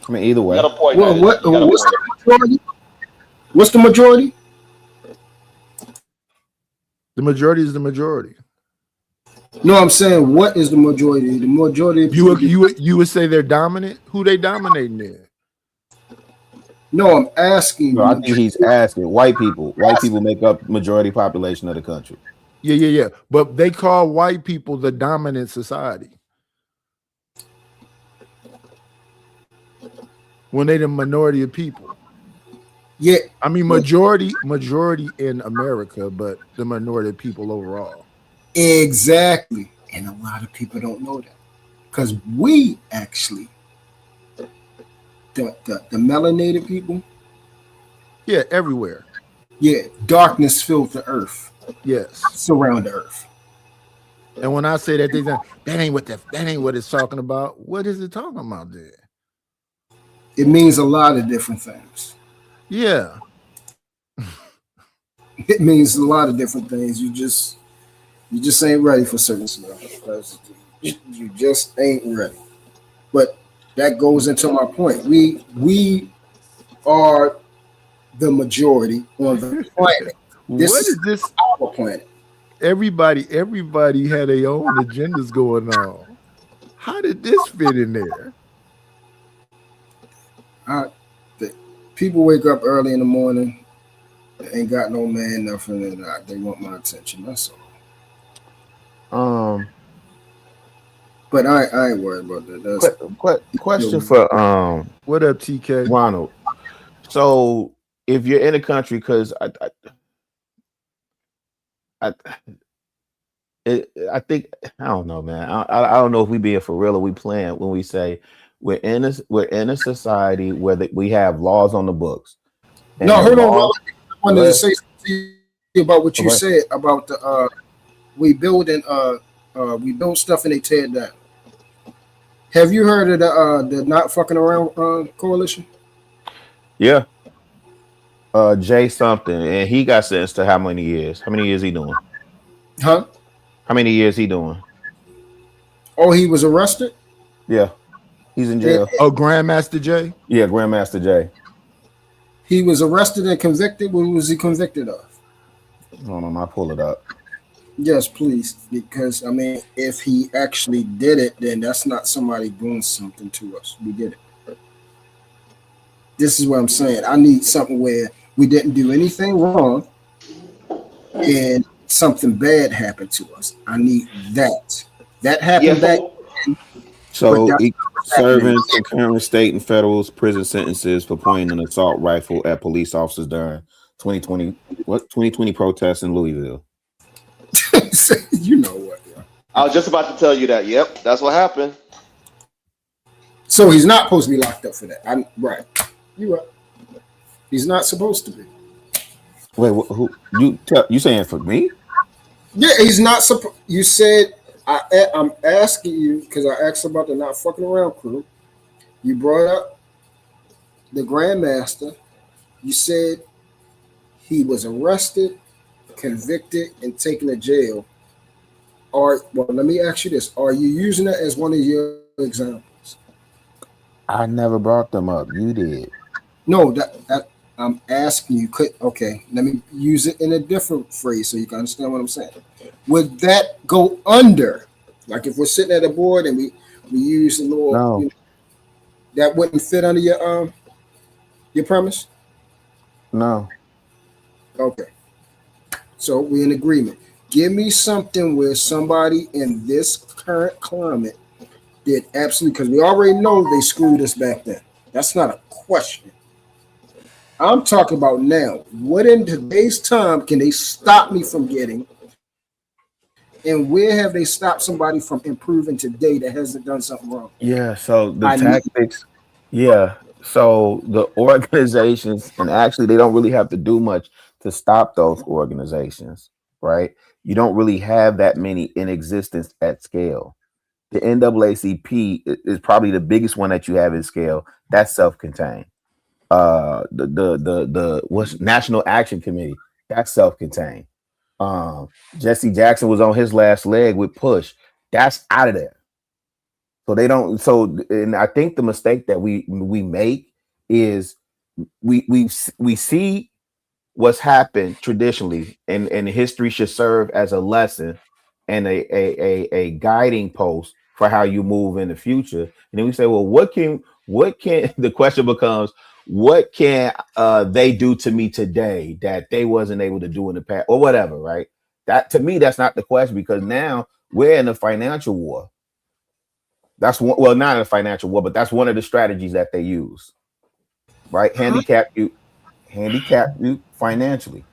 [SPEAKER 16] I mean, either way.
[SPEAKER 10] You got a point,
[SPEAKER 13] Well,
[SPEAKER 10] man.
[SPEAKER 13] what's
[SPEAKER 10] You got a
[SPEAKER 13] the
[SPEAKER 10] point.
[SPEAKER 13] majority? What's the majority?
[SPEAKER 2] The majority is the majority.
[SPEAKER 13] No, I'm saying what is the majority? The majority of people.
[SPEAKER 2] You would say they're dominant? Who they dominating there?
[SPEAKER 13] No, I'm asking.
[SPEAKER 16] No, I think he's asking white people. White people make up majority population of the country.
[SPEAKER 2] Yeah. But they call white people the dominant society when they the minority of people.
[SPEAKER 13] Yeah,
[SPEAKER 2] I mean majority in America, but the minority of people overall.
[SPEAKER 13] exactly. And a lot of people don't know that because we actually, the melanated people,
[SPEAKER 2] Yeah, everywhere.
[SPEAKER 13] yeah, darkness filled the earth,
[SPEAKER 2] Yes.
[SPEAKER 13] surround the earth.
[SPEAKER 2] And when I say that, they say that ain't what it's talking about. What is it talking about there?
[SPEAKER 13] It means a lot of different things.
[SPEAKER 2] Yeah.
[SPEAKER 13] It means a lot of different things. You just ain't ready for certain stuff. You just ain't ready. But that goes into my point. We are the majority on the planet. This
[SPEAKER 2] What
[SPEAKER 13] is
[SPEAKER 2] is this?
[SPEAKER 13] our planet.
[SPEAKER 2] Everybody had their own agendas going on. How did this fit in there?
[SPEAKER 13] People wake up early in the morning, they ain't got no man, nothing, and they want my attention. That's all. But I ain't worried about that. That's
[SPEAKER 16] Question for
[SPEAKER 2] What up, TK?
[SPEAKER 16] Ronald. So if you're in a country, because I think I don't know, man. I don't know if we being for real or we playing when we say we're in a society where we have laws on the books.
[SPEAKER 13] no, hold on.
[SPEAKER 16] laws-
[SPEAKER 13] I wanted to say something about what you
[SPEAKER 16] Okay.
[SPEAKER 13] said about the we build stuff and they tear it down. Have you heard of the Not Fucking Around coalition?
[SPEAKER 16] Yeah. Jay something, and he got sentenced to how many years? How many years he doing?
[SPEAKER 13] Huh?
[SPEAKER 16] How many years he doing?
[SPEAKER 13] Oh, he was arrested?
[SPEAKER 16] Yeah. He's in jail.
[SPEAKER 2] Oh, Grandmaster J?
[SPEAKER 16] Yeah, Grandmaster Jay.
[SPEAKER 13] He was arrested and convicted. What was he convicted of?
[SPEAKER 16] Hold on, I'll pull it up.
[SPEAKER 13] Yes, please. Because I mean, if he actually did it, then that's not somebody doing something to us. We did it. This is what I'm saying. I need something where we didn't do anything wrong and something bad happened to us. I need that. That
[SPEAKER 10] Yeah,
[SPEAKER 13] happened back then, but
[SPEAKER 16] So
[SPEAKER 13] that's not happening.
[SPEAKER 16] serving concurrent state and federal prison sentences for pointing an assault rifle at police officers during 2020 protests in Louisville.
[SPEAKER 13] You know what? Yeah.
[SPEAKER 10] I was just about to tell you that. Yep, that's what happened.
[SPEAKER 13] So he's not supposed to be locked up for that. I'm right. You right. He's not supposed to be.
[SPEAKER 16] Wait, who you saying for me?
[SPEAKER 13] Yeah, he's not supposed. You said I'm asking you because I asked about the not fucking around crew. You brought up the Grandmaster. You said he was arrested, convicted, and taken to jail. Well, let me ask you this: are you using it as one of your examples?
[SPEAKER 16] I never brought them up. You did.
[SPEAKER 13] No, that I'm asking you. Okay? Let me use it in a different phrase so you can understand what I'm saying. Would that go under? Like if we're sitting at a board and we use the little,
[SPEAKER 16] No.
[SPEAKER 13] That wouldn't fit under your premise.
[SPEAKER 16] No.
[SPEAKER 13] Okay. So we're in agreement. Give me something where somebody in this current climate did absolutely, because we already know they screwed us back then. That's not a question. I'm talking about now. What in today's time can they stop me from getting? And where have they stopped somebody from improving today that hasn't done something wrong?
[SPEAKER 16] Yeah, so the tactics, yeah. So the organizations, and actually they don't really have to do much to stop those organizations, right? You don't really have that many in existence at scale. The NAACP is probably the biggest one that you have at scale. That's self-contained. The what's National Action Committee, that's self-contained. Jesse Jackson was on his last leg with Push. That's out of there. So they don't. So, and I think the mistake that we make is we see what's happened traditionally, and history should serve as a lesson and a guiding post for how you move in the future. And then we say, well, what can the question becomes, what can they do to me today that they wasn't able to do in the past, or whatever, right? That, to me, that's not the question, because now we're in a financial war. That's one, well, not a financial war, but that's one of the strategies that they use, right? Handicap you financially.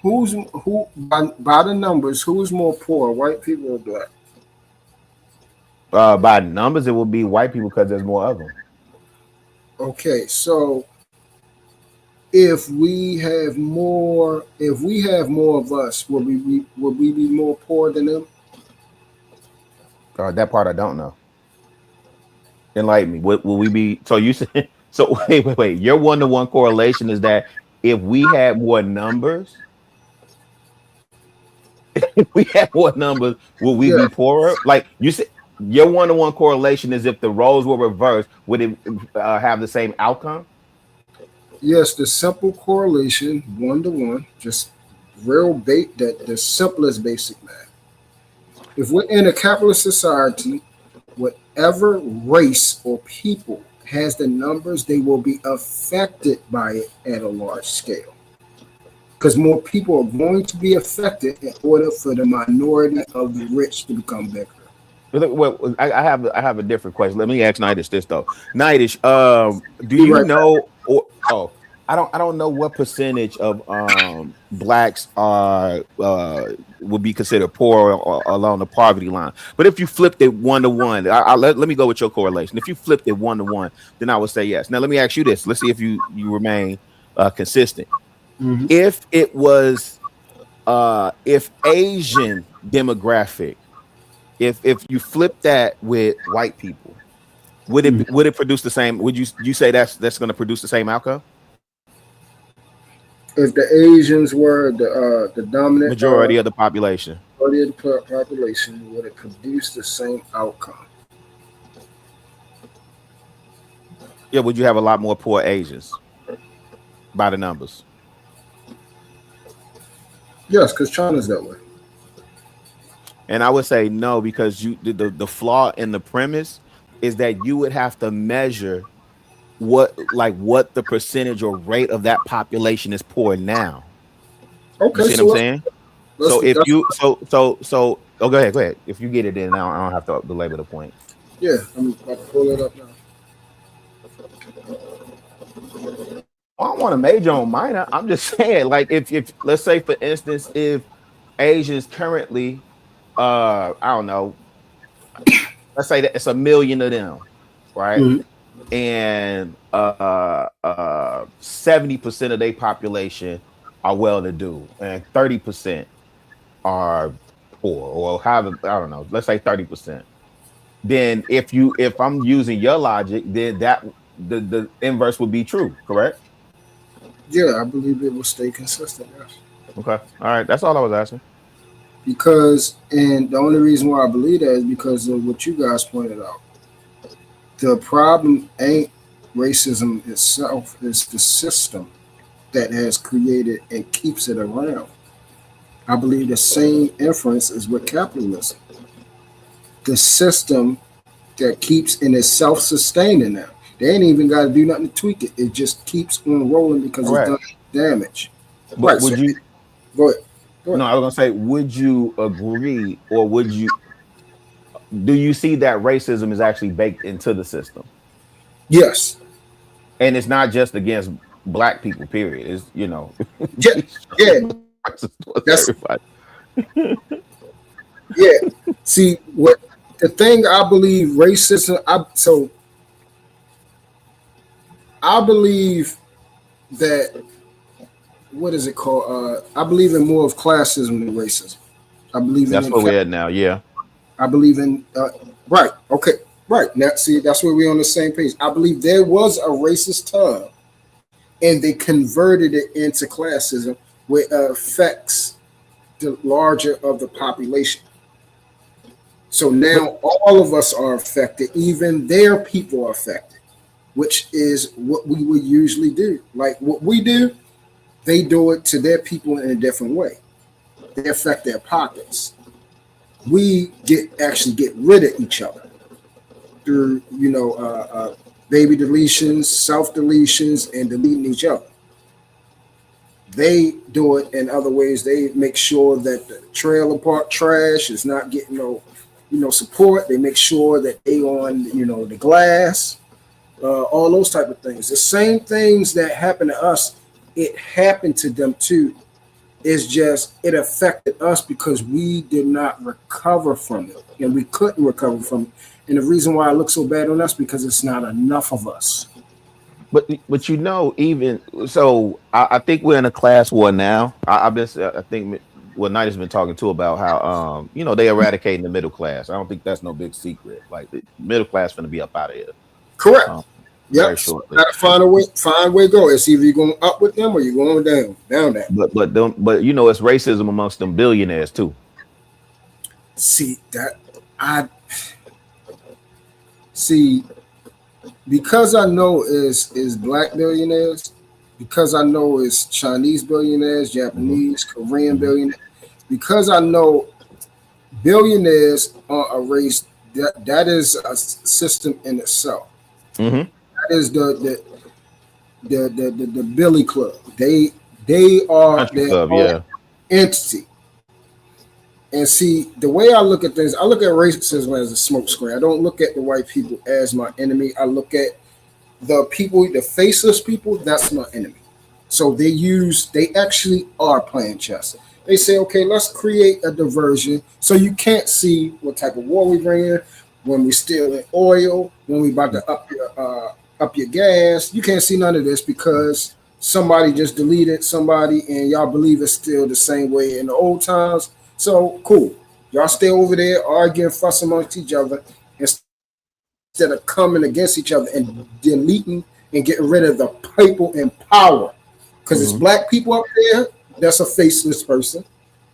[SPEAKER 13] Who by the numbers? Who's more poor, white people or black?
[SPEAKER 16] By numbers, it will be white people because there's more of them.
[SPEAKER 13] Okay, so if we have more of us, will we be more poor than them?
[SPEAKER 16] That part I don't know. Enlighten me. Will we be? So you said. So wait. Your 1-to-1 correlation is that if we had more numbers, will we be poorer? Like you said, your 1-to-1 correlation is if the roles were reversed, would it have the same outcome?
[SPEAKER 13] Yes, the simple correlation, 1-to-1, just the simplest basic math. If we're in a capitalist society, whatever race or people has the numbers, they will be affected by it at a large scale. Because more people are going to be affected in order for the minority of the rich to become bigger.
[SPEAKER 16] Well, I have a different question. Let me ask Nidish this though. Nidish, do you know? I don't know what percentage of blacks are would be considered poor or along the poverty line. But if you flipped it 1-to-1, let me go with your correlation. If you flipped it 1-to-1, then I would say yes. Now let me ask you this. Let's see if you remain consistent.
[SPEAKER 13] Mm-hmm.
[SPEAKER 16] If it was if Asian demographic, if you flip that with white people, would it produce the same? Would you say that's going to produce the same outcome?
[SPEAKER 13] If the Asians were the dominant
[SPEAKER 16] majority of the population,
[SPEAKER 13] would it produce the same outcome?
[SPEAKER 16] Yeah, would you have a lot more poor Asians? by the numbers?
[SPEAKER 13] Yes, because China's that way.
[SPEAKER 16] And I would say no, because the flaw in the premise is that you would have to measure what the percentage or rate of that population is poor now.
[SPEAKER 13] Okay,
[SPEAKER 16] You see
[SPEAKER 13] so
[SPEAKER 16] what I'm saying? So if
[SPEAKER 13] that's
[SPEAKER 16] you oh, go ahead. If you get it in now, I don't have to belabor the point.
[SPEAKER 13] yeah. I'm about to pull it up now.
[SPEAKER 16] I don't want to major on minor. I'm just saying, like, if let's say for instance, if Asians currently, I don't know, let's say that it's 1 million of them, right?
[SPEAKER 13] Mhm.
[SPEAKER 16] And 70% of their population are well-to-do, and 30% are poor, or however, I don't know, let's say 30%. Then if I'm using your logic, then that the inverse would be true, correct?
[SPEAKER 13] Yeah, I believe it will stay consistent. Yes.
[SPEAKER 16] Okay. All right. That's all I was asking.
[SPEAKER 13] Because, and the only reason why I believe that is because of what you guys pointed out. The problem ain't racism itself, it's the system that has created and keeps it around. I believe the same inference is with capitalism. The system that keeps and is self-sustaining now. They ain't even got to do nothing to tweak it. It just keeps on rolling because
[SPEAKER 16] Correct.
[SPEAKER 13] it's done damage.
[SPEAKER 16] But
[SPEAKER 13] Right.
[SPEAKER 16] would
[SPEAKER 13] So,
[SPEAKER 16] you?
[SPEAKER 13] go ahead.
[SPEAKER 16] No, I was gonna say, would you agree, or do you see that racism is actually baked into the system?
[SPEAKER 13] Yes.
[SPEAKER 16] And it's not just against black people, period. It's
[SPEAKER 13] Yeah. Yeah. That's
[SPEAKER 16] everybody.
[SPEAKER 13] yeah. See, what the thing I believe racism. I believe that what is it called? I believe in more of classism than racism. I believe
[SPEAKER 16] That's where we're at now. Yeah.
[SPEAKER 13] I believe in right. Okay. Right. Now see, that's where we're on the same page. I believe there was a racist time and they converted it into classism where it affects the larger of the population. So now all of us are affected, even their people are affected, which is what we would usually do. Like what we do, they do it to their people in a different way. They affect their pockets. We actually get rid of each other through, baby deletions, self deletions, and deleting each other. They do it in other ways. They make sure that the trailer park trash is not getting no support. They make sure that they on, the glass, all those type of things. The same things that happen to us, it happened to them too. It's just it affected us because we did not recover from it, and we couldn't recover from it. And the reason why it looks so bad on us because it's not enough of us.
[SPEAKER 16] But even so, I think we're in a class war now. I think what Knight has been talking to about how they eradicating the middle class. I don't think that's no big secret. Like the middle class going to be up out of here.
[SPEAKER 13] Correct.
[SPEAKER 16] Very
[SPEAKER 13] Yep.
[SPEAKER 16] shortly.
[SPEAKER 13] Gotta find a way to go. It's either you're going up with them or you're going down that.
[SPEAKER 16] But it's racism amongst them billionaires too.
[SPEAKER 13] See because I know is black billionaires, because I know it's Chinese billionaires, Japanese, Korean billionaires, because I know billionaires are a race that is a system in itself.
[SPEAKER 16] Mm-hmm.
[SPEAKER 13] That is the Billy Club. They are
[SPEAKER 16] Country
[SPEAKER 13] their
[SPEAKER 16] club,
[SPEAKER 13] own
[SPEAKER 16] yeah.
[SPEAKER 13] entity. And see, the way I look at things, I look at racism as a smokescreen. I don't look at the white people as my enemy. I look at the people, the faceless people, that's my enemy. So they actually are playing chess. They say, okay, let's create a diversion so you can't see what type of war we bring in, when we stealing oil, when we about to up your gas. You can't see none of this because somebody just deleted somebody and y'all believe it's still the same way in the old times. So cool. Y'all stay over there arguing, fuss amongst each other instead of coming against each other and deleting and getting rid of the people in power. Because it's black people up there, that's a faceless person.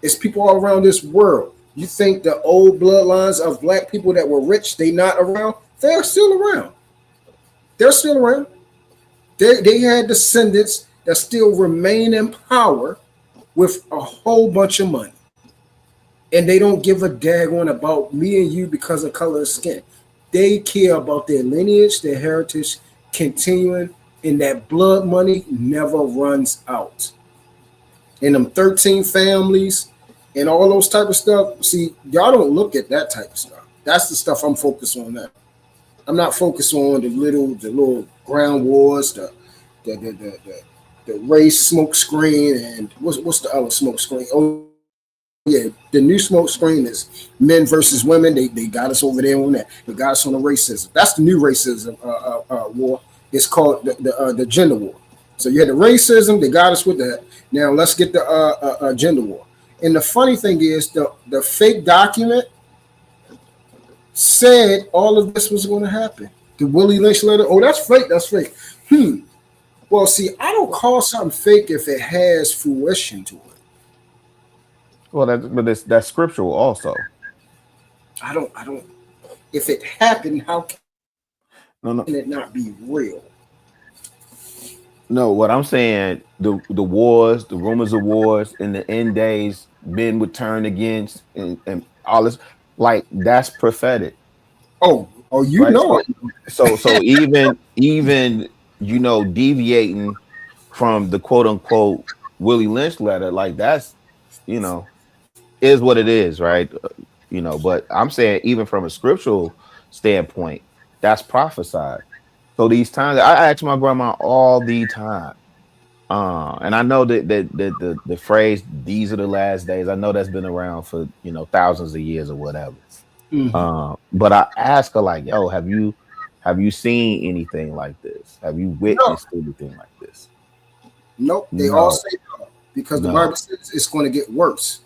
[SPEAKER 13] It's people all around this world. You think the old bloodlines of black people that were rich, they not around? They're still around. They're still around. They had descendants that still remain in power with a whole bunch of money. And they don't give a daggone about me and you because of color of skin. They care about their lineage, their heritage continuing, and that blood money never runs out. And them 13 families and all those type of stuff, see, y'all don't look at that type of stuff. That's the stuff I'm focused on now. I'm not focused on the little ground wars, the race smoke screen, and what's the other smoke screen? Oh yeah, the new smoke screen is men versus women. They got us over there on that. They got us on the racism. That's the new racism war. It's called the gender war. So you had the racism. They got us with that. Now let's get the gender war. And the funny thing is, the fake document said all of this was going to happen. The Willie Lynch letter. Oh, that's fake. That's fake. Well, see, I don't call something fake if it has fruition to it.
[SPEAKER 16] Well, that's scriptural also.
[SPEAKER 13] I don't. If it happened, how
[SPEAKER 16] No.
[SPEAKER 13] can it not be real?
[SPEAKER 16] No, what I'm saying, the wars, the rumors of wars in the end days, men would turn against and all this, like that's prophetic.
[SPEAKER 13] Oh, you
[SPEAKER 16] right?
[SPEAKER 13] know it.
[SPEAKER 16] So even deviating from the quote unquote Willie Lynch letter, like that's is what it is, right? But I'm saying even from a scriptural standpoint, that's prophesied. So these times, I ask my grandma all the time, and I know that the phrase "these are the last days." I know that's been around for thousands of years or whatever. But I ask her like, "Yo, have you seen anything like this? Have you witnessed anything like this?"
[SPEAKER 13] Nope. They all say no because the Bible says it's going to get worse,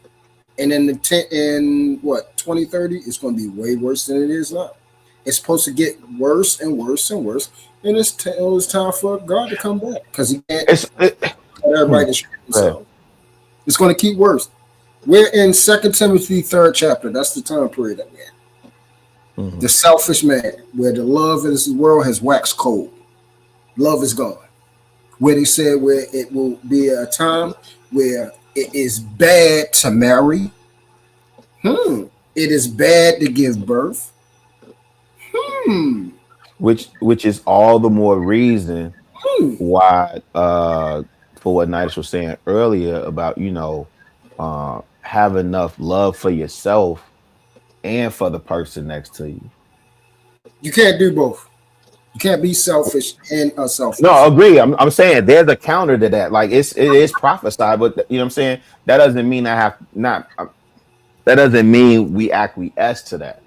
[SPEAKER 13] and in 2030, it's going to be way worse than it is now. It's supposed to get worse and worse and worse, and it's time for God to come back because He can't let everybody destroy themselves. It's going to keep worse. We're in 2 Timothy 3rd chapter. That's the time period that we're in. The selfish man, where the love of this world has waxed cold. Love is gone. Where they said where it will be a time where it is bad to marry. It is bad to give birth.
[SPEAKER 16] Which is all the more reason why for what Nidus was saying earlier about have enough love for yourself and for the person next to you.
[SPEAKER 13] You can't do both. You can't be selfish and unselfish.
[SPEAKER 16] No, I agree. I'm saying there's a counter to that. Like it is prophesied, but you know what I'm saying? That doesn't mean that doesn't mean we acquiesce to that.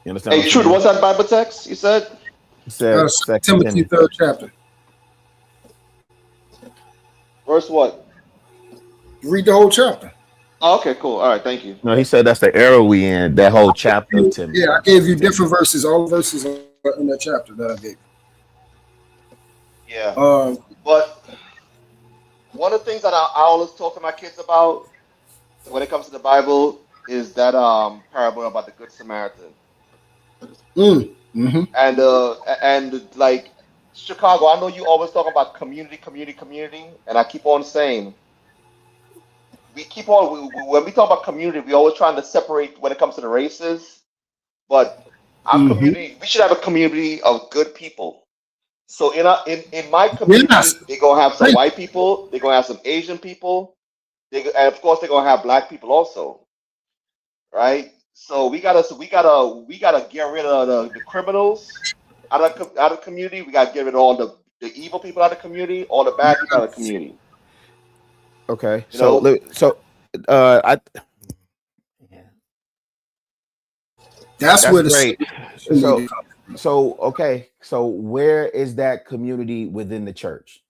[SPEAKER 16] You understand?
[SPEAKER 10] Hey, Truth, what's that Bible text you said?
[SPEAKER 16] It said
[SPEAKER 13] Timothy 3rd chapter.
[SPEAKER 10] Verse what?
[SPEAKER 13] Read the whole chapter.
[SPEAKER 10] Oh, okay, cool. All right, thank you.
[SPEAKER 16] No, he said that's the era we in. That whole chapter of Timothy.
[SPEAKER 13] Yeah, I gave you different verses. All verses are in that chapter that I gave you.
[SPEAKER 10] Yeah. But one of the things that I always talk to my kids about when it comes to the Bible is that parable about the Good Samaritan. And like Chicago, I know you always talk about community, and I keep on saying when we talk about community, we always trying to separate when it comes to the races, but our community, we should have a community of good people. So in my community, they're gonna have some white people, they're gonna have some Asian people, and of course they're gonna have black people also, right? So we gotta get rid of the criminals out of the community. We gotta get rid of all the evil people out of the community, all the bad people out of the community.
[SPEAKER 16] Okay,
[SPEAKER 13] that's where the
[SPEAKER 16] great. So where is that community within the church?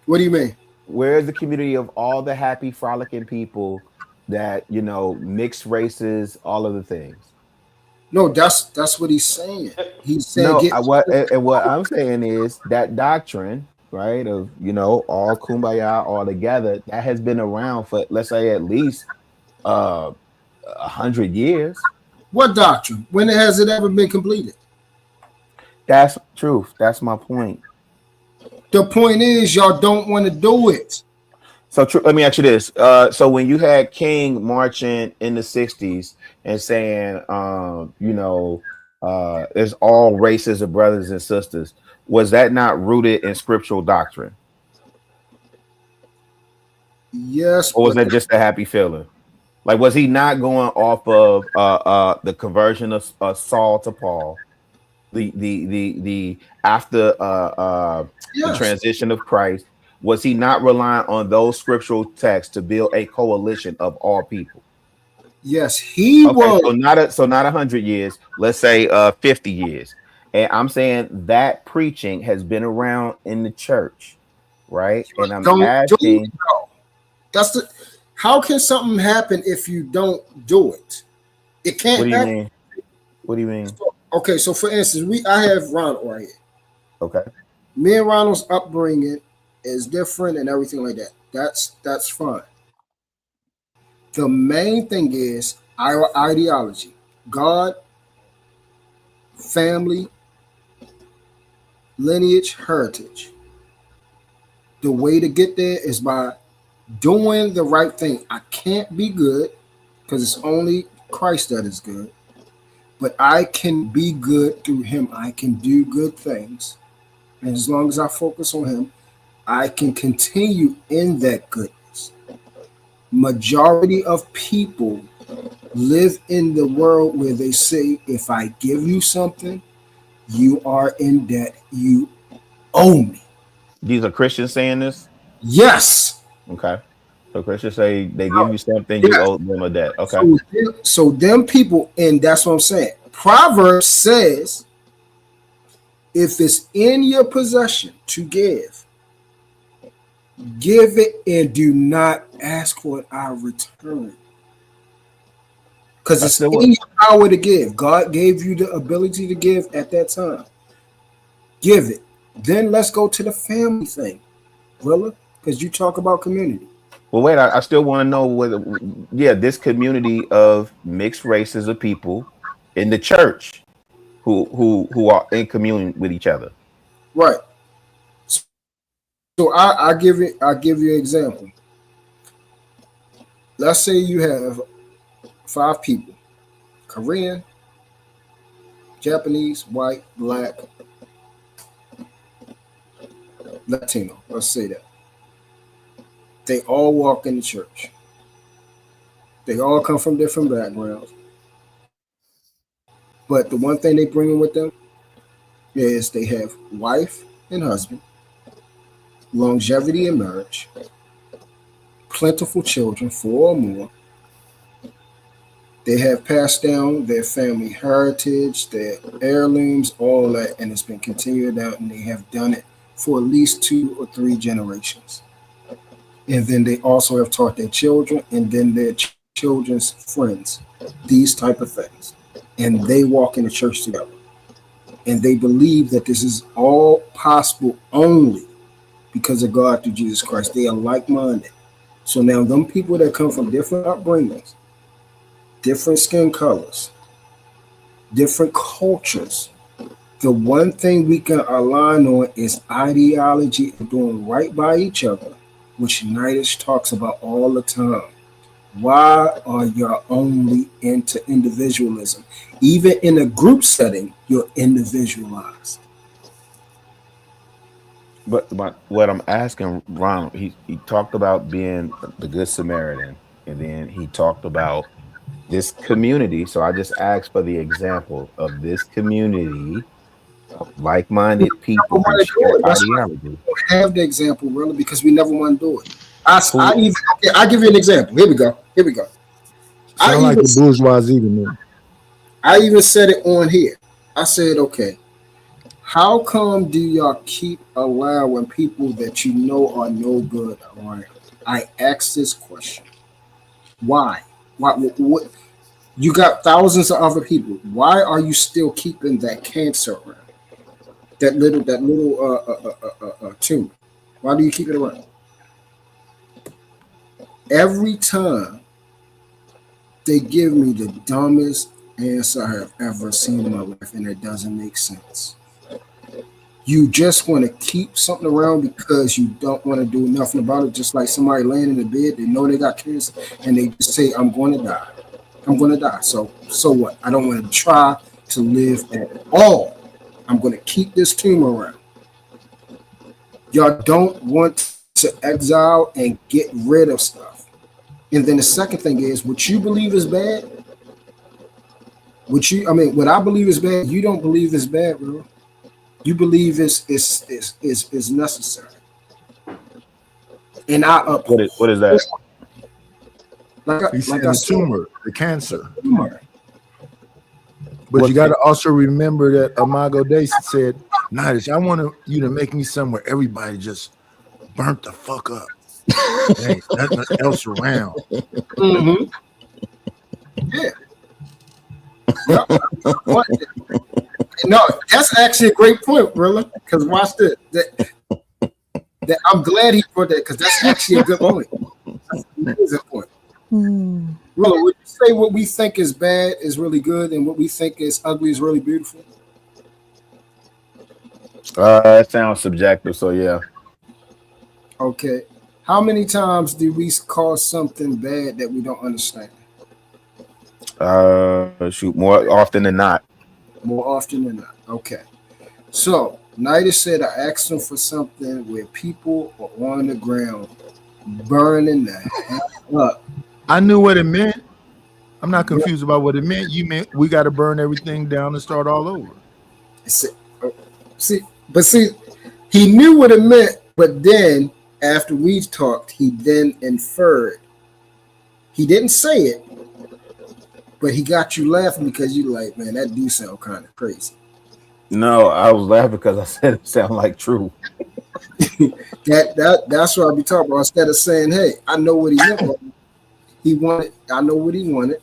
[SPEAKER 13] What do you mean?
[SPEAKER 16] Where is the community of all the happy, frolicking people that mixed races, all of the things?
[SPEAKER 13] No, that's what he's saying. He's saying
[SPEAKER 16] what I'm saying is that doctrine, right, of all kumbaya, all together, that has been around for, let's say, at least 100 years.
[SPEAKER 13] What doctrine? When has it ever been completed?
[SPEAKER 16] That's truth. That's my point.
[SPEAKER 13] The point is, y'all don't want to do it.
[SPEAKER 16] So let me ask you this. So when you had King marching in the 60s and saying, there's all races of brothers and sisters, was that not rooted in scriptural doctrine?
[SPEAKER 13] Yes.
[SPEAKER 16] Or was that just a happy feeling? Like, was he not going off of the conversion of Saul to Paul, the after the transition of Christ? Was he not relying on those scriptural texts to build a coalition of all people?
[SPEAKER 13] Yes, he was.
[SPEAKER 16] So not 100 years. Let's say 50 years. And I'm saying that preaching has been around in the church, right? And I'm asking,
[SPEAKER 13] that's the. How can something happen if you don't do it? It can't.
[SPEAKER 16] What do you
[SPEAKER 13] happen.
[SPEAKER 16] mean? What do you mean?
[SPEAKER 13] Okay, so for instance, I have Ronald right here.
[SPEAKER 16] Okay.
[SPEAKER 13] Me and Ronald's upbringing is different and everything like that. That's fine. The main thing is our ideology: God, family, lineage, heritage. The way to get there is by doing the right thing. I can't be good because it's only Christ that is good, but I can be good through him. I can do good things. And as long as I focus on him, I can continue in that goodness. Majority of people live in the world where they say, if I give you something, you are in debt. You owe me.
[SPEAKER 16] These are Christians saying this?
[SPEAKER 13] Yes.
[SPEAKER 16] Okay. So Christians say they give you something, you owe them a debt. Okay.
[SPEAKER 13] So them people, and that's what I'm saying. Proverbs says, if it's in your possession to give it and do not ask for it out of return. Because it's in your power to give. God gave you the ability to give at that time. Give it. Then let's go to the family thing, Willa, because you talk about community.
[SPEAKER 16] Well, wait, I still want to know whether, this community of mixed races of people in the church who are in communion with each other.
[SPEAKER 13] Right. So I give you an example. Let's say you have 5 people: Korean, Japanese, white, black, Latino. Let's say that. They all walk in the church. They all come from different backgrounds. But the one thing they bring in with them is they have wife and husband, longevity in marriage, plentiful children, 4 or more. They have passed down their family heritage, their heirlooms, all that, and it's been continued out, and they have done it for at least 2 or 3 generations. And then they also have taught their children and then their children's friends these type of things. And they walk in the church together. And they believe that this is all possible only because of God through Jesus Christ. They are like-minded. So now them people that come from different upbringings, different skin colors, different cultures, the one thing we can align on is ideology and doing right by each other, which Nitish talks about all the time. Why are you only into individualism? Even in a group setting, you're individualized.
[SPEAKER 16] But what I'm asking Ronald, he talked about being the Good Samaritan, and then he talked about this community. So I just asked for the example of this community of like-minded people.
[SPEAKER 13] I don't have the example really because we never want to do it. I'll give you an example. Here we go.
[SPEAKER 2] Sound like the bourgeoisie to me.
[SPEAKER 13] I even said it on here. I said, okay, how come do y'all keep allowing people that you know are no good around? I asked this question. Why? What? You got thousands of other people. Why are you still keeping that cancer around? That little tumor. Why do you keep it around? Every time they give me the dumbest answer I have ever seen in my life, and it doesn't make sense. You just want to keep something around because you don't want to do nothing about it. Just like somebody laying in the bed, they know they got cancer, and they just say, "I'm going to die. I'm going to die." So what? I don't want to try to live at all. I'm going to keep this tumor around. Y'all don't want to exile and get rid of stuff. And then the second thing is, what you believe is bad. What I believe is bad, you don't believe is bad, bro. You believe is necessary. And
[SPEAKER 16] What is that?
[SPEAKER 2] He's saying
[SPEAKER 13] I
[SPEAKER 2] the
[SPEAKER 13] said,
[SPEAKER 2] tumor, the cancer.
[SPEAKER 13] tumor.
[SPEAKER 2] But you got to also remember that Imago Dei said, "Nice, I want you to make me somewhere everybody just burnt the fuck up. There ain't nothing else around."
[SPEAKER 13] Mm-hmm. Yeah. Yep. No, that's actually a great point, Rilla. Because watch this. That I'm glad he put that because that's actually a good point. That's an amazing point. Rilla, would you say what we think is bad is really good and what we think is ugly is really beautiful?
[SPEAKER 16] That sounds subjective, so yeah.
[SPEAKER 13] Okay. How many times do we call something bad that we don't understand?
[SPEAKER 16] Shoot, more often than not.
[SPEAKER 13] More often than not. Okay. So, Nida said I asked him for something where people are on the ground burning the hell up.
[SPEAKER 2] I knew what it meant. I'm not confused about what it meant. You meant we got to burn everything down and start all over.
[SPEAKER 13] See, he knew what it meant, but then after we talked, he then inferred. He didn't say it, but he got you laughing because you like, man, that do sound kind of crazy.
[SPEAKER 16] No, I was laughing because I said it sounded like true.
[SPEAKER 13] That's what I be talking about. Instead of saying, "Hey, I know what he wanted. I know what he wanted,"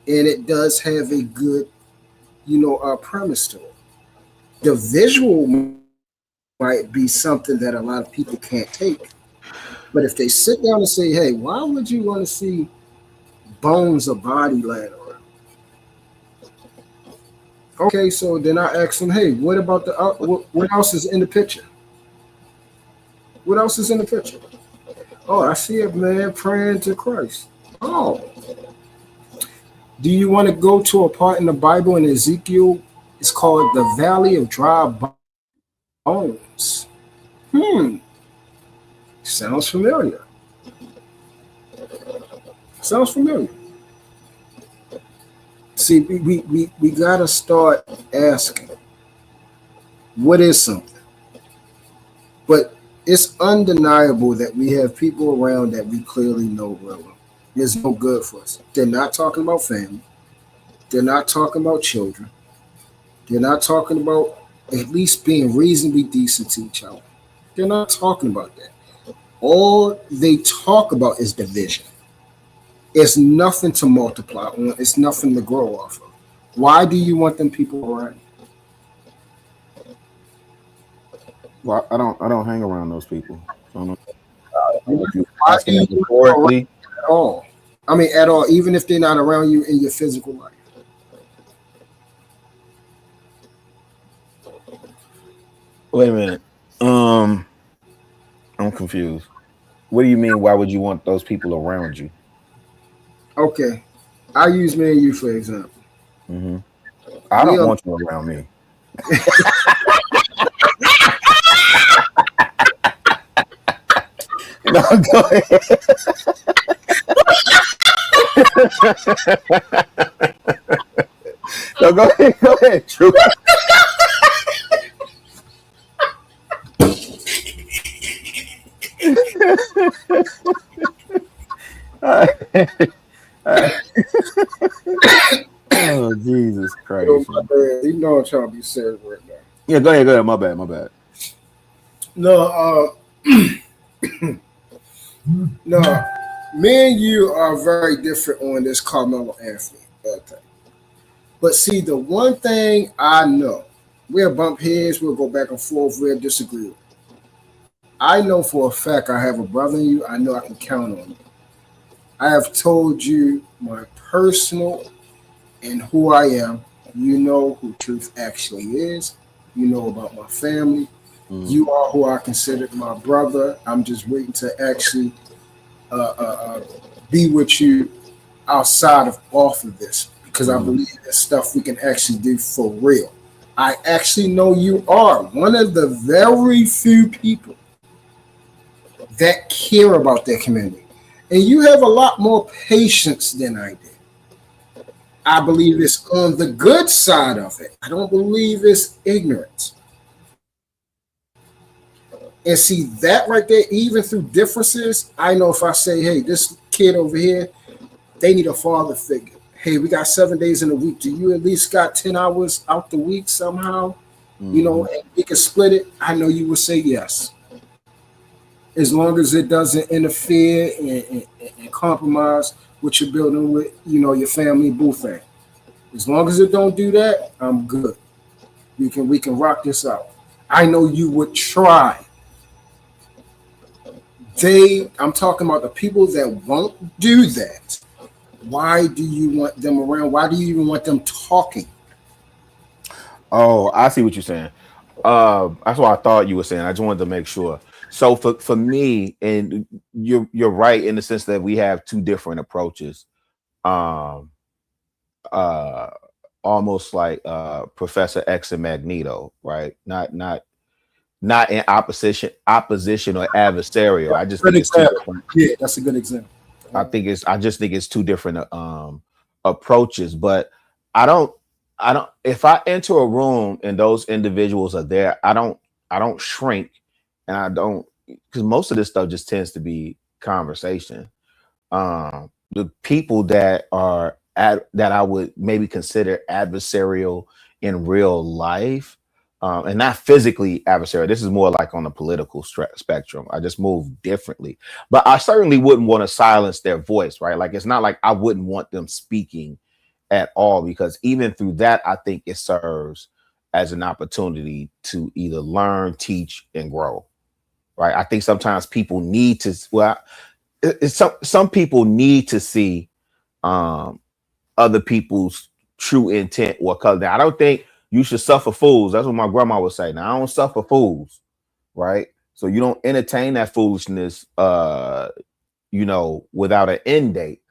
[SPEAKER 13] and it does have a good, premise to it. The visual might be something that a lot of people can't take, but if they sit down and say, "Hey, why would you want to see bones of body laying around?" Okay, so then I asked them, "Hey, what about what else is in the picture? What else is in the picture?" "Oh, I see a man praying to Christ." "Oh, do you want to go to a part in the Bible in Ezekiel? It's called the Valley of Dry Bones." Sounds familiar. Sounds familiar. See, we gotta start asking, what is something? But it's undeniable that we have people around that we clearly know well. It's no good for us. They're not talking about family. They're not talking about children. They're not talking about at least being reasonably decent to each other. They're not talking about that. All they talk about is division. It's nothing to multiply on. It's nothing to grow off of. Why do you want them people around?
[SPEAKER 16] Well, I don't hang around those people. So I don't know.
[SPEAKER 13] Why do you rhetorically at all? I mean, at all, even if they're not around you in your physical life.
[SPEAKER 16] Wait a minute. I'm confused. What do you mean? Why would you want those people around you?
[SPEAKER 13] Okay, I use me and you for example.
[SPEAKER 16] I don't want you around me. No, go ahead. No, go ahead. Go ahead, True. Oh, Jesus Christ.
[SPEAKER 13] You know I'm trying to be serious right now.
[SPEAKER 16] Yeah, go ahead. My bad.
[SPEAKER 13] No, no, me and you are very different on this Carmelo Anthony thing. But see, the one thing I know, we'll bump heads, we'll go back and forth, we'll disagree. I know for a fact I have a brother in you. I know I can count on you. I have told you my personal and who I am. You know who truth actually is. You know about my family. You are who I consider my brother. I'm just waiting to actually be with you outside of off of this, because I believe there's stuff we can actually do for real. I actually know you are one of the very few people that care about their community. And you have a lot more patience than I did. I believe it's on the good side of it. I don't believe it's ignorance. And see that right there, even through differences, I know if I say, hey, this kid over here, they need a father figure. Hey, we got 7 days in a week. Do you at least got 10 hours out the week somehow? You know, and we can split it. I know you would say yes. As long as it doesn't interfere and compromise what you're building with, you know, your family boo thing. As long as it don't do that, I'm good. We can rock this out. I know you would try. I'm talking about the people that won't do that. Why do you want them around? Why do you even want them talking?
[SPEAKER 16] Oh, I see what you're saying. That's what I thought you were saying. I just wanted to make sure. So for me, and you're right in the sense that we have two different approaches. Almost like Professor X and Magneto, right? Not in opposition or adversarial. I just think it's two different.
[SPEAKER 13] Yeah, that's a good example.
[SPEAKER 16] I just think it's two different approaches. But I don't. If I enter a room and those individuals are there, I don't shrink, and I don't, because most of this stuff just tends to be conversation. The people that I would maybe consider adversarial in real life, and not physically adversarial. This is more like on the political spectrum. I just move differently, but I certainly wouldn't want to silence their voice, right? Like, it's not like I wouldn't want them speaking at all, because even through that, I think it serves as an opportunity to either learn, teach, and grow, right? I think sometimes people need to, some people need to see other people's true intent or color. I don't think you should suffer fools. That's what my grandma would say. Now, I don't suffer fools, right? So you don't entertain that foolishness, you know, without an end date.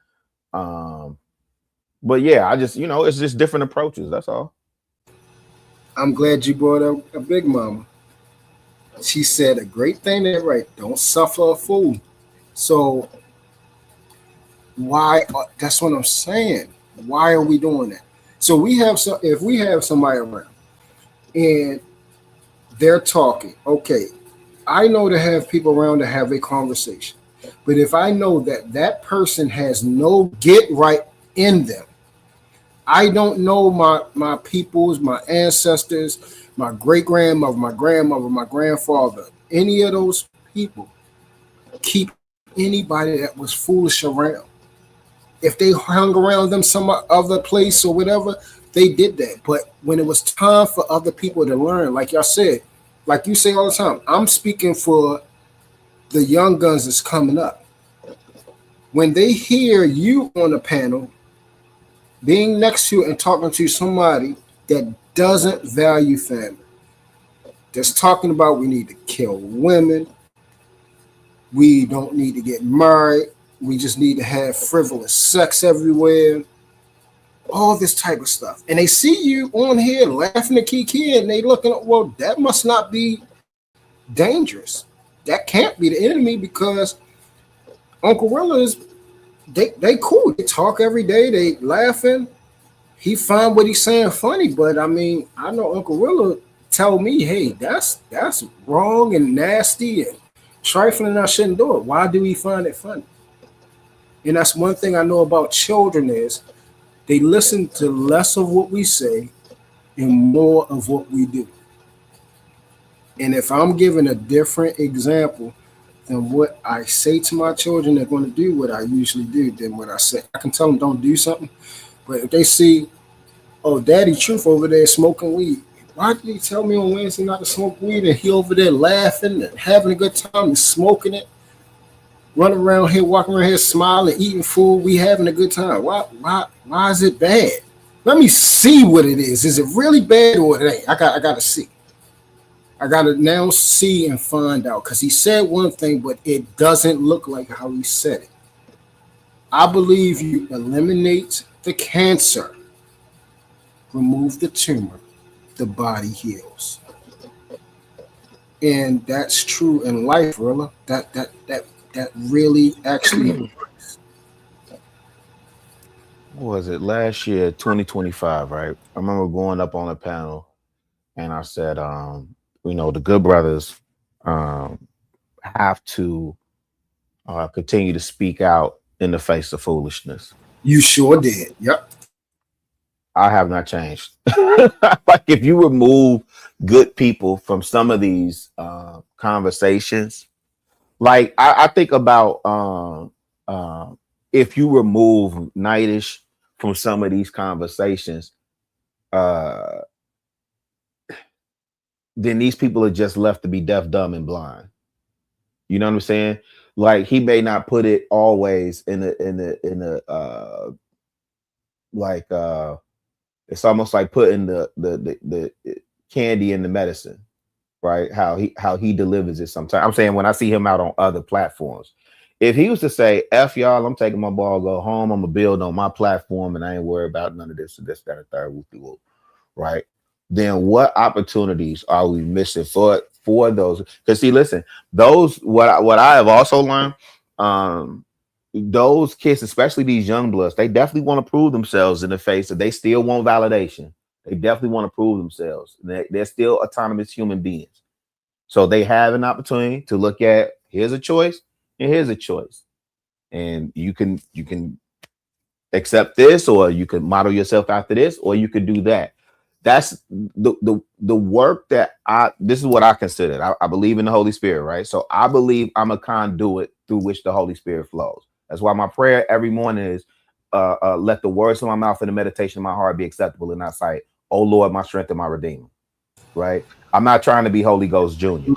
[SPEAKER 16] But yeah, I just, you know, it's just different approaches. That's all.
[SPEAKER 13] I'm glad you brought up a Big Mama. She said a great thing there, right? Don't suffer a fool. So why? That's what I'm saying. Why are we doing that? So if we have somebody around and they're talking, okay, I know to have people around to have a conversation. But if I know that that person has no get right in them, I don't know my peoples, my ancestors, my great-grandmother, my grandmother, my grandfather, any of those people keep anybody that was foolish around. If they hung around them some other place or whatever, they did that. But when it was time for other people to learn, like y'all said, like you say all the time, I'm speaking for the young guns that's coming up. When they hear you on the panel, being next to you and talking to somebody that doesn't value family, that's talking about we need to kill women, we don't need to get married, we just need to have frivolous sex everywhere, all this type of stuff. And they see you on here laughing at Kiki and they looking at, well, that must not be dangerous. That can't be the enemy, because Uncle Willa is, they cool. They talk every day. They laughing. He find what he's saying funny, but I mean, I know Uncle Willa tell me, hey, that's wrong and nasty and trifling, and I shouldn't do it. Why do we find it funny? And that's one thing I know about children is they listen to less of what we say and more of what we do. And if I'm giving a different example than what I say to my children, they're going to do what I usually do than what I say. I can tell them don't do something, but if they see, oh, Daddy Truth over there smoking weed, why did he tell me on Wednesday not to smoke weed? And he over there laughing and having a good time and smoking it, running around here, walking around here, smiling, eating food. We having a good time. Why is it bad? Let me see what it is. Is it really bad or it ain't? I got to see. I gotta now see and find out because he said one thing, but it doesn't look like how he said it. I believe you eliminate the cancer, remove the tumor, the body heals. And that's true in life, Rilla. That really actually
[SPEAKER 16] What was it last year, 2025, right? I remember going up on a panel and I said, the good brothers have to continue to speak out in the face of foolishness.
[SPEAKER 13] You sure did. Yep.
[SPEAKER 16] I have not changed. Like if you remove good people from some of these conversations, like I think about if you remove Nightish from some of these conversations, then these people are just left to be deaf, dumb, and blind. You know what I'm saying? Like he may not put it always in the it's almost like putting the candy in the medicine, right? How he delivers it sometimes. I'm saying when I see him out on other platforms, if he was to say, F y'all, I'm taking my ball, go home, I'm gonna build on my platform and I ain't worried about none of this, that, and third, whoop, right? Then what opportunities are we missing for those? Because see, listen, those what I have also learned, those kids, especially these young bloods, they definitely want to prove themselves in the face of they still want validation. They definitely want to prove themselves. They're still autonomous human beings. So they have an opportunity to look at here's a choice and here's a choice. And you can accept this, or you can model yourself after this, or you could do that. That's the work that this is what I consider. I believe in the Holy Spirit, right? So I believe I'm a conduit through which the Holy Spirit flows. That's why my prayer every morning is let the words of my mouth and the meditation of my heart be acceptable in thy sight. Oh Lord, my strength and my redeemer. Right? I'm not trying to be Holy Ghost Jr.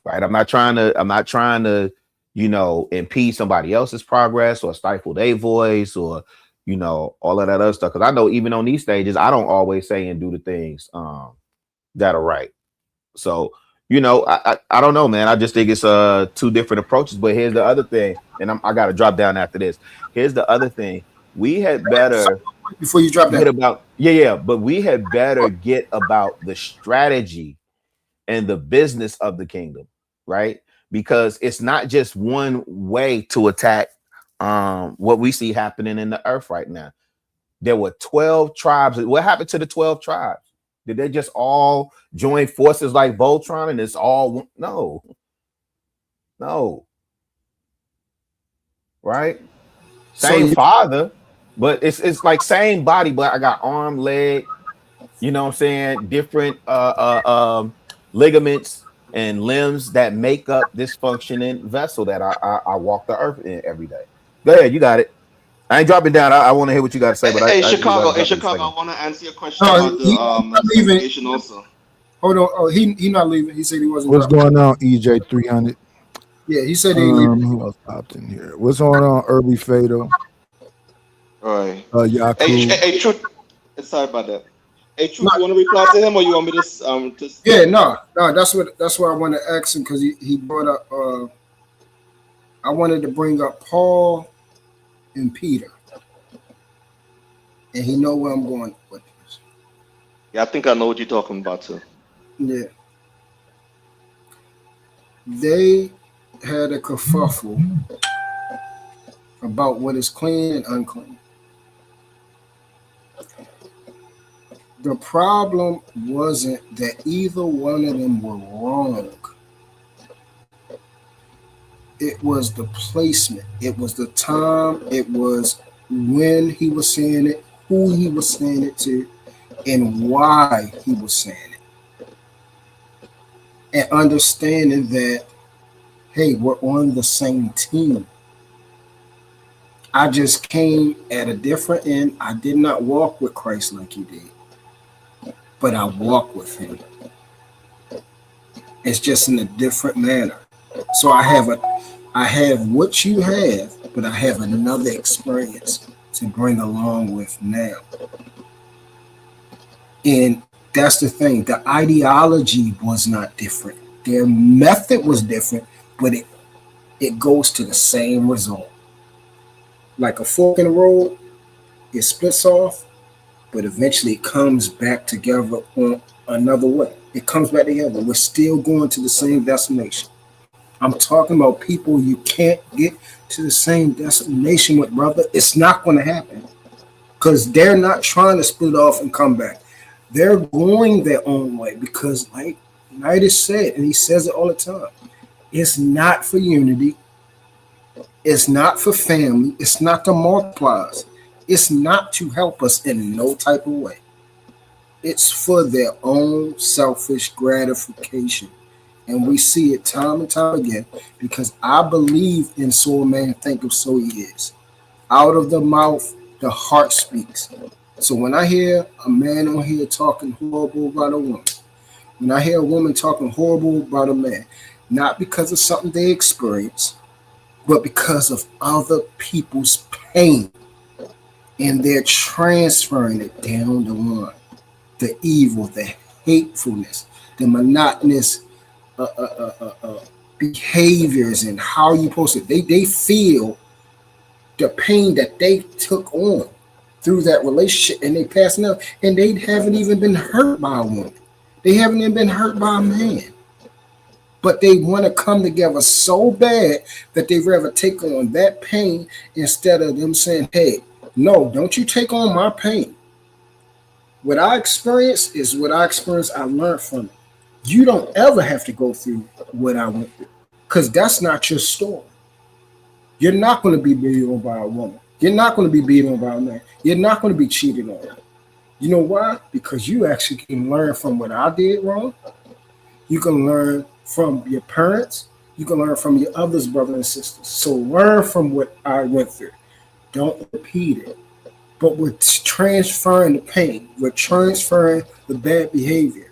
[SPEAKER 16] Right? I'm not trying to, impede somebody else's progress or stifle their voice or, all of that other stuff. Because I know even on these stages, I don't always say and do the things that are right. So, I don't know, man. I just think it's two different approaches. But here's the other thing, and I got to drop down after this. Here's the other thing. We had better
[SPEAKER 13] before you drop down.
[SPEAKER 16] But we had better get about the strategy and the business of the kingdom, right? Because it's not just one way to attack what we see happening in the earth right now. There were 12 tribes. What happened to the 12 tribes? Did they just all join forces like Voltron and it's all no, right? Same father, but it's like same body, but I got arm, leg, you know what I'm saying? Different ligaments and limbs that make up this functioning vessel that I walk the earth in every day. Go ahead, you got it. I ain't dropping down. I want to hear what you got to say. But
[SPEAKER 10] Chicago, I want to answer your question about the investigation also.
[SPEAKER 13] Hold on. Oh, he not leaving. He said he wasn't.
[SPEAKER 2] What's going on, EJ 300?
[SPEAKER 13] Yeah, he said he ain't leaving.
[SPEAKER 2] Who else popped in here? What's going on, Irby Fatal?
[SPEAKER 10] All right.
[SPEAKER 2] Yaku.
[SPEAKER 10] Hey, Truth. Sorry about that. Hey, Truth, you want to reply to him, or you want me to?
[SPEAKER 13] Yeah, no. That's what I want to ask him because he brought up. I wanted to bring up Paul and Peter, and he know where I'm going with this.
[SPEAKER 10] Yeah, I think I know what you're talking about too.
[SPEAKER 13] Yeah, they had a kerfuffle about what is clean and unclean. The problem wasn't that either one of them were wrong. It was the placement. It was the time. It was when he was saying it, who he was saying it to, and why he was saying it. And understanding that, hey, we're on the same team. I just came at a different end. I did not walk with Christ like he did, but I walk with him. It's just in a different manner. So I have what you have, but I have another experience to bring along with now. And That's the thing. The ideology was not different. Their method was different, but it goes to the same result. Like a fork in the road, it splits off, but eventually it comes back together on another way. It comes back together. We're still going to the same destination. I'm talking about people you can't get to the same destination with, brother. It's not going to happen because they're not trying to split off and come back. They're going their own way because, like Knight said, and he says it all the time, it's not for unity. It's not for family. It's not to multiply us. It's not to help us in no type of way. It's for their own selfish gratification. And we see it time and time again because I believe in so a man thinketh, so he is. Out of the mouth, the heart speaks. So when I hear a man on here talking horrible about a woman, when I hear a woman talking horrible about a man, not because of something they experience, but because of other people's pain, and they're transferring it down the line. The evil, the hatefulness, the monotonous behaviors and how you post it. They feel the pain that they took on through that relationship and they passing up, and they haven't even been hurt by a woman. They haven't even been hurt by a man. But they want to come together so bad that they'd rather take on that pain instead of them saying, hey, no, don't you take on my pain. What I experienced is what I experienced. I learned from it. You don't ever have to go through what I went through because that's not your story. You're not going to be beat on by a woman. You're not going to be beat on by a man. You're not going to be cheated on. You know why? Because you actually can learn from what I did wrong. You can learn from your parents. You can learn from your others, brothers and sisters. So learn from what I went through. Don't repeat it. But we're transferring the pain. We're transferring the bad behavior.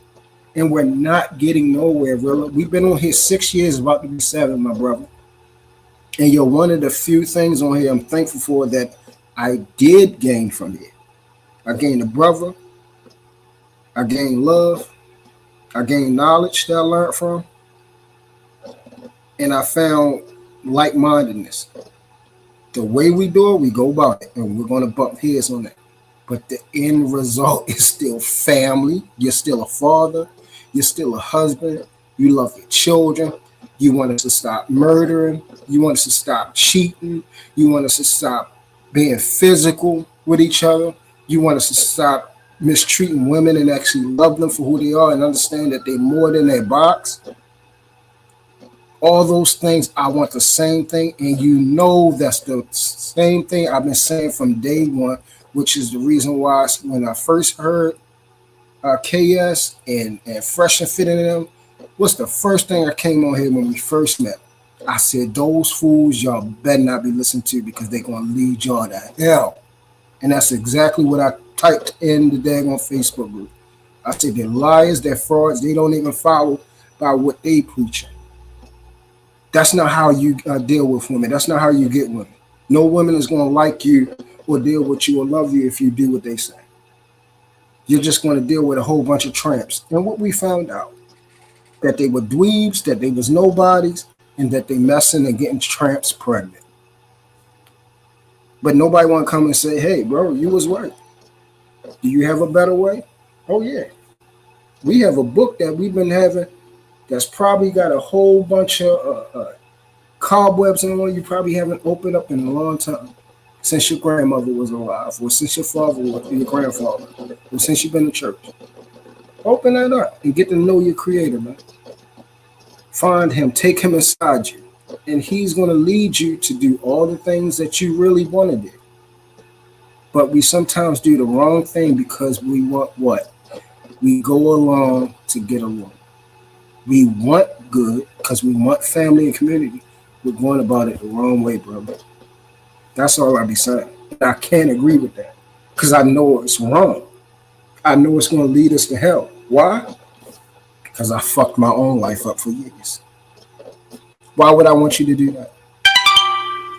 [SPEAKER 13] And we're not getting nowhere, really. We've been on here 6 years, about to be 7, my brother. And you're one of the few things on here I'm thankful for that I did gain from it. I gained a brother. I gained love. I gained knowledge that I learned from. And I found like-mindedness. The way we do it, we go about it, and we're going to bump heads on that. But the end result is still family. You're still a father. You're still a husband. You love your children. You want us to stop murdering. You want us to stop cheating. You want us to stop being physical with each other. You want us to stop mistreating women and actually love them for who they are and understand that they're more than their box. All those things, I want the same thing, and you know that's the same thing I've been saying from day one, which is the reason why when I first heard KS and Fresh and Fit in them, what's the first thing I came on here when we first met? I said, those fools y'all better not be listening to because they're going to lead y'all to hell. And that's exactly what I typed in the daggone Facebook group. I said, they're liars, they're frauds, they don't even follow by what they preaching. That's not how you deal with women. That's not how you get women. No woman is going to like you or deal with you or love you if you do what they say. You're just going to deal with a whole bunch of tramps. And what we found out, that they were dweebs, that they was nobodies, and that they messing and getting tramps pregnant. But nobody want to come and say, hey, bro, you was right. Do you have a better way? Oh, yeah. We have a book that we've been having that's probably got a whole bunch of cobwebs in it. You probably haven't opened up in a long time since your grandmother was alive, or since your father was your grandfather, or since you've been to church. Open that up and get to know your creator, man. Find him, take him inside you, and he's going to lead you to do all the things that you really want to do. But we sometimes do the wrong thing because we want what? We go along to get along. We want good because we want family and community. We're going about it the wrong way, brother. That's all I be saying. I can't agree with that because I know it's wrong. I know it's going to lead us to hell. Why? Because I fucked my own life up for years. Why would I want you to do that?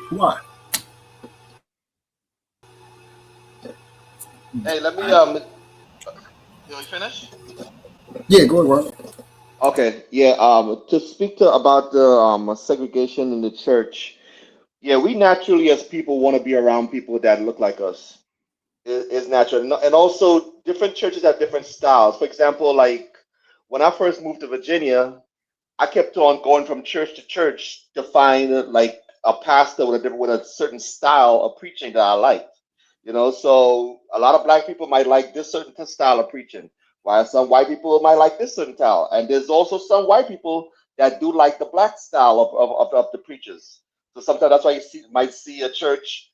[SPEAKER 13] Why?
[SPEAKER 10] Hey, let me you finish?
[SPEAKER 13] Yeah, go ahead. Ron.
[SPEAKER 10] Okay, yeah. To speak to about the segregation in the church, yeah, we naturally as people want to be around people that look like us. Is natural, and also different churches have different styles. For example, like when I first moved to Virginia, I kept on going from church to church to find like a pastor with a different, with a certain style of preaching that I liked. You know, so a lot of black people might like this certain style of preaching, while some white people might like this certain style. And there's also some white people that do like the black style of the preachers. So sometimes that's why might see a church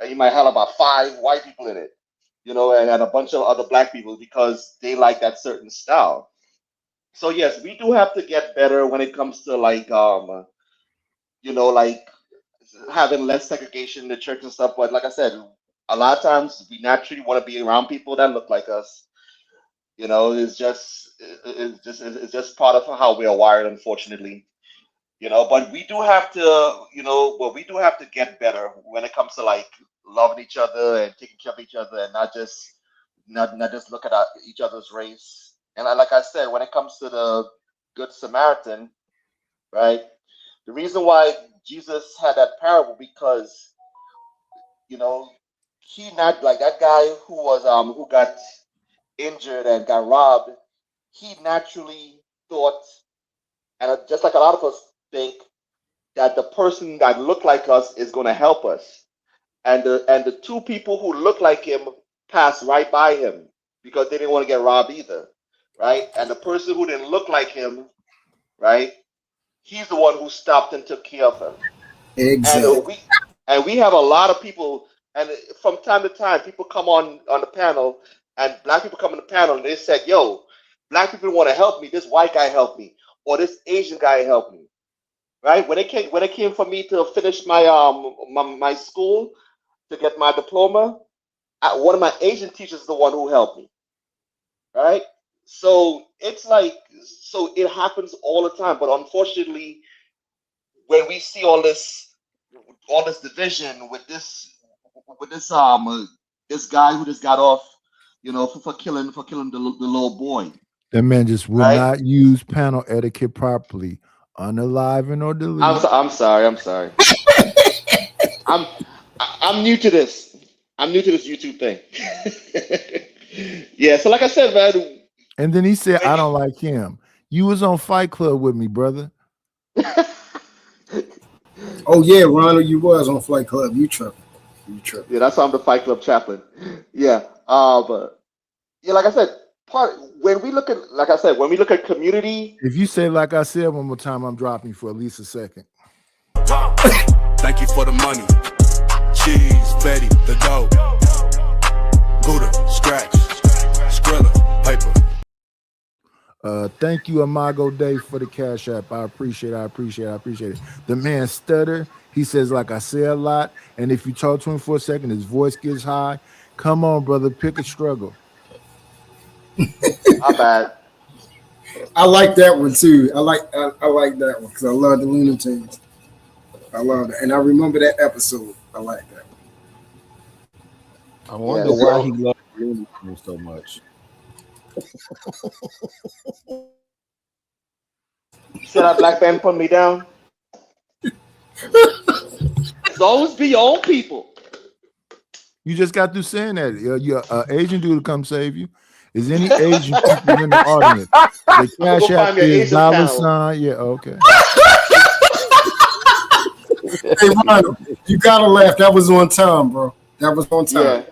[SPEAKER 10] and you might have about 5 white people in it, you know, and a bunch of other black people because they like that certain style. So yes, we do have to get better when it comes to like like having less segregation in the church and stuff. But like I said, a lot of times we naturally want to be around people that look like us. You know, it's just part of how we are wired, unfortunately. You know, but we do have to, we do have to get better when it comes to like loving each other and taking care of each other and not just look at each other's race. And like I said, when it comes to the Good Samaritan, right? The reason why Jesus had that parable because you know he not like that guy who got injured and got robbed. He naturally thought, and just like a lot of us think, that the person that looked like us is going to help us, and the two people who looked like him passed right by him because they didn't want to get robbed either, right? And the person who didn't look like him, right? He's the one who stopped and took care of him.
[SPEAKER 13] Exactly.
[SPEAKER 10] And we have a lot of people, and from time to time, people come on the panel, and black people come on the panel, and they said, "Yo, black people want to help me. This white guy helped me, or this Asian guy helped me." Right? When it came for me to finish my school to get my diploma, one of my Asian teachers is the one who helped me. Right? So it's like it happens all the time, but unfortunately, when we see all this division with this guy who just got off, for killing the little boy,
[SPEAKER 2] That man just will
[SPEAKER 10] right?
[SPEAKER 2] not use panel etiquette properly. Unalive or delete.
[SPEAKER 10] I'm sorry. I'm new to this. I'm new to this YouTube thing. Yeah. So like I said, man.
[SPEAKER 2] And then he said, "I don't like him." You was on Fight Club with me, brother.
[SPEAKER 13] Oh yeah, Ronald, you was on Flight Club. You tripping.
[SPEAKER 10] Yeah, that's why I'm the Fight Club chaplain. Yeah. But yeah, like I said, when we look at community.
[SPEAKER 2] If you say like I said one more time, I'm dropping for at least a second.
[SPEAKER 17] Thank you for the money. Cheese, Betty, the dough. Buddha, scratch, Skrilla, paper.
[SPEAKER 2] Thank you, Imago Dave, for the cash app. I appreciate it. The man stutter. He says, like I say a lot. And if you talk to him for a second, his voice gets high. Come on, brother, pick a struggle.
[SPEAKER 10] My bad.
[SPEAKER 13] I like that one too. I like that one because I love the Looney Tunes. I love it, and I remember that episode. I like that.
[SPEAKER 16] I wonder why he loves Looney Tunes so much.
[SPEAKER 10] Should that black man put me down? It's always be your own people.
[SPEAKER 2] You just got through saying that. Your Asian dude to come save you. Is any Asian people in the audience? The cash app is $. Yeah, okay.
[SPEAKER 13] Hey, Ronald, you gotta laugh. That was on time, bro. That was on time.
[SPEAKER 10] Yeah.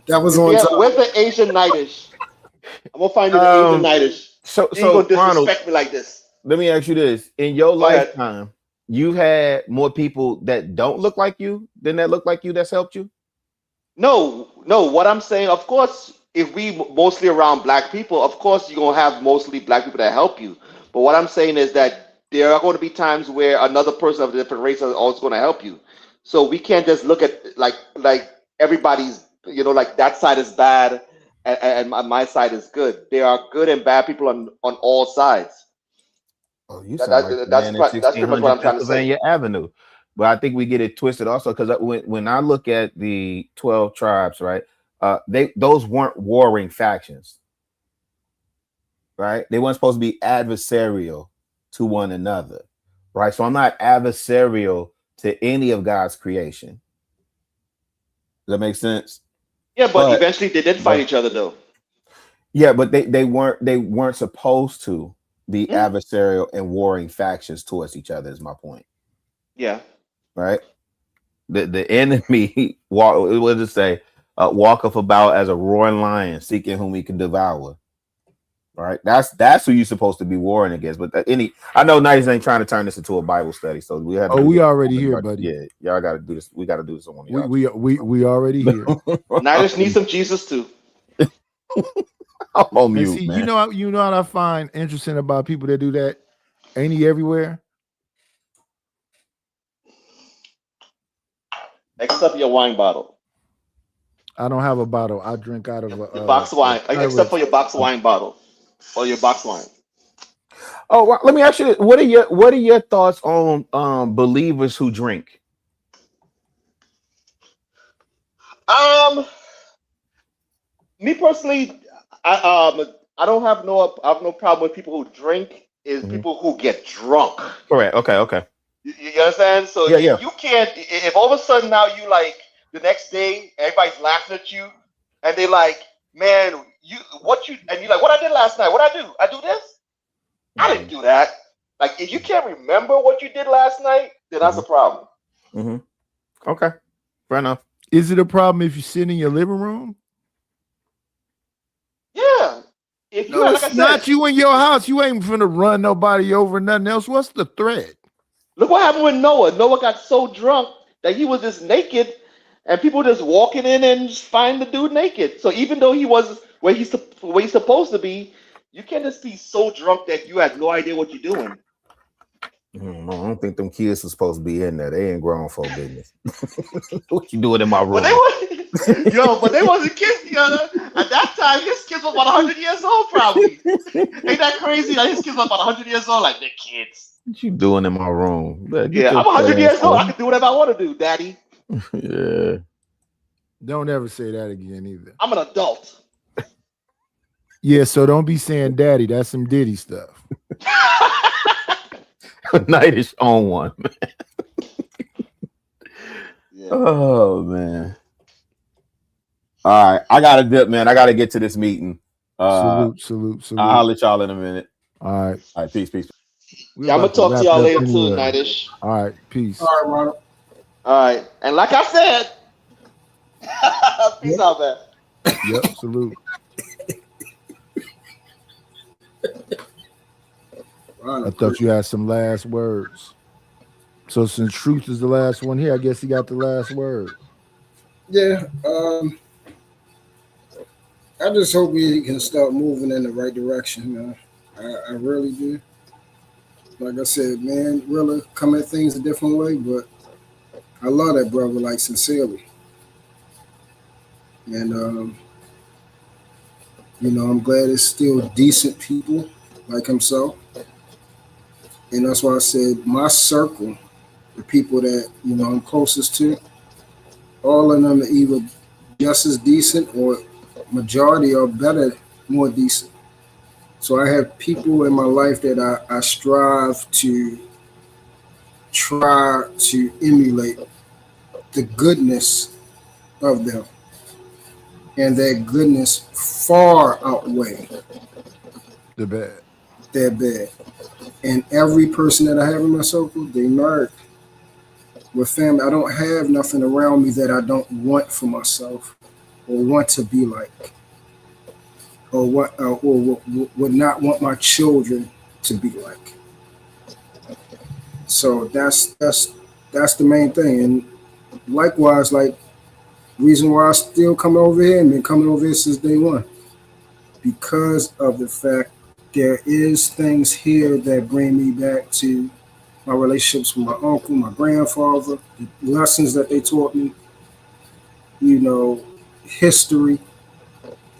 [SPEAKER 13] That was on time.
[SPEAKER 10] Where's the Asian Nightish? I'm gonna find you the Asian Nightish.
[SPEAKER 16] So
[SPEAKER 10] you ain't gonna
[SPEAKER 16] Ronald,
[SPEAKER 10] disrespect me like this.
[SPEAKER 16] let me ask you this: in your
[SPEAKER 10] Go ahead.
[SPEAKER 16] lifetime, you've had more people that don't look like you than that look like you that's helped you?
[SPEAKER 10] No. What I'm saying, of course, if we mostly around black people, of course you're gonna have mostly black people that help you. But what I'm saying is that there are going to be times where another person of a different race is also going to help you. So we can't just look at like everybody's, like that side is bad and my side is good. There are good and bad people on all sides.
[SPEAKER 16] Oh, you sound like that's pretty much what I'm trying to say. Pennsylvania Avenue. But I think we get it twisted also because when I look at the 12 tribes, right, those weren't warring factions. right? They weren't supposed to be adversarial to one another, right? So I'm not adversarial to any of God's creation. Does that make sense?
[SPEAKER 10] Yeah, but eventually they did fight each other, though.
[SPEAKER 16] Yeah, but they weren't supposed to be adversarial and warring factions towards each other. Is my point.
[SPEAKER 10] Yeah.
[SPEAKER 16] Right. The enemy what does it say? Walketh about as a roaring lion, seeking whom he can devour. Right. That's who you're supposed to be warring against. But I know Nice ain't trying to turn this into a Bible study, so we have.
[SPEAKER 2] We already here, buddy.
[SPEAKER 16] Yeah, y'all got to do this. We got to do this on one of
[SPEAKER 2] y'all. We already here.
[SPEAKER 10] Niners need some Jesus too.
[SPEAKER 16] I'm on mute,
[SPEAKER 2] see,
[SPEAKER 16] man.
[SPEAKER 2] You know what I find interesting about people that do that? Ain't he everywhere?
[SPEAKER 10] Except your wine bottle.
[SPEAKER 2] I don't have a bottle. I drink out of a
[SPEAKER 10] box wine. Except for your box wine bottle or your box wine.
[SPEAKER 16] Oh, well, let me ask you this. What are your thoughts on believers who drink?
[SPEAKER 10] Me personally, I don't have no problem with people who drink. Is people who get drunk.
[SPEAKER 16] Correct. Okay.
[SPEAKER 10] You understand? So
[SPEAKER 16] yeah.
[SPEAKER 10] You can't. If all of a sudden now you like the next day everybody's laughing at you, and they like, man, and you're like, what I did last night? What I do? I do this? I didn't do that. Like, if you can't remember what you did last night, then that's a problem.
[SPEAKER 16] Okay, fair enough.
[SPEAKER 2] Is it a problem if you sit in your living room?
[SPEAKER 10] Yeah. If you,
[SPEAKER 2] it's not you in your house. You ain't finna run nobody over, nothing else. What's the threat?
[SPEAKER 10] Look what happened with Noah. Noah got so drunk that he was just naked, and people just walking in and just find the dude naked. So even though he was where he's supposed to be, you can't just be so drunk that you have no idea what you're doing.
[SPEAKER 16] I don't think them kids are supposed to be in there. They ain't grown folk business. What you doing in my room?
[SPEAKER 10] But they wasn't kids together. At that time, his kids were about 100 years old, probably. Ain't that crazy? Like, his kids were about 100 years old, like, they're kids.
[SPEAKER 16] What you doing in my room?
[SPEAKER 10] Yeah, I'm 100 years old. I can do whatever I want to do, Daddy.
[SPEAKER 16] Yeah.
[SPEAKER 2] Don't ever say that again either.
[SPEAKER 10] I'm an adult.
[SPEAKER 2] Yeah, so don't be saying daddy. That's some Diddy stuff.
[SPEAKER 16] Nightish on one, man. Oh man. All right, I gotta dip, man. I gotta get to this meeting.
[SPEAKER 2] Salute.
[SPEAKER 16] I'll holler at y'all in a minute.
[SPEAKER 2] All right,
[SPEAKER 16] peace.
[SPEAKER 10] Yeah, I'm gonna talk to y'all later too, Nightish.
[SPEAKER 2] All right, peace.
[SPEAKER 13] All right, Ronald.
[SPEAKER 10] All right, and like I said, peace out, man.
[SPEAKER 2] Yep, salute. I thought you had some last words. So since Truth is the last one here, I guess he got the last word.
[SPEAKER 13] Yeah, I just hope we can start moving in the right direction, man. I really do. Like I said, man, really come at things a different way, but I love that brother, like, sincerely. And, I'm glad it's still decent people like himself. And that's why I said my circle, the people that, I'm closest to, all of them are either just as decent or majority are better, more decent. So I have people in my life that I strive to try to emulate the goodness of them. And that goodness far outweigh
[SPEAKER 2] the bad.
[SPEAKER 13] Their bad. And every person that I have in my circle, they married with family. I don't have nothing around me that I don't want for myself or want to be like, or would not want my children to be like. So that's the main thing. And likewise, like, reason why I still come over here and been coming over here since day one, because of the fact there is things here that bring me back to my relationships with my uncle, my grandfather, the lessons that they taught me, history,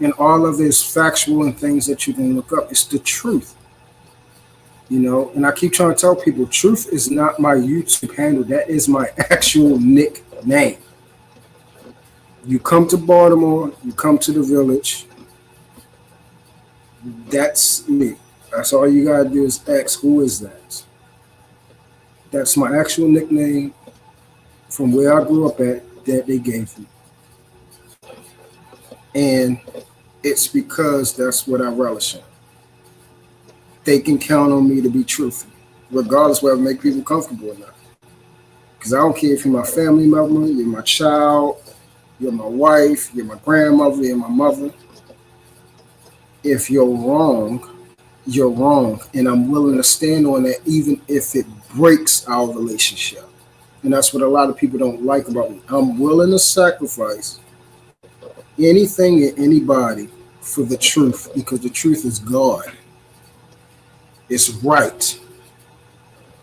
[SPEAKER 13] and all of this factual and things that you can look up. It's the truth, and I keep trying to tell people, truth is not my YouTube handle. That is my actual nickname. You come to Baltimore, you come to the village, That's me. That's all you gotta do is ask, who is that? That's my actual nickname from where I grew up at that they gave me. And it's because that's what I relish in. They can count on me to be truthful, regardless whether it make people comfortable or not. Because I don't care if you're my family member, you're my child, you're my wife, you're my grandmother, you're my mother. If you're wrong, you're wrong. And I'm willing to stand on that even if it breaks our relationship. And that's what a lot of people don't like about me. I'm willing to sacrifice anything and anybody for the truth, because the truth is God. It's right.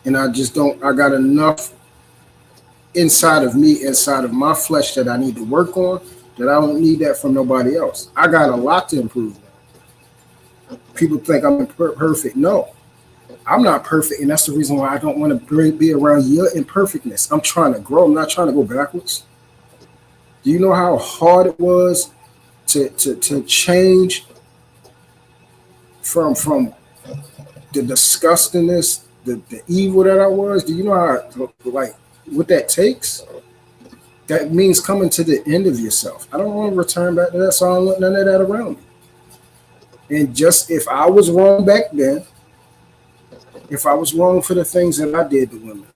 [SPEAKER 13] And I just don't, I got enough inside of me, inside of my flesh that I need to work on, that I don't need that from nobody else. I got a lot to improve on. People think I'm perfect. No, I'm not perfect. And that's the reason why I don't want to be around your imperfectness. I'm trying to grow. I'm not trying to go backwards. Do you know how hard it was to change from the disgustingness, the evil that I was? Do you know how, like, what that takes? That means coming to the end of yourself. I don't want to return back to that, so I don't want none of that around me. And just if I was wrong back then, if I was wrong for the things that I did to women,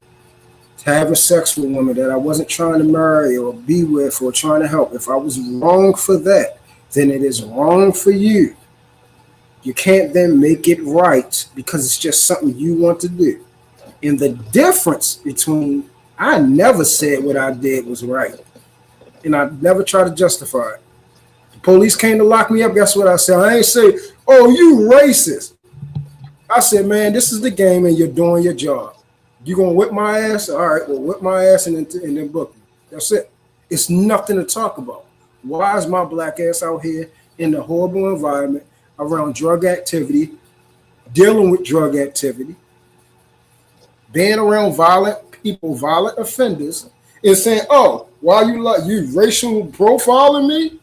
[SPEAKER 13] having sex with women that I wasn't trying to marry or be with or trying to help, if I was wrong for that, then it is wrong for you. You can't then make it right because it's just something you want to do. And the difference between, I never said what I did was right. And I never tried to justify it. The police came to lock me up. Guess what I said? I ain't say, oh, you racist. I said, man, this is the game and you're doing your job. You gonna whip my ass? All right, well, whip my ass and then book me. That's it. It's nothing to talk about. Why is my black ass out here in the horrible environment around drug activity, dealing with drug activity, being around violent people, violent offenders, and saying, oh, why you racial profiling me?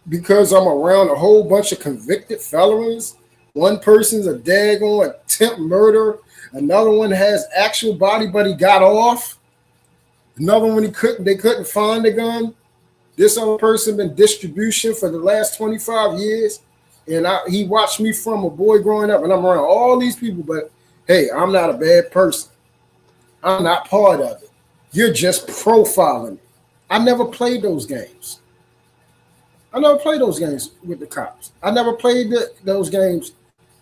[SPEAKER 13] Because I'm around a whole bunch of convicted felons. One person's a daggone attempt murder. Another one has actual body, but he got off. Another one they couldn't find the gun. This other person been distribution for the last 25 years. And he watched me from a boy growing up, and I'm around all these people, but hey, I'm not a bad person. I'm not part of it. You're just profiling me. I never played those games. I never played those games with the cops. I never played those games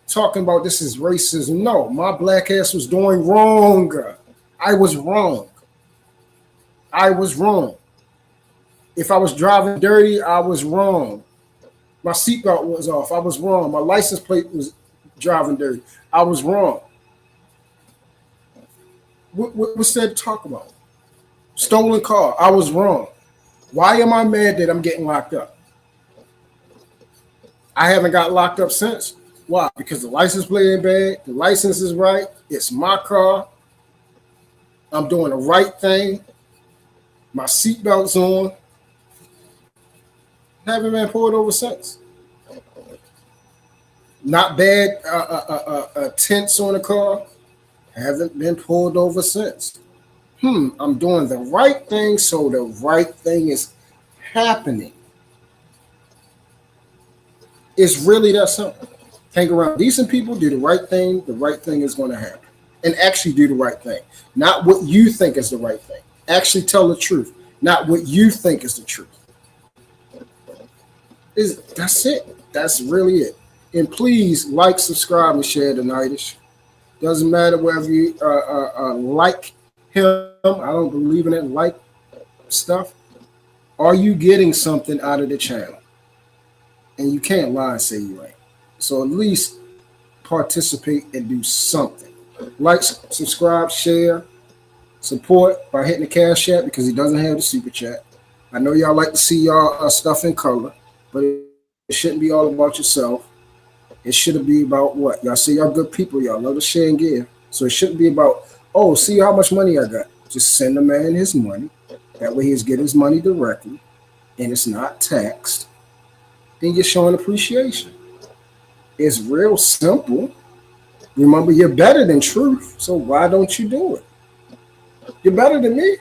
[SPEAKER 13] talking about this is racism. No, my black ass was doing wrong. I was wrong. I was wrong. If I was driving dirty, I was wrong. My seatbelt was off. I was wrong. My license plate was driving dirty. I was wrong. What's there to talk about? Stolen car. I was wrong. Why am I mad that I'm getting locked up? I haven't got locked up since. Why? Because the license plate ain't bad. The license is right. It's my car. I'm doing the right thing. My seatbelt's on. Haven't been pulled over since. Not bad tents on the car. Haven't been pulled over since. I'm doing the right thing, so the right thing is happening. It's really that simple. Hang around decent people, do the right thing is going to happen. And actually do the right thing. Not what you think is the right thing. Actually tell the truth, not what you think is the truth. That's it. That's really it. And please like, subscribe, and share the Nightish. Doesn't matter whether you like him. I don't believe in that like stuff. Are you getting something out of the channel? And you can't lie and say you ain't. So at least participate and do something. Like, subscribe, share, support by hitting the Cash App because he doesn't have the super chat. I know y'all like to see y'all stuff in color, but it shouldn't be all about yourself. It should be about what? Y'all see y'all good people. Y'all love to share and give. So it shouldn't be about, oh, see how much money I got. Just send the man his money. That way he's getting his money directly. And it's not taxed. Then you're showing appreciation. It's real simple. Remember, you're better than truth, so why don't you do it? You're better than me.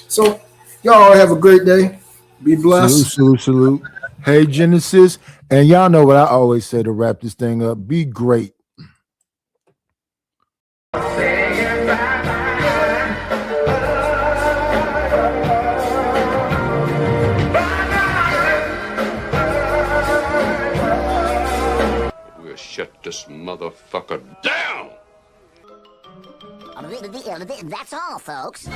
[SPEAKER 13] So, y'all have a great day. Be blessed.
[SPEAKER 2] Salute. Hey, Genesis. And y'all know what I always say to wrap this thing up. Be great.
[SPEAKER 18] We'll shut this motherfucker down.
[SPEAKER 19] That's all, folks.